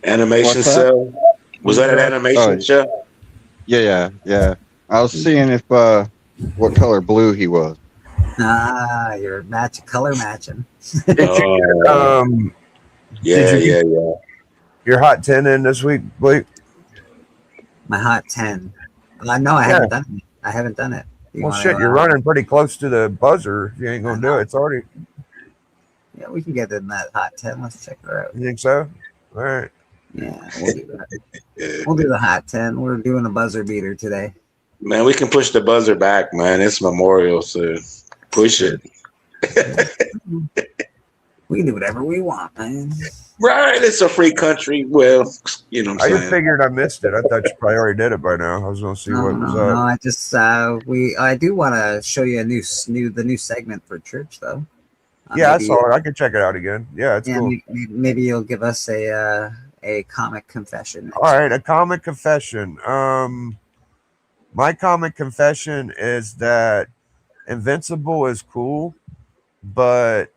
Animation sale? Was that an animation show? Yeah. I was seeing if what color blue he was. You're color matching. Yeah. Your hot 10 in this week, Blake? My hot 10. No, I haven't done it. I haven't done it. You're running pretty close to the buzzer. If you ain't gonna do it, it's already. Yeah, we can get in that hot 10. Let's check her out. You think so? All right. Yeah, we'll do that. We'll do the hot 10. We're doing a buzzer beater today. Man, we can push the buzzer back, man. It's Memorial, so push it. We can do whatever we want, man. Right, it's a free country. Well, you know what I'm saying. I just figured I missed it. I thought you probably already did it by now. I was going to see what was up. No, I just I do want to show you the new segment for church though. I saw it. I can check it out again. Yeah, it's cool. Maybe you'll give us a comic confession. All right, a comic confession. My comic confession is that Invincible is cool, but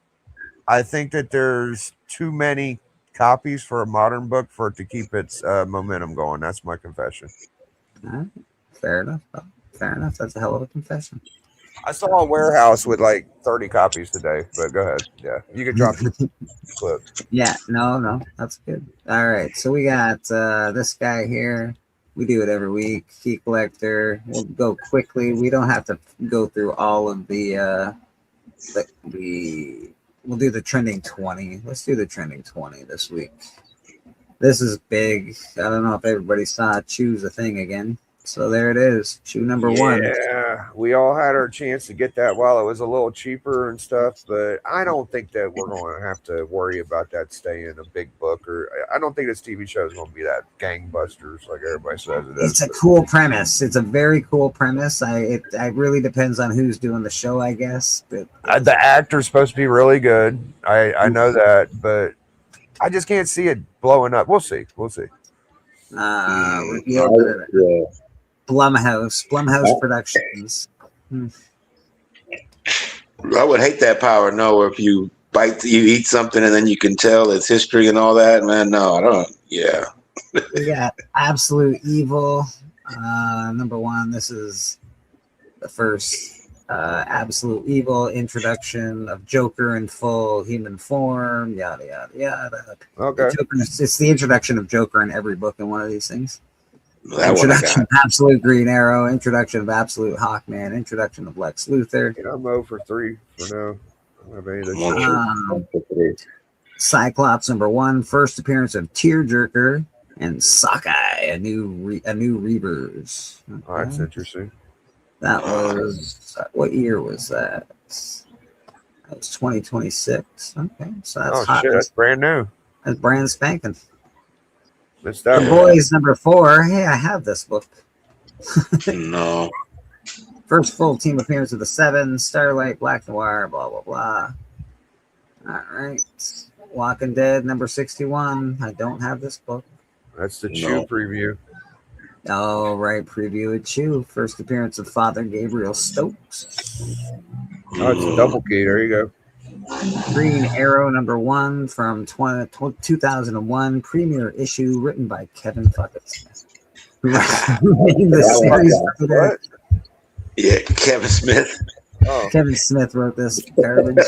I think that there's too many copies for a modern book for it to keep its momentum going. That's my confession. Fair enough. That's a hell of a confession. I saw a warehouse with like 30 copies today, but go ahead. Yeah, you can drop the clip. Yeah, no, that's good. All right, so we got this guy here. We do it every week. Key collector. We'll go quickly. We don't have to go through all of the we'll do the trending 20. Let's do the trending 20 this week. This is big. I don't know if everybody saw Choose a Thing again. So there it is. Shoe number 1. Yeah, we all had our chance to get that while it was a little cheaper and stuff, but I don't think that we're going to have to worry about that staying a big book. Or I don't think this TV show is going to be that gangbusters like everybody says it is. It's a cool premise. It's a very cool premise. It really depends on who's doing the show, I guess. But the actor's supposed to be really good. I know that, but I just can't see it blowing up. We'll see. Blumhouse Productions. I would hate that power. No, if you eat something and then you can tell its history and all that, man. No, I don't. Yeah, We got Absolute Evil, number 1. This is the first Absolute Evil introduction of Joker in full human form, yada, yada, yada. Okay. It's the introduction of Joker in every book in one of these things. That one I Introduction got. of Absolute Green Arrow, introduction of Absolute Hawkman, introduction of Lex Luthor. Yeah, I'm 0 for 3 for now. I don't have any of this One shit. for three. Cyclops number 1, first appearance of Tearjerker, and Sockeye, a new Reavers. Okay. Oh, that's interesting. That was what year was that? That was 2026. Okay, so that's hot. Shit, that's brand new. That's brand spanking. Missed that The one. Boys number 4. Hey, I have this book. No. First full team appearance of the 7, Starlight, Black Noir, blah blah blah. All right, Walking Dead number 61. I don't have this book. That's the Chew preview. Oh, right, preview of Chew. First appearance of Father Gabriel Stokes. Oh, it's a double key. There you go. Green Arrow number 1 from 2001, premiere issue written by Kevin Fuckett. The series writer. Yeah, Kevin Smith. Oh. Kevin Smith wrote this garbage.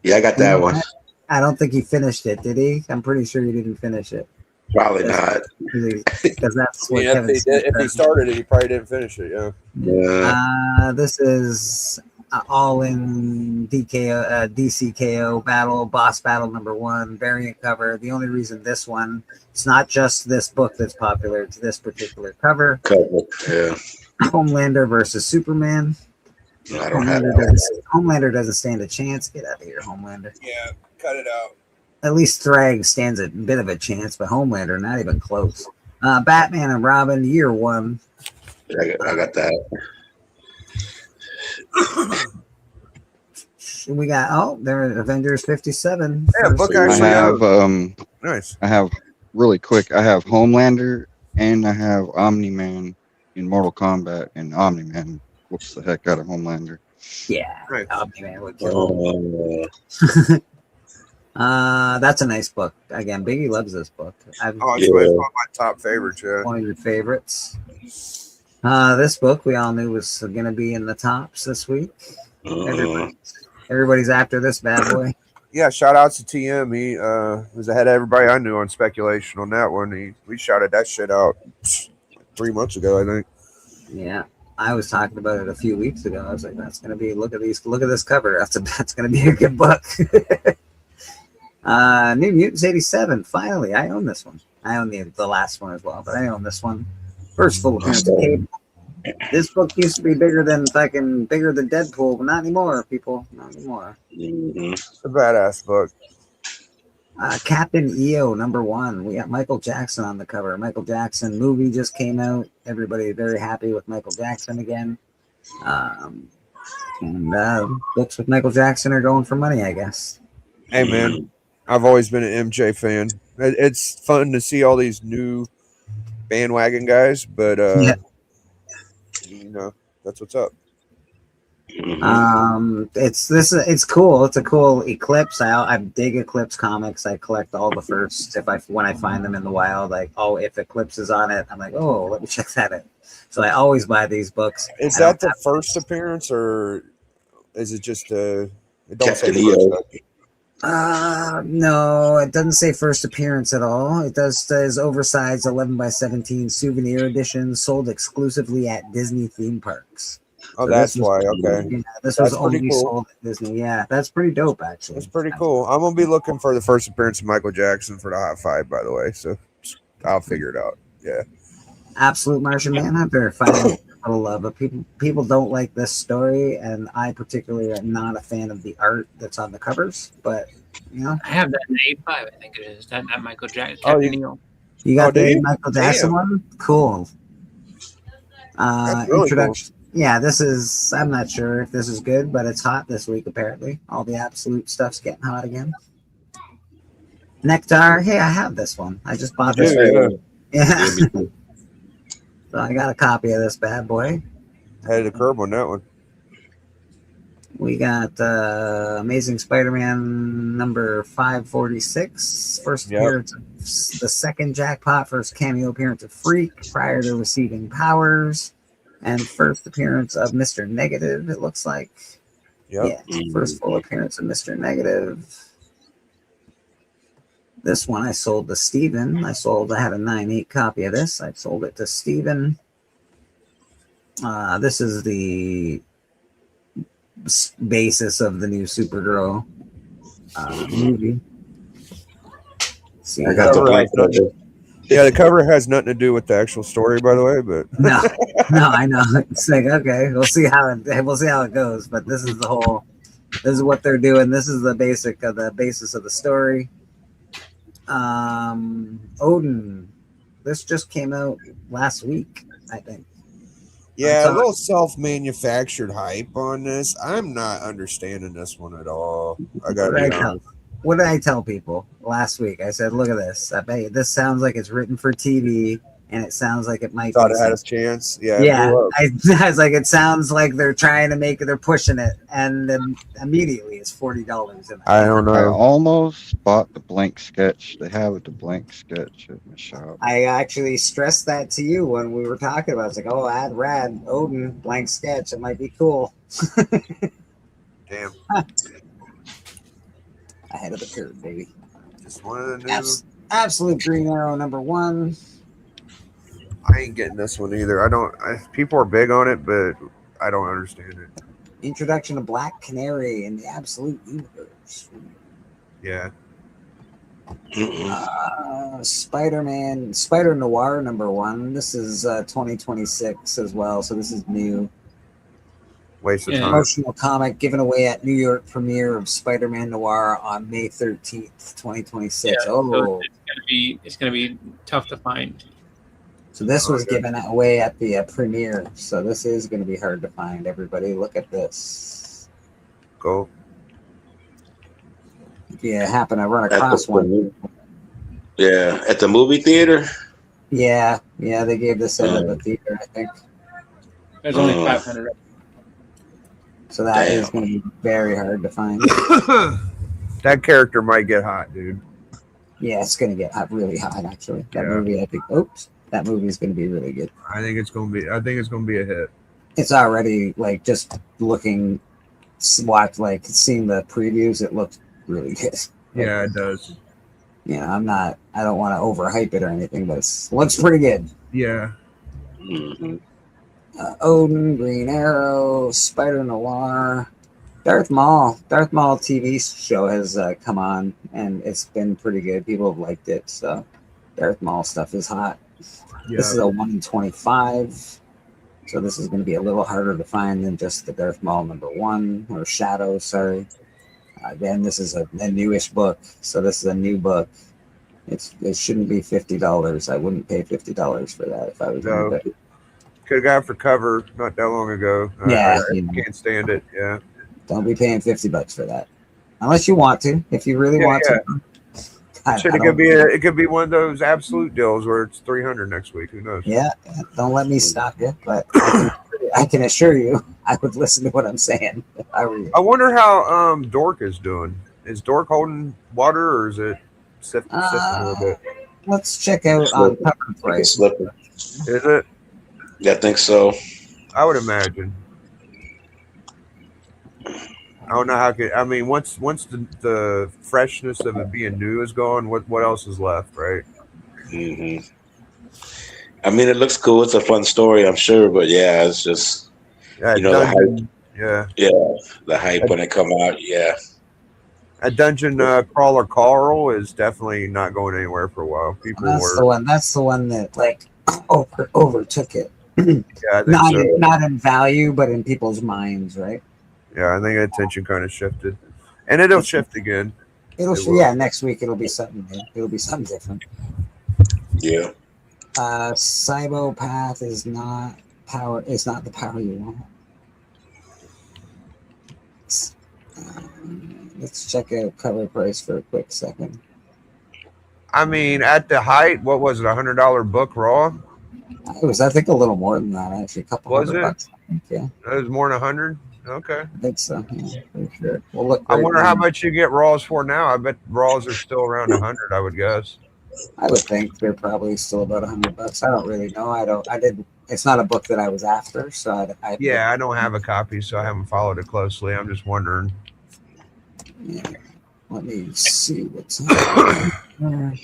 Yeah, I got that one. I don't think he finished it, did he? I'm pretty sure he didn't finish it. Probably not. Because that's what Yeah, Kevin Smith if he started it, he probably didn't finish it. Yeah. This is all in DCKO battle, boss battle number 1, variant cover. The only reason this one, it's not just this book that's popular, it's this particular cover. Yeah. Homelander versus Superman. I don't have that. Homelander doesn't stand a chance. Get out of here, Homelander. Yeah, cut it out. At least Thrag stands a bit of a chance, but Homelander, not even close. Batman and Robin, year 1. I got that. We got they're Avengers 57. Yeah, book I actually have nice. I have really quick. I have Homelander and I have Omni-Man in Mortal Kombat, and Omni-Man whoops the heck out of Homelander. Yeah, Right. Omni-Man would kill him. That's a nice book. Again, Biggie loves this book. It's one of my top favorites. Yeah. One of your favorites. This book we all knew was going to be in the tops this week. Everybody's after this bad boy. Yeah, shout outs to TM. He was ahead of everybody I knew on speculation on that one. We shouted that shit out 3 months ago, I think. Yeah, I was talking about it a few weeks ago. I was like, "That's gonna be look at this cover. That's gonna be a good book." New Mutants 87. Finally, I own this one. I own the last one as well, but I own this one. First full appearance of Cable. This book used to be bigger than Deadpool, but not anymore, people. Not anymore. It's a badass book. Captain EO number 1. We got Michael Jackson on the cover. Michael Jackson movie just came out. Everybody very happy with Michael Jackson again. Books with Michael Jackson are going for money, I guess. Hey man, I've always been an MJ fan. It's fun to see all these new bandwagon guys, but you know, that's what's up. It's cool. It's a cool Eclipse. I dig Eclipse comics. I collect all the firsts when I find them in the wild. Like, if Eclipse is on it, I'm like, let me check that out. So I always buy these books. Is that the first appearance, or is it just it don't say first? No, it doesn't say first appearance at all. It says oversized 11x17 souvenir edition sold exclusively at Disney theme parks. Oh, so that's why. Okay. Yeah, this was only sold at Disney. Yeah, that's pretty dope, actually. That's pretty cool. I'm going to be looking for the first appearance of Michael Jackson for the Hot 5, by the way. So I'll figure it out. Yeah. Absolute Martian Manhunter. Finding a little love, but people don't like this story, and I particularly am not a fan of the art that's on the covers. But I have that in A5. I think it is that Michael Jackson. You got the Michael Jackson one? Cool. Really introduction. Cool. Yeah, this is. I'm not sure if this is good, but it's hot this week. Apparently, all the Absolute stuff's getting hot again. Nectar. Hey, I have this one. I just bought this. Yeah. So I got a copy of this bad boy. Had the curb on that one. We got Amazing Spider-Man number 546. First appearance of the second jackpot. First cameo appearance of Freak prior to receiving powers. And first appearance of Mr. Negative, it looks like. Yep. Yeah, first full appearance of Mr. Negative. This one I sold to Steven. I had a 9/8 copy of this. I sold it to Steven. This is the basis of the new Supergirl movie. I got the cover has nothing to do with the actual story, by the way. But no, I know. It's like, okay, we'll see how it goes. But this is this is what they're doing. This is the basis of the story. Odin. This just came out last week, I think. Yeah, a little self-manufactured hype on this. I'm not understanding this one at all. I gotta be honest. What did I tell people last week? I said, look at this. I bet you this sounds like it's written for TV, and it sounds like it might Thought be it had a chance. Yeah. I was like, it sounds like they're trying to they're pushing it, and then immediately it's $40. I don't know. I almost bought the blank sketch. They have the blank sketch in the shop. I actually stressed that to you when we were talking about it. It's like, oh, rad, Odin, blank sketch. It might be cool. Damn. Ahead of the curve, baby. Just one of the new. Absolute Green Arrow number 1. I ain't getting this one either. People are big on it, but I don't understand it. Introduction to Black Canary in the Absolute Universe. Yeah. Spider-Man, Spider Noir number 1. This is 2026 as well, so this is new. Waste of time. Promotional comic given away at New York premiere of Spider-Man Noir on May 13th, 2026. Yeah, so it's gonna be tough to find. So this was given away at the premiere. So this is going to be hard to find. Everybody, look at this. Go. If you happen to run across one. Yeah, at the movie theater. Yeah, they gave this out at the theater, I think. There's only 500. So that is going to be very hard to find. That character might get hot, dude. Yeah, it's going to get really hot, actually. That movie, I think. Oops. That movie is going to be really good. I think it's going to be a hit. It's already just seeing the previews. It looks really good. Yeah, it does. Yeah, I don't want to overhype it or anything, but it looks pretty good. Yeah. Odin, Green Arrow, Spider Noir, Darth Maul. Darth Maul TV show has come on, and it's been pretty good. People have liked it, so Darth Maul stuff is hot. Yeah. This is a 1 in 25, so this is going to be a little harder to find than just the Darth Maul number 1 or Shadow. Sorry. Again, this is a newish book, so this is a new book. It shouldn't be $50. I wouldn't pay $50 for that if I was no. Could have got it for cover not that long ago. Yeah, I can't stand it. Yeah. Don't be paying $50 for that, unless you want to. If you really want to. It could be one of those absolute deals where it's $300 next week. Who knows? Yeah. Don't let me stop you, but I can assure you, I would listen to what I'm saying if I were you. I wonder how Dork is doing. Is Dork holding water, or is it sifting a little bit? Let's check out on cover price. Is it? Yeah, I think so. I would imagine. I don't know how once the freshness of it being new is gone, what else is left, right? Mm-hmm. I mean, it looks cool. It's a fun story, I'm sure, but yeah, it's just the hype. The hype when it come out. Yeah, a dungeon crawler Carl is definitely not going anywhere for a while. That's the one that overtook it. Yeah, not in value, but in people's minds, right? Yeah, I think attention kind of shifted, and it'll shift again. Next week it'll be something new. It'll be something different. Yeah. Cybopath is not power. It's not the power you want. Let's check out cover price for a quick second. I mean, at the height, what was it? $100 book raw? It was, I think, a little more than that. Actually, a couple was $100 it? bucks. I think, yeah. It was more than 100. Okay. I think so. Yeah, pretty sure. We'll look I right wonder how now. much you get raws for now. I bet raws are still around 100. I would guess. I would think they're probably still about $100. I don't really know. I didn't. It's not a book that I was after, so I Yeah, I don't have a copy, so I haven't followed it closely. I'm just wondering. Yeah. Let me see what's happening.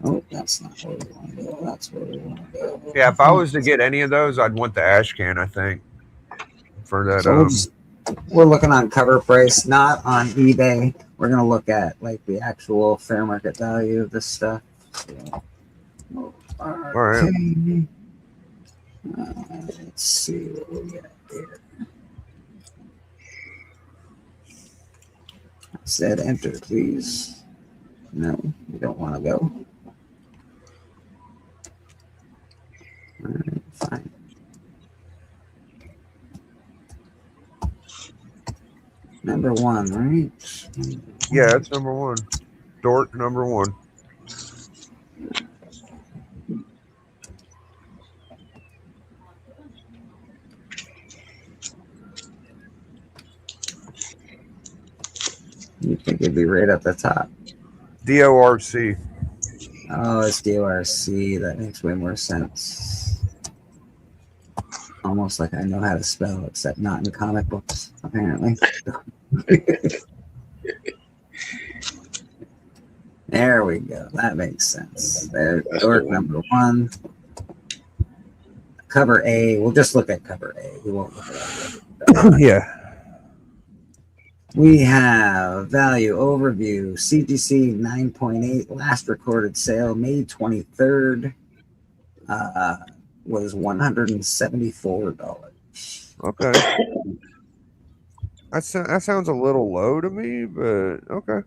Oh, that's not where we want to go. That's where we want to go. Yeah, if I was to get any of those, I'd want the ash can. I think for that. So we're looking on cover price, not on eBay. We're gonna look at like the actual fair market value of this stuff. All right. Okay. Let's see what we got here. I said enter, please. No, we don't want to go. All right, fine. Number one, right? Yeah, it's number one. Dork number one. You think it'd be right at the top? DORC. Oh, it's DORC. That makes way more sense. Almost like I know how to spell, except not in comic books, apparently. There we go. That makes sense. There's dork number one. Cover A. We'll just look at cover A. We won't look at it. Yeah. We have value overview CGC 9.8 last recorded sale May 23rd was $174. Okay. That sounds a little low to me, but okay.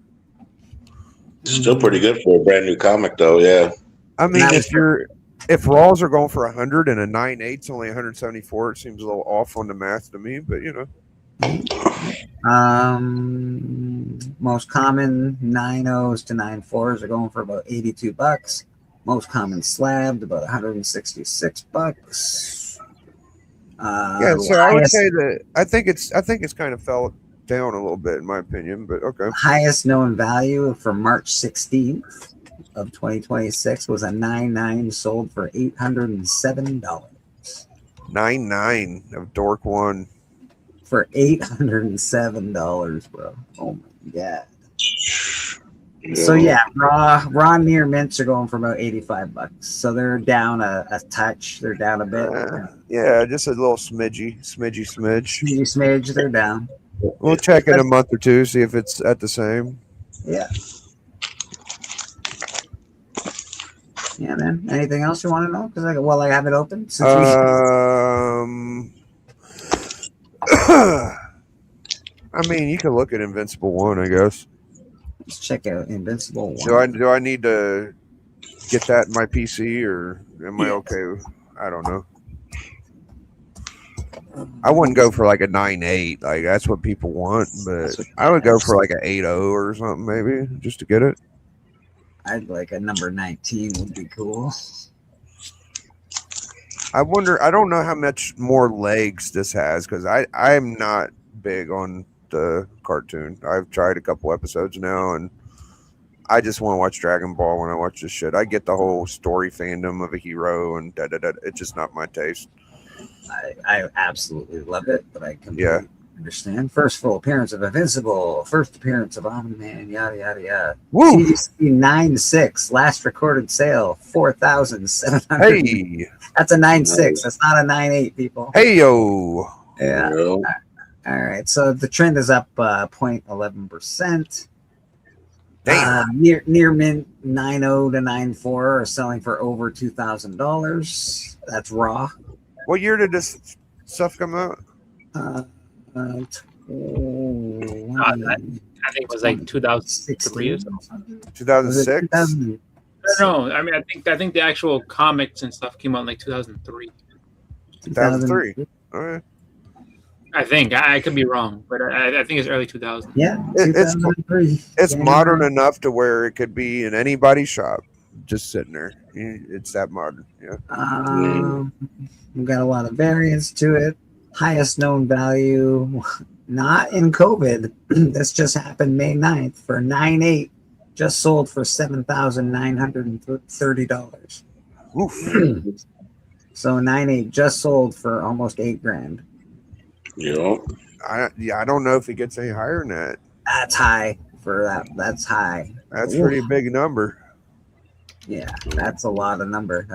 Still pretty good for a brand new comic, though. Yeah. I mean, if Raws are going for 100 and a 9.8's only 174, it seems a little off on the math to me. But you know. Most common 9.0s to 9.4s are going for about $82. Most common slabbed about $166. Yeah, so I would say that I think it's kind of fell down a little bit in my opinion, but okay. Highest known value for March 16th of 2026 was a 9.9 sold for $807. 9.9 of Dork One. For $807, bro. Oh my god. So yeah, raw near mints are going for about $85. So they're down a touch. They're down a bit. Yeah, just a little smidge. Smidge, they're down. We'll check in a month or two, see if it's at the same. Yeah. Yeah, man. Anything else you want to know? Because I have it open. I mean, you can look at Invincible 1, I guess. Let's check out Invincible 1. Do I need to get that in my PC, or am I okay? I don't know. I wouldn't go for like a 9.8. Like that's what people want, but I would go for like an 8.0 or something, maybe, just to get it. I'd like a number 19 would be cool. I wonder. I don't know how much more legs this has because I'm not big on the cartoon. I've tried a couple episodes now, and I just want to watch Dragon Ball when I watch this shit. I get the whole story fandom of a hero, and it's just not my taste. I absolutely love it, but I completely understand. First full appearance of Invincible, first appearance of Omni-Man, yada yada yada. Woo! CDC 9.6, last recorded sale 4,700. Hey, that's a 9.6. That's not a 9.8, people. Hey yo. Yeah. All right. So the trend is up 0.11%. Near mint 9.0 to 9.4 are selling for over $2,000. That's raw. What year did this stuff come out? I think it was like 2003 or something. 2006. No, I mean I think the actual comics and stuff came out in like 2003. 2003. All right. I think I could be wrong, but I think it's early 2000. Yeah, it's modern enough to where it could be in anybody's shop, just sitting there. It's that modern. Yeah. We've got a lot of variants to it. highest known value, not in COVID. This just happened May 9th for 9.8, just sold for $7,930. So 9.8 just sold for almost $8,000. Yeah. I don't know if it gets any higher than that. That's high for that. That's high. That's Oof. pretty big number. Yeah, that's a lot of number.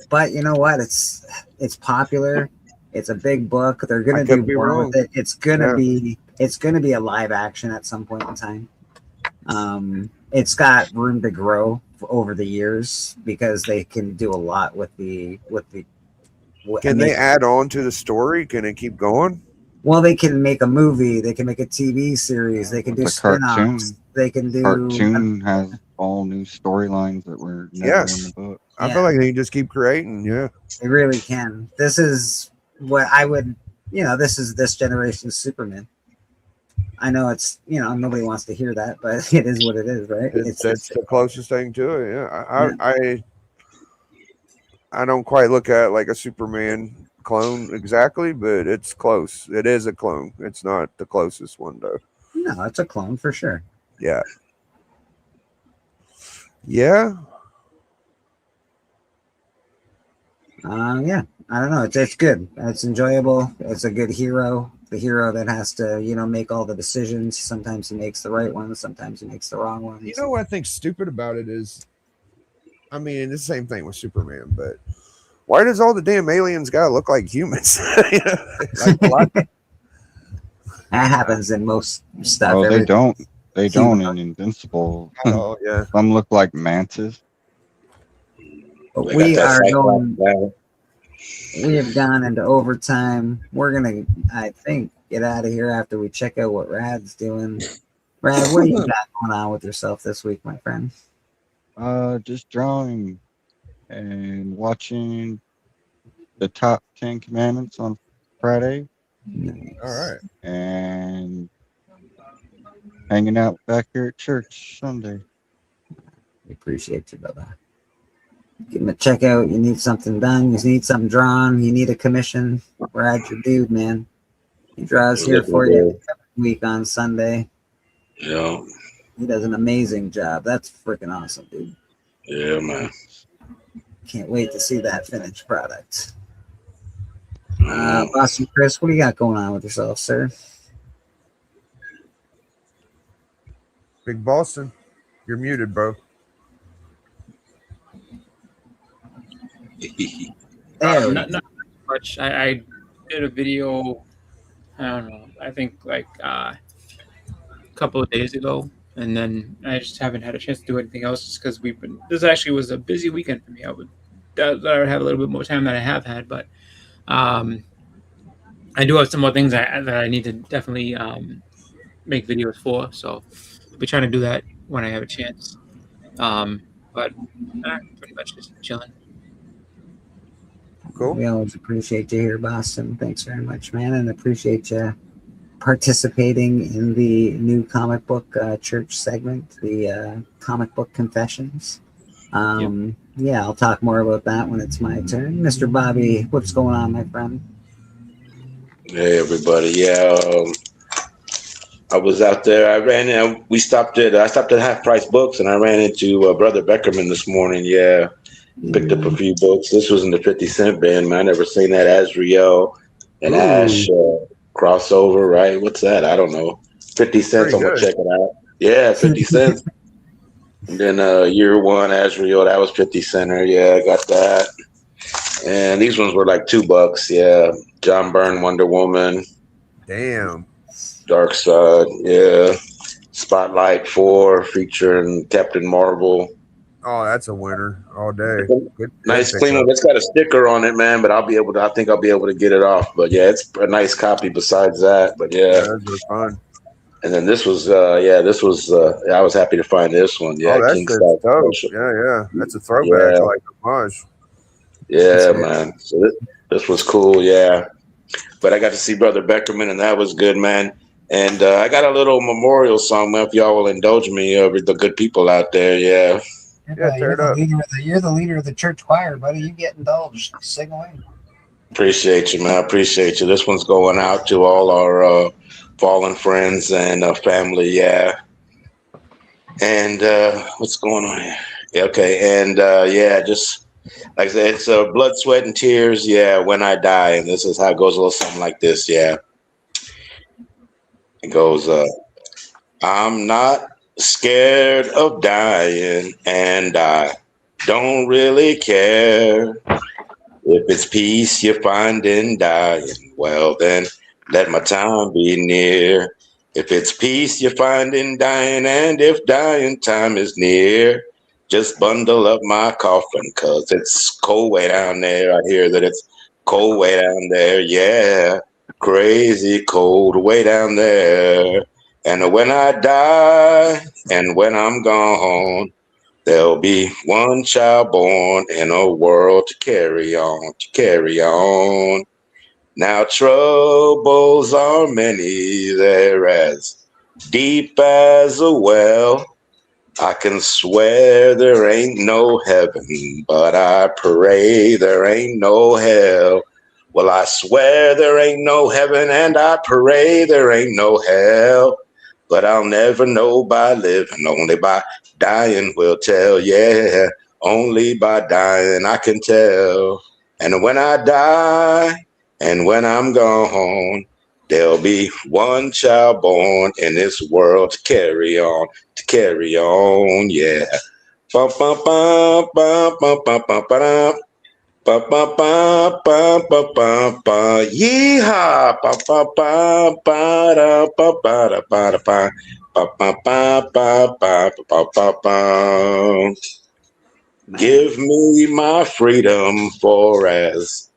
But you know what? It's popular. It's a big book. They're gonna do more with it. It's gonna be a live action at some point in time. It's got room to grow over the years because they can do a lot with the. Can they add on to the story? Can it keep going? Well, they can make a movie. They can make a TV series. They can do spin-offs. They can do. Cartoon has all new storylines that were never in the book. I feel like they can just keep creating. Yeah, they really can. This is what I would. This is this generation's Superman. I know it's nobody wants to hear that, but it is what it is, right? That's the closest thing to it. Yeah, I don't quite look at it like a Superman clone exactly, but it's close. It is a clone. It's not the closest one though. No, it's a clone for sure. Yeah. Yeah. Yeah. I don't know. It's good. It's enjoyable. It's a good hero. The hero that has to, make all the decisions. Sometimes he makes the right ones. Sometimes he makes the wrong ones. You know what I think stupid about it is, I mean, it's the same thing with Superman, but why does all the damn aliens gotta look like humans? That happens in most stuff. Oh, they don't. They don't in Invincible. Oh yeah. Some look like mantis. But we are going. We have gone into overtime. We're gonna, I think, get out of here after we check out what Rad's doing. Rad, what do you got going on with yourself this week, my friend? Just drawing and watching the top 10 commandments on Friday. Nice. All right. And hanging out back here at church Sunday. We appreciate you, brother. Give him a check out. You need something done. You need something drawn. You need a commission. Brad's your dude, man. He draws here for you every week on Sunday. Yeah. He does an amazing job. That's freaking awesome, dude. Yeah, man. Can't wait to see that finished product. Boston Chris, what do you got going on with yourself, sir? Big Boston, you're muted, bro. Not much. I did a video, I don't know, I think like a couple of days ago, and then I just haven't had a chance to do anything else just because this actually was a busy weekend for me. I would have a little bit more time than I have had, but I do have some more things that I need to definitely make videos for, so I'll be trying to do that when I have a chance. But pretty much just chilling. Cool. We always appreciate you here, Boston. Thanks very much, man, and appreciate you participating in the new comic book church segment, the comic book confessions. Yeah, I'll talk more about that when it's my turn. Mr. Bobby, what's going on, my friend? Hey, everybody. Yeah, I was out there. I stopped at Half Price Books, and I ran into Brother Beckerman this morning. Yeah, picked up a few books. This was in the 50 Cent band, man. I never seen that Azriel and Ash crossover, right? What's that? I don't know. 50 cents. I'm gonna check it out. Yeah, 50 cents. And then year one Azriel, that was 50 center. Yeah, I got that. And these ones were like $2. Yeah, John Byrne, Wonder Woman. Damn. Dark Side. Yeah. Spotlight 4 featuring Captain Marvel. Oh, that's a winner all day. Good, nice clean one. It's got a sticker on it, man, but I think I'll be able to get it off. But yeah, it's a nice copy besides that. But yeah. Those were fun. And then this was I was happy to find this one. Yeah, that's good stuff. Yeah. That's a throwback. Yeah. I like homage. Yeah, man. So this was cool, yeah. But I got to see Brother Beckerman, and that was good, man. And I got a little memorial song, man, if y'all will indulge me, with the good people out there, yeah. You're the leader of the church choir, buddy. You get indulged. Sing away. Appreciate you, man. I appreciate you. This one's going out to all our fallen friends and family. Yeah. And what's going on here? Yeah, okay. And yeah, just like I said, it's blood, sweat, and tears. Yeah, when I die. And this is how it goes, a little something like this. Yeah. It goes, I'm not scared of dying, and I don't really care. If it's peace you find in dying, well then let my time be near. If it's peace you find in dying, and if dying time is near, just bundle up my coffin, 'cause it's cold way down there. I hear that it's cold way down there, yeah. Crazy cold way down there. And when I die and when I'm gone, there'll be one child born in a world to carry on, to carry on. Now troubles are many, they're as deep as a well. I can swear there ain't no heaven, but I pray there ain't no hell. Well, I swear there ain't no heaven, and I pray there ain't no hell. But I'll never know by living, only by dying will tell. Yeah, only by dying I can tell. And when I die, and when I'm gone, there'll be one child born in this world to carry on, yeah. Bum, bum, bum, bum, bum, bum, bum, ba-dum. Ba ba ba ba ba ba ba yeehaw ba ba ba ba da ba ba da ba da ba ba ba ba ba ba ba ba ba. Give me my freedom for as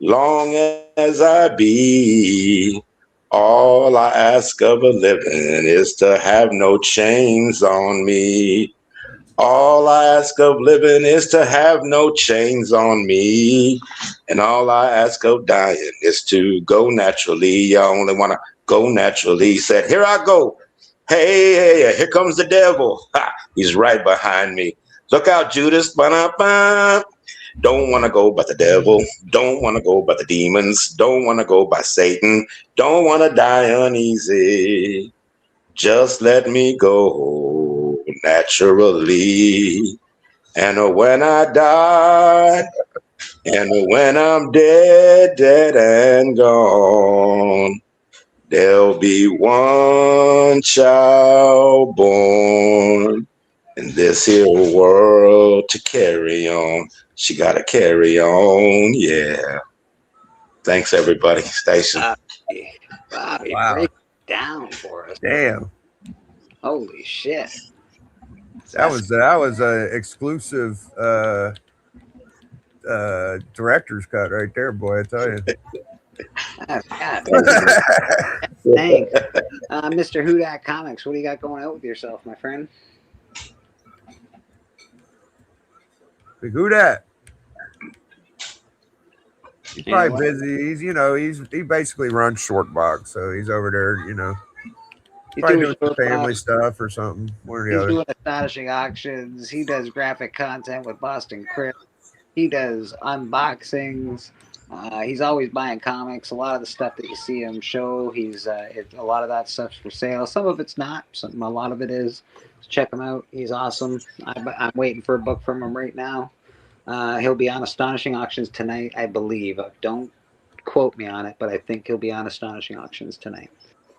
long as I be. All I ask of a living is to have no chains on me. All I ask of living is to have no chains on me. And all I ask of dying is to go naturally. I only want to go naturally. He said, here I go. Hey, hey, here comes the devil. Ha, he's right behind me. Look out, Judas. Ba-da-ba. Don't want to go by the devil. Don't want to go by the demons. Don't want to go by Satan. Don't want to die uneasy. Just let me go naturally. And when I die, and when I'm dead, dead and gone, there'll be one child born in this here world to carry on. She got to carry on, yeah. Thanks, everybody. Station. Bobby, Wow. break it down for us. Damn. Holy shit. That was a exclusive director's cut right there, boy. I tell you. Thanks. Mr. Hudak Comics, what do you got going out with yourself, my friend? Big Hudak. He's probably busy. He basically runs Short Box, so he's over there, He's probably doing doing some family stuff or something. One or the He's other. doing astonishing auctions. He does graphic content with Boston Crypt. He does unboxings. He's always buying comics. A lot of the stuff that you see him show, a lot of that stuff's for sale. Some of it's not. A lot of it is. So check him out. He's awesome. I'm waiting for a book from him right now. He'll be on Astonishing Auctions tonight, I believe. Don't quote me on it, but I think he'll be on Astonishing Auctions tonight.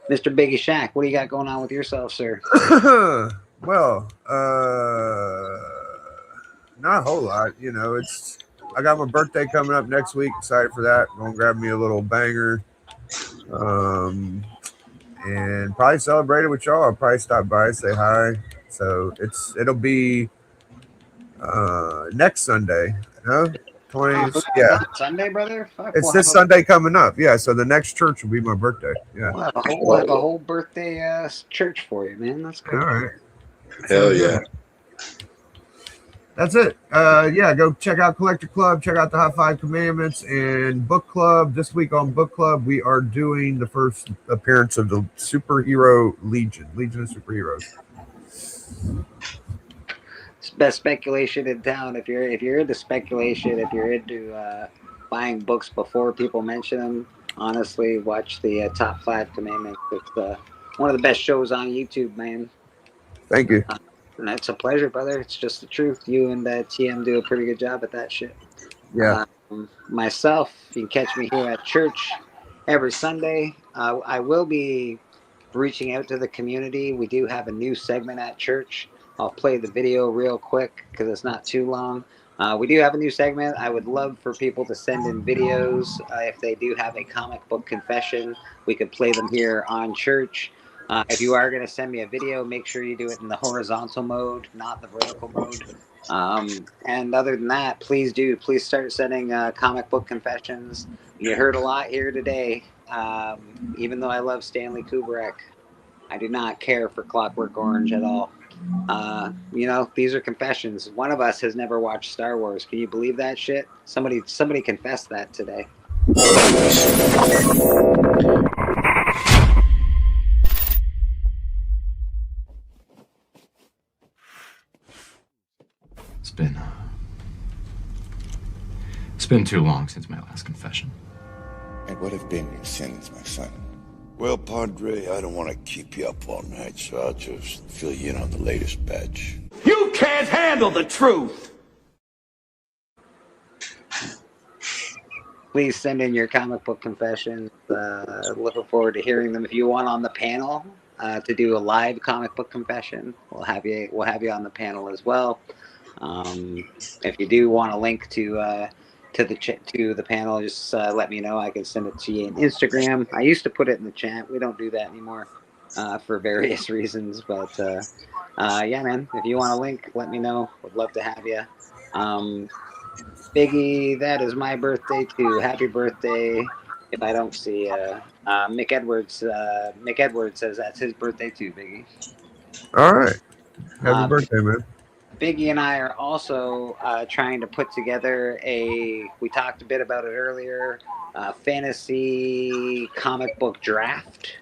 Mr. Biggie Shack, what do you got going on with yourself, sir? Well, not a whole lot. I got my birthday coming up next week. Excited for that. I'm gonna grab me a little banger, and probably celebrate it with y'all. I'll probably stop by, say hi. So it'll be next Sunday. 20th. Yeah. Sunday, brother. Fuck, It's this Sunday coming up. Yeah. So the next church will be my birthday. Yeah. We'll have a whole birthday church for you, man. That's cool. All right. Hell yeah. That's it. Yeah, go check out Collector Club, check out the High Five Commandments and Book Club. This week on Book Club, we are doing the first appearance of the Superhero Legion of Superheroes. Best speculation in town. If you're into speculation, if you're into buying books before people mention them. Honestly, watch the Top 5 Commandments. It's one of the best shows on YouTube, man. Thank you. And it's a pleasure, brother. It's just the truth. You and TM do a pretty good job at that shit. Yeah. Myself, you can catch me here at church every Sunday. I will be reaching out to the community. We do have a new segment at church. I'll play the video real quick because it's not too long. We do have a new segment. I would love for people to send in videos. If they do have a comic book confession, we could play them here on church. If you are going to send me a video, make sure you do it in the horizontal mode, not the vertical mode. And other than that, please start sending comic book confessions. You heard a lot here today. Even though I love Stanley Kubrick, I do not care for Clockwork Orange at all. These are confessions. One of us has never watched Star Wars. Can you believe that shit? Somebody confessed that today. It's been too long since my last confession. And what have been your sins, my son? Well, Padre, I don't want to keep you up all night, so I'll just fill you in on the latest batch. You can't handle the truth! Please send in your comic book confessions. Looking forward to hearing them. If you want on the panel to do a live comic book confession, we'll have you on the panel as well. If you do want a link to the panel, just let me know. I can send it to you on Instagram. I used to put it in the chat. We don't do that anymore for various reasons. But yeah, man, if you want a link, let me know. Would love to have you. Biggie, that is my birthday too. Happy birthday! If I don't see Mick Edwards, Mick Edwards says that's his birthday too, Biggie. All right. Happy birthday, man. Biggie and I are also trying to put together we talked a bit about it earlier, fantasy comic book draft.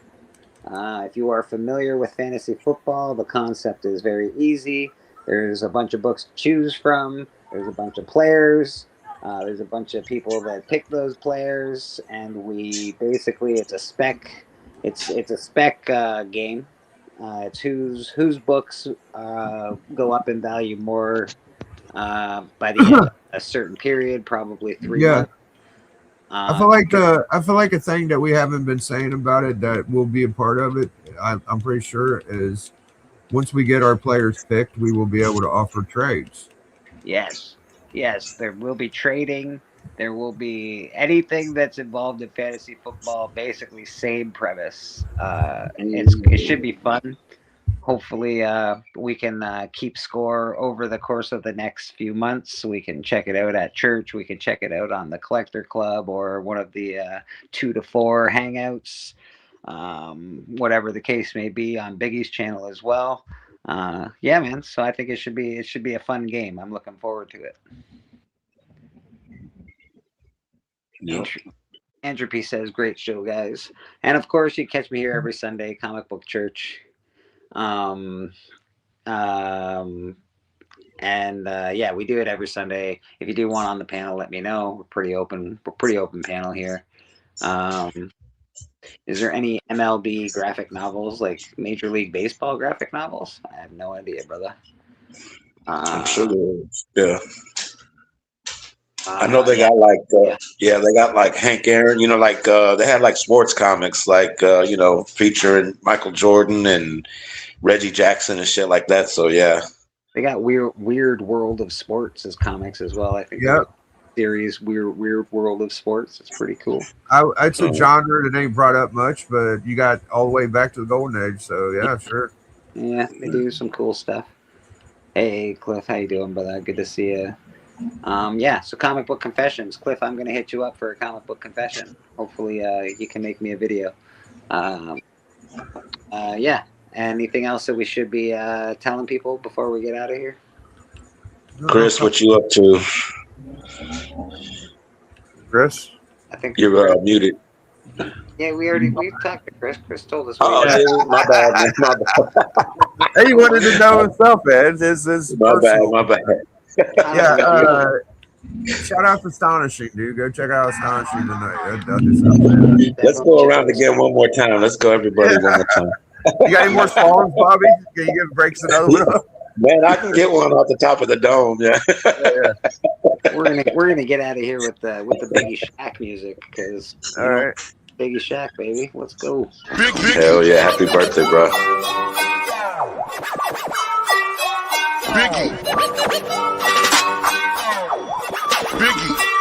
If you are familiar with fantasy football, the concept is very easy. There's a bunch of books to choose from. There's a bunch of players. There's a bunch of people that pick those players, and it's a spec. It's a spec game. It's whose books go up in value more by the end of a certain period, probably 3 months. I feel like a thing that we haven't been saying about it that will be a part of it. I'm pretty sure is once we get our players picked, we will be able to offer trades. Yes. There will be trading. There will be anything that's involved in fantasy football. Basically, same premise. It should be fun. Hopefully, we can keep score over the course of the next few months. We can check it out at church. We can check it out on the Collector Club or one of the 2 to 4 hangouts. Whatever the case may be, on Biggie's channel as well. Yeah, man. So I think it should be a fun game. I'm looking forward to it. Yep. Entropy says, "Great show, guys." And of course, you catch me here every Sunday, Comic Book Church. And yeah, we do it every Sunday. If you do one on the panel, let me know. We're pretty open panel here. Is there any MLB graphic novels, like Major League Baseball graphic novels? I have no idea, brother. I'm sure there is. Yeah. I know they got like they got like Hank Aaron, like they had like sports comics like featuring Michael Jordan and Reggie Jackson and shit like that. So yeah. They got weird World of Sports as comics as well. I think series weird World of Sports. It's pretty cool. It's a genre that ain't brought up much, but you got all the way back to the Golden Age. So yeah, sure. Yeah, they do some cool stuff. Hey Cliff, how you doing, brother? Good to see you. Yeah, so comic book confessions. Cliff, I'm going to hit you up for a comic book confession. Hopefully you can make me a video. Yeah. Anything else that we should be telling people before we get out of here? Chris, what you up to? Chris? I think you're muted. Yeah, we've talked to Chris. Chris told us. My bad. He wanted to know himself, man. My bad. Yeah, Shout out to Astonishing, dude. Go check out Astonishing tonight. That'll do something. Let's go around again one more time. Let's go, everybody, one more time. You got any more songs, Bobby? Can you breaks another one up? Man, I can get one off the top of the dome. Yeah. We're gonna get out of here with the Biggie Shack music because all right, Biggie Shack, baby, let's go. Hell yeah! Happy birthday, bro. Biggie.